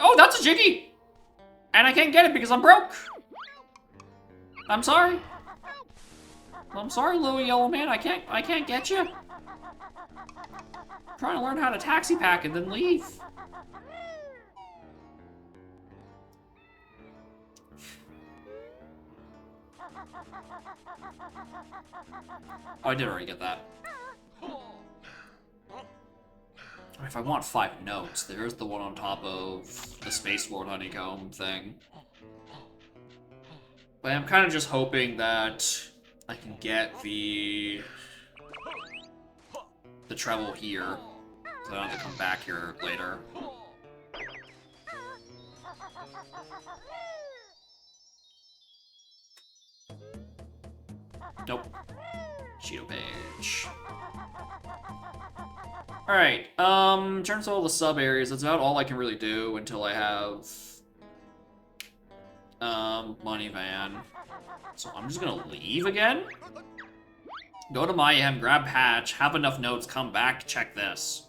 Oh, that's a Jiggy! And I can't get it because I'm broke! I'm sorry. I'm sorry, little yellow man, I can't get you. I'm trying to learn how to taxi pack and then leave. Oh, I did already get that. If I want 5 notes, there's the one on top of the Space World Honeycomb thing. But I'm kind of just hoping that I can get the treble here, so I don't have to come back here later. Nope. Cheeto page. Alright, in terms of all the sub-areas, that's about all I can really do until I have Money Van. So I'm just gonna leave again? Go to Mayhem, grab Patch, have enough notes, come back, check this.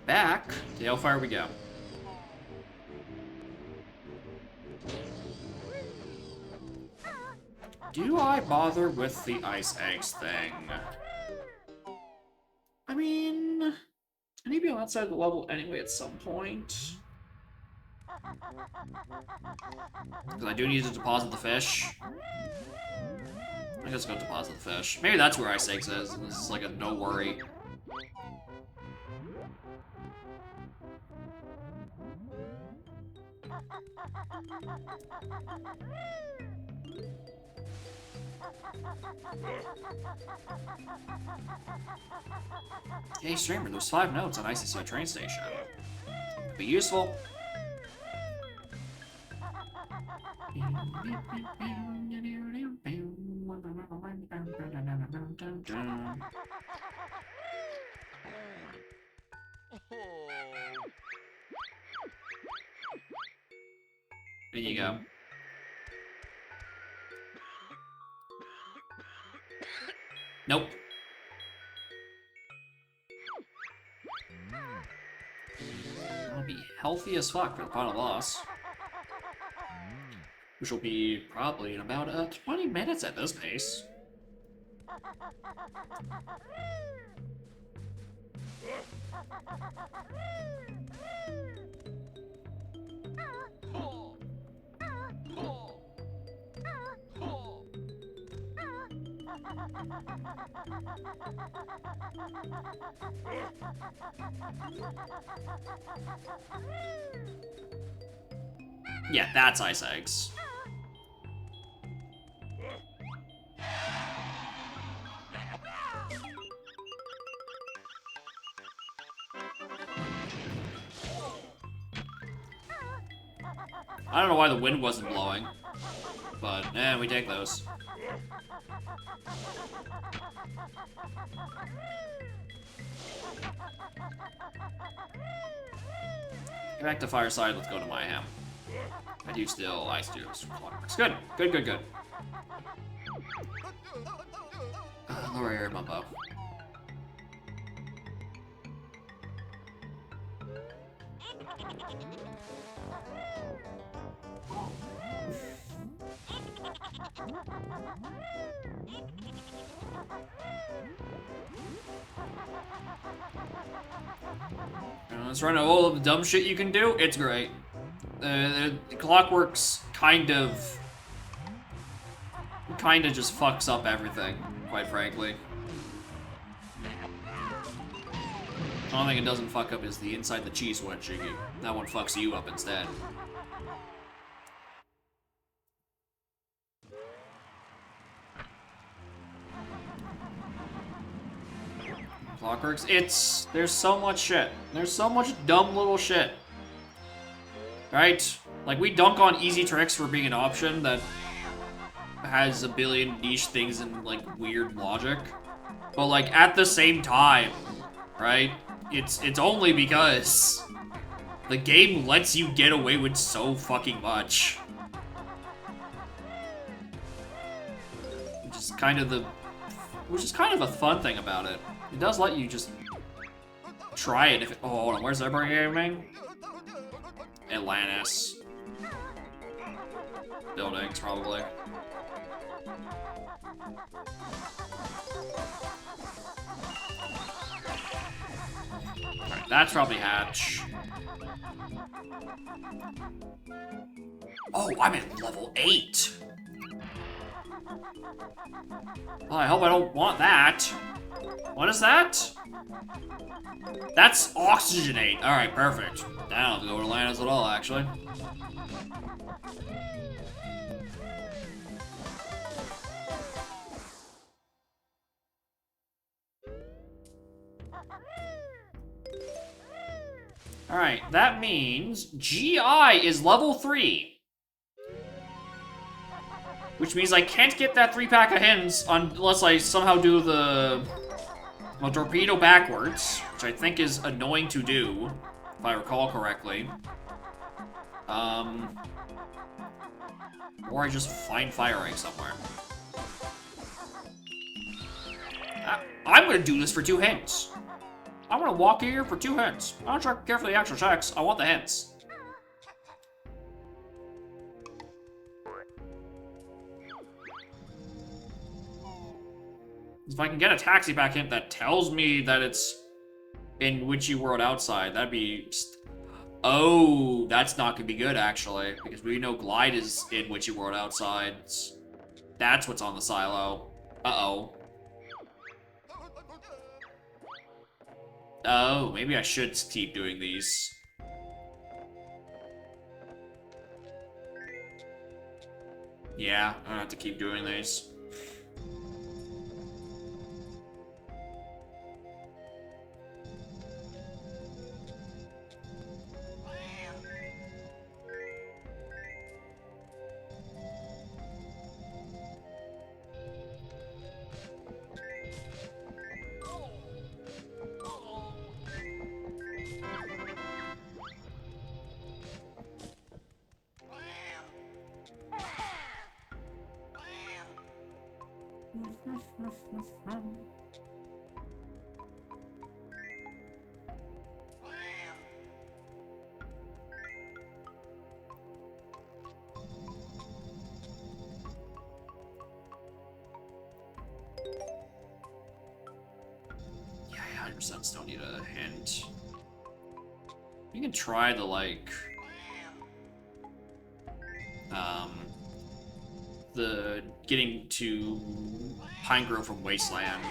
Back to Hellfire we go. Do I bother with the Ice Eggs thing? I mean, I need to be outside the level anyway at some point. Because I do need to deposit the fish. I guess I'll go deposit the fish. Maybe that's where Ice Eggs is, and this is like a no worry. Hey streamer, there's 5 notes on ICC train station. Could be useful. There you go. Nope. I'll be healthy as fuck for the final boss. Which will be probably in about 20 minutes at this pace. Yeah, that's Ice Eggs. I don't know why the wind wasn't blowing, but we take those. Get back to Fireside, let's go to Mayhem. I do clockworks. Good, good, good, good. Lower air Mumbo. Let's run all of the dumb shit you can do. It's great. Clockworks kind of just fucks up everything, quite frankly. The only thing it doesn't fuck up is the inside the cheese wedging. That one fucks you up instead. Clockworks, there's so much shit. There's so much dumb little shit. Right? Like, we dunk on easy tricks for being an option that has a billion niche things and, like, weird logic. But, like, at the same time, right? It's only because the game lets you get away with so fucking much. kind of a fun thing about it. It does let you just try it if it, oh, hold on, where's everybody gaming? Atlantis. Buildings, probably. Alright, that's probably Hatch. Oh, I'm at level 8. Well, I hope I don't want that. What is that? That's oxygenate. Alright, perfect. I don't have to go to Atlantis at all, actually. Alright, that means GI is level 3. Which means I can't get that 3-pack of hints unless I somehow do the torpedo backwards, which I think is annoying to do, if I recall correctly. Or I just find fire egg somewhere. I'm gonna do this for 2 hints. I'm gonna walk here for 2 hints. I don't check carefully the actual checks. I want the hints. If I can get a taxi back hint that tells me that it's in Witchy World Outside, that'd be... Oh, that's not gonna be good, actually. Because we know Glide is in Witchy World Outside. That's what's on the silo. Uh-oh. Oh, maybe I should keep doing these. Yeah, I'm gonna have to keep doing these. Yeah, I 100% still need a hint. You can try the, like... the getting to Pine Grove from Wasteland.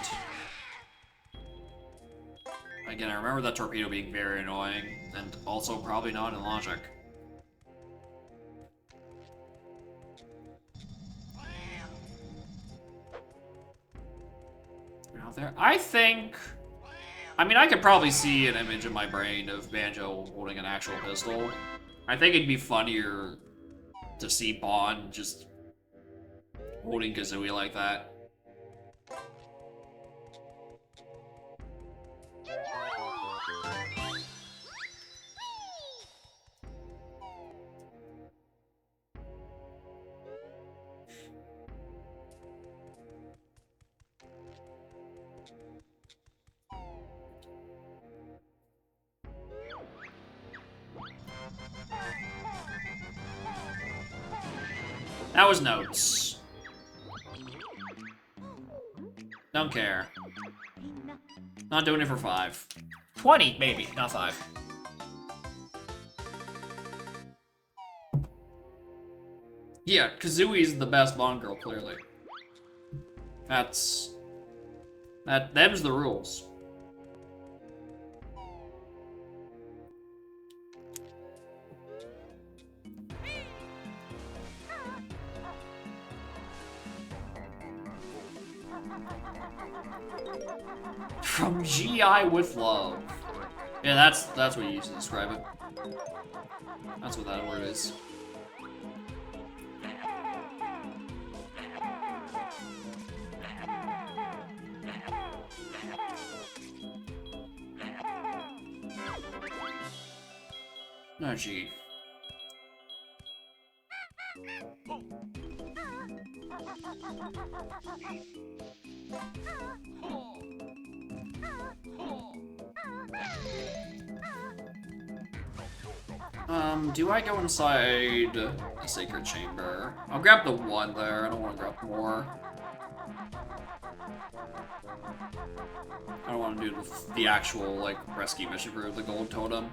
Again, I remember that torpedo being very annoying, and also probably not in logic. Out there, I think. I mean, I could probably see an image in my brain of Banjo holding an actual pistol. I think it'd be funnier to see Bond just holding Kazooie like that. That was notes. Don't care. Not doing it for 5. 20, maybe, not 5. Yeah, Kazooie's the best Bond girl, clearly. Them's the rules. From GI with love. Yeah, that's what you use to describe it. That's what that word is. Oh, gee. Do I go inside the Sacred Chamber? I'll grab the one there, I don't want to grab more. I don't want to do the actual, like, rescue mission for the Gold Totem.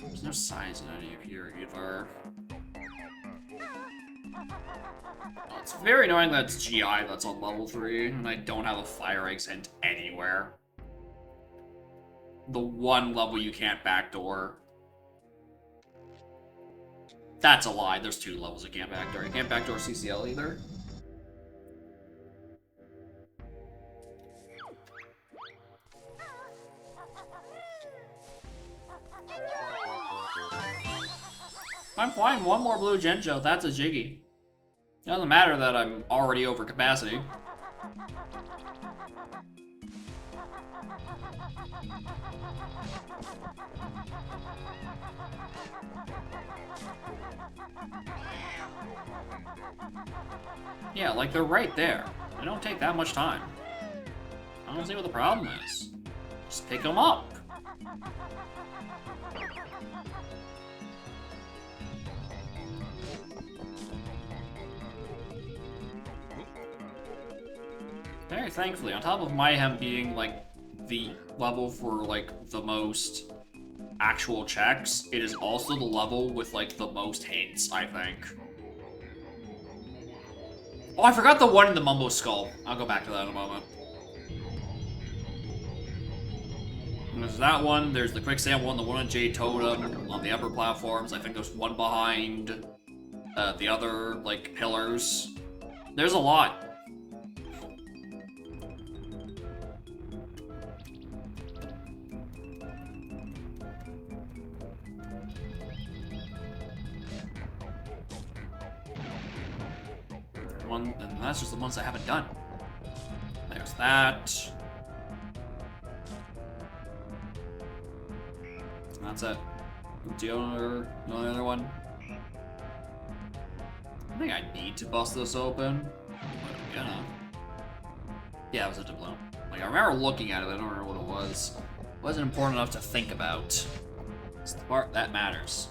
There's no signs in any of here either. Oh, it's very annoying that it's GI that's on level 3, and I don't have a fire egg sent anywhere. The one level you can't backdoor. That's a lie, there's 2 levels you can't backdoor. You can't backdoor CCL either. I'm fine, one more blue Genjo, that's a Jiggy. It doesn't matter that I'm already over capacity. Yeah, like they're right there. They don't take that much time. I don't see what the problem is. Just pick them up. Very thankfully, on top of Mayhem being, like, the level for, like, the most actual checks, it is also the level with, like, the most hints, I think. Oh, I forgot the one in the Mumbo Skull. I'll go back to that in a moment. And there's that one, there's the Quicksand one, the one on Jade Totem, on the upper platforms. I think there's one behind the other, like, pillars. There's a lot. And that's just the ones I haven't done. There's that. And that's it. The other one. I think I need to bust this open. But I'm gonna. Yeah, it was a doubloon. Like, I remember looking at it, I don't remember what it was. It wasn't important enough to think about. It's the part that matters.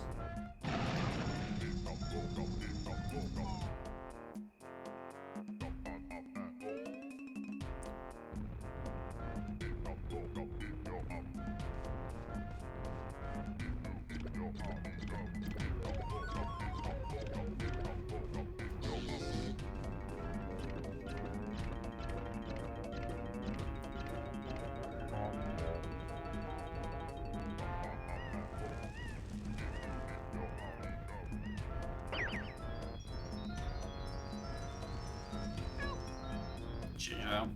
Yeah.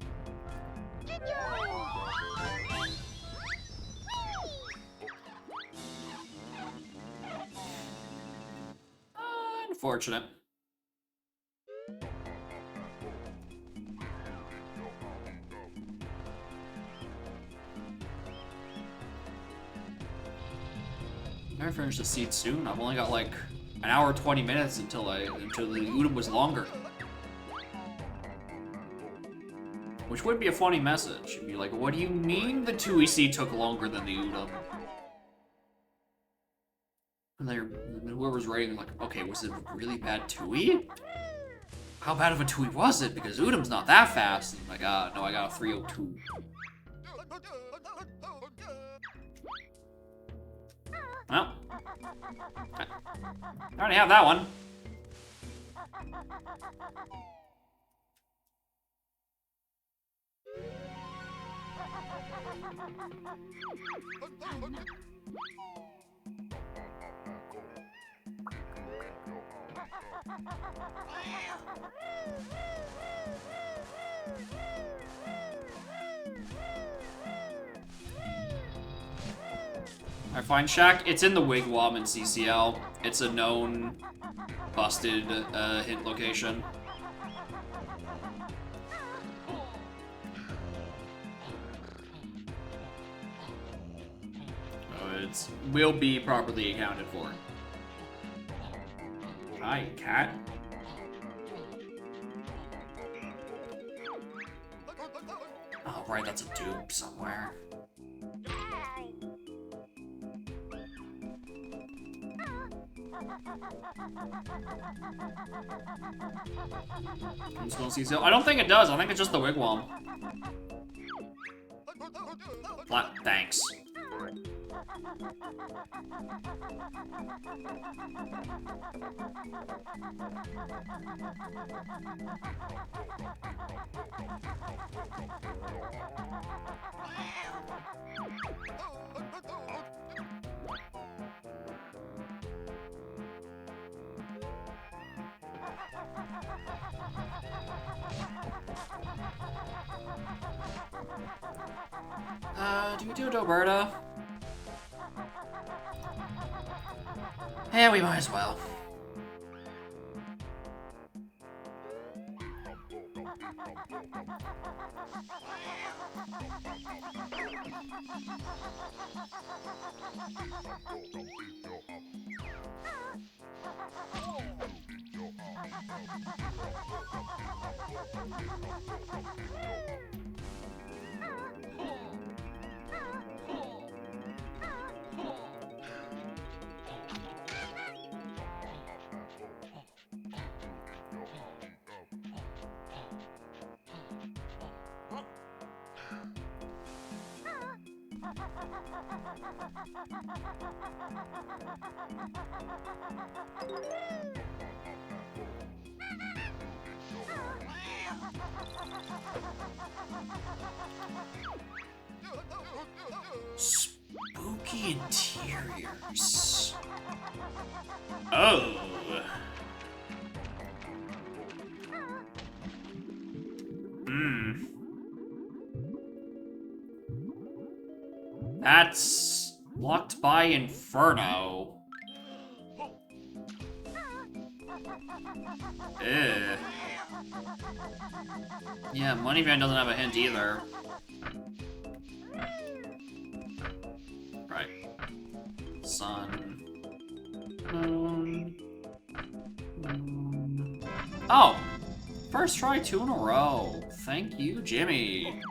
Unfortunate. Better finish the seed soon. I've only got like an hour 20 minutes until the Udam was longer. Which would be a funny message. You'd be like, what do you mean the 2EC took longer than the Udam? And whoever's writing, like, okay, was it a really bad 2E? How bad of a 2E was it? Because Udam's not that fast. And I'm like, no, I got a 302. Well, I already have that one. Alright, fine, Shack. It's in the Wigwam in CCL. It's a known busted hint location. It will be properly accounted for. Hi, cat. Oh, right, that's a dupe somewhere. I'm just gonna see. I don't think it does. I think it's just the wigwam. Thanks. Do we do Doberta? Yeah, we might as well. Spooky interiors. Oh. That's blocked by Inferno. Ugh. Yeah, Money Van doesn't have a hint either. Right. Sun. Moon. Moon. Oh! First try 2 in a row. Thank you, Jimmy.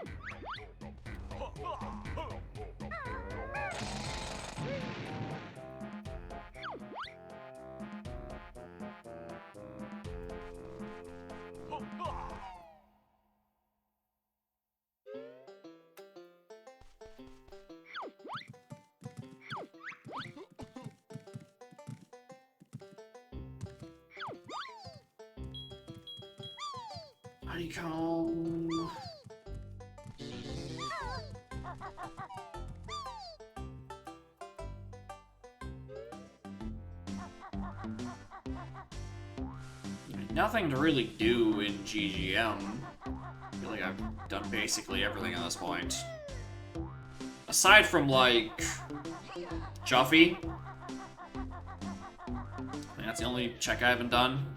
Honeycomb. Nothing to really do in GGM. I feel like I've done basically everything at this point. Aside from, like, Juffy. I think that's the only check I haven't done.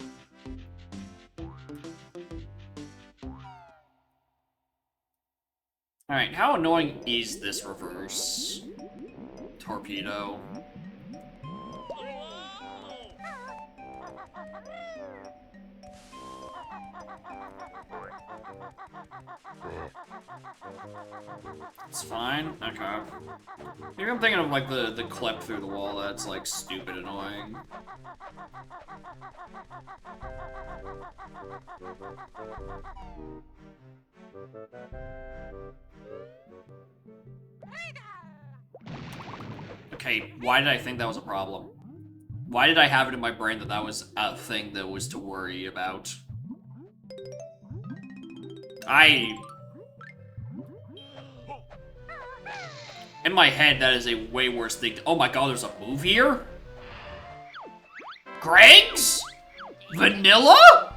Alright, how annoying is this reverse torpedo? It's fine? Okay. Maybe I'm thinking of, like, the clip through the wall that's, like, stupid annoying. Okay, why did I think that was a problem? Why did I have it in my brain that that was a thing that was to worry about? In my head, that is a way worse thing. Oh my god, there's a move here? Greg's? Vanilla?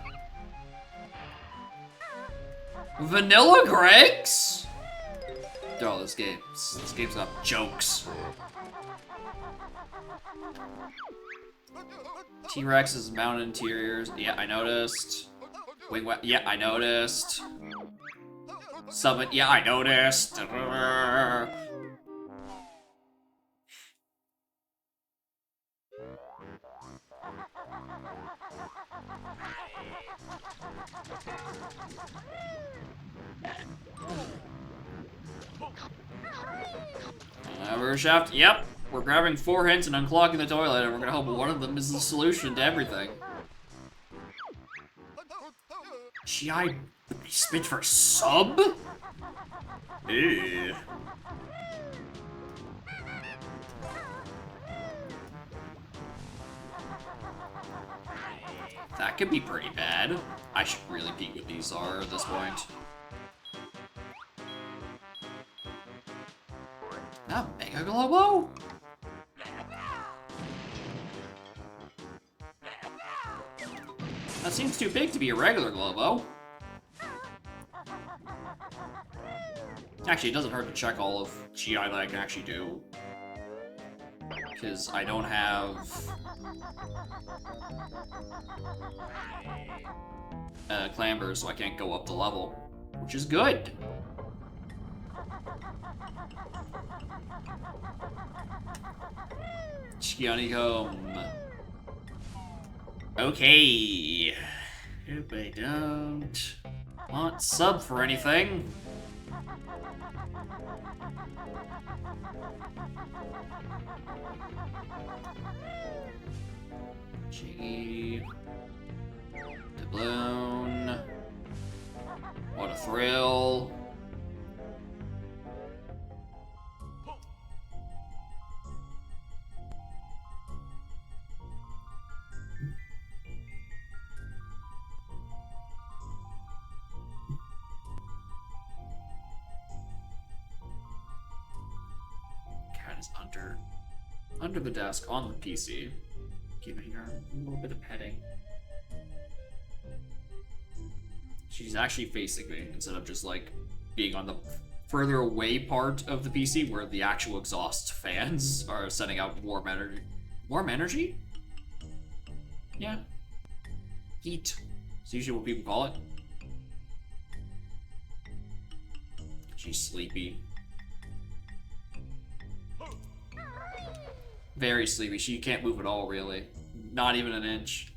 Vanilla Greg's? Oh, this game's got jokes. T-Rex's mounted interiors. Yeah, I noticed. Wing Wet. Yeah, I noticed. Summit. Yeah, I noticed. Reverse shaft. Yep. We're grabbing 4 hints and unclogging the toilet, and we're gonna hope one of them is the solution to everything. GI spit for sub? Ew. That could be pretty bad. I should really peek what these are at this point. Ah, Mega Globo? That seems too big to be a regular Globo. Actually, it doesn't hurt to check all of GI that I can actually do. Because I don't have... Clamber, so I can't go up the level. Which is good. Honeycomb. Okay. Hope I don't want sub for anything. Jiggy. Doubloon. What a thrill. Cat is under the desk on the PC, giving her a little bit of petting. She's actually facing me instead of just like being on the further away part of the PC where the actual exhaust fans are sending out warm energy. Warm energy? Yeah. Heat. It's usually what people call it. She's sleepy. Very sleepy. She can't move at all, really. Not even an inch.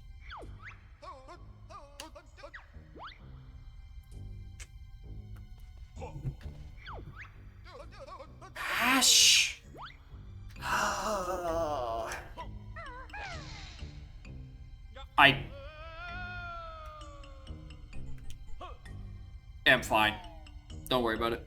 Ash! I am fine. Don't worry about it.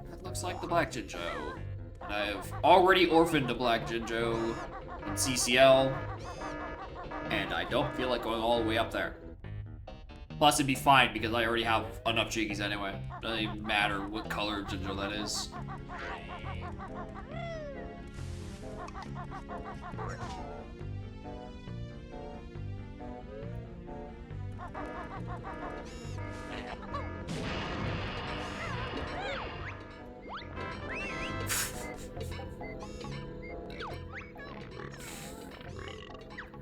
That looks like the Black Jinjo. And I have already orphaned a Black Jinjo in CCL, and I don't feel like going all the way up there. Plus, it'd be fine because I already have enough Jiggies anyway. Doesn't even matter what color Jinjo that is.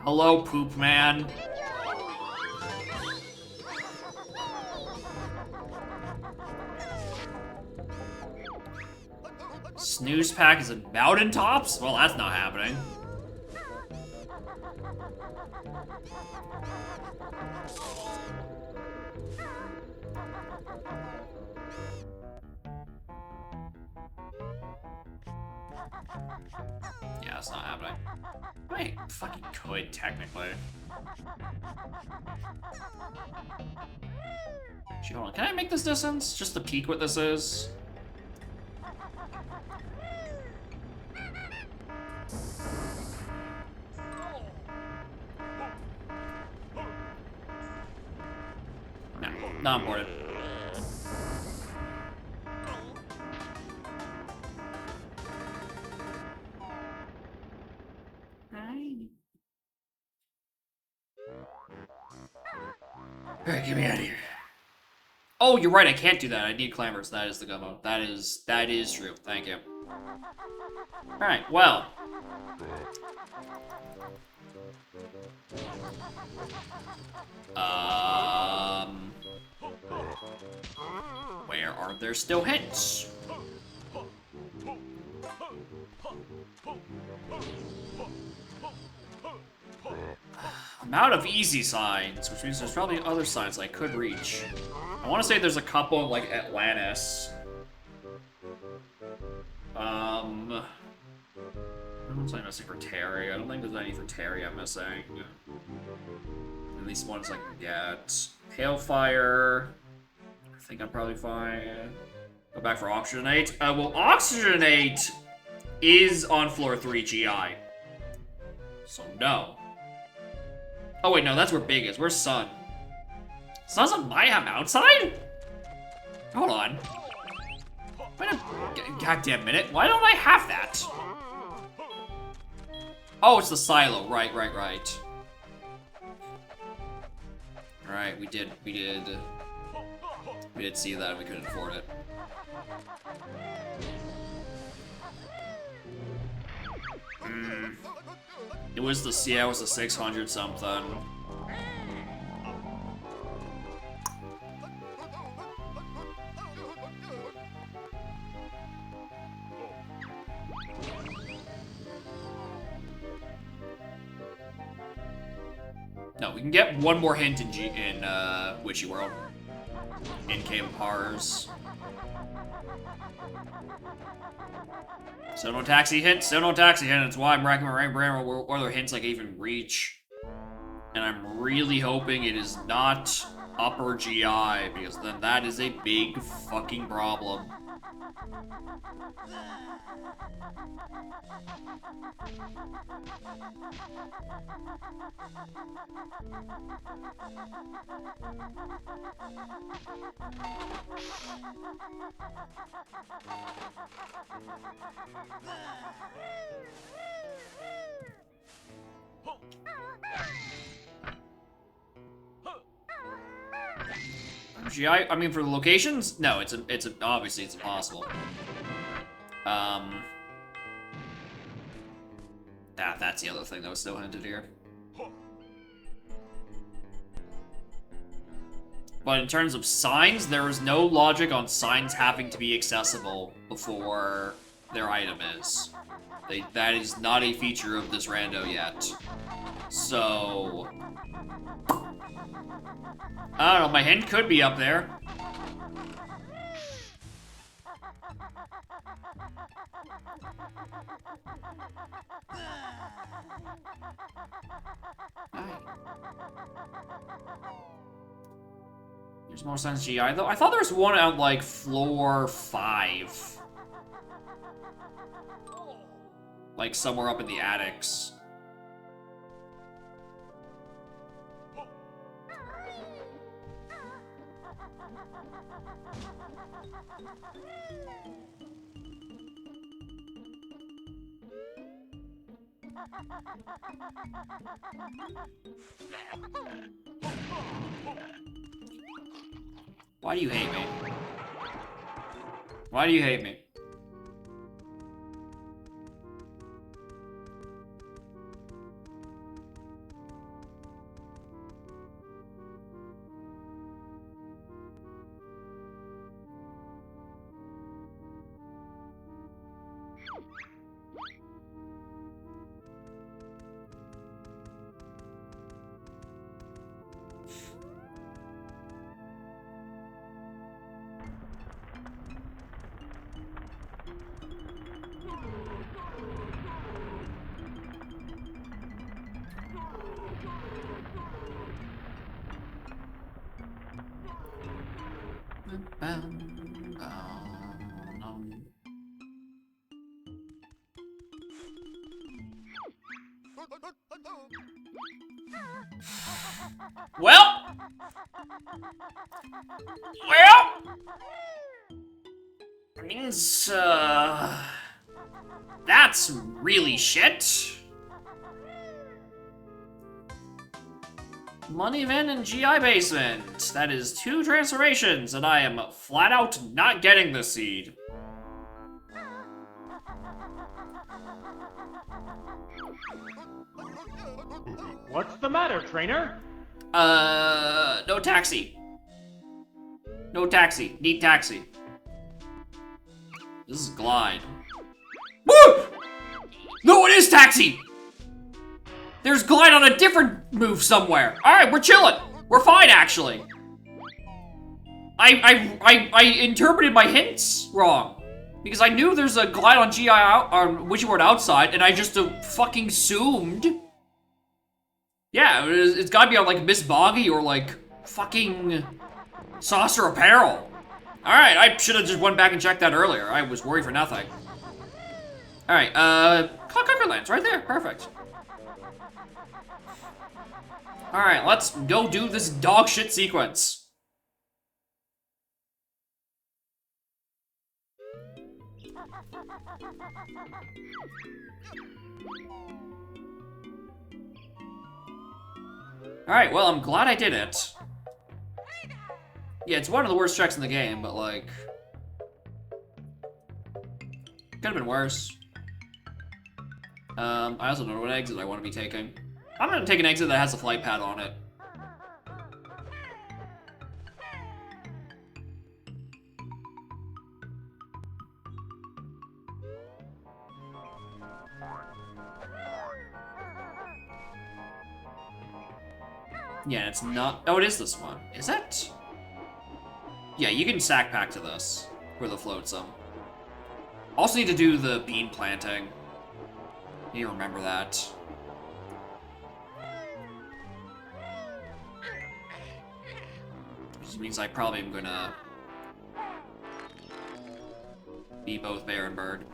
Hello, Poop Man. Snooze Pack is in Mountain Tops? Well, that's not happening. Yeah, that's not happening. I fucking could, technically. Actually, hold on. Can I make this distance? Just to peek what this is? No, not important. Alright, get me out of here. Oh, you're right, I can't do that. I need climbers. That is the gumbo. That is true. Thank you. Alright, well. Where are there still hints? I'm out of easy signs, which means there's probably other signs I could reach. I want to say there's a couple like Atlantis. I don't think I'm missing for Terry. I don't think there's any for Terry I'm missing. At least ones I can get. Hailfire. I think I'm probably fine. Go back for Oxygenate. Well, Oxygenate is on floor 3 GI. So no. Oh wait, no, that's where Big is. Where's Sun? Sun's on my outside? Hold on. Wait a goddamn minute. Why don't I have that? Oh, it's the silo. Right. Alright, we did see that and we couldn't afford it. It was the 600 something. No, we can get one more hint in Witchy World. In Cave of Horrors. So no taxi hint, still no taxi hint. That's why I'm racking my brain what other hints I can even reach. And I'm really hoping it is not upper GI, because then that is a big fucking problem. GI, I mean, for the locations? No, it's obviously it's impossible. That's the other thing that was still hinted here. But in terms of signs, there is no logic on signs having to be accessible before their item is. That is not a feature of this rando yet. So... I don't know, my hint could be up there. There's more signs GI though. I thought there was one on like floor 5. Like somewhere up in the attics. Why do you hate me? Why do you hate me? Well, that means, that's really shit. Money Van and GI Basement. That is 2 transformations, and I am flat out not getting the seed. What's the matter, trainer? No taxi. No taxi. Need taxi. This is Glide. Woo! No, it is taxi! There's Glide on a different move somewhere. Alright, we're chilling. We're fine, actually. I interpreted my hints wrong. Because I knew there's a Glide on GI out, on Wishing outside, and I just fucking assumed. Yeah, it's gotta be on like Miss Boggy or like fucking Saucer Apparel. Alright, I should have just went back and checked that earlier. I was worried for nothing. Alright, Cockerland's right there. Perfect. Alright, let's go do this dog shit sequence. Alright, well, I'm glad I did it. Yeah, it's one of the worst checks in the game, but like... could have been worse. I also don't know what exit I want to be taking. I'm gonna take an exit that has a flight pad on it. Yeah, it's not... oh, it is this one. Is it? Yeah, you can sack pack to this. For the floatsome. Also need to do the bean planting. Need to remember that. Which means I probably am gonna... be both bear and bird.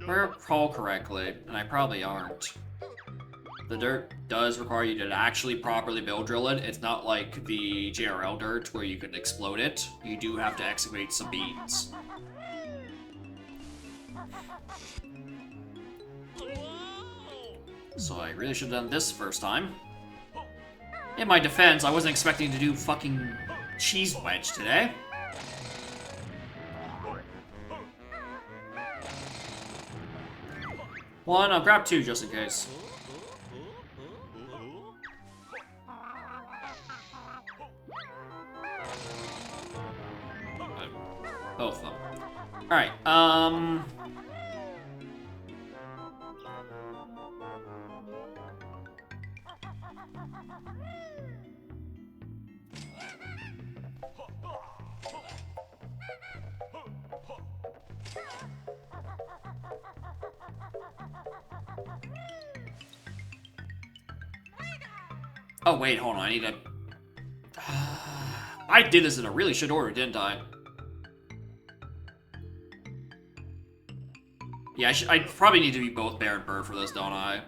Recall correctly, and I probably aren't. The dirt does require you to actually properly build drill it. It's not like the JRL dirt where you can explode it. You do have to excavate some beans. So I really should have done this first time. In my defense, I wasn't expecting to do fucking cheese wedge today. One, I'll grab 2 just in case. Both of them. Alright, oh wait, hold on, I need to... I did this in a really shit order, didn't I? Yeah, I probably need to be both bear and bird for this, don't I?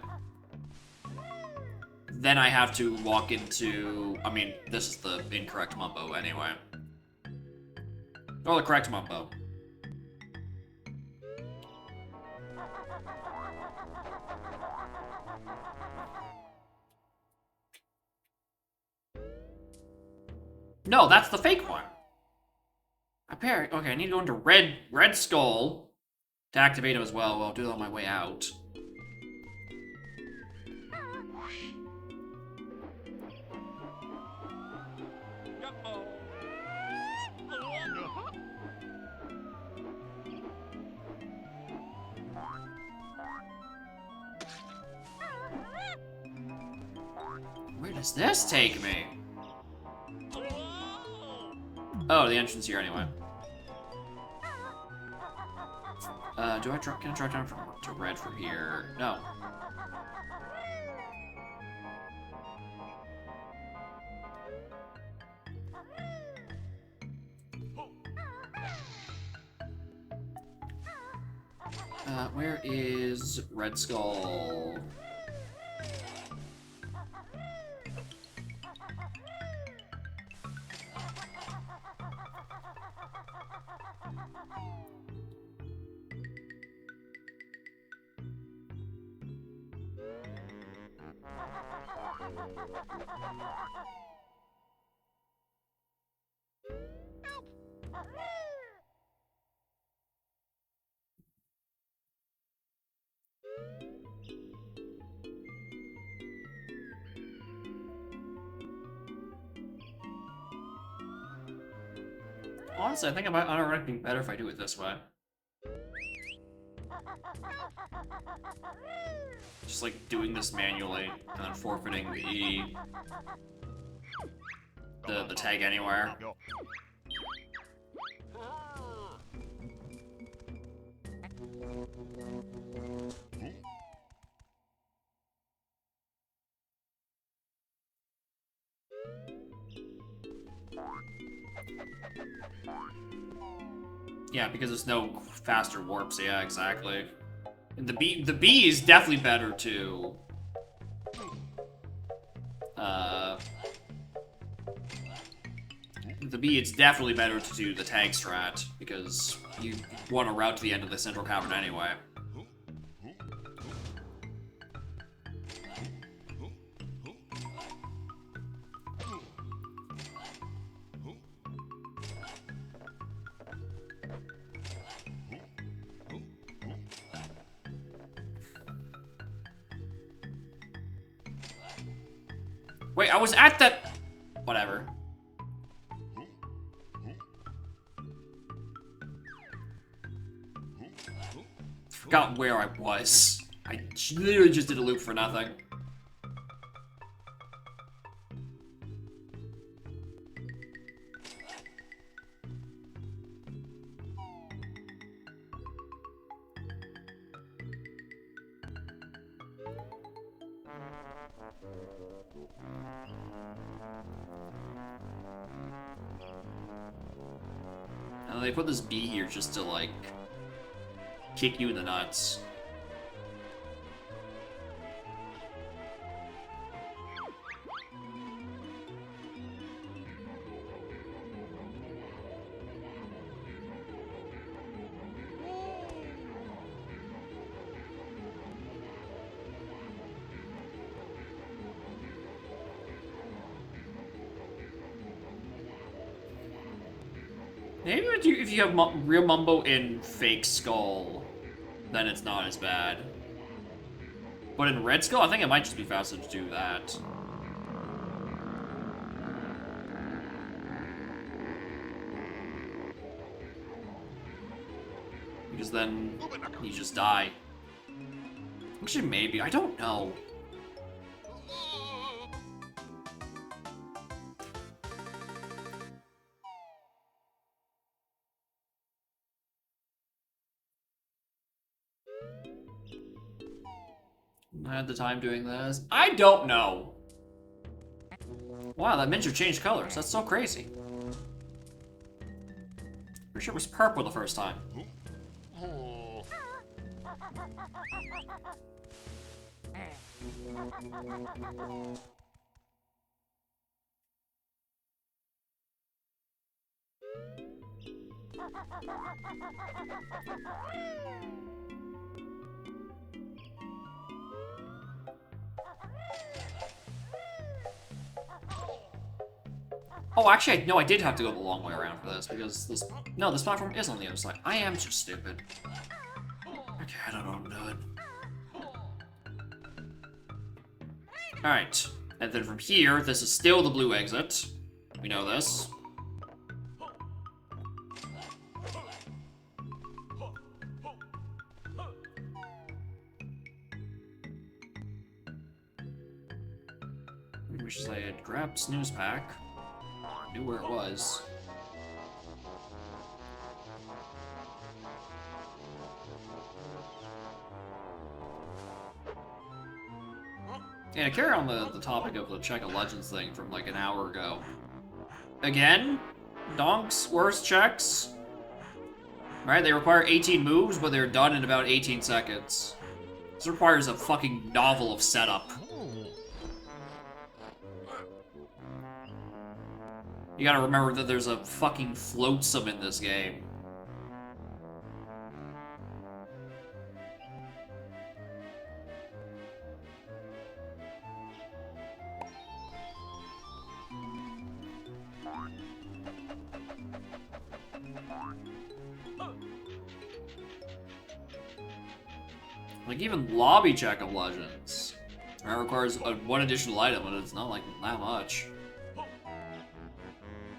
Then I have to walk into... I mean, this is the incorrect Mumbo anyway. Or the correct Mumbo. No, that's the fake one. Okay, I need to go into Red Skull to activate him as well. Well, I'll do that on my way out. Where does this take me? Oh, the entrance here anyway. Can I drop down to red from here? No. Where is Red Skull? Honestly, I think it might automatically be better if I do it this way. Just like doing this manually and then forfeiting the E. The tag anywhere. Yeah, because there's no faster warps. Yeah, exactly. And the B is definitely better to the B, it's definitely better to do the tag strat because you want to route to the end of the central cavern anyway. Wait, I was at the... Whatever. Forgot where I was. I literally just did a loop for nothing. And they put this B here just to, like, kick you in the nuts. Maybe if you have real Mumbo in Fake Skull, then it's not as bad. But in Red Skull, I think it might just be faster to do that. Because then you just die. Actually, maybe. I don't know. I had the time doing this. I don't know. Wow, that Mincher changed colors. That's so crazy. Pretty sure it was purple the first time. Oh, actually, no, I did have to go the long way around for this, because this... No, this platform is on the other side. I am just stupid. Okay, I don't know what I'm doing. Alright, and then from here, this is still the blue exit. We know this. Which is I had grabbed Snooze Pack. Knew where it was. Yeah, to carry on the topic of the Check of Legends thing from like an hour ago. Again, Donk's worst checks. Right, they require 18 moves, but they're done in about 18 seconds. This requires a fucking novel of setup. You gotta remember that there's a fucking floatsome in this game. Like, even Lobby Check of Legends. That requires one additional item, and it's not like that much.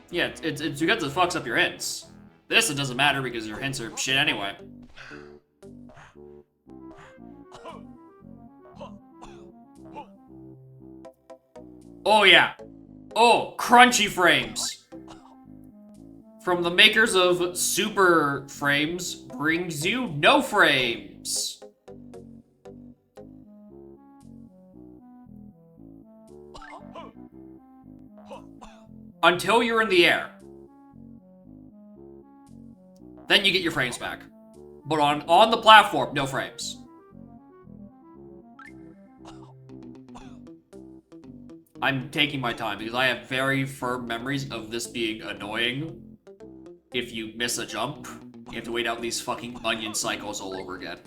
Yeah, it's because it fucks up your hints. This, it doesn't matter because your hints are shit anyway. Oh yeah. Oh, crunchy frames. From the makers of Super Frames brings you no frames. Until you're in the air. Then you get your frames back. But on the platform, no frames. I'm taking my time because I have very firm memories of this being annoying. If you miss a jump, you have to wait out these fucking onion cycles all over again.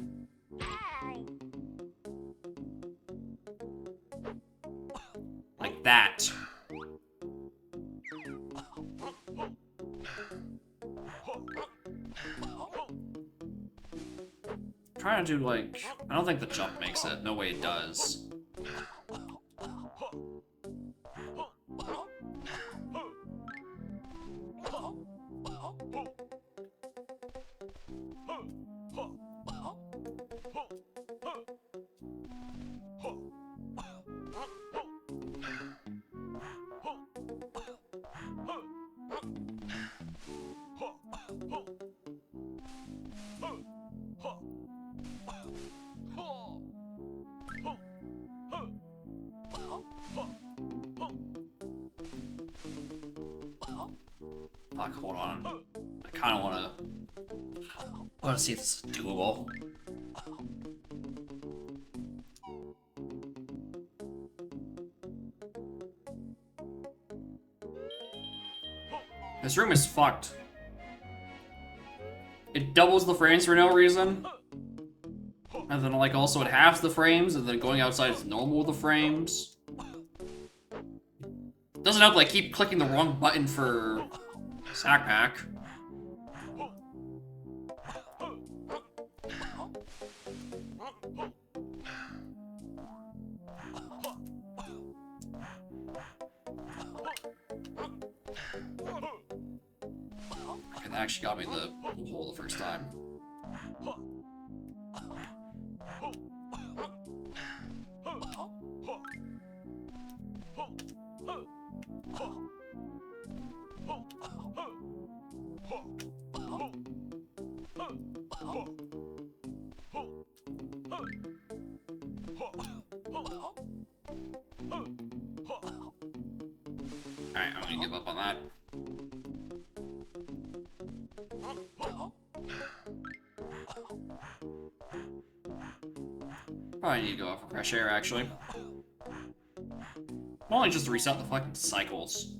Like that. Trying to do, like, I don't think the jump makes it. No way it does. Fuck, hold on. I kinda wanna see if this is doable. This room is fucked. It doubles the frames for no reason. And then, like, also it halves the frames, and then going outside is normal with the frames. Doesn't help, like, keep clicking the wrong button for Sack Pack. Okay, that actually got me the hole the first time. Alright, I'm gonna give up on that. Probably need to go out for fresh air, actually. Why don't I just reset the fucking cycles?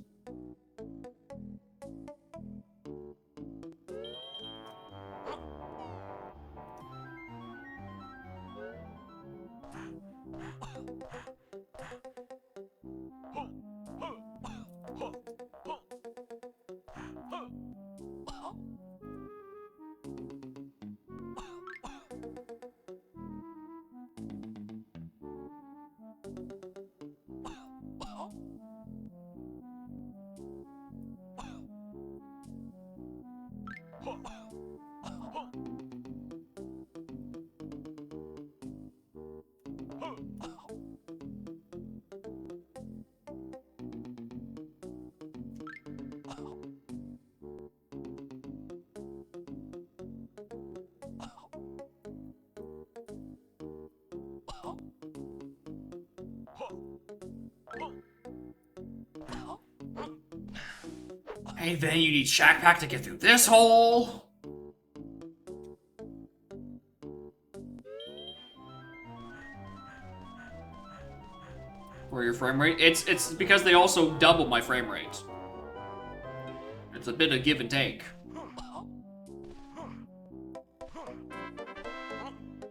Hey, then you need Shack Pack to get through this hole. Or your frame rate? It's because they also double my frame rate. It's a bit of give and take.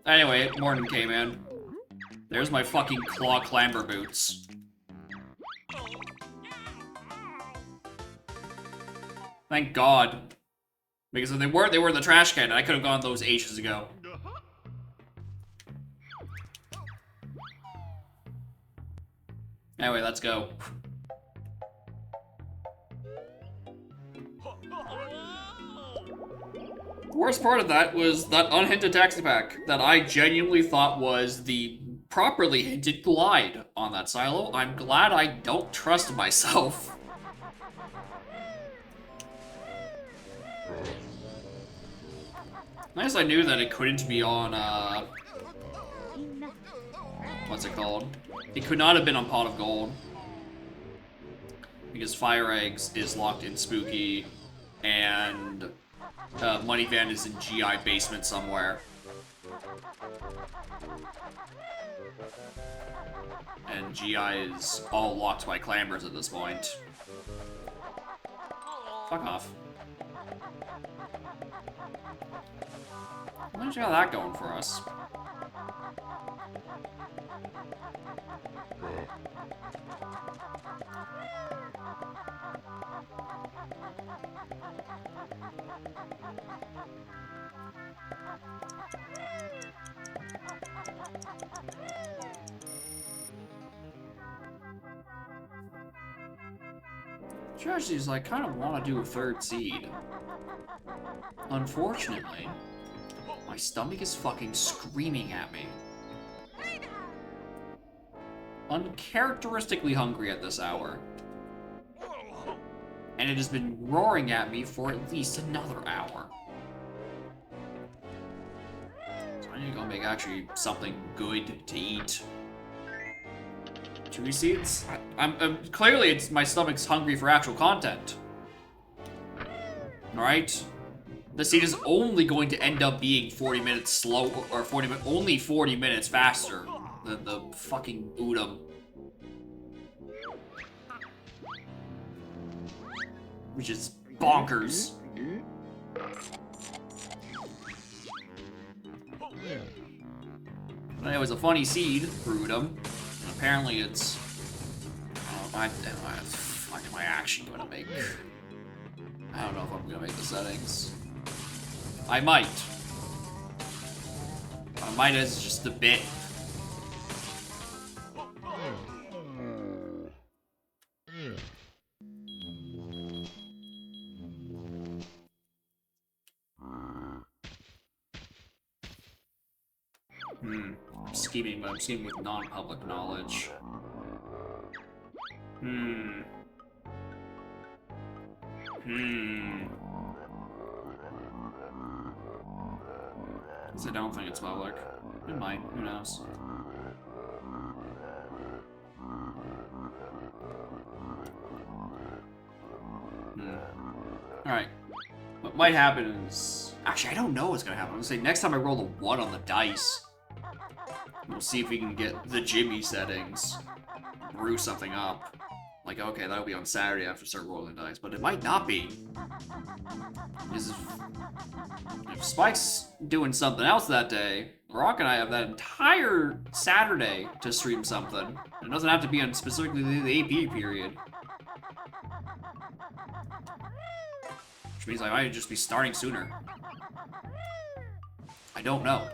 Anyway, morning came in. There's my fucking claw clamber boots. Thank God. Because if they were in the trash can, I could have gone those ages ago. Anyway, let's go. The worst part of that was that unhinted taxi pack that I genuinely thought was the properly hinted glide on that silo. I'm glad I don't trust myself. Nice I knew that it couldn't be on, what's it called? It could not have been on Pot of Gold. Because Fire Eggs is locked in Spooky, and Money Van is in GI basement somewhere. And GI is all locked by clambers at this point. Fuck off. Why don't you got that going for us? Actually, I kind of want to do a third seed. Unfortunately, my stomach is fucking screaming at me. Uncharacteristically hungry at this hour. And it has been roaring at me for at least another hour. So I need to go make actually something good to eat. Chewy seeds? I'm clearly it's my stomach's hungry for actual content. Alright? The seed is only going to end up being 40 minutes slow, or only 40 minutes faster than the fucking Udon. Which is bonkers. But it was a funny seed for Udon. Apparently it's... what am I actually gonna make? I don't know if I'm gonna make the settings. I might. I might as just a bit. I'm scheming, but I'm scheming with non-public knowledge. I don't think it's public. It might, who knows. Alright. What might happen is... Actually, I don't know what's gonna happen. I'm gonna say next time I roll a 1 on the dice, we'll see if we can get the Jimmy settings. Brew something up. Like, okay, that'll be on Saturday after I start rolling dice, but it might not be. Because if Spike's doing something else that day, Rock and I have that entire Saturday to stream something. It doesn't have to be on specifically the AP period. Which means I might just be starting sooner. I don't know.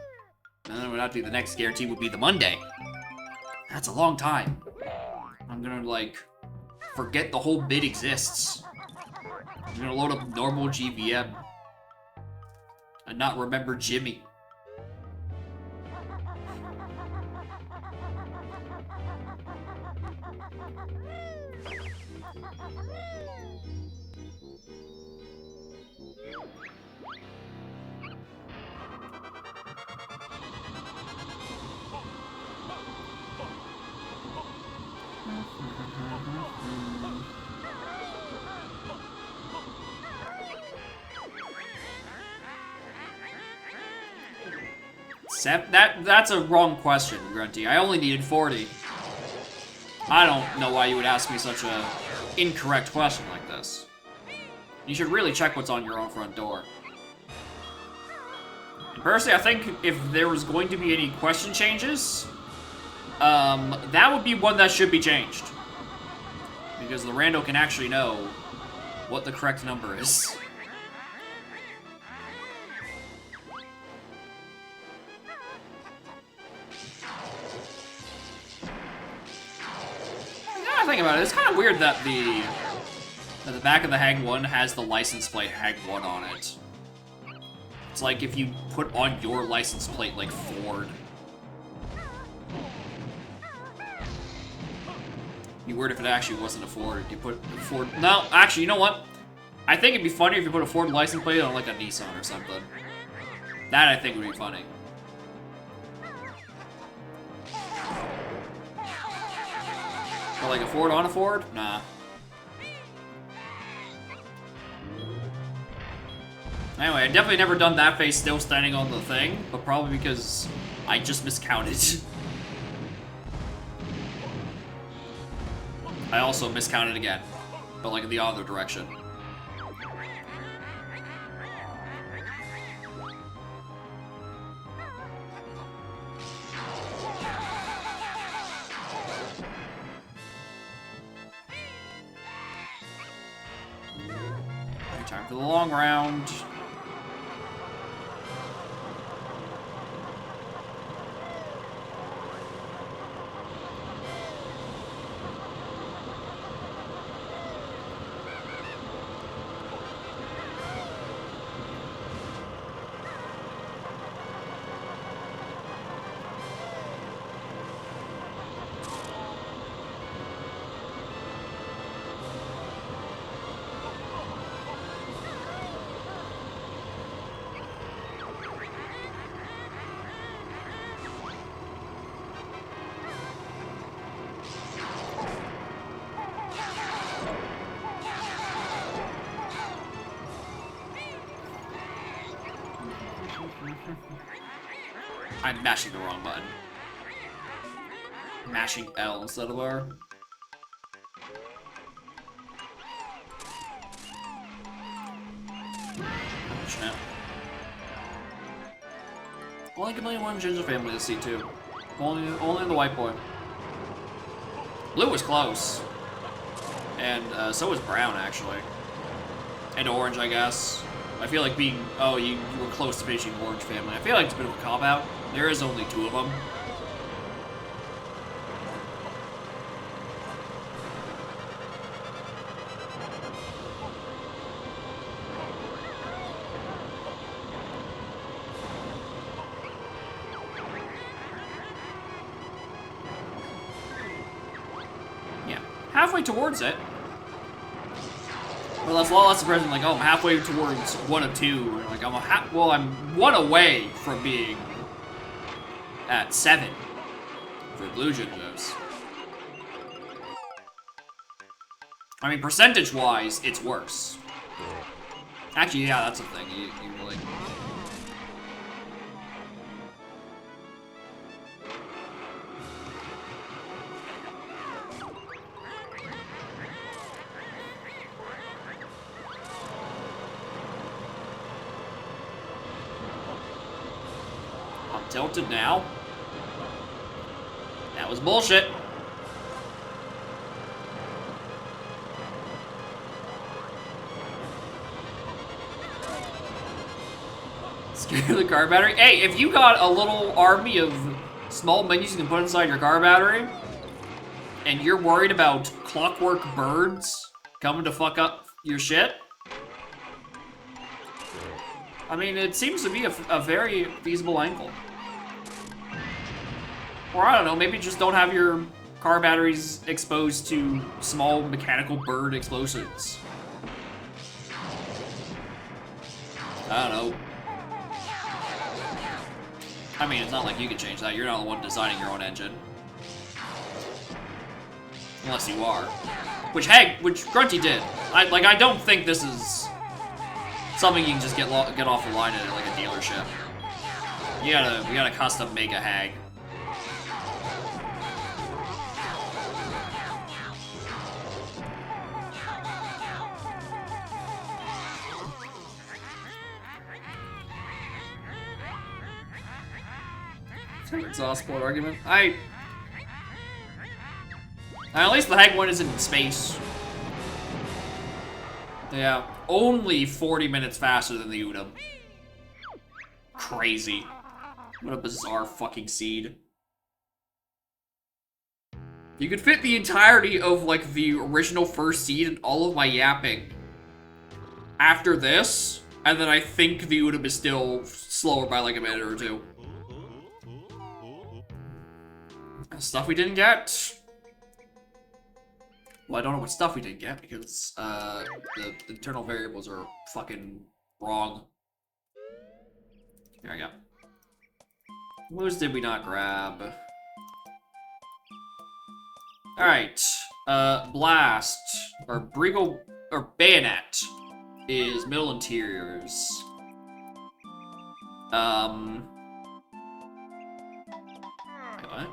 And then it would have to be the next guarantee would be the Monday. That's a long time. I'm gonna, like, forget the whole bit exists. I'm gonna load up normal GVM. And not remember Jimmy. That's a wrong question, Grunty. I only needed 40. I don't know why you would ask me such a incorrect question like this. You should really check what's on your own front door. And personally, I think if there was going to be any question changes, that would be one that should be changed. Because the rando can actually know what the correct number is. Now I think about it, it's kind of weird that the back of the Hag 1 has the license plate Hag 1 on it. It's like if you put on your license plate like Ford. It'd be weird if it actually wasn't a Ford. You put a Ford. No, actually, you know what? I think it'd be funny if you put a Ford license plate on like a Nissan or something. That I think would be funny. Or like a Ford on a Ford? Nah. Anyway, I definitely never done that face still standing on the thing, but probably because I just miscounted. I also miscounted again, but like in the other direction. Time for the long round. I'm mashing the wrong button. Mashing L instead of R. Shit. Only Chameleon one Ginger family to see too. Only the white boy. Blue was close. And so was brown actually. And orange, I guess. I feel like being, oh, you were close to finishing Orange Family. I feel like it's a bit of a cop-out. There is only 2 of them. Yeah, halfway towards it. Well, that's a lot less surprising. Like, oh, I'm halfway towards 1 of 2. Like, I'm 1 away from being at 7 for Blue Jinjos. I mean, percentage-wise, it's worse. Actually, yeah, that's a thing. You really. Tilted now. That was bullshit. Scare the car battery. Hey, if you got a little army of small minions you can put inside your car battery, and you're worried about clockwork birds coming to fuck up your shit, I mean, it seems to be a very feasible angle. Or I don't know, maybe just don't have your car batteries exposed to small mechanical bird explosions. I don't know. I mean, it's not like you can change that. You're not the one designing your own engine. Unless you are. Which Grunty did. I don't think this is something you can just get off the line at like a dealership. We gotta custom make a Hag. Exhaust port argument. At least the Hag one isn't in space. Yeah, only 40 minutes faster than the Udam. Crazy. What a bizarre fucking seed. You could fit the entirety of, like, the original first seed and all of my yapping after this, and then I think the Udam is still slower by, like, a minute or two. Stuff we didn't get. Well, I don't know what stuff we didn't get, because, the internal variables are fucking wrong. Here we go. Whose did we not grab? Alright, Blast, or Briegel, or Bayonet is middle interiors. Wait, what?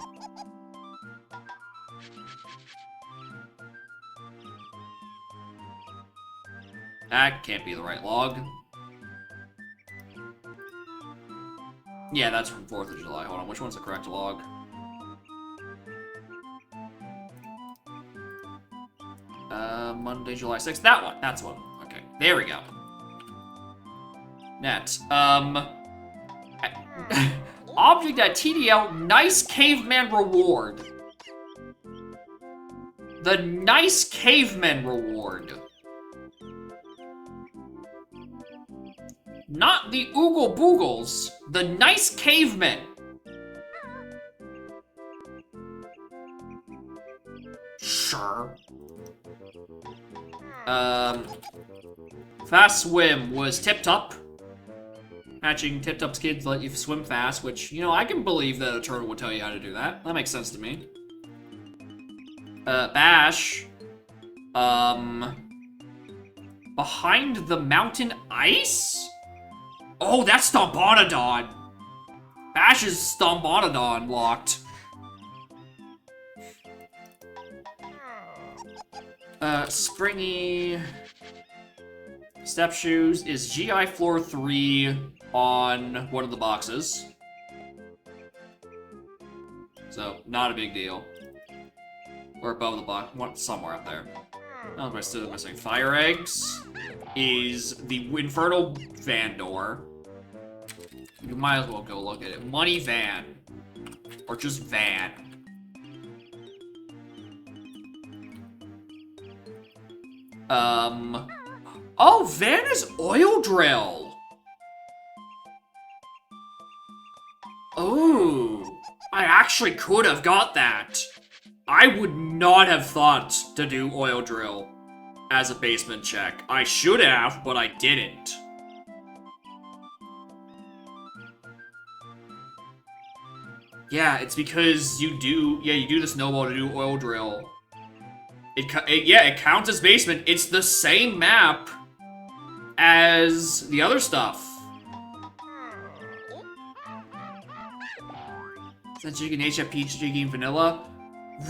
That can't be the right log. Yeah, that's from 4th of July. Hold on, which one's the correct log? Monday, July 6th. That one. That's one. Okay, there we go. Net. Object at TDL, nice caveman reward. The nice caveman reward. Not the Oogle Boogles, the nice cavemen. Sure. Fast swim was Tip Top. Hatching Tip Top's kids let you swim fast, which, you know, I can believe that a turtle would tell you how to do that. That makes sense to me. Bash. Behind the mountain ice? Oh, that's Stomponodon. Bash is Stomponodon locked. Springy Step Shoes is GI Floor 3 on one of the boxes. So, not a big deal. Or above the box, somewhere up there. Oh, I'm still missing. Fire Eggs is the Infernal Van door. You might as well go look at it. Money Van. Or just Van. Oh, Van is Oil Drill. Oh, I actually could have got that. I would not have thought to do Oil Drill as a basement check. I should have, but I didn't. Yeah, it's because you do the snowball to do Oil Drill. It counts as basement. It's the same map as the other stuff. Is that Jig and HF Peach, Jiggy and Vanilla?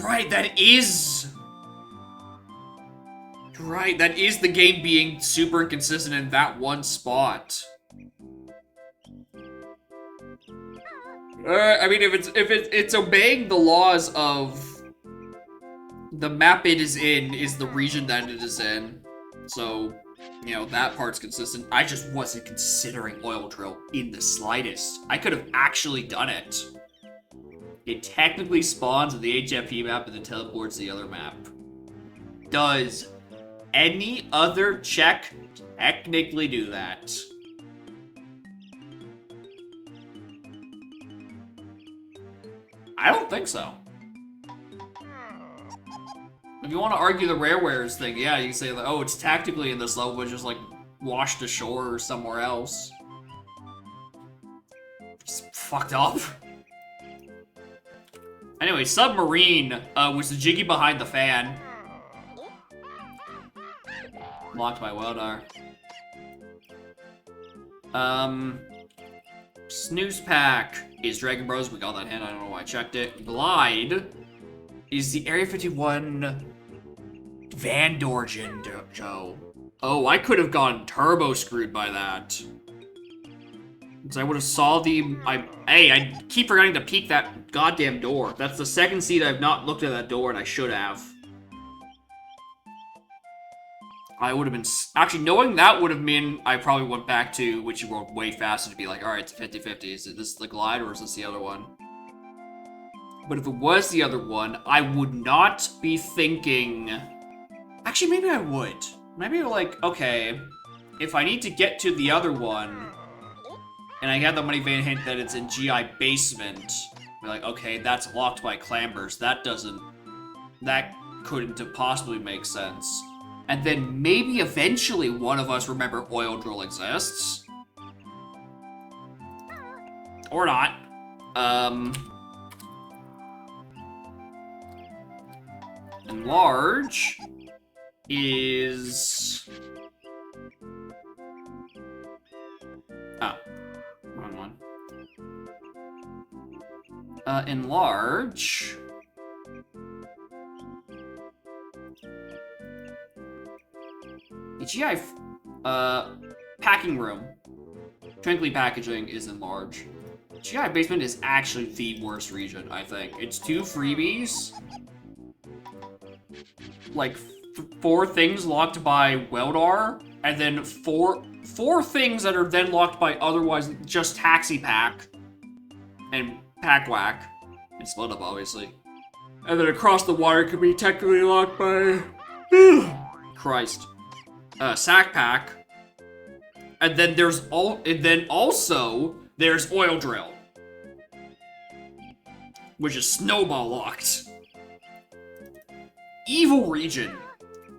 Right, that is... Right, that is the game being super inconsistent in that one spot. I mean, if it's obeying the laws of the map it is in is the region that it is in, so you know that part's consistent. I just wasn't considering Oil Drill in the slightest. I could have actually done it. It technically spawns at the HFP map and then teleports to the other map. Does any other check technically do that? I don't think so. If you want to argue the Rarewares thing, yeah, you can say, like, oh, it's tactically in this level, but just, like, washed ashore or somewhere else. Just fucked up. Anyway, Submarine was the Jiggy behind the fan. Locked by Weldar. Snooze Pack is Dragon Bros. We got that hint. I don't know why I checked it. Glide is the Area 51 Van Dorgen Joe. Oh, I could have gone turbo screwed by that. Because I would have saw the... Hey, I keep forgetting to peek that goddamn door. That's the second seed I've not looked at that door, and I should have. I would have been... Actually, knowing that would have meant I probably went back to Witchy World way faster to be like, alright, it's 50-50. Is this the glide, or is this the other one? But if it was the other one, I would not be thinking... Actually, maybe I would. Maybe like, okay, if I need to get to the other one, and I have the money vein hint that it's in GI basement, be like, okay, that's locked by clambers. That couldn't possibly make sense. And then maybe eventually one of us remember oil drill exists. Or not. Enlarge is... Oh, wrong one. Enlarge... The GI, packing room. Twinkly packaging is enlarge. GI basement is actually the worst region, I think. It's 2 freebies. Like, 4 things locked by Weldar, and then four things that are then locked by otherwise just Taxi Pack and Pack Whack and Split Up, obviously. And then across the water could be technically locked by Christ. Sack Pack. And then also there's Oil Drill, which is snowball locked. Evil region.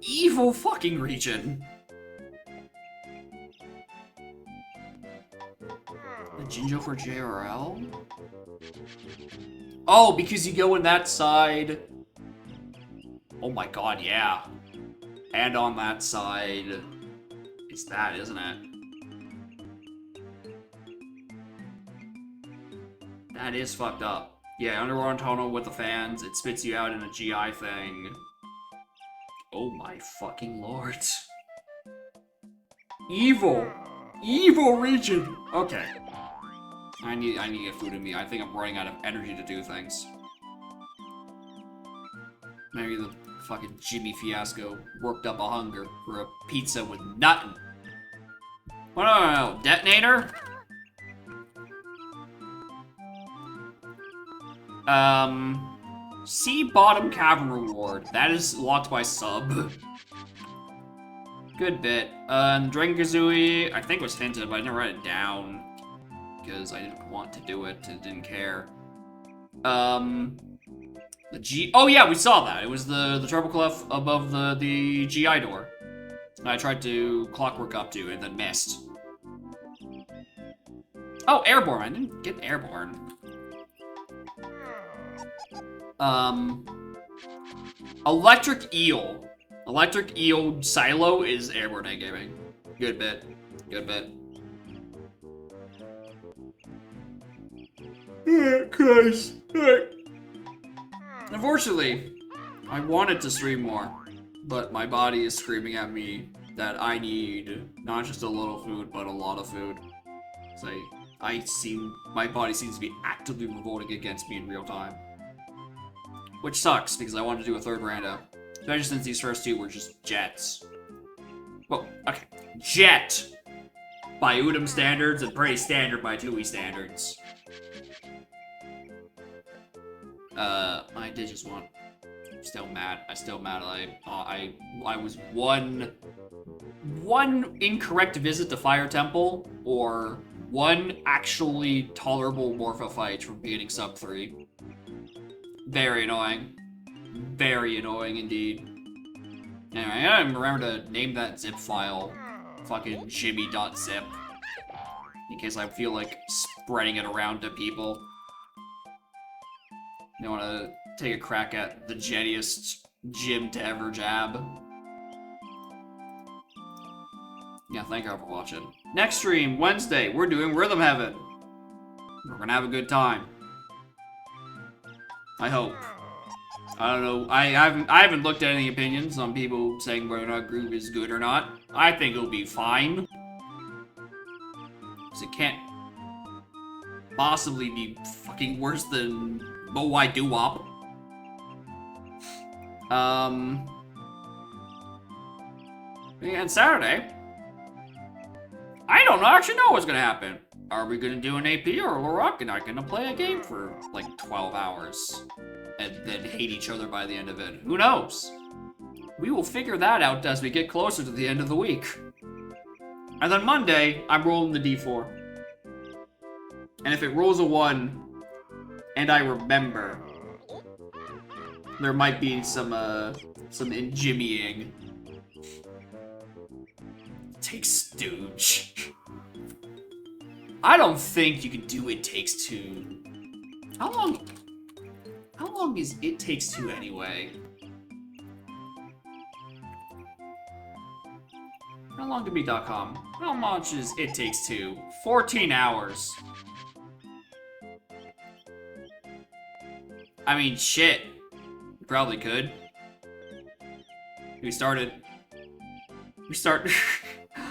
Evil fucking region. The Jinjo for JRL? Oh, because you go in that side. Oh my god, yeah. And on that side, it's that, isn't it? That is fucked up. Yeah, underwater tunnel with the fans, it spits you out in a GI thing. Oh my fucking lord. Evil! Evil region! Okay. I need to get food in me. I think I'm running out of energy to do things. Maybe the fucking Jimmy Fiasco worked up a hunger for a pizza with nothing. Oh, no. Detonator? Sea Bottom Cavern Reward. That is locked by sub. Good bit. And Dragon Kazooie, I think was hinted, but I didn't write it down. Because I didn't want to do it and didn't care. Oh yeah, we saw that. It was the Treble Clef above the GI door. I tried to clockwork up to and then missed. Oh, Airborne. I didn't get Airborne. Electric Eel. Electric Eel Silo is Airborne Egg Gaming. Good bit. Good bit. Christ. Unfortunately, I wanted to stream more, but my body is screaming at me that I need not just a little food, but a lot of food. So my body seems to be actively revolting against me in real time. Which sucks, because I wanted to do a third rando. Especially since these first 2 were just jets. Well, okay. Jet! By Udom standards, and pretty standard by TUI standards. My Digis one. I'm still mad. I was one incorrect visit to Fire Temple, or 1 actually tolerable Morpho fight from beating sub 3. Very annoying. Very annoying indeed. Anyway, I gotta remember to name that zip file fucking jimmy.zip. In case I feel like spreading it around to people. I want to take a crack at the jettiest Jim to ever jab. Yeah, thank you all for watching. Next stream, Wednesday, we're doing Rhythm Heaven. We're gonna have a good time. I hope. I don't know. I haven't looked at any opinions on people saying whether or not Groove is good or not. I think it'll be fine. 'Cause it can't. possibly be fucking worse than Moai Doo-Wop. And Saturday, I don't actually know what's gonna happen. Are we gonna do an AP, or are Rock and I gonna play a game for like 12 hours and then hate each other by the end of it? Who knows? We will figure that out as we get closer to the end of the week. And then Monday, I'm rolling the D4. And if it rolls a 1, and I remember, there might be some jimmying. Takes Stooge. I don't think you can do It Takes Two. How long is It Takes Two anyway? How long to be.com? How much is It Takes Two? 14 hours. I mean, shit. You probably could. We start.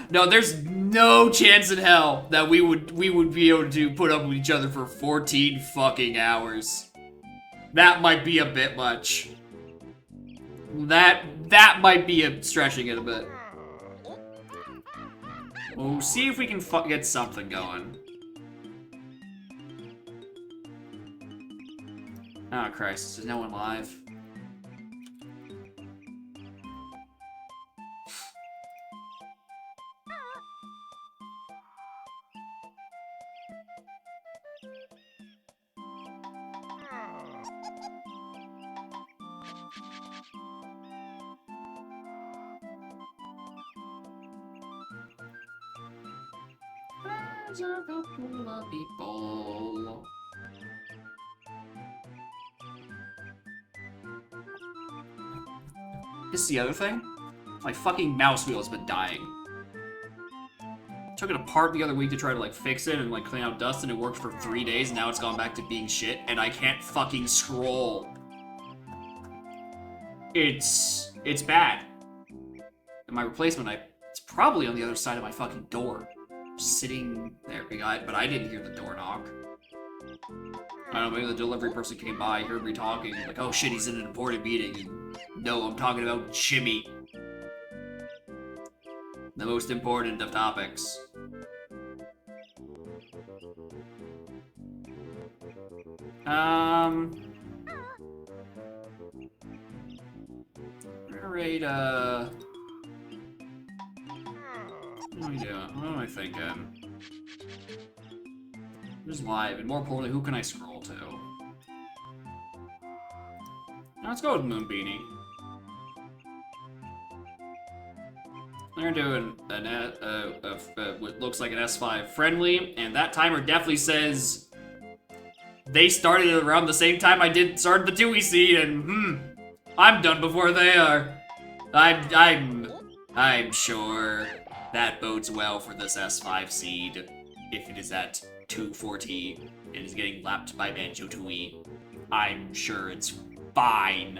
No, there's no chance in hell that we would be able to put up with each other for 14 fucking hours. That might be a bit much. That might be stretching it a bit. We'll see if we can get something going. Oh Christ, is no one live? There's a couple of people. This is the other thing. My fucking mouse wheel has been dying. Took it apart the other week to try to like fix it and like clean out dust, and it worked for 3 days, and now it's gone back to being shit, and I can't fucking scroll. It's bad. And my replacement, it's probably on the other side of my fucking door. Sitting there, but I didn't hear the door knock. I don't know, maybe the delivery person came by, heard me talking, like, oh shit, he's in an important meeting, and no, I'm talking about Jimmy. The most important of topics. Rate, what am I thinking? Who's live? And more importantly, who can I scroll to? Now let's go with Moonbeanie. They're doing what looks like an S5 friendly, and that timer definitely says they started around the same time I started the 2EC, and I'm done before they are. I'm sure that bodes well for this S5 seed if it is at 240 and is getting lapped by Banjo-Tooie. I'm sure it's fine.